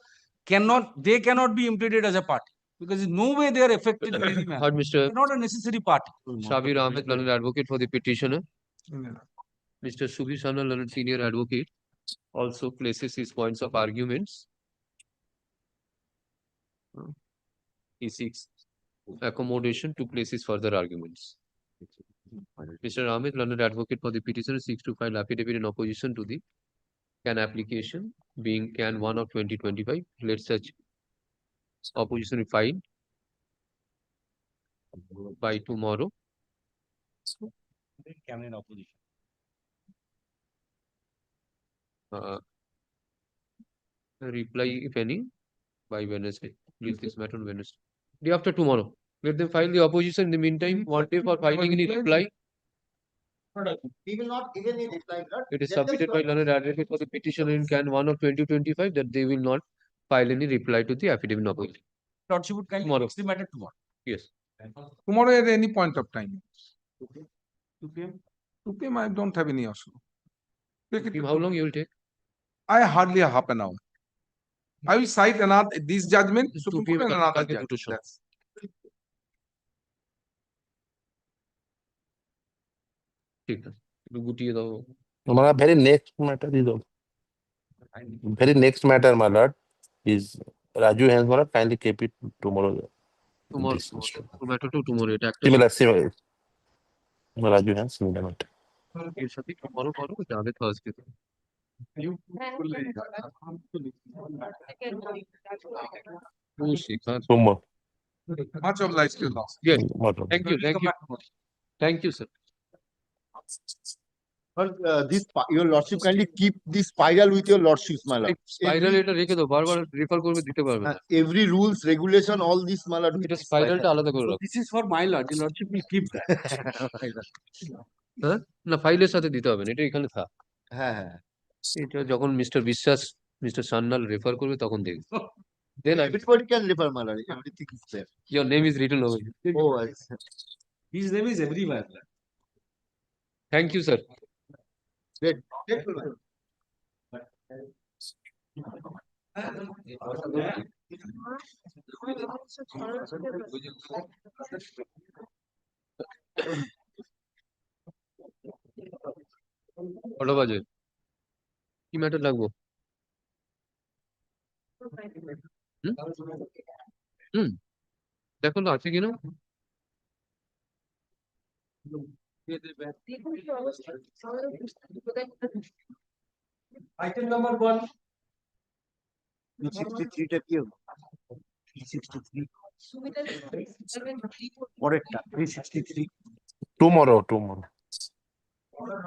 they cannot be implicated as a party because in no way they are affected in any manner. Heard Mr. They're not a necessary party. Shabir Ahmed, learned advocate for the petitioner. Mr. Subhi Sana, learned senior advocate, also places his points of arguments. He seeks accommodation to place his further arguments. Mr. Ahmed, learned advocate for the petitioner, seeks to file affidavit in opposition to the can application, being can 1 of 2025. Let such opposition be filed by tomorrow. Can in opposition. Reply, if any, by Wednesday. Leave this matter on Wednesday. Day after tomorrow. Let them file the opposition. In the meantime, 1 day for filing any reply. He will not give any reply. Lord. It is Let them submitted by file. learned advocate for the petitioner in can 1 of 2025 that they will not file any reply to the affidavit in opposition. Lordship would kindly Tomorrow. fix the matter tomorrow. Yes. Tomorrow at any point of time. 2 p.m. 2 p.m. I don't have any issue. Take it. How long you will take? I hardly a half an hour. I will cite another this judgment, 2 Supreme PM Court and another কালকে দুটোর judgment. সময়। ঠিক আছে একটু গুটিয়ে দাও my very next matter is very next matter, my lord, is Raju Hens, my lord, kindly keep it tomorrow. তোমার tomato two tomorrow এটা একটা Similar. Raju Hens, similar matter. এর সাথে টুমোরো করো যাবে Thursday Tomorrow. Much obliged to you. Yes. Much obliged. Thank you, sir. But your lordship kindly keep this spiral with your lordships, my lord. Spiral এটা রেখে দাও বারবার refer করবে দিতে পারবে না Every rules, regulation, all this, my lord. এটা স্পাইরালটা আলাদা করে রাখো This is for my lord. The lordship will keep that. হ্যাঁ না ফাইলের সাথে দিতে হবে না এটা এখানে থাক হ্যাঁ হ্যাঁ এটা যখন মিস্টার বিশ্বাস মিস্টার সান্নাল রেফার করবে তখন দেখবে then everybody can refer, my lord. Everything is there. your name is written over here. Oh, His name is everywhere. Thank you, sir. great. কটা বাজে কি ম্যাটার লাগবো হুম দেখো তো আছে কিনা Item number 1. 363 টা কি হলো 363 পরেরটা 363 Tomorrow.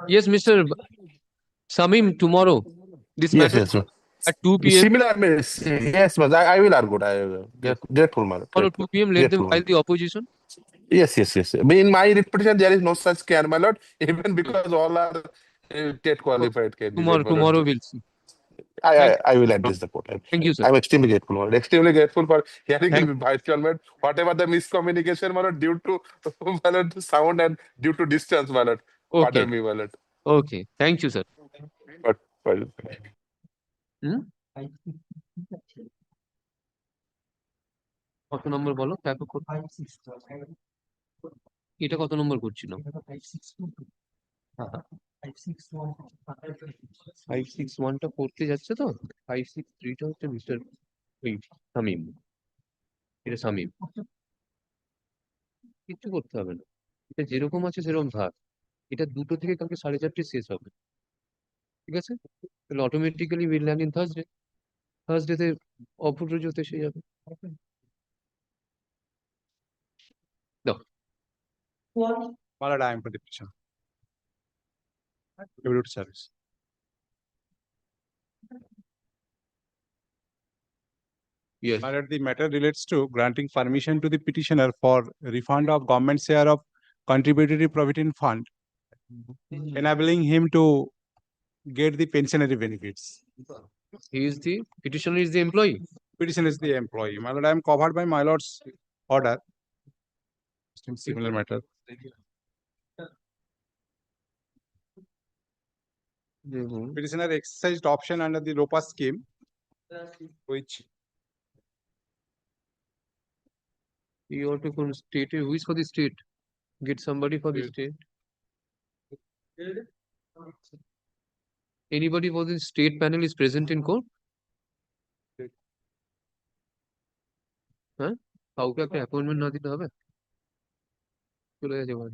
Yes, Mr. Samim, tomorrow, this Yes, matter yes, sir. at 2 p.m. Similar, I mean, yes, but I will argue. Grateful, my lord. Tomorrow, 2 p.m., let them Grateful, my file lord. the opposition. Yes, yes, yes. But in my petition, there is no such can, my lord, even because all are TET qualified candidate, my Tomorrow lord. we'll see. I will address the court. Thank you, sir. I'm extremely grateful, my lord. Extremely grateful for hearing Thank the vice chairman. Whatever the miscommunication, my lord, due to my lord, sound and due to distance, my lord. Okay. Pardon me, my lord. Okay. Thank you, sir. But, হুম? কত নম্বর বলো? এটা কত নম্বর করছিল? 561 টা করতে যাচ্ছে তো? 563 টা হচ্ছে মিস্টার শামীম। এটা শামীম। কিচ্ছু করতে হবে না। এটা যেরকম আছে সেরকম থাক। এটা 2টো থেকে কালকে 4:30 শেষ হবে। ঠিক আছে? তাহলে automatically will land in Thursday. থার্সডেতে অপূর্ব এসে যাবে। দাও। My lord, I am for the petition. Immediate service. Yes. My lord, the matter relates to granting permission to the petitioner for refund of government share of contributory provident fund, enabling him to get the pensionary benefits. He is the petitioner is the employee. Petitioner is the employee. My lord, I am covered by my lord's order. Similar matter. Petitioner exercised option under the ROPA scheme, which You ought to state who is for the state. Get somebody for the state. Anybody for the state panel is present in court? হ্যাঁ? কাউকে একটা appointment না দিতে হবে? চলে গেছে বাড়ি।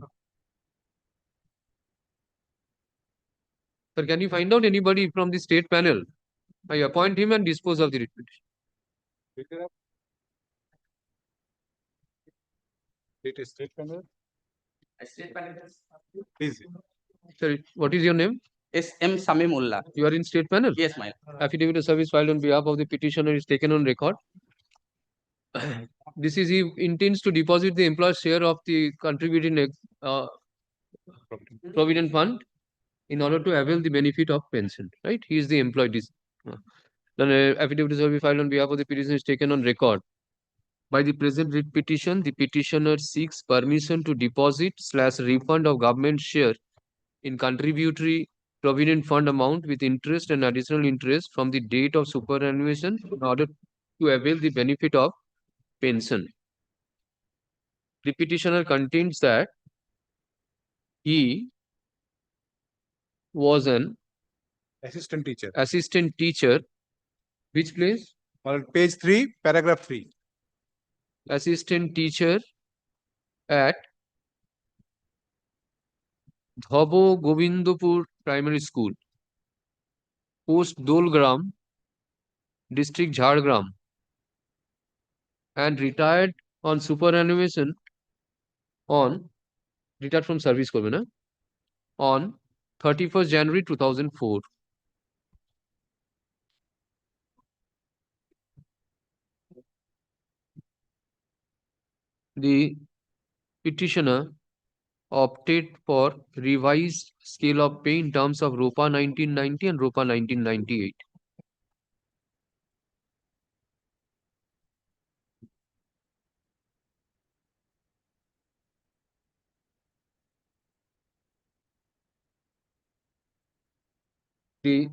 Sir, can you find out anybody from the state panel? I appoint him and dispose of the writ petition. state panel. Please. Sir, what is your name? S.M. Samimullah. You are in state panel? Yes, my lord. Affidavit of service filed on behalf of the petitioner is taken on record. This is he intends to deposit the employer's share of the contributing provident fund in order to avail the benefit of pension, right? He is the employee. Then affidavit of service filed on behalf of the petitioner is taken on record. By the present writ petition, the petitioner seeks permission to deposit/refund of government share in contributory provident fund amount with interest and additional interest from the date of superannuation in order to avail the benefit of pension. The petitioner contains that he was an assistant teacher. Which place? Page 3, paragraph 3. Assistant teacher at Dhabo Govindpur Primary School, Post Dolgram, District Jhargram, and retired on superannuation on retired from service করবে না on 31st January 2004. The petitioner opted for revised scale of pay in terms of ROPA 1990 and ROPA 1998. The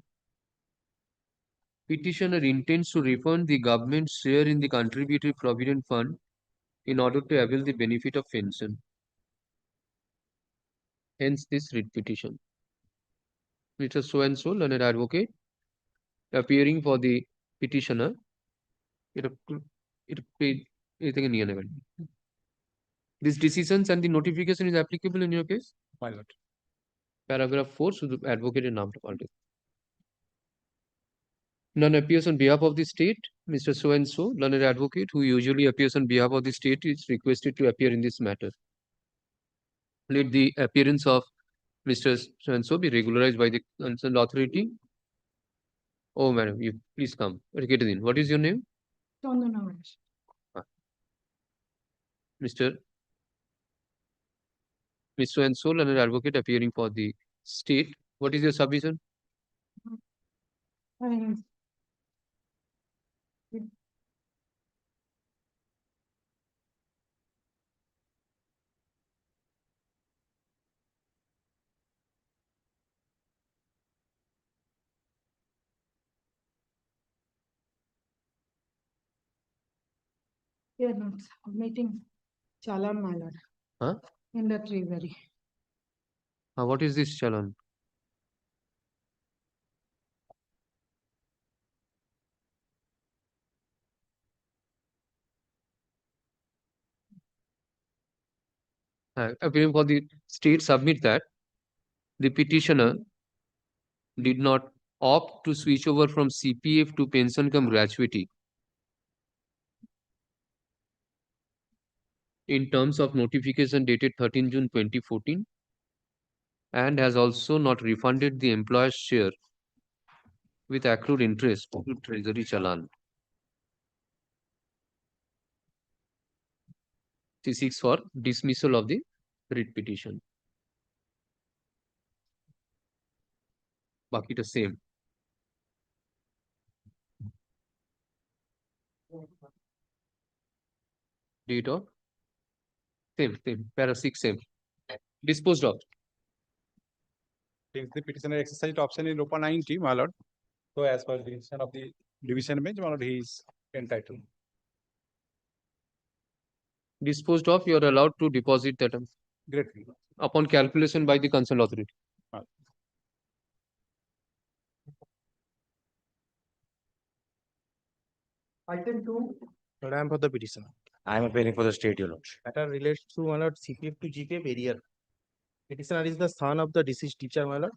petitioner intends to refund the government's share in the contributory provident fund in order to avail the benefit of pension. Hence this writ petition. Mr. So and so, learned advocate, appearing for the petitioner. These decisions and the notification is applicable in your case? My lord. Paragraph 4, so the advocate in naam ta None appears on behalf of the state. Mr. So and so, learned advocate, who usually appears on behalf of the state, is requested to appear in this matter. Let the appearance of Mr. So be regularized by the concerned authority. Oh, madam, you please come. Get in. What is your name? Mr. Mr. and Soul, an advocate appearing for the state. What is your submission? Here notes, meeting Chalan, my lord, Huh? in the treasury. What is this challan? Appearing for the state submit that the petitioner did not opt to switch over from CPF to pension cum gratuity in terms of notification dated 13 June 2014 and has also not refunded the employer's share with accrued interest to treasury challan. She seeks for dismissal of the writ petition. Bakita same. Date of same. Para 6 same. Disposed of. Since the petitioner exercised option in Lopa 90, my lord. So as per the decision of the division bench, my lord, he is entitled. Disposed of, you are allowed to deposit that Great. upon calculation by the concerned authority. Item 2. Lord, I am for the petition. I am appearing for the state, your lordship. Matter relates to my lord CPF to GPF area. Petitioner is the son of the deceased teacher, my lord.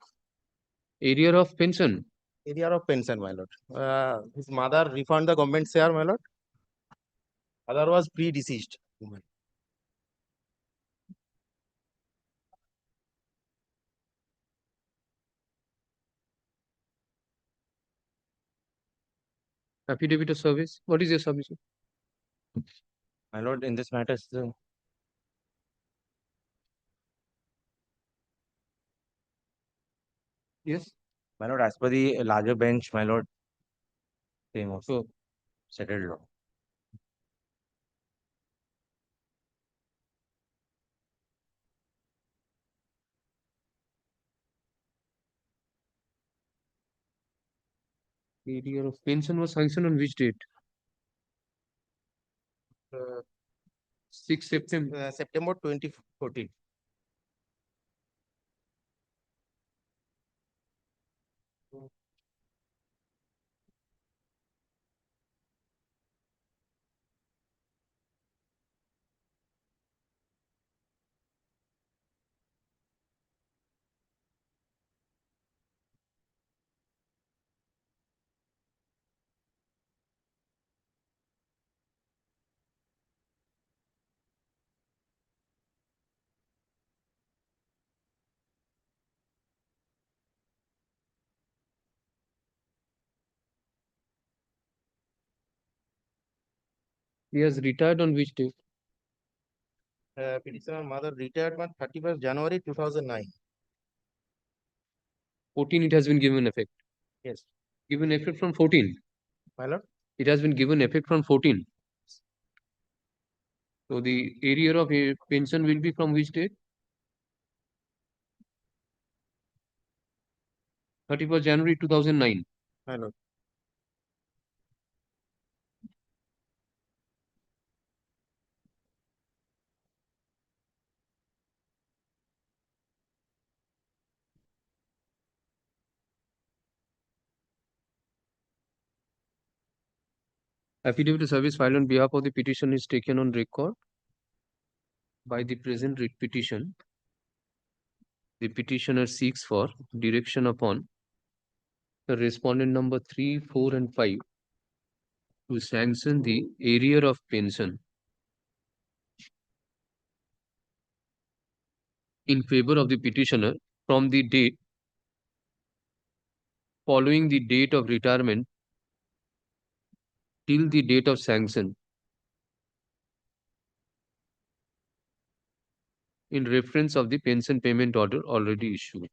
Area of pension. Area of pension, my lord. His mother refund the government share, my lord. Other was pre-deceased woman. Affidavit of service. What is your submission? My lord, in this matter, yes. My lord, as per the larger bench, my lord, same also settled law. Area of pension was sanctioned on which date? 6 September. September 2014. He has retired on which date? Petitioner mother retired on 31st January 2009. 14, it has been given effect. Yes. Given effect from 14. My lord. It has been given effect from 14. So the area of pension will be from which date? 31st January 2009. My lord. Affidavit of service filed on behalf of the petition is taken on record by the present writ petition. The petitioner seeks for direction upon the respondent number 3, 4, and 5 to sanction the arrear of pension in favor of the petitioner from the date following the date of retirement till the date of sanction in reference of the pension payment order already issued.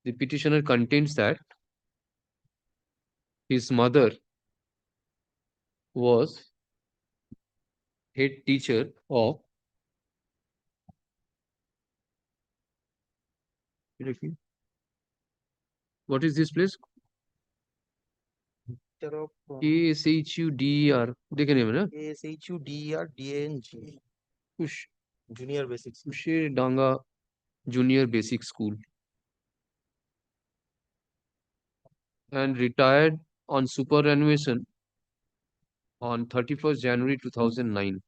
The petitioner contends that his mother was head teacher of what is this place? KSHUDER. देखे नहीं मैंने KSHUDERDANG. Kush Junior Basic School. Kushe Danga Junior Basic School, and retired on superannuation on 31st January 2009.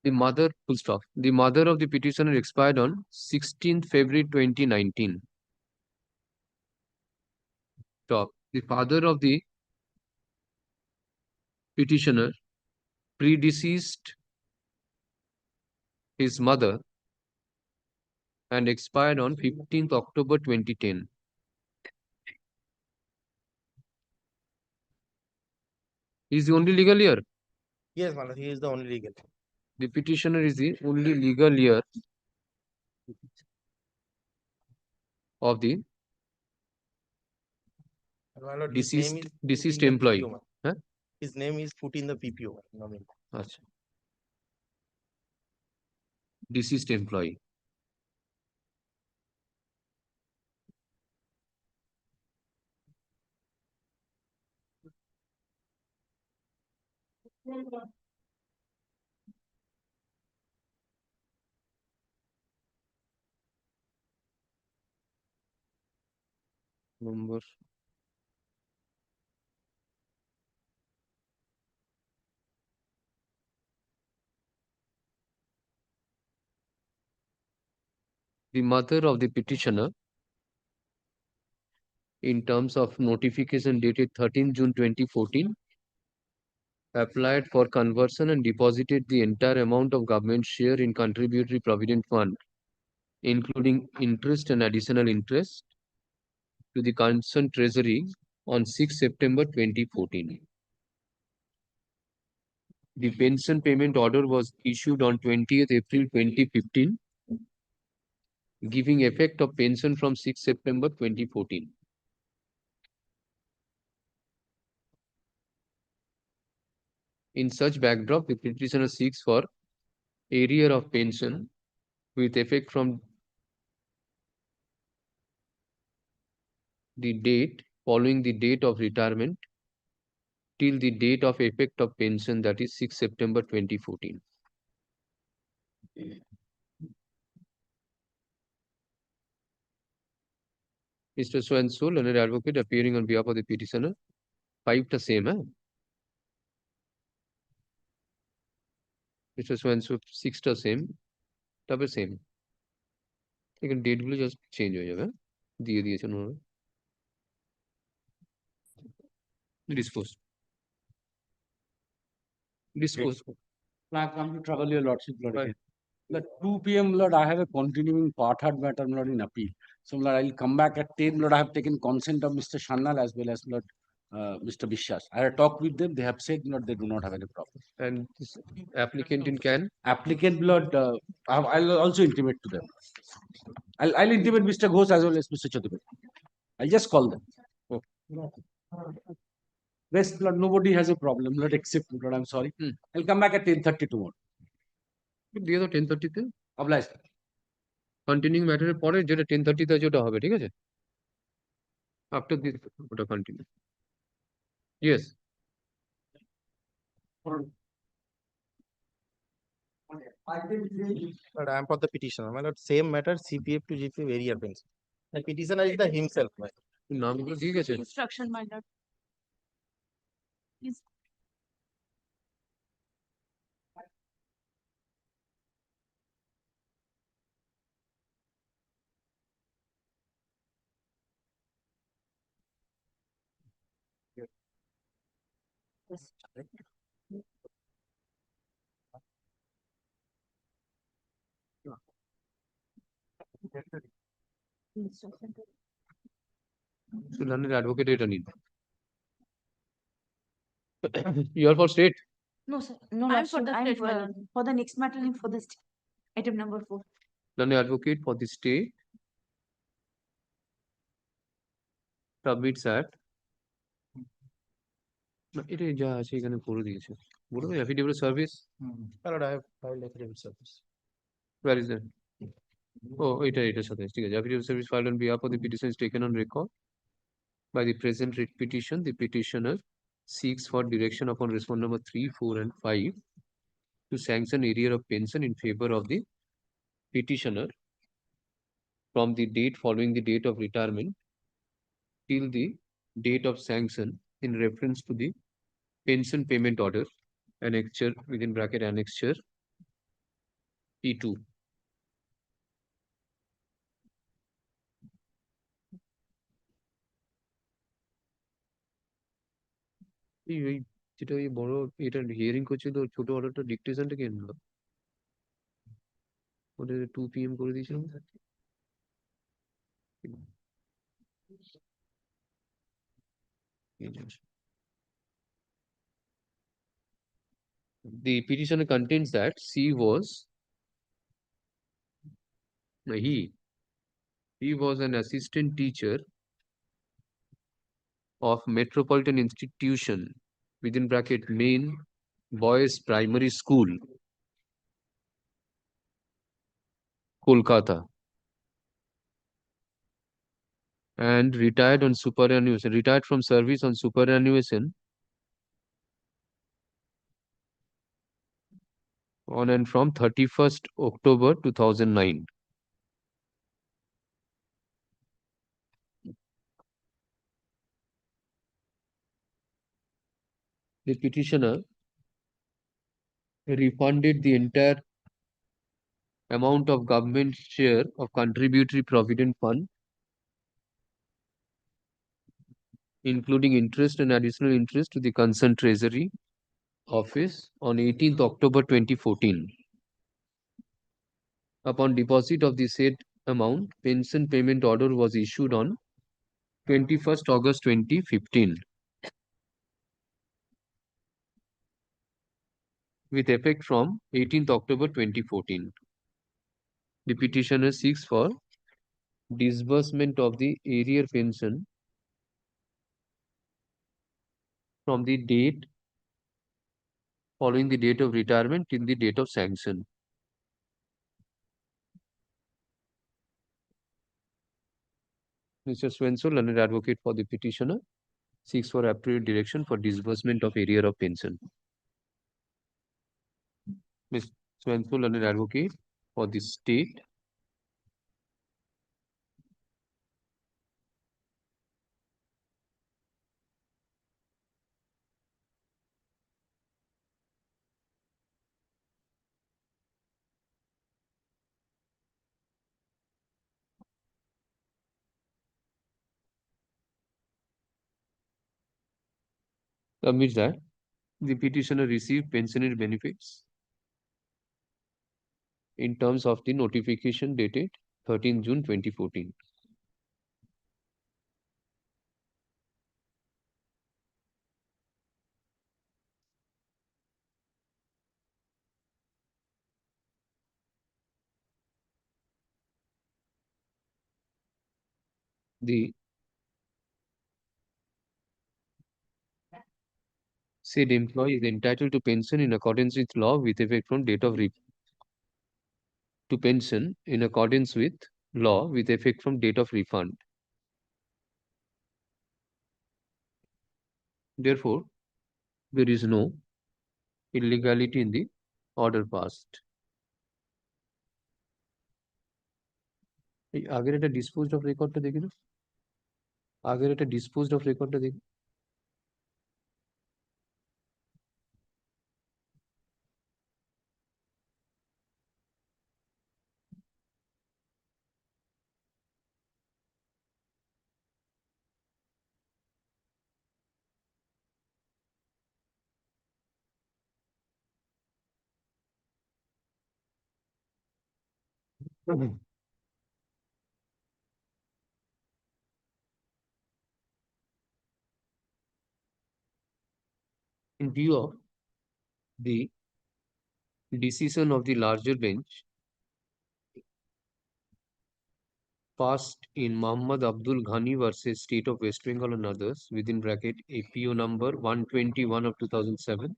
The mother, full stop. The mother of the petitioner expired on 16th February 2019. Stop. The father of the petitioner predeceased his mother and expired on 15th October 2010. He is the only legal heir. Yes, Malad, he is the only legal. The petitioner is the only legal heir of the Malad, his name is deceased put in the employee. PPO, Huh? His name is put in the PPO. Achha. Deceased employee. Number. The mother of the petitioner, in terms of notification dated 13 June 2014, applied for conversion and deposited the entire amount of government share in contributory provident fund, including interest and additional interest, to the concerned treasury on 6 September 2014. The pension payment order was issued on 20th April 2015, giving effect of pension from 6 September 2014. In such backdrop, the petitioner seeks for arrear of pension with effect from the date following the date of retirement till the date of effect of pension, that is 6 September 2014. Mr. So and so, learned advocate, appearing on behalf of the petitioner. 5 ta same, huh? Mr. So and so, 6 ta same, তবে same. এখানে date গুলো just change হয়ে যাবে, দিয়ে দিয়েছেন ওনারা। Dispose. I come to trouble your lordship, Lord. Again. At 2 p.m., Lord, I have a continuing part hard matter, Lord, in appeal. So, Lord, I'll come back at 10, Lord. I have taken consent of Mr. Shannal as well as Lord Mr. Bishas. I have talked with them. They have said, Lord, they do not have any problem. And this applicant in can? Applicant, Lord, I'll also intimate to them. I'll intimate Mr. Ghosh as well as Mr. Chaturvedi. I'll just call them. Oh. Rest, Lord, nobody has a problem, Lord, except Lord, I'm sorry. I'll come back at 10:30 tomorrow. দিয়ে দাও 10:30 তে। Oblige. Continuing ম্যাটারের পরে যেটা 10:30 তে আছে ওটা হবে, ঠিক আছে? আফটার দিস ওটা continue. Yes. But I am for the petitioner. My lord, same matter, CPF to GPF, arrear pension. The petitioner is the himself. My নামগুলো ঠিক আছে? Instruction, my lord. Please. So learned advocate attorney. You are for state? No, sir. No, I'm for Lordship. the I'm state, my lord. for the next matter and for this item number 4. Learned advocate for the state submits at না, এটাই যা আছে এখানে করে দিয়েছে বলে দাও affidavit of service. Lord, I have filed affidavit service. Where is that? Oh, এটার সাথে ঠিক আছে affidavit of service filed on behalf of the petition is taken on record by the present writ petition. The petitioner seeks for direction upon respond number 3, 4 and 5 to sanction arrear of pension in favor of the petitioner from the date following the date of retirement till the date of sanction in reference to the pension payment order annexure within bracket annexure E2. এই যেটা এই বড় এটা hearing করছিল ছোট অর্ডারটা ডিকটেশনটা কে আনলো ওটা 2 PM করে দিয়েছিলাম The petition contains that he was an assistant teacher of Metropolitan Institution within bracket main boys primary school, Kolkata, and retired from service on superannuation on and from 31st October 2009. The petitioner refunded the entire amount of government share of contributory provident fund, including interest and additional interest, to the concerned treasury office on 18th October 2014. Upon deposit of the said amount, pension payment order was issued on 21st August 2015 with effect from 18th October 2014. The petitioner seeks for disbursement of the arrear pension from the date following the date of retirement till the date of sanction. Mr. Swensol, learned advocate for the petitioner, seeks for appropriate direction for disbursement of arrear of pension. Ms. Swensol, learned advocate for the state, submits that the petitioner received pensionary benefits in terms of the notification dated 13 June 2014. The said employee is entitled to pension in accordance with law with effect from date of to pension in accordance with law with effect from date of refund. Therefore, there is no illegality in the order passed. এই আগের একটা disposed of রেকর্ডটা দেখি তো আগের একটা disposed of রেকর্ডটা দেখি In view of the decision of the larger bench passed in Muhammad Abdul Ghani versus State of West Bengal and others within bracket APO number 121 of 2007,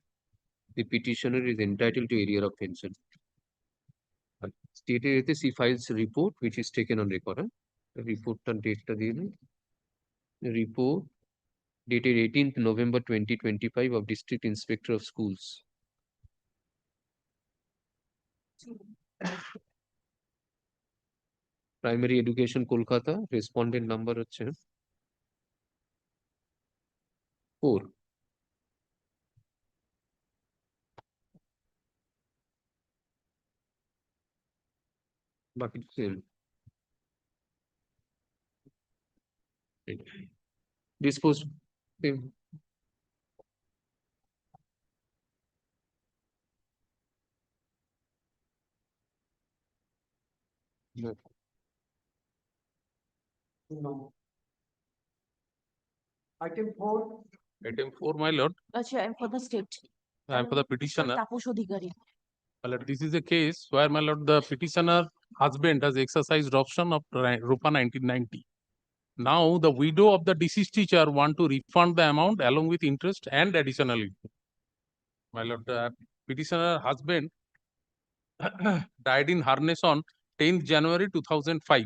the petitioner is entitled to area of pension. State area she files a report which is taken on record. The report and date the report dated 18th November 2025 of District Inspector of Schools. Primary Education Kolkata, respondent number হচ্ছে 4. বাকি same. Disposed same. No. No. Item 4. Item 4, my lord. Actually, I'm for the state. I am for the petitioner. Taposh Adhikari. My lord, this is a case where, my lord, the petitioner husband has exercised option of Rupa 1990. Now, the widow of the deceased teacher want to refund the amount along with interest and additionally. My lord, the petitioner husband died in harness on 10th January 2005.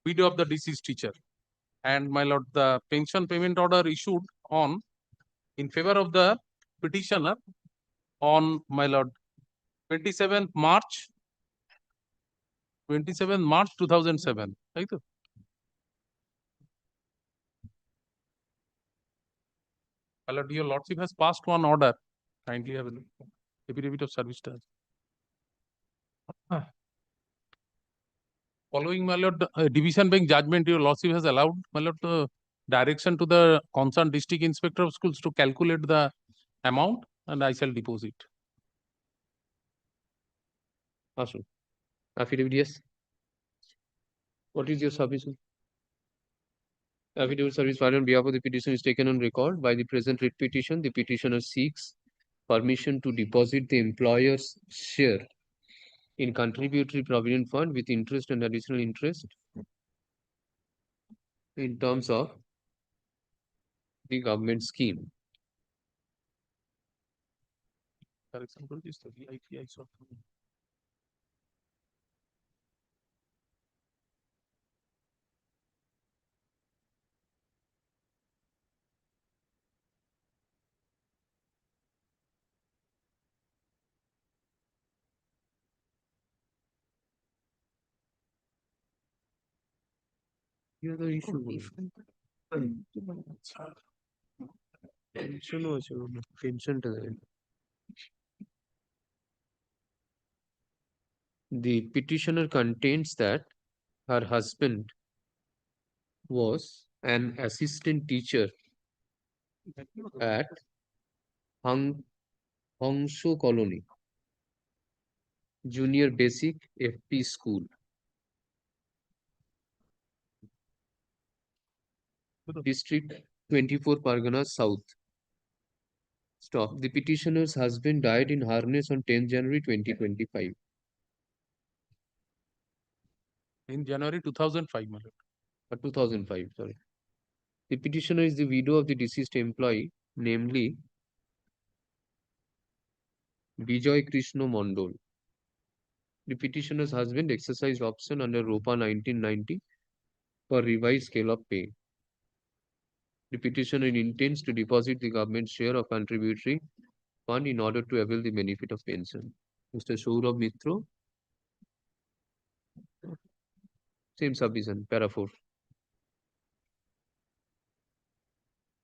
Widow of the deceased teacher. And my lord, the pension payment order issued on in favor of the petitioner on, my lord, 27th March 2007, right? My lord, your lordship has passed one order. Kindly have a look. Affidavit of service charge. Following, my lord, division bank judgment, your lordship has allowed, my lord, the direction to the concerned district inspector of schools to calculate the amount and I shall deposit. Awesome. Affidavit, yes. What is your service? Affidavit service filed on behalf of the petition is taken on record. By the present writ petition, the petitioner seeks permission to deposit the employer's share in contributory provident fund with interest and additional interest in terms of the government scheme. For example, this is the VIPI software. You the issue. Pension was pension to the petitioner contains that her husband was an assistant teacher at Hongsho Colony Junior Basic FP School. District 24 Parganas South. Stop. The petitioner's husband died in harness on 10th January 2025. In January 2005, my lord. 2005, sorry. The petitioner is the widow of the deceased employee, namely Bijoy Krishna Mondol. The petitioner's husband exercised option under ROPA 1990 for revised scale of pay. The petitioner intends to deposit the government share of contributory fund in order to avail the benefit of pension. Mr. Saurabh Mitro, same subdivision, para 4.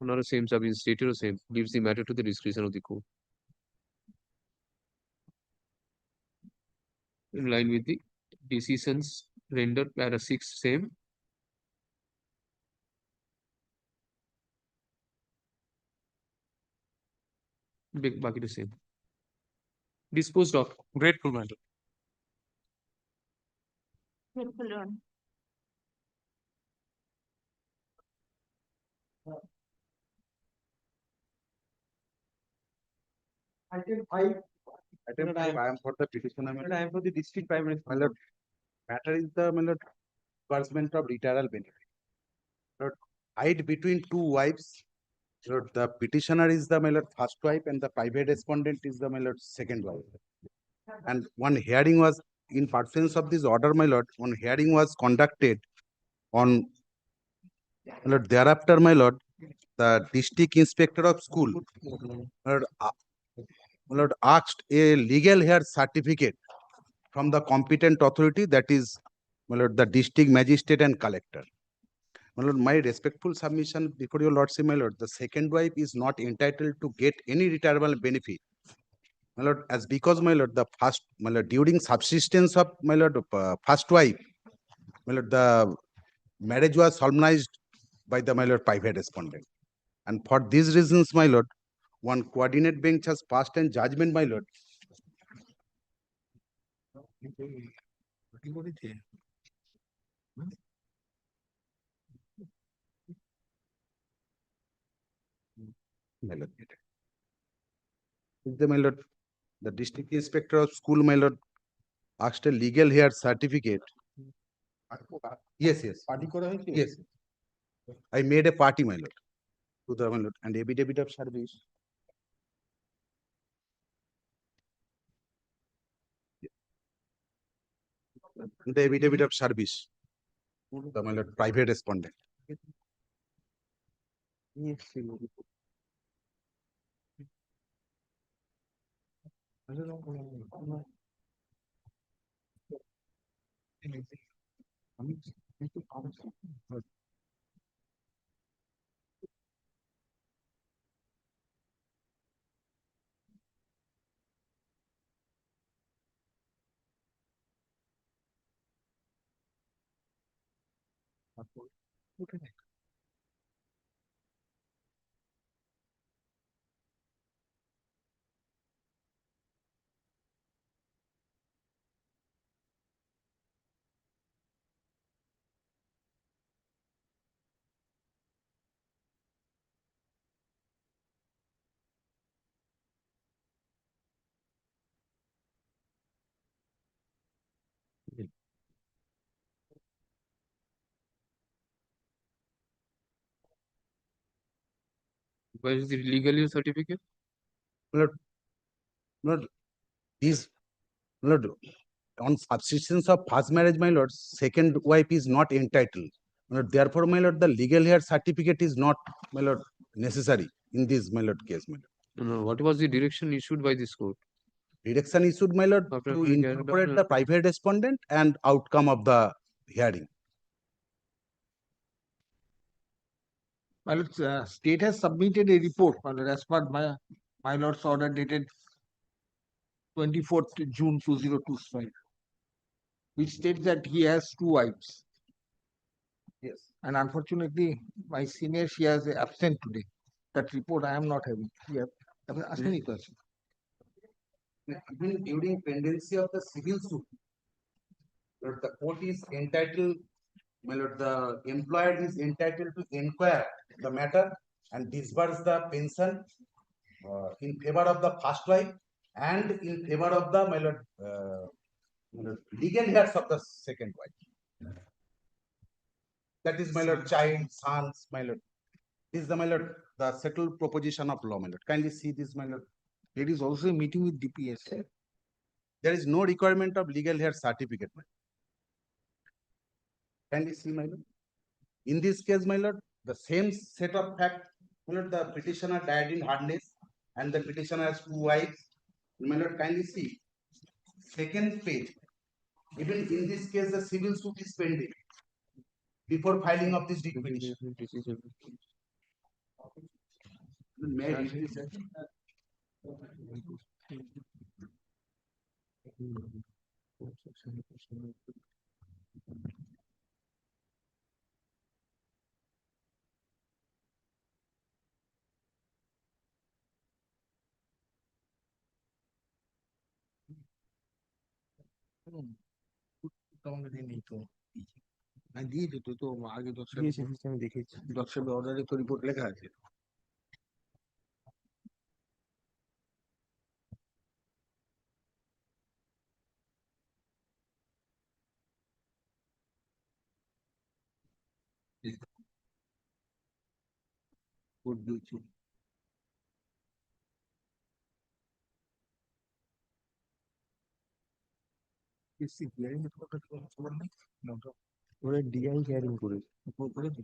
Another same subdivision stated or same, leaves the matter to the discretion of the court. In line with the decisions rendered para 6 same. Big bucket the same. Disposed of. Grateful, my lord. Hold on. Item 5. Item 5, I am for the petitioner. I am for the district primary. My lord, matter is the, my lord, disbursement of retirement benefit. Lord, height between two wives. Lord, the petitioner is the, my lord, first wife, and the private respondent is the, my lord, second wife. And one hearing was, in pursuance of this order, my lord, one hearing was conducted on, my lord, thereafter, my lord, the district inspector of school, my lord, asked a legal hair certificate from the competent authority, that is, my lord, the district magistrate and collector. My lord, my respectful submission before your lordship, my lord, the second wife is not entitled to get any retirement benefit. My lord, as because, my lord, the first, my lord, during subsistence of, my lord, first wife, my lord, the marriage was solemnized by the, my lord, private respondent. And for these reasons, my lord, one coordinate bench has passed an judgment, my lord. My lord, my lord, the district inspector of school, my lord, asked a legal hair certificate. Yes, yes. Yes. I made a party, my lord, to the, my lord, and affidavit of service. The affidavit of service, the, my lord, private respondent. Where is the legal certificate? Lord, Lord, these, Lord, on subsistence of first marriage, my lord, second wife is not entitled. My lord, therefore, my lord, the legal hair certificate is not, my lord, necessary in this, my lord, case, my lord. No, what was the direction issued by this court? Direction issued, my lord, After to we get incorporate the- the private respondent and outcome of the hearing. My lord, state has submitted a report, my lord, as per my lord's order dated 24th June 2025, which states that he has two wives. Yes. And unfortunately, my senior, she has absent today. That report I am not having. Yeah. Ask me question. Even during pendency of the civil suit, Lord, the court is entitled, my lord, the employer is entitled to inquire the matter and disburse the pension in favor of the first wife and in favor of the, my lord, legal heirs of the second wife. That is, my lord, child, sons, my lord. This is the, my lord, the settled proposition of law, my lord. Kindly see this, my lord. There is also a meeting with DPS. There is no requirement of legal hair certificate, my lord. Kindly see, my lord. In this case, my lord, the same set of fact, my lord, the petitioner died in hardness and the petitioner has two wives. My lord, kindly see. Second page. Even in this case, the civil suit is pending before filing of this writ petition. May I read this? দিয়েছি তো তো আগে আমি দেখেছি। দর্শকের অর্ডারে তো report লেখা আছে। কোড দিয়েছি। ওরা ডিআই হিয়ারিং করেছে।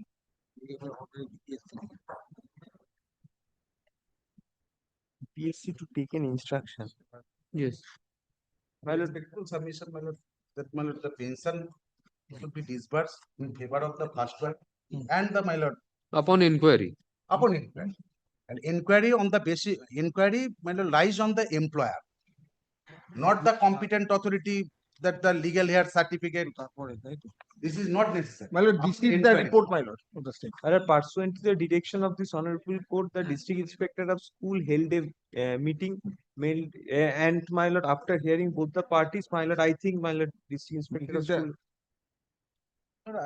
PSC to take an instruction. Yes. My lord, technical submission, my lord, that my lord, the pension should be disbursed in favor of the first one and the my lord Upon inquiry. upon inquiry. And inquiry on the basis, inquiry, my lord, lies on the employer, not the competent authority that the legal hair certificate. This is not necessary. My lord, this is the Inquiry. report, my lord, of the state. My lord, pursuant to the direction of this honorable court, the district inspector of school held a meeting, mailed, and my lord, after hearing both the parties, my lord, I think, my lord, district inspector of school.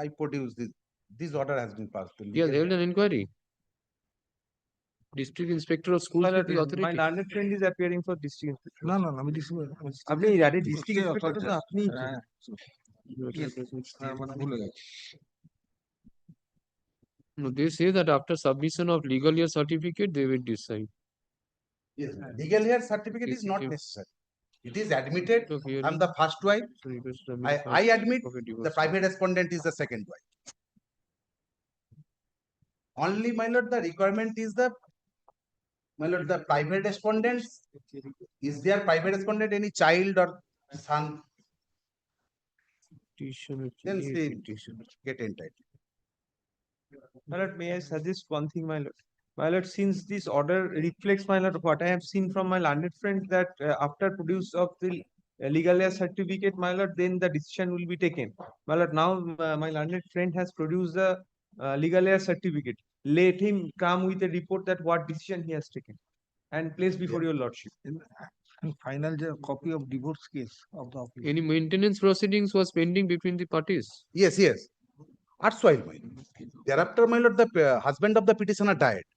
I produce this. This order has been passed. He has held an inquiry. District Inspector of Schools My with lord, the my authority. learned friend is appearing for district inspector. No, আমি আপনি আরে district inspector তো আপনিই তো। ভুলে গেছি। No, they say that after submission of legal year certificate, they will decide. Yes, legal hair certificate is not necessary. It is admitted. I'm the first wife. I admit the private respondent is the second wife. Only, my lord, the requirement is the, my lord, the private respondent. Is there private respondent any child or son? Then they get entitled. My lord, may I suggest one thing, my lord? My lord, since this order reflects, my lord, what I have seen from my learned friend that after produce of the legal air certificate, my lord, then the decision will be taken. My lord, now my learned friend has produced the legal air certificate. Let him come with a report that what decision he has taken and place before your lordship. And final copy of divorce case of the office. Any maintenance proceedings was pending between the parties. Yes, yes. Erstwhile, my lord. Thereafter, my lord, the husband of the petitioner died.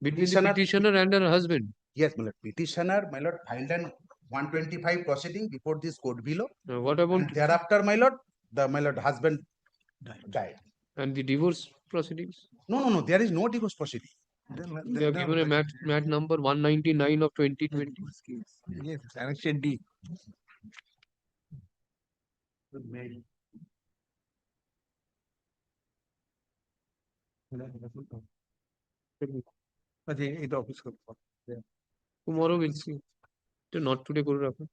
Between the petitioner and her husband. Yes, my lord. Petitioner, my lord, filed an 125 proceeding before this court below. What about And thereafter, my lord, the my lord husband died. and the divorce proceedings? No. There is no divorce proceeding. They have given a mat number 199 of 2020. Yes, Annexion D. এটা office করতে Tomorrow we'll see. Not today, করে রাখো।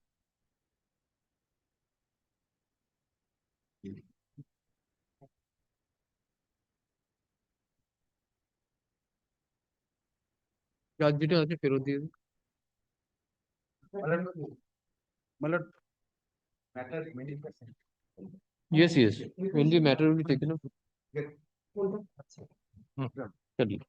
আজ যেটা আছে ফেরত দিয়ে দিন। My lord, matter 20%. Yes, yes. When the matter will be taken up. Yes. Chaliye.